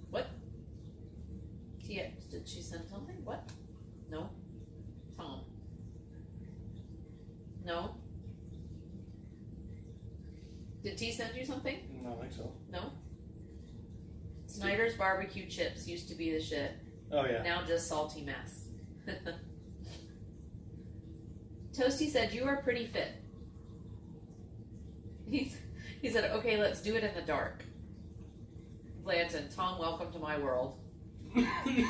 Speaker 1: What? Tia, did she send something? What? No? Tom? No? Did T send you something?
Speaker 2: No, I don't think so.
Speaker 1: No? Snyder's barbecue chips used to be the shit.
Speaker 2: Oh yeah.
Speaker 1: Now just salty mess. Toasty said, "You are pretty fit." He said, "Okay, let's do it in the dark." Blanton, Tom, welcome to my world. And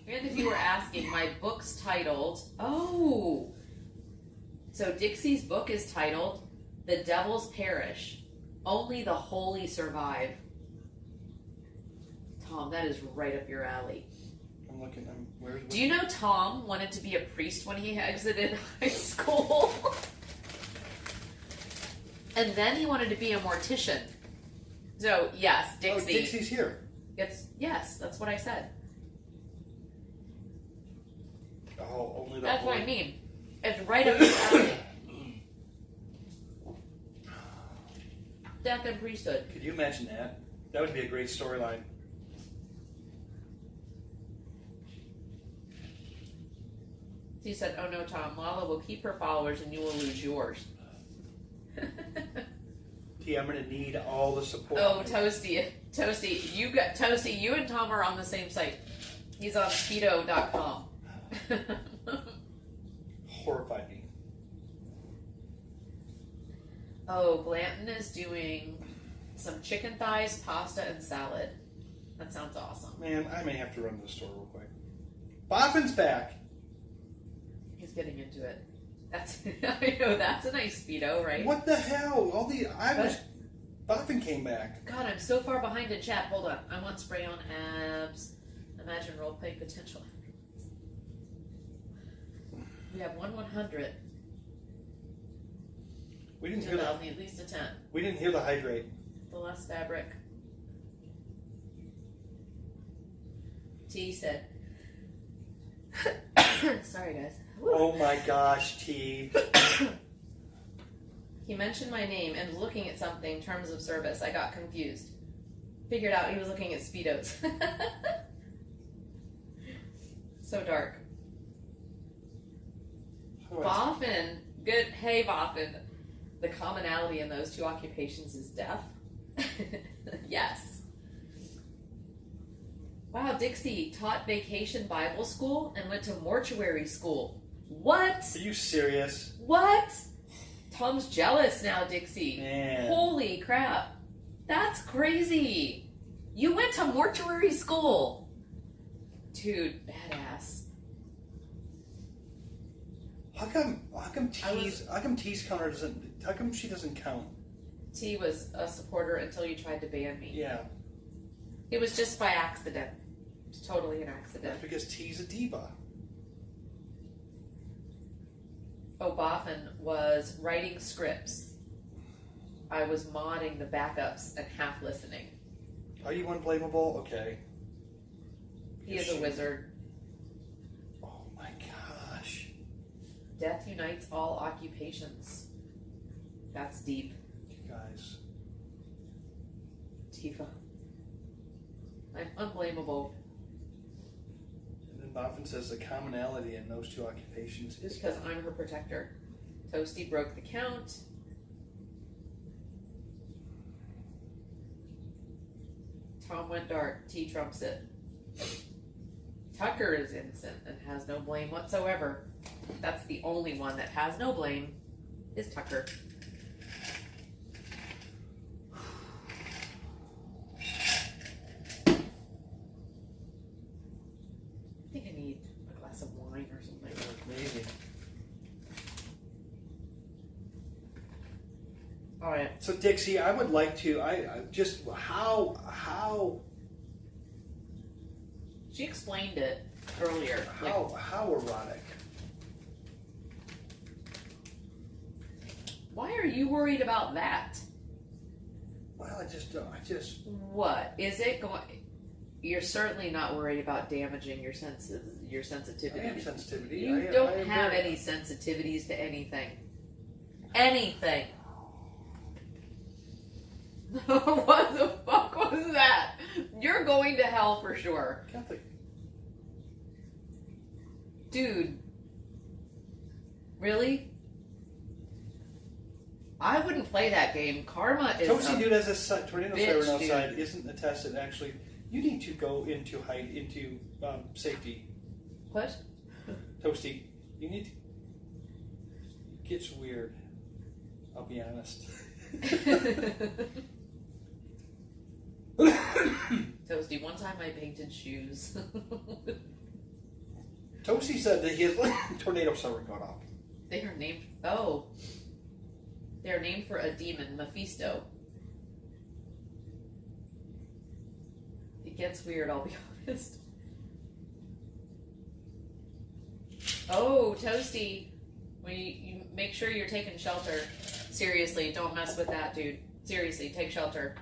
Speaker 1: if you were asking, my book's titled, so Dixie's book is titled, "The Devils Perish. Only the Holy Survive." Tom, that is right up your alley.
Speaker 2: I'm looking. Where's?
Speaker 1: Do you know Tom wanted to be a priest when he exited high school? And then he wanted to be a mortician. So, yes, Dixie.
Speaker 2: Oh, Dixie's here.
Speaker 1: Yes, that's what I said.
Speaker 2: Oh, only the.
Speaker 1: That's
Speaker 2: Holy.
Speaker 1: what I mean. It's right up your alley. Death and priesthood.
Speaker 2: Could you imagine that? That would be a great storyline.
Speaker 1: He said, "Oh no, Tom, Lala will keep her followers and you will lose yours."
Speaker 2: T, I'm gonna need all the support.
Speaker 1: Oh, Toasty, you and Tom are on the same site. He's on Speedo.com.
Speaker 2: Horrified me.
Speaker 1: Oh, Blanton is doing some chicken thighs, pasta, and salad. That sounds awesome.
Speaker 2: Man, I may have to run to the store real quick. Boffin's back.
Speaker 1: He's getting into it. That's I know that's a nice Speedo, right?
Speaker 2: What the hell? Boffin came back.
Speaker 1: God, I'm so far behind in chat. Hold on. I want spray on abs. Imagine role play potential. We have 100.
Speaker 2: We didn't hear
Speaker 1: 2,000, at least a 10.
Speaker 2: We didn't hear the hydrate.
Speaker 1: the less fabric. T said, sorry guys. Woo.
Speaker 2: Oh my gosh, T.
Speaker 1: He mentioned my name and was looking at something, terms of service. I got confused. Figured out he was looking at Speedos. So dark. Boffin. Good. Hey, Boffin. The commonality in those two occupations is death. Yes. Wow, Dixie taught vacation Bible school and went to mortuary school. What?
Speaker 2: Are you serious?
Speaker 1: What? Tom's jealous now, Dixie.
Speaker 2: Man.
Speaker 1: Holy crap. That's crazy. You went to mortuary school. Dude, badass.
Speaker 2: How come T's counter doesn't? How come she doesn't count?
Speaker 1: T was a supporter until you tried to ban me.
Speaker 2: Yeah,
Speaker 1: It was just by accident. It's totally an accident.
Speaker 2: that's because T's a diva.
Speaker 1: Oh, Boffin was writing scripts. I was modding the backups and half listening.
Speaker 2: Are you unblamable? Okay.
Speaker 1: He is a wizard.
Speaker 2: Oh my gosh.
Speaker 1: Death unites all occupations. That's deep.
Speaker 2: You guys.
Speaker 1: Tifa. I'm unblamable
Speaker 2: And then Boffin says the commonality in those two occupations is
Speaker 1: because I'm her protector. Toasty broke the count. Tom went dark. T trumps it. Tucker is innocent and has no blame whatsoever. That's the only one that has no blame is Tucker. I think I need a glass of wine or something.
Speaker 2: maybe.
Speaker 1: All right.
Speaker 2: So Dixie, I would like to. I just how
Speaker 1: She explained it earlier. Like,
Speaker 2: how erotic.
Speaker 1: why are you worried about that?
Speaker 2: Well, I just
Speaker 1: What is it going? You're certainly not worried about damaging your senses, your sensitivity.
Speaker 2: I have sensitivity.
Speaker 1: You
Speaker 2: I
Speaker 1: don't
Speaker 2: am
Speaker 1: have
Speaker 2: very-
Speaker 1: any sensitivities to anything. Anything. What the fuck was that? You're going to hell for sure.
Speaker 2: Catholic.
Speaker 1: Dude. Really? I wouldn't play that game. Karma is
Speaker 2: Toasty
Speaker 1: a
Speaker 2: dude has a tornado
Speaker 1: bitch,
Speaker 2: siren outside.
Speaker 1: dude.
Speaker 2: Isn't attested. Actually, you need to go into safety.
Speaker 1: What?
Speaker 2: Toasty, you need to. It gets weird. I'll be honest.
Speaker 1: Toasty, one time I painted shoes.
Speaker 2: Toasty said that his tornado siren got off.
Speaker 1: They are named. Oh. They're named for a demon, Mephisto. It gets weird, I'll be honest. Oh, Toasty. You make sure you're taking shelter. Seriously, don't mess with that, dude. Seriously, take shelter.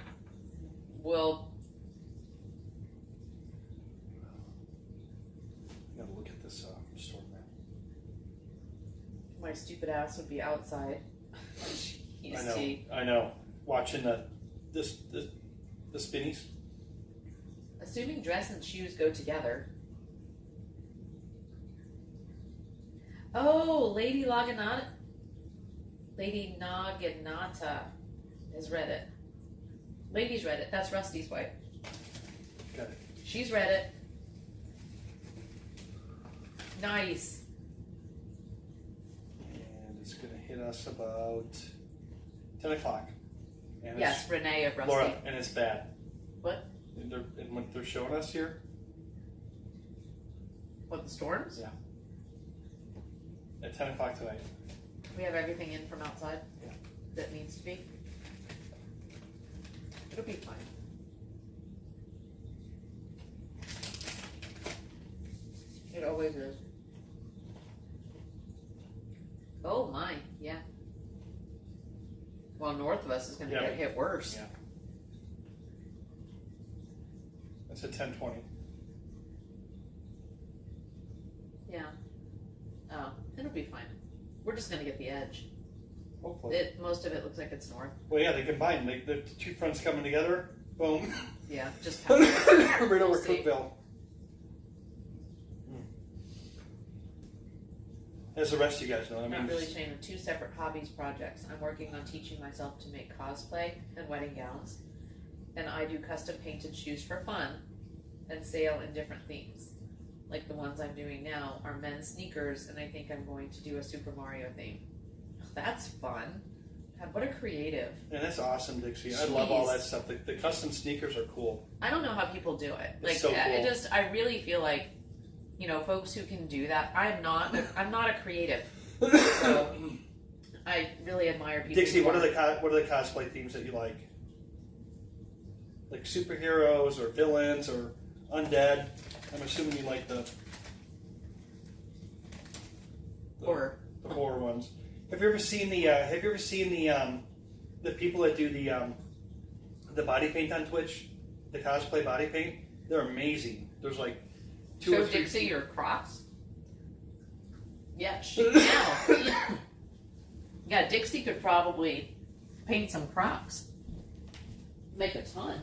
Speaker 1: We'll.
Speaker 2: I gotta look at this storm now.
Speaker 1: My stupid ass would be outside. Jeez,
Speaker 2: I know. Watching the spinnies.
Speaker 1: Assuming dress and shoes go together. Oh, Lady Naginata has read it. Lady's read it. That's Rusty's wife.
Speaker 2: Got it.
Speaker 1: She's read it. Nice.
Speaker 2: And it's gonna hit us about 10 o'clock. And
Speaker 1: Yes, Renee of Rusty.
Speaker 2: Laura, and it's bad.
Speaker 1: What?
Speaker 2: And what they're showing us here?
Speaker 1: What, the storms?
Speaker 2: Yeah. At 10 o'clock tonight.
Speaker 1: We have everything in from outside
Speaker 2: Yeah.
Speaker 1: that needs to be. It'll be fine. It always is. Oh my, yeah. Well, north of us is going to
Speaker 2: Yeah,
Speaker 1: get
Speaker 2: but-
Speaker 1: hit worse.
Speaker 2: Yeah. It's at 10:20.
Speaker 1: Yeah. Oh, it'll be fine. We're just gonna get the edge.
Speaker 2: Hopefully.
Speaker 1: Most of it looks like it's north.
Speaker 2: Well, yeah, they combine. The two fronts coming together. Boom.
Speaker 1: Yeah, just
Speaker 2: Right
Speaker 1: we'll
Speaker 2: over
Speaker 1: see.
Speaker 2: Cookville. As the rest of you guys know, I
Speaker 1: I'm
Speaker 2: mean,
Speaker 1: not really saying two separate hobbies projects. I'm working on teaching myself to make cosplay and wedding gowns, and I do custom painted shoes for fun and sale in different themes. Like the ones I'm doing now are men's sneakers, and I think I'm going to do a Super Mario theme. That's fun. God, what a creative.
Speaker 2: and that's awesome, Dixie. I love all
Speaker 1: Jeez.
Speaker 2: that stuff. The custom sneakers are cool.
Speaker 1: I don't know how people do it.
Speaker 2: It's
Speaker 1: Like,
Speaker 2: so cool.
Speaker 1: I really feel like, folks who can do that. I'm not a creative, so I really admire people.
Speaker 2: Dixie,
Speaker 1: who
Speaker 2: what are the cosplay themes that you like? Like superheroes or villains or undead? I'm assuming you like the
Speaker 1: horror?
Speaker 2: the horror ones. Have you ever seen the people that do the body paint on Twitch? The cosplay body paint? They're amazing. There's like two
Speaker 1: Show
Speaker 2: or three.
Speaker 1: Dixie your Crocs. Yeah, she now. Yeah, Dixie could probably paint some Crocs. Make a ton.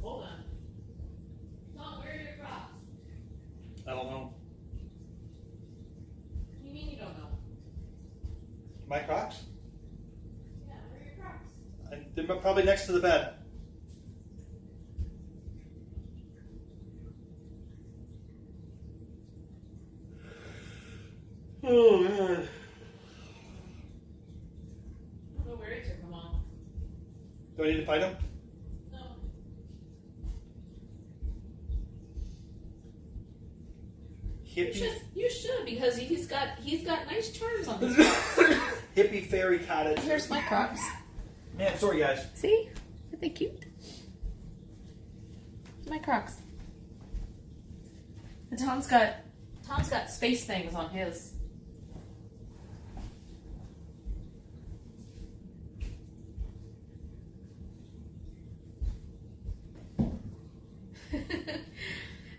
Speaker 1: Hold on. Tom, where are your Crocs?
Speaker 2: I don't know.
Speaker 1: What do you mean you don't know?
Speaker 2: My Crocs?
Speaker 1: Yeah, where are your Crocs?
Speaker 2: They're probably next to the bed. Oh man.
Speaker 1: I don't know where it took them all.
Speaker 2: Do I need to find them?
Speaker 1: No.
Speaker 2: Hippie,
Speaker 1: You should because he's got nice charms on his Crocs.
Speaker 2: hippie fairy cottage.
Speaker 1: Here's my Crocs.
Speaker 2: Man, sorry guys.
Speaker 1: See? Aren't they cute? My Crocs. And Tom's got space things on his.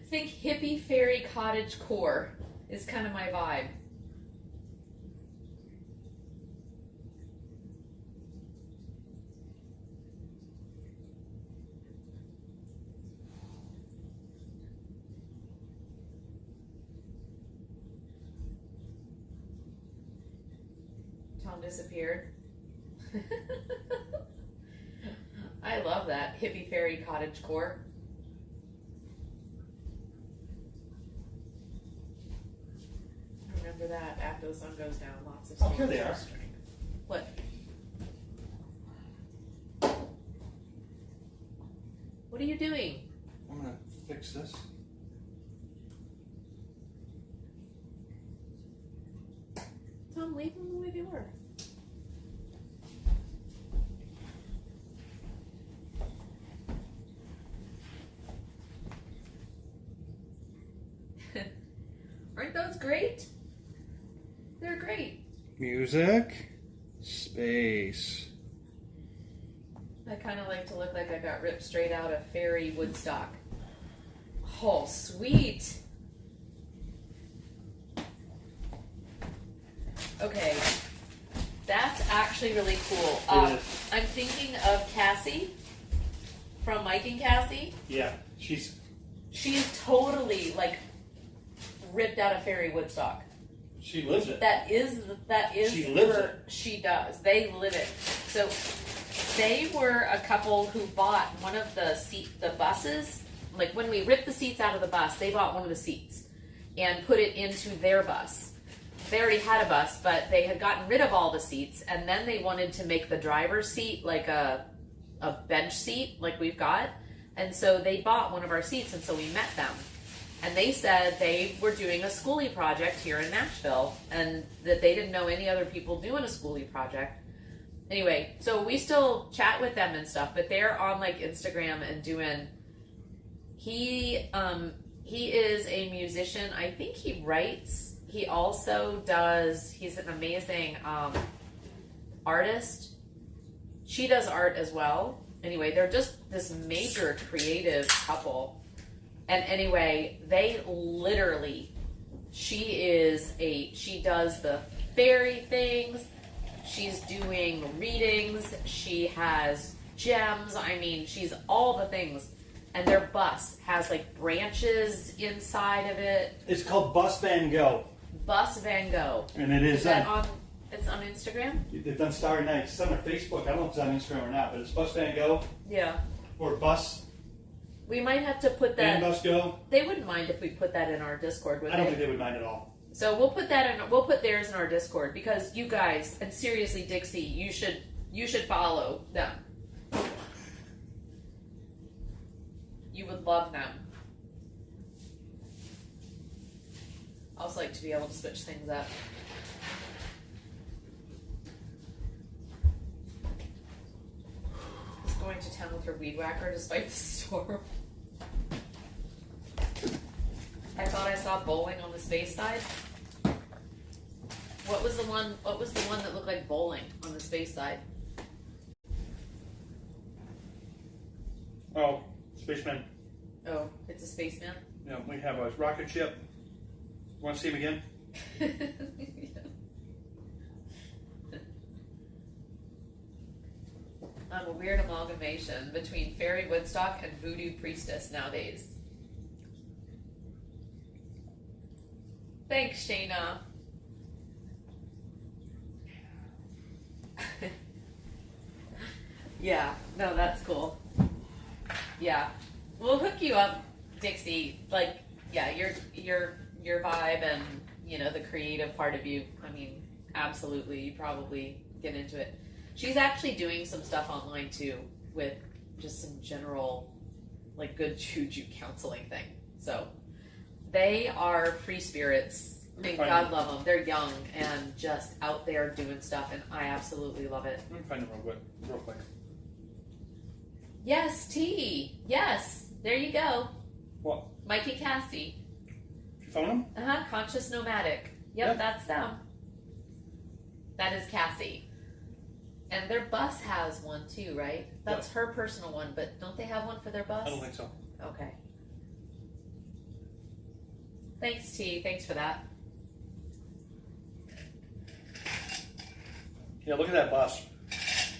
Speaker 1: Think hippie fairy cottage core is kind of my vibe. Tom disappeared. I love that hippie fairy cottage core. Remember that after the sun goes down, lots of
Speaker 2: Oh, here they
Speaker 1: storms.
Speaker 2: are.
Speaker 1: What? What are you doing?
Speaker 2: I'm gonna fix this.
Speaker 1: Tom, leave them the way they were. Aren't those great? They're great.
Speaker 2: Music, space.
Speaker 1: I kind of like to look like I got ripped straight out of Fairy Woodstock. Oh, sweet. Okay, that's actually really cool.
Speaker 2: It is.
Speaker 1: I'm thinking of Cassie from Mike and Cassie.
Speaker 2: Yeah, she's.
Speaker 1: She is totally like ripped out of Fairy Woodstock.
Speaker 2: She lives it.
Speaker 1: That is
Speaker 2: She lives
Speaker 1: her.
Speaker 2: it.
Speaker 1: She does. They live it. So they were a couple who bought one of the buses. Like when we ripped the seats out of the bus, they bought one of the seats and put it into their bus. They already had a bus, but they had gotten rid of all the seats, and then they wanted to make the driver's seat like a bench seat, like we've got. And so they bought one of our seats, and so we met them. And they said they were doing a schoolie project here in Nashville, and that they didn't know any other people doing a schoolie project. Anyway, so we still chat with them and stuff, but they're on like Instagram and doing. He is a musician. I think he writes. He also does. He's an amazing artist. she does art as well. Anyway, they're just this major creative couple. And anyway, they literally, she does the fairy things. She's doing readings. She has gems. I mean, she's all the things. And their bus has like branches inside of it.
Speaker 2: It's called Bus Van Gogh.
Speaker 1: Bus Van Gogh.
Speaker 2: And it is
Speaker 1: that on? It's on Instagram.
Speaker 2: They've done Starry Night. It's on their Facebook. I don't know if it's on Instagram or not, but it's Bus Van Gogh
Speaker 1: Yeah.
Speaker 2: or Bus
Speaker 1: We might have to put
Speaker 2: Van
Speaker 1: that.
Speaker 2: Bus Go.
Speaker 1: They wouldn't mind if we put that in our Discord, would
Speaker 2: I don't
Speaker 1: they?
Speaker 2: think they would mind at all.
Speaker 1: So we'll put that in. We'll put theirs in our Discord because you guys, and seriously, Dixie, you should follow them. You would love them. I also like to be able to switch things up. Just going to town with her weed whacker despite the storm. I thought I saw bowling on the space side. What was the one that looked like bowling on the space side?
Speaker 2: Oh, Spaceman.
Speaker 1: Oh, it's a spaceman?
Speaker 2: Yeah, we have a rocket ship. Want to see him again? I'm a weird amalgamation between Fairy Woodstock and Voodoo Priestess nowadays. Thanks, Shayna. Yeah, no, that's cool. Yeah, we'll hook you up, Dixie. Like, yeah, your vibe and the creative part of you. I mean, absolutely, you probably get into it. She's actually doing some stuff online too with just some general, like, good juju counseling thing. So they are free spirits. Thank God love them. They're young and just out there doing stuff, and I absolutely love it. Let me find them real quick.
Speaker 1: Yes, T. Yes, there you go.
Speaker 2: What?
Speaker 1: Mikey Cassie.
Speaker 2: You found them?
Speaker 1: Conscious Nomadic. Yep, that's them. That is Cassie. And their bus has one too, right? That's her personal one, but don't they have one for their bus?
Speaker 2: I don't think so.
Speaker 1: Okay. Thanks, T. Thanks for that.
Speaker 2: Yeah, look at that bus,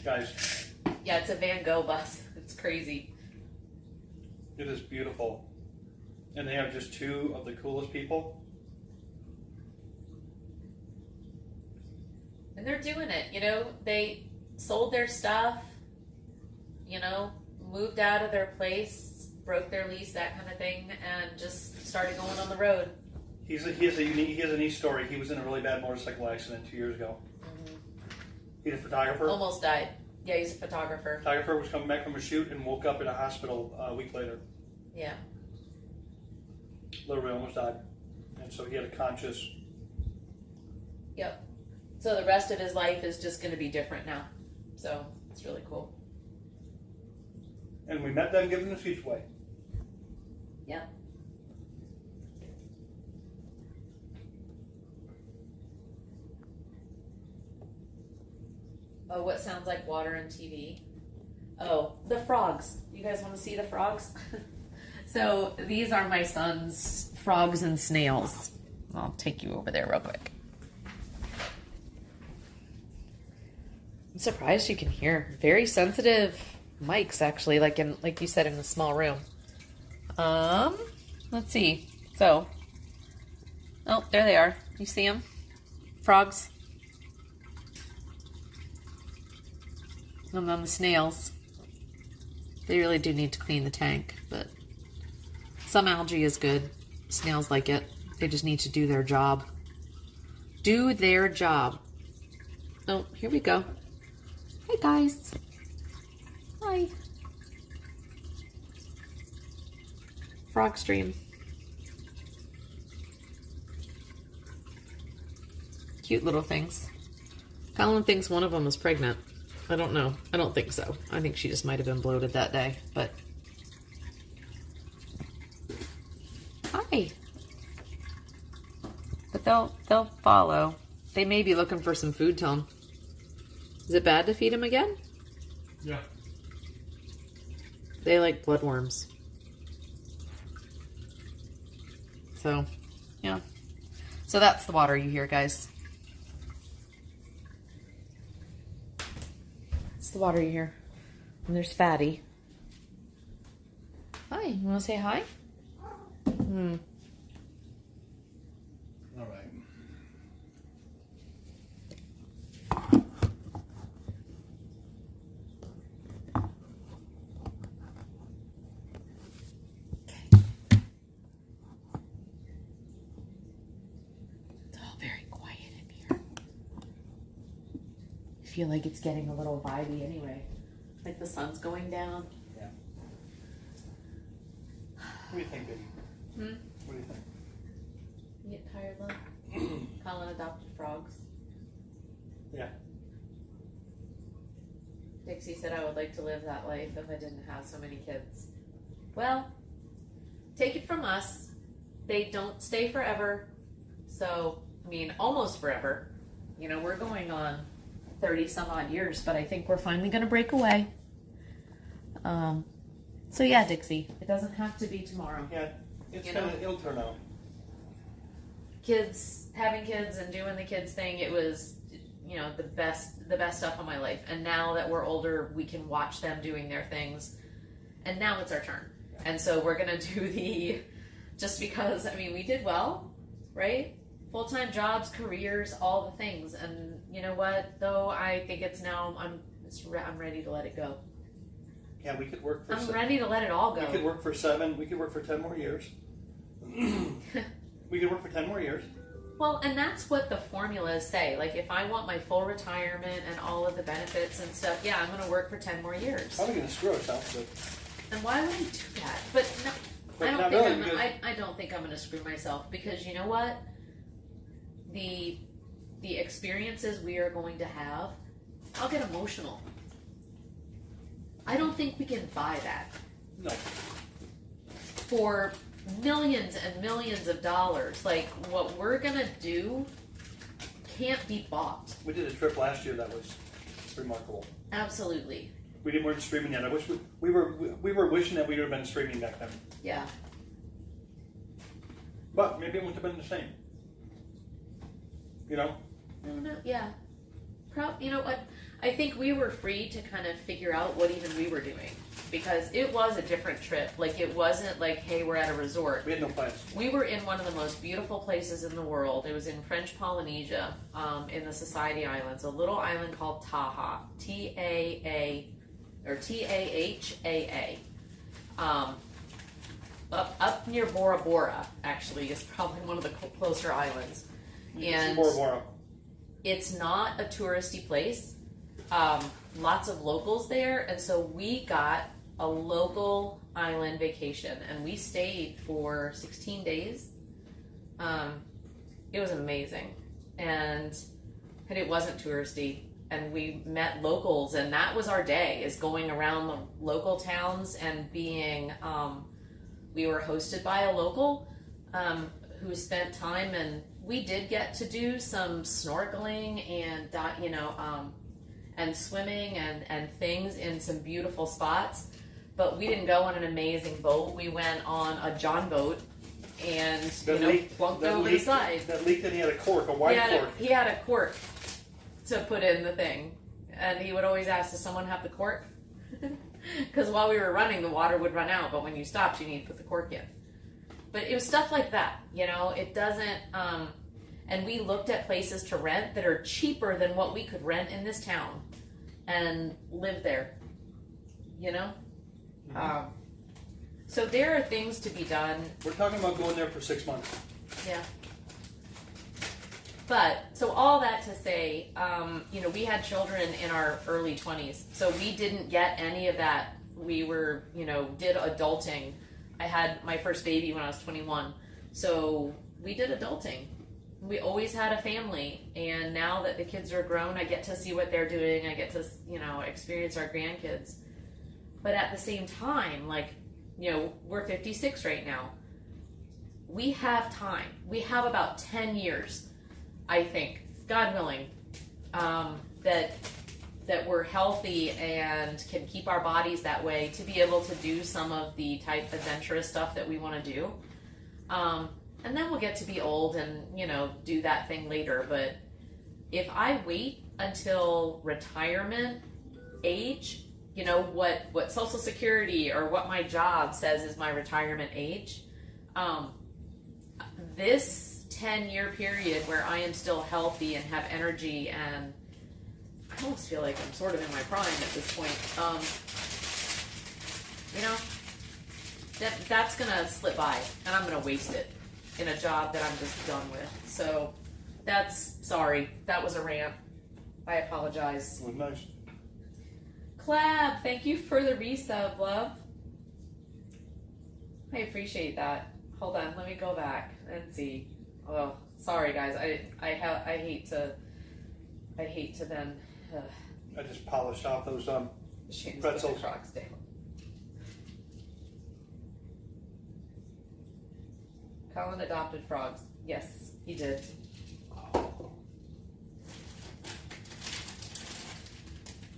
Speaker 2: guys.
Speaker 1: Yeah, it's a Van Gogh bus. It's crazy.
Speaker 2: It is beautiful. And they have just two of the coolest people.
Speaker 1: And they're doing it. They sold their stuff, moved out of their place, broke their lease, that kind of thing, and just started going on the road.
Speaker 2: He has a neat story. He was in a really bad motorcycle accident 2 years ago.
Speaker 1: Mm-hmm.
Speaker 2: He's a photographer.
Speaker 1: Almost died. Yeah, he's a photographer.
Speaker 2: Photographer was coming back from a shoot and woke up in a hospital a week later.
Speaker 1: Yeah.
Speaker 2: Literally almost died. And so he had a conscious...
Speaker 1: Yep. So the rest of his life is just going to be different now. So it's really cool.
Speaker 2: And we met them giving the speech away.
Speaker 1: Yep. Oh, what sounds like water on TV? Oh, the frogs. You guys want to see the frogs? So these are my son's frogs and snails. I'll take you over there real quick. I'm surprised you can hear. Very sensitive mics, actually, like you said, in a small room. Let's see. So, oh, there they are. You see them? Frogs. And then the snails. They really do need to clean the tank, but some algae is good. Snails like it. They just need to do their job. Do their job. Oh, here we go. Hi, guys. Hi. Frog stream. Cute little things. Colin thinks one of them is pregnant. I don't know. I don't think so. I think she just might have been bloated that day, but... Hi. But they'll follow. They may be looking for some food, Tom. Is it bad to feed them again?
Speaker 2: Yeah.
Speaker 1: They like bloodworms. So, yeah. So that's the water you hear, guys. It's the water you hear. And there's Fatty. Hi, you want to say hi?
Speaker 2: All right.
Speaker 1: It's all very quiet in here. I feel like it's getting a little vibey anyway. Like the sun's going down.
Speaker 2: Yeah. What do you think, baby? What do you think?
Speaker 1: You get tired, love? Colin adopted frogs.
Speaker 2: Yeah.
Speaker 1: Dixie said I would like to live that life if I didn't have so many kids. Well, take it from us. They don't stay forever. So, I mean, almost forever. You know, we're going on 30 some odd years, but I think we're finally going to break away. So yeah, Dixie, it doesn't have to be tomorrow.
Speaker 2: Yeah, it'll turn out.
Speaker 1: Having kids and doing the kids thing, it was, you know, the best stuff of my life. And now that we're older, we can watch them doing their things. And now it's our turn. And so we're going to do just because, I mean, we did well, right? Full-time jobs, careers, all the things. And you know what, though, I think it's now, I'm ready to let it go.
Speaker 2: Yeah, we could work for
Speaker 1: I'm ready to let it all go.
Speaker 2: We could work for 7, we could work for 10 more years. We could work for 10 more years.
Speaker 1: Well, and that's what the formulas say. Like, if I want my full retirement and all of the benefits and stuff, yeah, I'm going to work for 10 more years.
Speaker 2: Probably going to screw ourselves, but...
Speaker 1: And why would I do that? But no,
Speaker 2: But
Speaker 1: I
Speaker 2: not
Speaker 1: don't
Speaker 2: really,
Speaker 1: think I don't think I'm going to screw myself, because you know what? The experiences we are going to have, I'll get emotional. I don't think we can buy that.
Speaker 2: No.
Speaker 1: For millions and millions of dollars. Like, what we're gonna do can't be bought.
Speaker 2: We did a trip last year that was remarkable.
Speaker 1: Absolutely.
Speaker 2: We weren't streaming yet. I wish we were wishing that we would have been streaming back then.
Speaker 1: Yeah.
Speaker 2: But maybe it wouldn't have been the same. You know?
Speaker 1: I don't know. Yeah. You know what? I think we were free to kind of figure out what even we were doing, because it was a different trip. Like, it wasn't like, hey, we're at a resort.
Speaker 2: We had no plans.
Speaker 1: We were in one of the most beautiful places in the world. It was in French Polynesia, in the Society Islands, a little island called Taha, T-A-A, or T-A-H-A-A. Up near Bora Bora, actually, is probably one of the closer islands. And
Speaker 2: Bora Bora.
Speaker 1: it's not a touristy place. Lots of locals there, and so we got a local island vacation, and we stayed for 16 days. It was amazing, and it wasn't touristy, and we met locals, and that was our day, is going around the local towns and being, we were hosted by a local who spent time, and we did get to do some snorkeling and, and swimming and things in some beautiful spots, but we didn't go on an amazing boat. We went on a John boat and plunked over the side.
Speaker 2: That leaked, and he had a cork, a wide cork.
Speaker 1: He had a cork to put in the thing, and he would always ask, does someone have the cork? Because while we were running, the water would run out, but when you stopped, you need to put the cork in. But it was stuff like that, it doesn't, and we looked at places to rent that are cheaper than what we could rent in this town and live there,
Speaker 2: Mm-hmm.
Speaker 1: So there are things to be done.
Speaker 2: We're talking about going there for 6 months.
Speaker 1: Yeah. But, so all that to say, we had children in our early 20s, so we didn't get any of that. We were, did adulting. I had my first baby when I was 21, so we did adulting. We always had a family, and now that the kids are grown, I get to see what they're doing. I get to, experience our grandkids. But at the same time, we're 56 right now. We have time. We have about 10 years, I think, God willing, that that we're healthy and can keep our bodies that way to be able to do some of the type adventurous stuff that we want to do. And then we'll get to be old and, do that thing later. But if I wait until retirement age, what Social Security or what my job says is my retirement age, this 10-year period where I am still healthy and have energy, and I almost feel like I'm sort of in my prime at this point, that's going to slip by, and I'm going to waste it in a job that I'm just done with. So sorry, that was a rant. I apologize.
Speaker 2: It was nice.
Speaker 1: Clab, thank you for the resub, love. I appreciate that. Hold on, let me go back and see. Oh, sorry guys. I hate to then.
Speaker 2: I just polished off those
Speaker 1: Shane's
Speaker 2: pretzels.
Speaker 1: put the Crocs down. Colin adopted frogs. Yes, he did.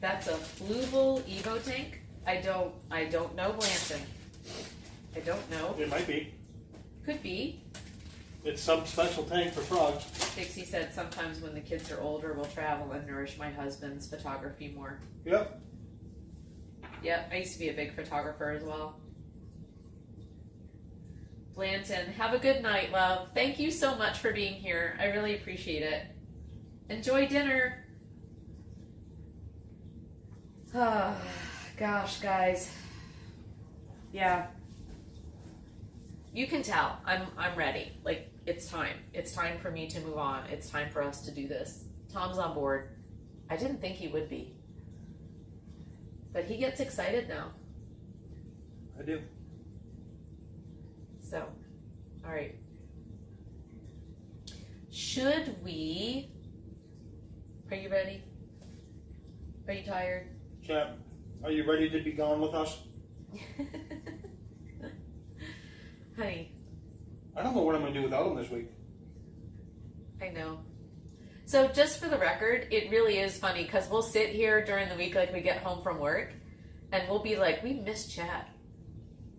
Speaker 1: That's a Fluval Evo tank. I don't know Blanton. I don't know.
Speaker 2: It might be.
Speaker 1: Could be.
Speaker 2: It's some special tank for frogs.
Speaker 1: Dixie said sometimes when the kids are older, we'll travel and nourish my husband's photography more.
Speaker 2: Yep.
Speaker 1: Yep, I used to be a big photographer as well. Blanton, have a good night, love. Thank you so much for being here. I really appreciate it. Enjoy dinner. Ah, gosh, guys. Yeah. You can tell. I'm ready. Like, it's time. It's time for me to move on. It's time for us to do this. Tom's on board. I didn't think he would be. But he gets excited now.
Speaker 2: I do.
Speaker 1: So, all right. Should we... Are you ready? Are you tired?
Speaker 2: Chap, are you ready to be gone with us?
Speaker 1: Honey,
Speaker 2: I don't know what I'm going to do without him this week.
Speaker 1: I know. So just for the record, it really is funny because we'll sit here during the week like we get home from work and we'll be like, we miss chat.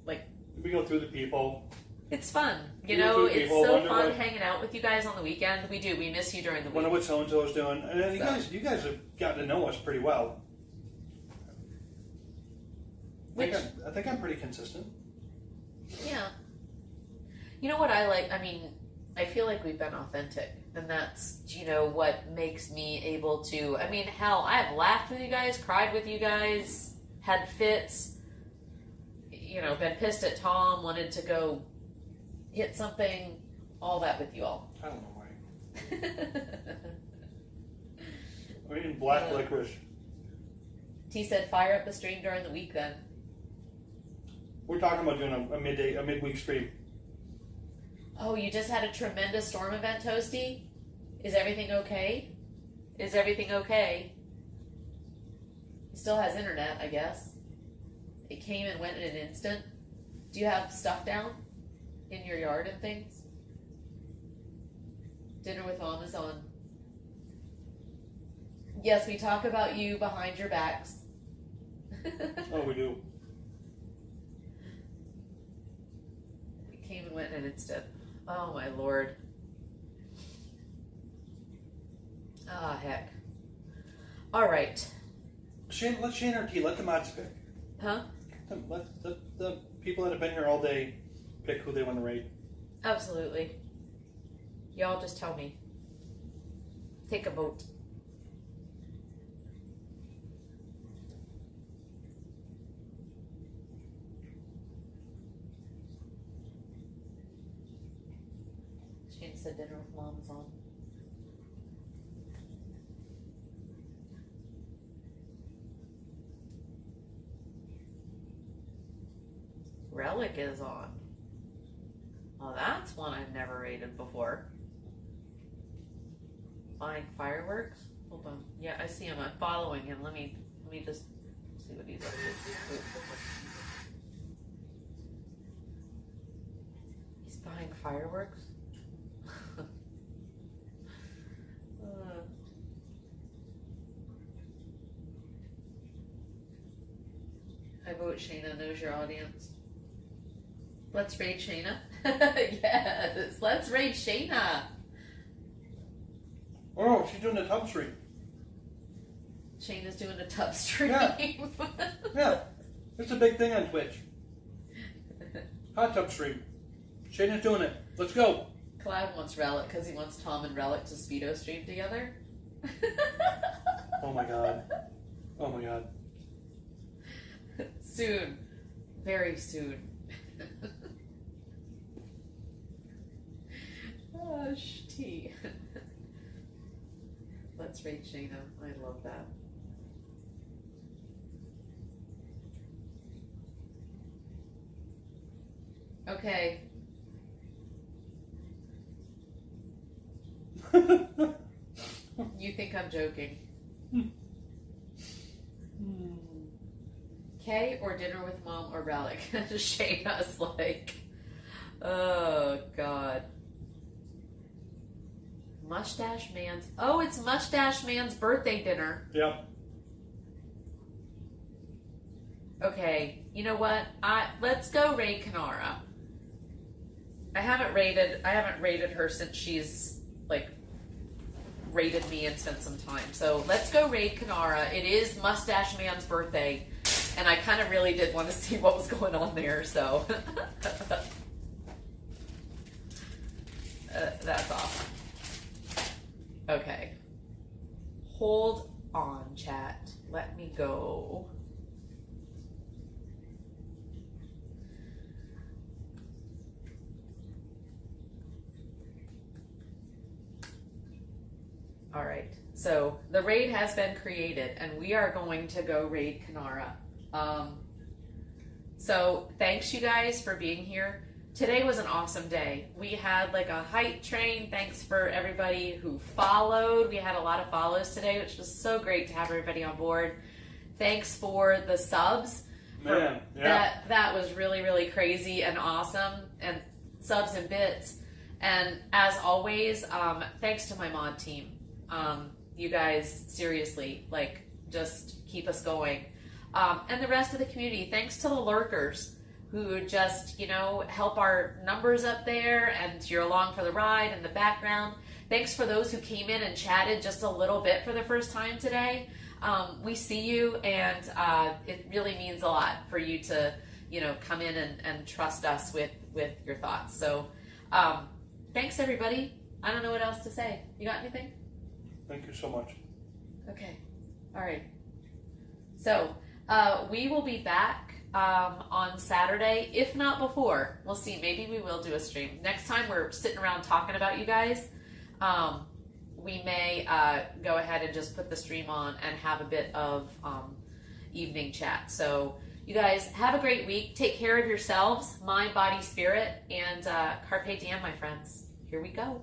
Speaker 1: Like,
Speaker 2: We go through the people.
Speaker 1: it's fun. You
Speaker 2: We go
Speaker 1: know,
Speaker 2: through
Speaker 1: it's
Speaker 2: people,
Speaker 1: so
Speaker 2: wonder
Speaker 1: fun
Speaker 2: what-
Speaker 1: hanging out with you guys on the weekend. We do. We miss you during the
Speaker 2: Wonder
Speaker 1: week.
Speaker 2: what so-and-so's doing. And then
Speaker 1: So.
Speaker 2: you guys have gotten to know us pretty well.
Speaker 1: Which,
Speaker 2: I think I'm pretty consistent.
Speaker 1: yeah. You know what I like? I mean, I feel like we've been authentic. And that's, what makes me able to... I mean, hell, I've laughed with you guys, cried with you guys, had fits, been pissed at Tom, wanted to go hit something, all that with you all.
Speaker 2: I don't know why. I mean, black licorice.
Speaker 1: T said, fire up the stream during the week then.
Speaker 2: We're talking about doing a midweek stream.
Speaker 1: Oh, you just had a tremendous storm event, Toasty? Is everything okay? Is everything okay? He still has internet, I guess. It came and went in an instant. Do you have stuff down in your yard and things? Dinner with Mom is on. Yes, we talk about you behind your backs.
Speaker 2: Oh, we do.
Speaker 1: It came and went in an instant. Oh my lord. Ah, heck. Alright.
Speaker 2: Let Shane or T, let the mods pick.
Speaker 1: Huh?
Speaker 2: Let the people that have been here all day pick who they want to raid.
Speaker 1: Absolutely. Y'all just tell me. Take a vote. Shane said dinner with Mom is on. Relic is on. Well, that's one I've never rated before. Buying fireworks? Hold on. Yeah, I see him. I'm following him. Let me just see what he's up to. He's buying fireworks? I vote Shayna knows your audience. Let's raid Shayna. Yes, let's raid Shayna.
Speaker 2: Oh, she's doing the tub stream.
Speaker 1: Shayna's doing a tub stream.
Speaker 2: Yeah. Yeah, it's a big thing on Twitch. Hot tub stream. Shayna's doing it. Let's go.
Speaker 1: Cloud wants Relic because he wants Tom and Relic to speedo stream together.
Speaker 2: Oh my god. Oh my god.
Speaker 1: Soon. Very soon. Oh, tea. Let's rate Shayna. I love that. Okay. You think I'm joking. Kay or dinner with mom or Relic? Shayna's like, oh god. Mustache Man's. Oh, it's Mustache Man's birthday dinner.
Speaker 2: Yep.
Speaker 1: Okay, you know what? Let's go raid Kanara. I haven't raided her since she's like raided me and spent some time. So let's go raid Kanara. It is Mustache Man's birthday, and I kind of really did want to see what was going on there. So that's awesome. Okay, hold on, chat. Let me go. All right, so the raid has been created and we are going to go raid Kanara. So thanks you guys for being here. Today was an awesome day. We had like a hype train. Thanks for everybody who followed. We had a lot of follows today, which was so great to have everybody on board. Thanks for the subs.
Speaker 2: Man, yeah.
Speaker 1: That was really, really crazy and awesome, and subs and bits. And as always, thanks to my mod team. You guys, seriously, like, just keep us going. And the rest of the community, thanks to the lurkers who just, you know, help our numbers up there, and you're along for the ride in the background. Thanks for those who came in and chatted just a little bit for the first time today. We see you, and it really means a lot for you to, you know, come in and trust us with your thoughts. So thanks, everybody. I don't know what else to say. You got anything?
Speaker 2: Thank you so much.
Speaker 1: Okay. All right. So we will be back on Saturday, if not before. We'll see. Maybe we will do a stream. Next time we're sitting around talking about you guys, we may go ahead and just put the stream on and have a bit of evening chat. So you guys have a great week. Take care of yourselves, mind, body, spirit, and carpe diem, my friends. Here we go.